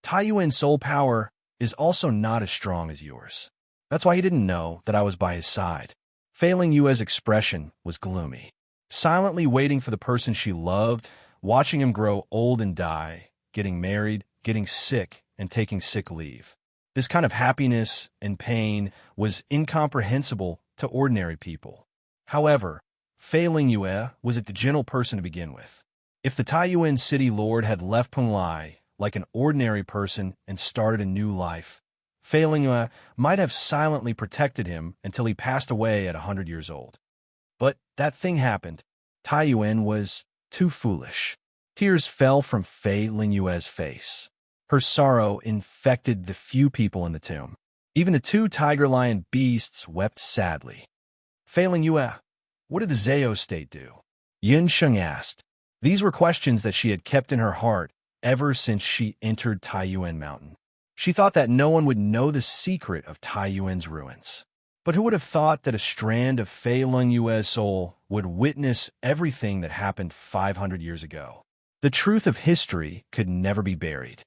Taiyuan's soul power is also not as strong as yours. That's why he didn't know that I was by his side. Fei Lingyue's expression was gloomy. Silently waiting for the person she loved, watching him grow old and die, getting married, getting sick, and taking sick leave. This kind of happiness and pain was incomprehensible to ordinary people. However, Fei Lingyue was a gentle person to begin with. If the Taiyuan city lord had left Penglai like an ordinary person and started a new life, Fei Lingyue might have silently protected him until he passed away at 100 years old. But that thing happened. Taiyuan was too foolish. Tears fell from Fei Lingyue's face. Her sorrow infected the few people in the tomb. Even the two tiger-lion beasts wept sadly. Fei Lingyue, what did the Zhao state do? Yun Sheng asked. These were questions that she had kept in her heart ever since she entered Taiyuan Mountain. She thought that no one would know the secret of Taiyuan's ruins. But who would have thought that a strand of Fei Lingyue's soul would witness everything that happened 500 years ago? The truth of history could never be buried.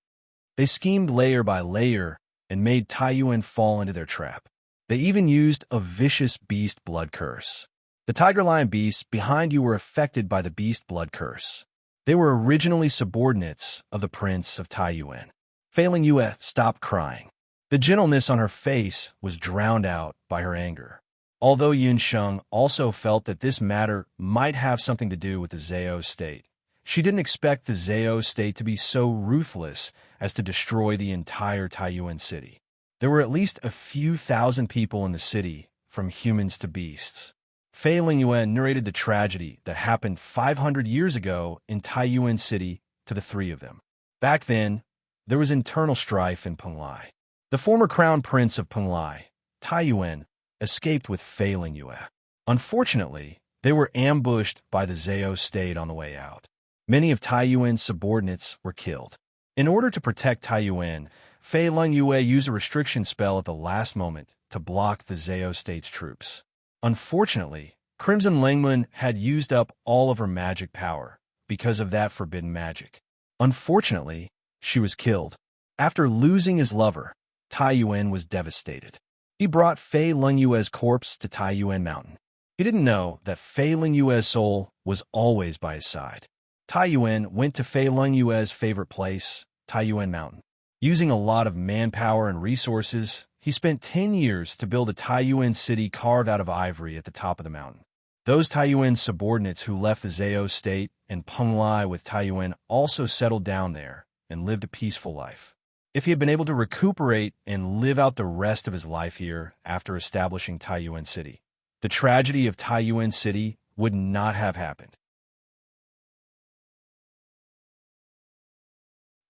They schemed layer by layer and made Taiyuan fall into their trap. They even used a vicious beast blood curse. The tiger-lion beasts behind you were affected by the beast blood curse. They were originally subordinates of the prince of Taiyuan. Fei Lingyue stopped crying. The gentleness on her face was drowned out by her anger. Although Yun Sheng also felt that this matter might have something to do with the Zhao state, she didn't expect the Zhao state to be so ruthless as to destroy the entire Taiyuan city. There were at least a few thousand people in the city, from humans to beasts. Fei Lingyue narrated the tragedy that happened 500 years ago in Taiyuan city to the three of them. Back then, there was internal strife in Penglai. The former crown prince of Penglai, Taiyuan, escaped with Fei Lingyue. Unfortunately, they were ambushed by the Zhao state on the way out. Many of Taiyuan's subordinates were killed. In order to protect Taiyuan, Fei Lingyue used a restriction spell at the last moment to block the Zhao state's troops. Unfortunately, Crimson Lingmun had used up all of her magic power because of that forbidden magic. Unfortunately, she was killed. After losing his lover, Taiyuan was devastated. He brought Fei Lingyue's corpse to Taiyuan Mountain. He didn't know that Fei Lingyue's soul was always by his side. Taiyuan went to Fei Lingyue's favorite place, Taiyuan Mountain. Using a lot of manpower and resources, he spent 10 years to build a Taiyuan city carved out of ivory at the top of the mountain. Those Taiyuan subordinates who left the Zhao state and Penglai with Taiyuan also settled down there and lived a peaceful life. If he had been able to recuperate and live out the rest of his life here after establishing Taiyuan city, the tragedy of Taiyuan city would not have happened.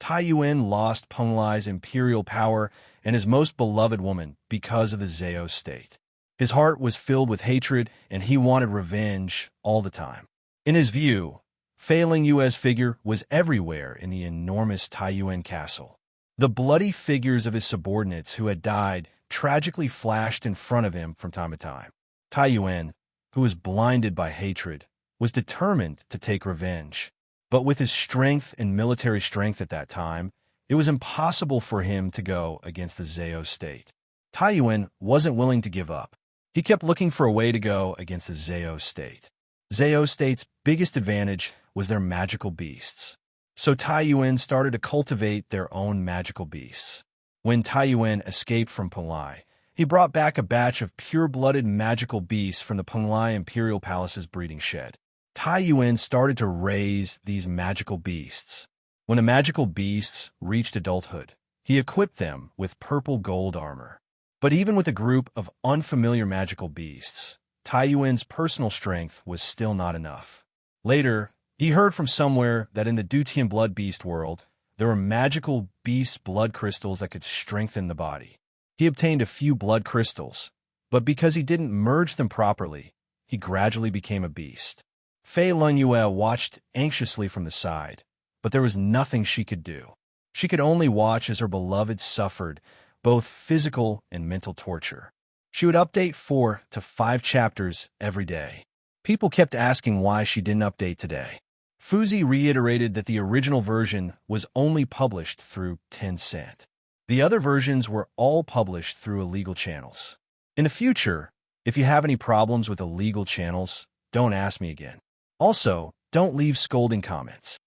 Taiyuan lost Penglai's imperial power and his most beloved woman because of the Zhao state. His heart was filled with hatred, and he wanted revenge all the time. In his view, Fei Lingyue's figure was everywhere in the enormous Taiyuan castle. The bloody figures of his subordinates who had died tragically flashed in front of him from time to time. Taiyuan, who was blinded by hatred, was determined to take revenge. But with his strength and military strength at that time, it was impossible for him to go against the Zhao state. Taiyuan wasn't willing to give up. He kept looking for a way to go against the Zhao state. Zhao state's biggest advantage was their magical beasts. So Taiyuan started to cultivate their own magical beasts. When Taiyuan escaped from Penglai, he brought back a batch of pure-blooded magical beasts from the Penglai Imperial Palace's breeding shed. Taiyuan started to raise these magical beasts. When the magical beasts reached adulthood, he equipped them with purple gold armor. But even with a group of unfamiliar magical beasts, Taiyuan's personal strength was still not enough. Later, he heard from somewhere that in the Dutian blood beast world, there were magical beast blood crystals that could strengthen the body. He obtained a few blood crystals, but because he didn't merge them properly, he gradually became a beast. Fei Lingyue watched anxiously from the side, but there was nothing she could do. She could only watch as her beloved suffered both physical and mental torture. She would update 4 to 5 chapters every day. People kept asking why she didn't update today. Fuzi reiterated that the original version was only published through Tencent. The other versions were all published through illegal channels. In the future, if you have any problems with illegal channels, don't ask me again. Also, don't leave scolding comments.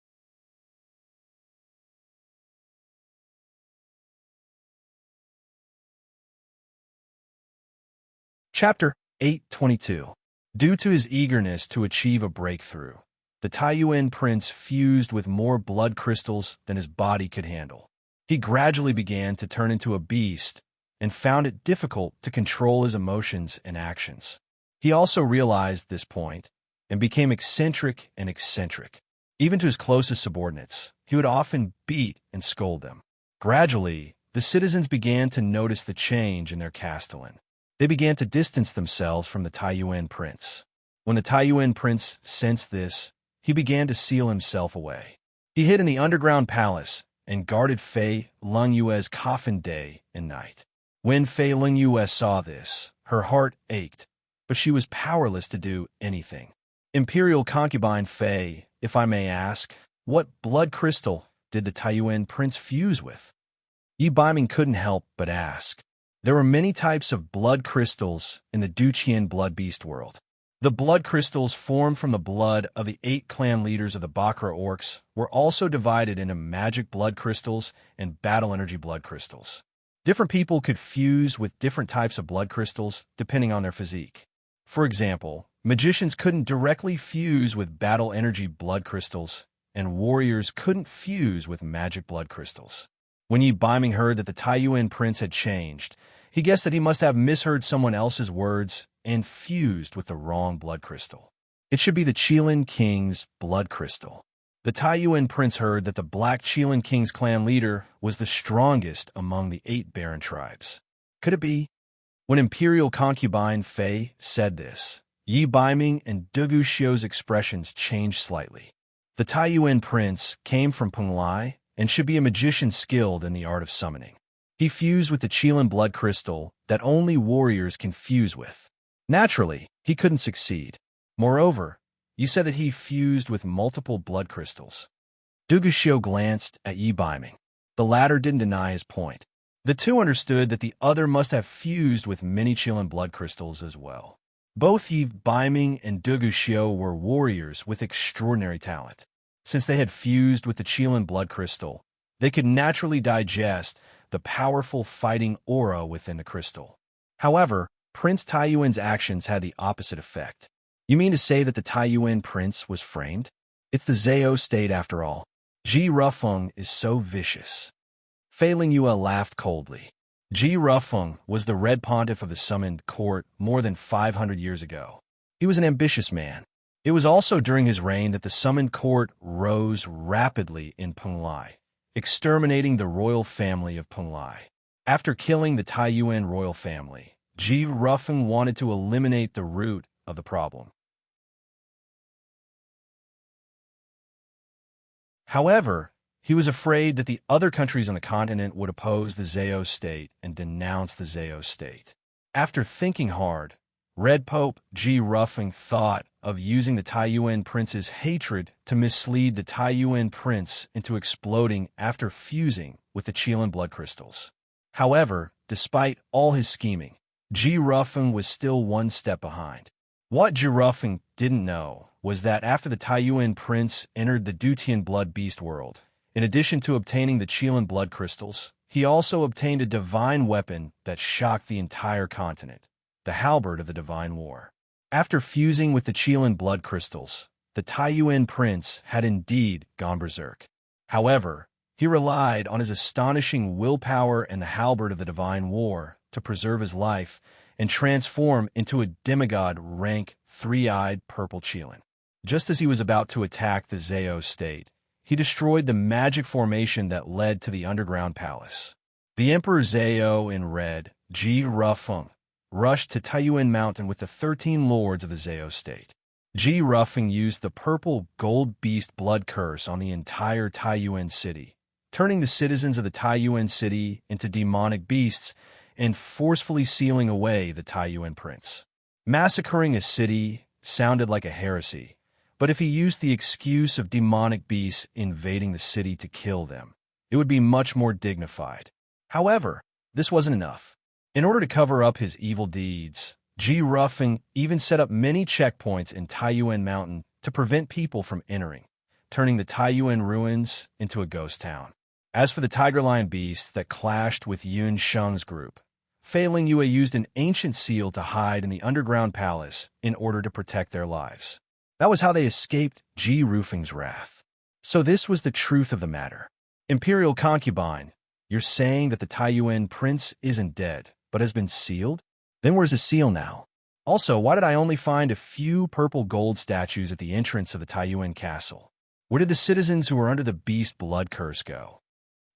Chapter 822. Due to his eagerness to achieve a breakthrough, the Taiyuan prince fused with more blood crystals than his body could handle. He gradually began to turn into a beast and found it difficult to control his emotions and actions. He also realized this point and became eccentric and eccentric. Even to his closest subordinates, he would often beat and scold them. Gradually, the citizens began to notice the change in their castellan. They began to distance themselves from the Taiyuan prince. When the Taiyuan prince sensed this, he began to seal himself away. He hid in the underground palace and guarded Fei Lungyue's coffin day and night. When Fei Lungyue saw this, her heart ached, but she was powerless to do anything. Imperial concubine Fei, if I may ask, what blood crystal did the Taiyuan prince fuse with? Yi Baiming couldn't help but ask. There were many types of blood crystals in the Duqian blood beast world. The blood crystals formed from the blood of the 8 clan leaders of the Bakra orcs were also divided into magic blood crystals and battle energy blood crystals. Different people could fuse with different types of blood crystals depending on their physique. For example, magicians couldn't directly fuse with battle energy blood crystals, and warriors couldn't fuse with magic blood crystals. When Yi Baiming heard that the Taiyuan prince had changed, he guessed that he must have misheard someone else's words and fused with the wrong blood crystal. It should be the Qilin King's blood crystal. The Taiyuan prince heard that the Black Qilin King's clan leader was the strongest among the 8 Baron tribes. Could it be? When Imperial concubine Fei said this, Yi Baiming and Dugu Xiu's expressions changed slightly. The Taiyuan prince came from Penglai and should be a magician skilled in the art of summoning. He fused with the Qilin blood crystal that only warriors can fuse with. Naturally, he couldn't succeed. Moreover, you said that he fused with multiple blood crystals. Dugu Xiu glanced at Yi Baiming. The latter didn't deny his point. The two understood that the other must have fused with many Qilin blood crystals as well. Both Yi Baiming and Dugu Xiu were warriors with extraordinary talent. Since they had fused with the Qilin blood crystal, they could naturally digest the powerful fighting aura within the crystal. However, Prince Taiyuan's actions had the opposite effect. You mean to say that the Taiyuan prince was framed? It's the Zhao state after all. Ji Rufeng is so vicious. Fei Lingyue laughed coldly. Ji Rufeng was the Red Pontiff of the Summoned Court more than 500 years ago. He was an ambitious man. It was also during his reign that the Summoned Court rose rapidly in Penglai, exterminating the royal family of Penglai. After killing the Taiyuan royal family, Ji Rufeng wanted to eliminate the root of the problem. However, he was afraid that the other countries on the continent would oppose the Zhao state and denounce the Zhao state. After thinking hard, Red Pope Ji Rufeng thought of using the Taiyuan prince's hatred to mislead the Taiyuan prince into exploding after fusing with the Qilin blood crystals. However, despite all his scheming, Ji Rufeng was still one step behind. What Ji Rufeng didn't know was that after the Taiyuan prince entered the Dutian blood beast world, in addition to obtaining the Qilin blood crystals, he also obtained a divine weapon that shocked the entire continent, the halberd of the divine war. After fusing with the Qilin blood crystals, the Taiyuan prince had indeed gone berserk. However, he relied on his astonishing willpower and the halberd of the divine war to preserve his life and transform into a demigod rank 3-eyed purple Qilin. Just as he was about to attack the Zhao state, he destroyed the magic formation that led to the underground palace. The Emperor Zhao in red, Ji Rufeng, rushed to Taiyuan Mountain with the 13 lords of the Zhao state. Ji Rufeng used the purple gold beast blood curse on the entire Taiyuan city, turning the citizens of the Taiyuan city into demonic beasts and forcefully sealing away the Taiyuan prince. Massacring a city sounded like a heresy, but if he used the excuse of demonic beasts invading the city to kill them, it would be much more dignified. However, this wasn't enough. In order to cover up his evil deeds, Ji Rufeng even set up many checkpoints in Taiyuan Mountain to prevent people from entering, turning the Taiyuan ruins into a ghost town. As for the tiger lion beasts that clashed with Yun Sheng's group, Fei Lingyue used an ancient seal to hide in the underground palace in order to protect their lives. That was how they escaped Ji Rufeng's wrath. So this was the truth of the matter. Imperial concubine, you're saying that the Taiyuan prince isn't dead, but has been sealed? Then where's the seal now? Also, why did I only find a few purple gold statues at the entrance of the Taiyuan castle? Where did the citizens who were under the beast blood curse go?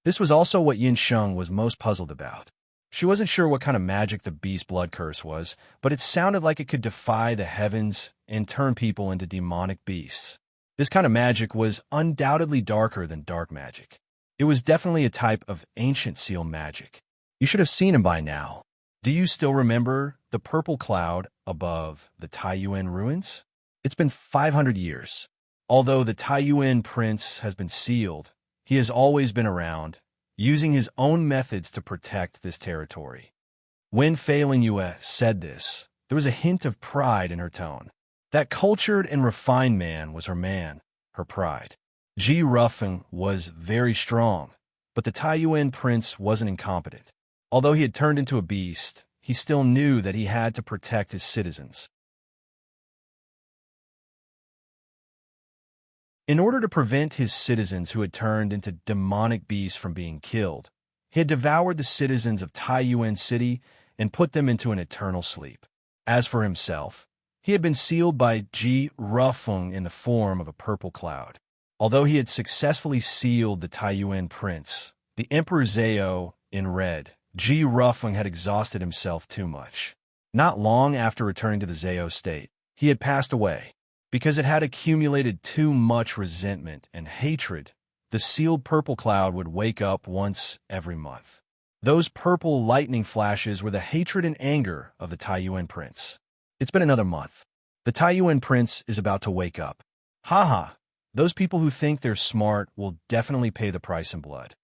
This was also what Yin Sheng was most puzzled about. She wasn't sure what kind of magic the beast blood curse was, but it sounded like it could defy the heavens and turn people into demonic beasts. This kind of magic was undoubtedly darker than dark magic. It was definitely a type of ancient seal magic. You should have seen him by now. Do you still remember the purple cloud above the Taiyuan ruins? It's been 500 years. Although the Taiyuan prince has been sealed, he has always been around, using his own methods to protect this territory. When Fei Lingyue said this, there was a hint of pride in her tone. That cultured and refined man was her man, her pride. Ji Rufeng was very strong, but the Taiyuan prince wasn't incompetent. Although he had turned into a beast, he still knew that he had to protect his citizens. In order to prevent his citizens who had turned into demonic beasts from being killed, he had devoured the citizens of Taiyuan City and put them into an eternal sleep. As for himself, he had been sealed by Ji Rufeng in the form of a purple cloud. Although he had successfully sealed the Taiyuan prince, the Emperor Zhao in red, Ji Rufeng had exhausted himself too much. Not long after returning to the Zhao state, he had passed away. Because it had accumulated too much resentment and hatred, the sealed purple cloud would wake up once every month. Those purple lightning flashes were the hatred and anger of the Taiyuan prince. It's been another month. The Taiyuan prince is about to wake up. Haha, those people who think they're smart will definitely pay the price in blood.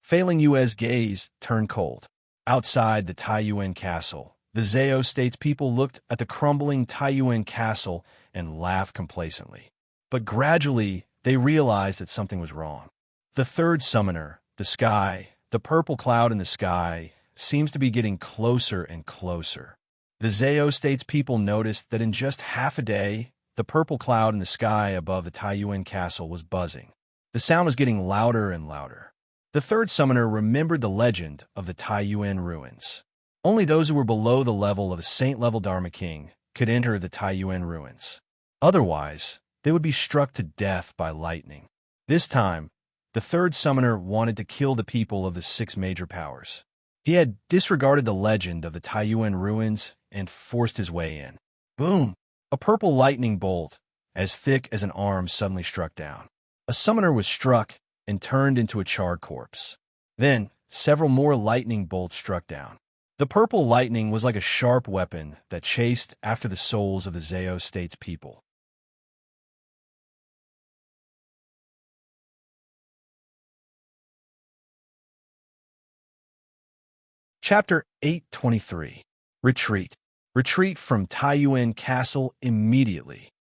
Fei Lingyue's gaze turned cold. Outside the Taiyuan castle, the Zhao state's people looked at the crumbling Taiyuan castle and laughed complacently. But gradually, they realized that something was wrong. The third summoner, the sky, the purple cloud in the sky, seems to be getting closer and closer. The Zhao state's people noticed that in just half a day, the purple cloud in the sky above the Taiyuan castle was buzzing. The sound was getting louder and louder. The third summoner remembered the legend of the Taiyuan ruins. Only those who were below the level of a saint-level Dharma King could enter the Taiyuan ruins. Otherwise, they would be struck to death by lightning. This time, the third summoner wanted to kill the people of the 6 major powers. He had disregarded the legend of the Taiyuan ruins and forced his way in. Boom! A purple lightning bolt, as thick as an arm, suddenly struck down. A summoner was struck and turned into a charred corpse. Then, several more lightning bolts struck down. The purple lightning was like a sharp weapon that chased after the souls of the Zhao state's people. Chapter 823. Retreat. Retreat from Taiyuan Castle immediately.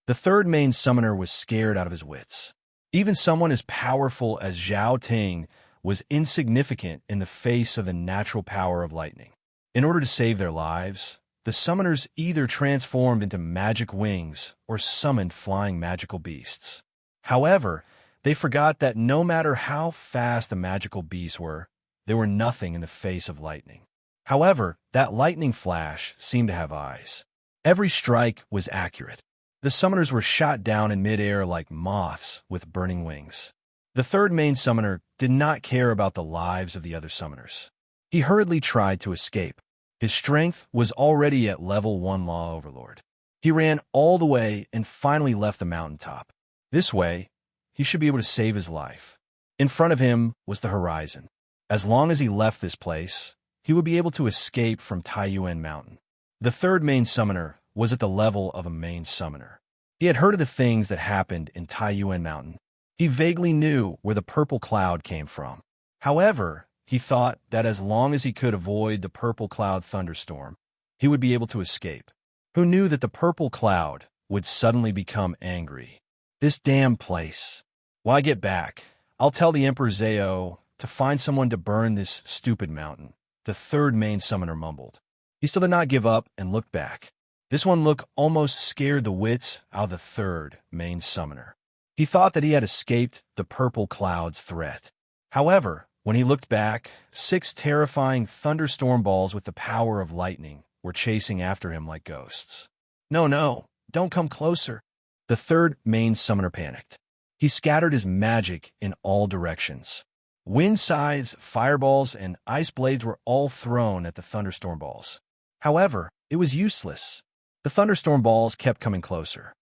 The third main summoner was scared out of his wits. Even someone as powerful as Zhao Ting was insignificant in the face of the natural power of lightning. In order to save their lives, the summoners either transformed into magic wings or summoned flying magical beasts. However, they forgot that no matter how fast the magical beasts were, they were nothing in the face of lightning. However, that lightning flash seemed to have eyes. Every strike was accurate. The summoners were shot down in midair like moths with burning wings. The third main summoner did not care about the lives of the other summoners. He hurriedly tried to escape. His strength was already at level 1 Law Overlord. He ran all the way and finally left the mountaintop. This way, he should be able to save his life. In front of him was the horizon. As long as he left this place, he would be able to escape from Taiyuan Mountain. The third main summoner was at the level of a main summoner. He had heard of the things that happened in Taiyuan Mountain. He vaguely knew where the purple cloud came from. However, he thought that as long as he could avoid the purple cloud thunderstorm, he would be able to escape. Who knew that the purple cloud would suddenly become angry? This damn place. When I get back, I'll tell the Emperor Zhao to find someone to burn this stupid mountain. the third main summoner mumbled. He still did not give up and looked back. This one look almost scared the wits out of the third main summoner. He thought that he had escaped the purple cloud's threat. However, when he looked back, 6 terrifying thunderstorm balls with the power of lightning were chasing after him like ghosts. No, no, don't come closer. The third main summoner panicked. He scattered his magic in all directions. Wind sides, fireballs, and ice blades were all thrown at the thunderstorm balls. However, it was useless. The thunderstorm balls kept coming closer.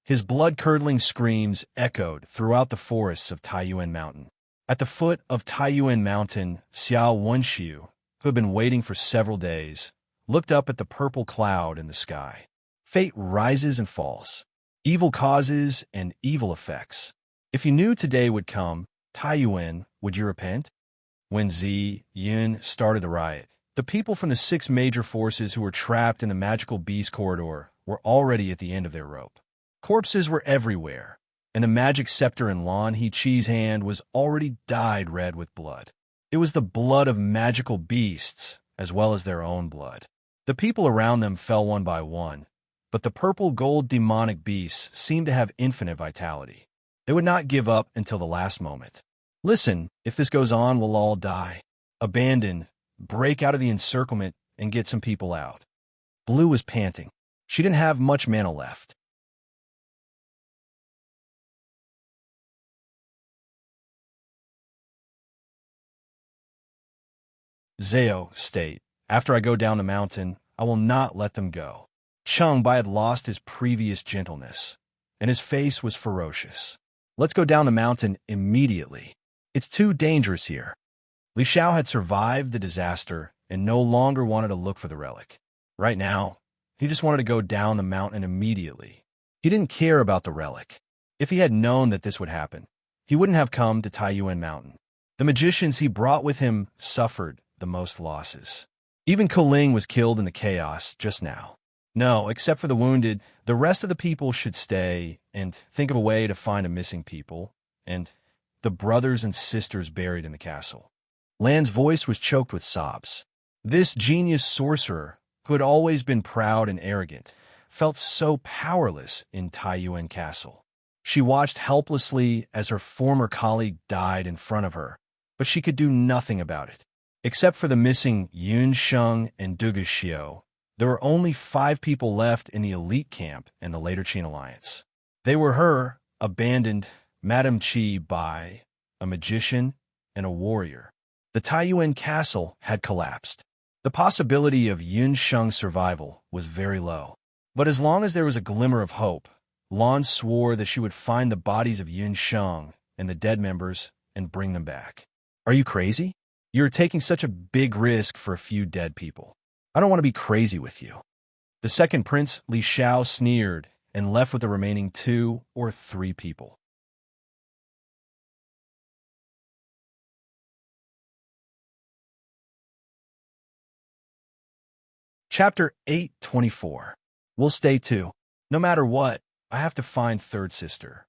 His blood-curdling screams echoed throughout the forests of Taiyuan Mountain. At the foot of Taiyuan Mountain, Xiao Wenxiu, who had been waiting for several days, looked up at the purple cloud in the sky. Fate rises and falls. Evil causes and evil effects. If you knew today would come, Taiyuan, would you repent? When Zi Yun started the riot, the people from the 6 major forces who were trapped in the magical beast corridor were already at the end of their rope. Corpses were everywhere, and the magic scepter in Lan He-Chi's hand was already dyed red with blood. It was the blood of magical beasts, as well as their own blood. The people around them fell one by one, but the purple-gold demonic beasts seemed to have infinite vitality. They would not give up until the last moment. Listen, if this goes on, we'll all die. Abandon, break out of the encirclement, and get some people out. Blue was panting. She didn't have much mana left. Zao state, after I go down the mountain, I will not let them go. Cheng Bai had lost his previous gentleness, and his face was ferocious. Let's go down the mountain immediately. It's too dangerous here. Li Xiao had survived the disaster and no longer wanted to look for the relic. Right now, he just wanted to go down the mountain immediately. He didn't care about the relic. If he had known that this would happen, he wouldn't have come to Taiyuan Mountain. The magicians he brought with him suffered the most losses. Even Koling was killed in the chaos just now. No, except for the wounded, the rest of the people should stay and think of a way to find a missing people and the brothers and sisters buried in the castle. Lan's voice was choked with sobs. This genius sorcerer, who had always been proud and arrogant, felt so powerless in Taiyuan Castle. She watched helplessly as her former colleague died in front of her, but she could do nothing about it. Except for the missing Yun Sheng and Dugu Xiu, there were only 5 people left in the elite camp in the later Qin Alliance. They were her, abandoned Madame Qi Bai, a magician, and a warrior. The Taiyuan castle had collapsed. The possibility of Yun Sheng's survival was very low. But as long as there was a glimmer of hope, Lan swore that she would find the bodies of Yun Sheng and the dead members and bring them back. Are you crazy? You're taking such a big risk for a few dead people. I don't want to be crazy with you. The second prince, Li Xiao, sneered and left with the remaining 2 or 3 people. Chapter 824. We'll stay too. No matter what, I have to find third sister.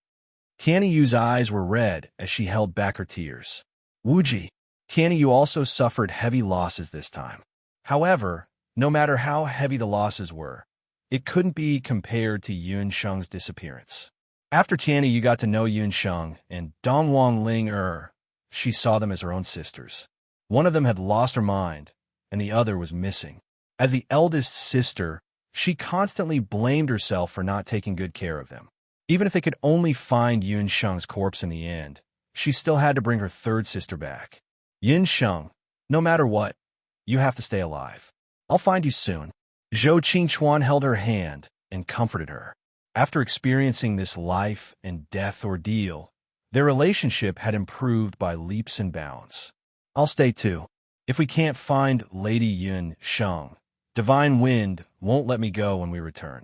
Tianyi Yu's eyes were red as she held back her tears. Wuji, Tianyi Yu also suffered heavy losses this time. However, no matter how heavy the losses were, it couldn't be compared to Yun Sheng's disappearance. After Tianyi Yu got to know Yun Sheng and Dongwang Ling she saw them as her own sisters. One of them had lost her mind, and the other was missing. As the eldest sister, she constantly blamed herself for not taking good care of them. Even if they could only find Yun Sheng's corpse in the end, she still had to bring her third sister back. Yun Sheng, no matter what, you have to stay alive. I'll find you soon. Zhou Qingchuan held her hand and comforted her. After experiencing this life and death ordeal, their relationship had improved by leaps and bounds. I'll stay too. If we can't find Lady Yun Sheng, Divine Wind won't let me go when we return.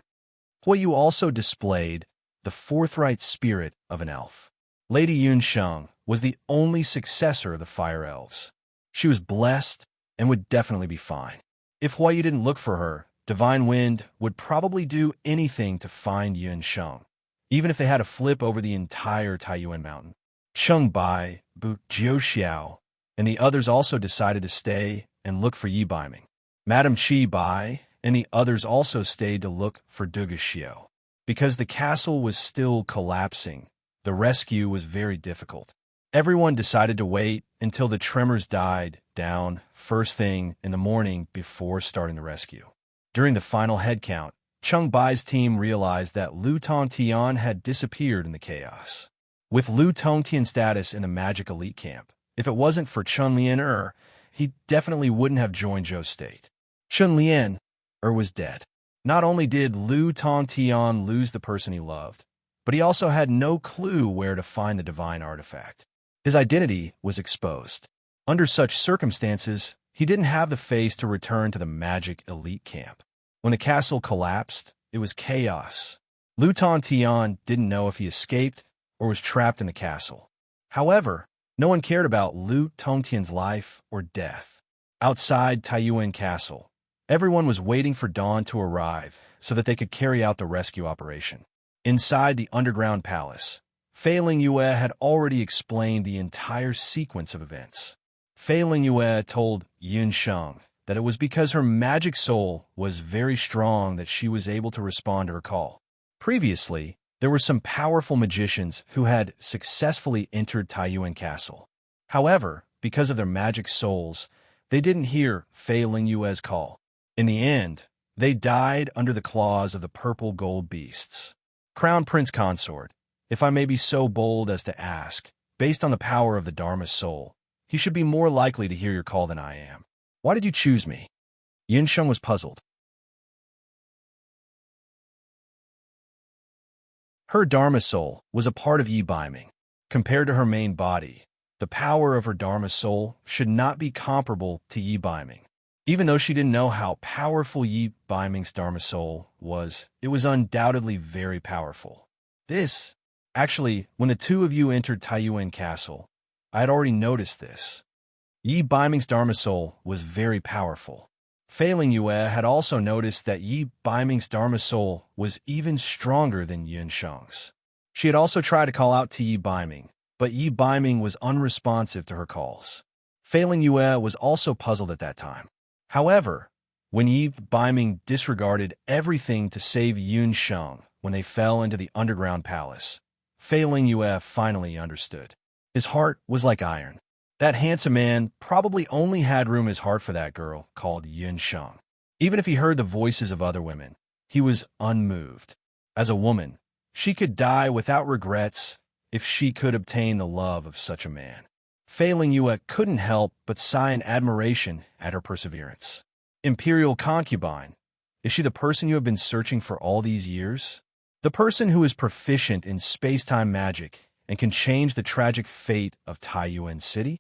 Hui Yu also displayed the forthright spirit of an elf. Lady Yun Sheng was the only successor of the Fire Elves. She was blessed and would definitely be fine. If Hui Yu didn't look for her, Divine Wind would probably do anything to find Yun Sheng, even if they had to flip over the entire Taiyuan Mountain. Cheng Bai, Bu Jiu Xiao, and the others also decided to stay and look for Yi Biming. Madame Chi Bai and the others also stayed to look for Duguxiu. Because the castle was still collapsing, the rescue was very difficult. Everyone decided to wait until the tremors died down first thing in the morning before starting the rescue. During the final head count, Chung Bai's team realized that Lu Tongtian had disappeared in the chaos. With Lu Tongtian's status in the Magic Elite Camp, if it wasn't for Chun Lian he definitely wouldn't have joined Zhou's state. Chun Lian was dead. Not only did Lu Tongtian lose the person he loved, but he also had no clue where to find the divine artifact. His identity was exposed. Under such circumstances, he didn't have the face to return to the Magic Elite Camp. When the castle collapsed, it was chaos. Lu Tongtian didn't know if he escaped or was trapped in the castle. However, no one cared about Lu Tongtian's life or death. Outside Taiyuan Castle, everyone was waiting for dawn to arrive so that they could carry out the rescue operation. Inside the underground palace, Fei Lingyue had already explained the entire sequence of events. Fei Lingyue told Yun Sheng that it was because her magic soul was very strong that she was able to respond to her call. Previously, there were some powerful magicians who had successfully entered Taiyuan Castle. However, because of their magic souls, they didn't hear Fei Lingyue's call. In the end, they died under the claws of the purple gold beasts. Crown Prince Consort, if I may be so bold as to ask, based on the power of the Dharma soul, he should be more likely to hear your call than I am. Why did you choose me? Yin Sheng was puzzled. Her Dharma soul was a part of Yi Biming. Compared to her main body, the power of her Dharma soul should not be comparable to Yi Biming. Even though she didn't know how powerful Yi Biming's Dharma soul was, it was undoubtedly very powerful. Actually, when the two of you entered Taiyuan Castle, I had already noticed this. Yi Biming's Dharma soul was very powerful. Fei Lingyue had also noticed that Yi Biming's Dharma soul was even stronger than Yun Sheng's. She had also tried to call out to Yi Biming, but Yi Biming was unresponsive to her calls. Fei Lingyue was also puzzled at that time. However, when Yi Biming disregarded everything to save Yun Sheng when they fell into the underground palace, Fei Lingyue finally understood. His heart was like iron. That handsome man probably only had room in his heart for that girl called Yun Sheng. Even if he heard the voices of other women, he was unmoved. As a woman, she could die without regrets if she could obtain the love of such a man. Fei Lingyue couldn't help but sigh in admiration at her perseverance. Imperial concubine, is she the person you have been searching for all these years? The person who is proficient in space-time magic and can change the tragic fate of Taiyuan City?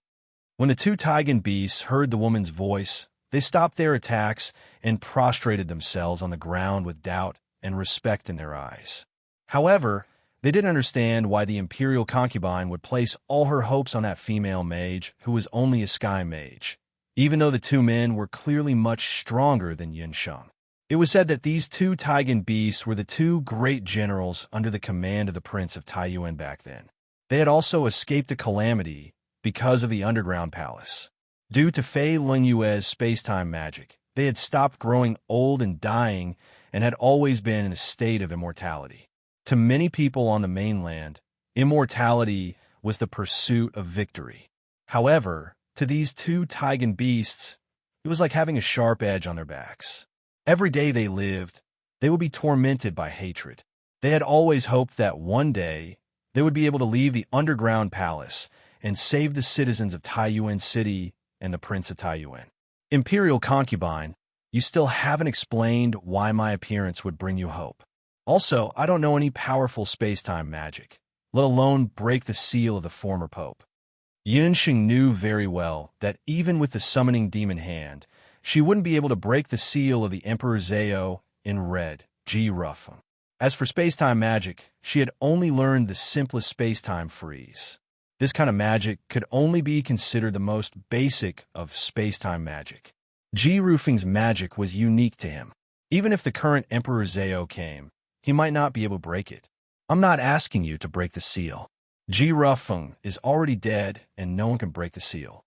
When the two Taigan beasts heard the woman's voice, they stopped their attacks and prostrated themselves on the ground with doubt and respect in their eyes. However, they didn't understand why the Imperial concubine would place all her hopes on that female mage who was only a sky mage, even though the two men were clearly much stronger than Yin Sheng. It was said that these two Taigan beasts were the two great generals under the command of the Prince of Taiyuan back then. They had also escaped a calamity because of the underground palace. Due to Fei Lingyue's space-time magic, they had stopped growing old and dying and had always been in a state of immortality. To many people on the mainland, immortality was the pursuit of victory. However, to these two Taigan beasts, it was like having a sharp edge on their backs. Every day they lived, they would be tormented by hatred. They had always hoped that one day they would be able to leave the underground palace and save the citizens of Taiyuan City and the Prince of Taiyuan. Imperial concubine, you still haven't explained why my appearance would bring you hope. Also, I don't know any powerful space-time magic, let alone break the seal of the former pope. Yun Sheng knew very well that even with the summoning demon hand, she wouldn't be able to break the seal of the Emperor Zhao in red, Ji Rufeng. As for space-time magic, she had only learned the simplest space-time freeze. This kind of magic could only be considered the most basic of space-time magic. Ji Rufeng's magic was unique to him. Even if the current Emperor Zhao came, he might not be able to break it. I'm not asking you to break the seal. Ji Rufeng is already dead and no one can break the seal.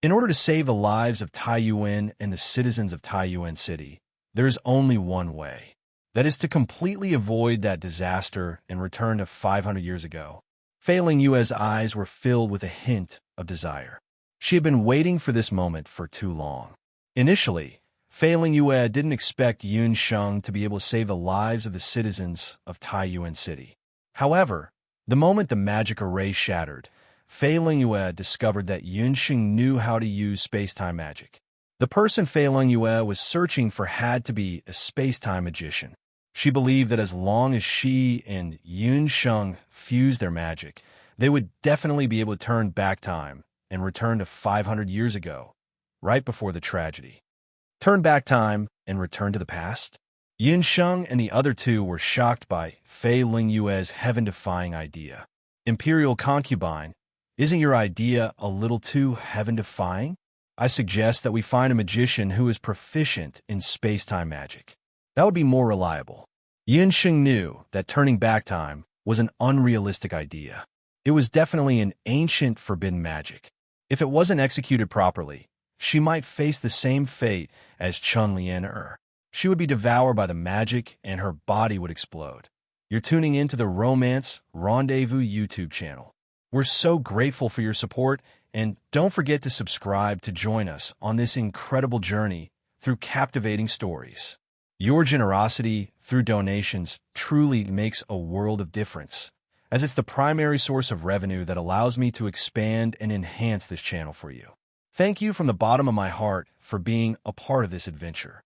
In order to save the lives of Taiyuan and the citizens of Taiyuan City, there is only one way. That is to completely avoid that disaster and return to 500 years ago. Fei Lingyue's eyes were filled with a hint of desire. She had been waiting for this moment for too long. Initially, Fei Lingyue didn't expect Yun Sheng to be able to save the lives of the citizens of Taiyuan City. However, the moment the magic array shattered, Fei Lingyue discovered that Yun Sheng knew how to use space-time magic. The person Fei Lingyue was searching for had to be a space-time magician. She believed that as long as she and Yun Sheng fused their magic, they would definitely be able to turn back time and return to 500 years ago, right before the tragedy. Turn back time and return to the past? Yun Sheng and the other two were shocked by Fei Lingyue's heaven-defying idea. Imperial concubine, isn't your idea a little too heaven-defying? I suggest that we find a magician who is proficient in space-time magic. That would be more reliable. Yun Sheng knew that turning back time was an unrealistic idea. It was definitely an ancient forbidden magic. If it wasn't executed properly, she might face the same fate as Chun Lian. She would be devoured by the magic and her body would explode. You're tuning into the Romance Rendezvous YouTube channel. We're so grateful for your support, and don't forget to subscribe to join us on this incredible journey through captivating stories. Your generosity through donations truly makes a world of difference, as it's the primary source of revenue that allows me to expand and enhance this channel for you. Thank you from the bottom of my heart for being a part of this adventure.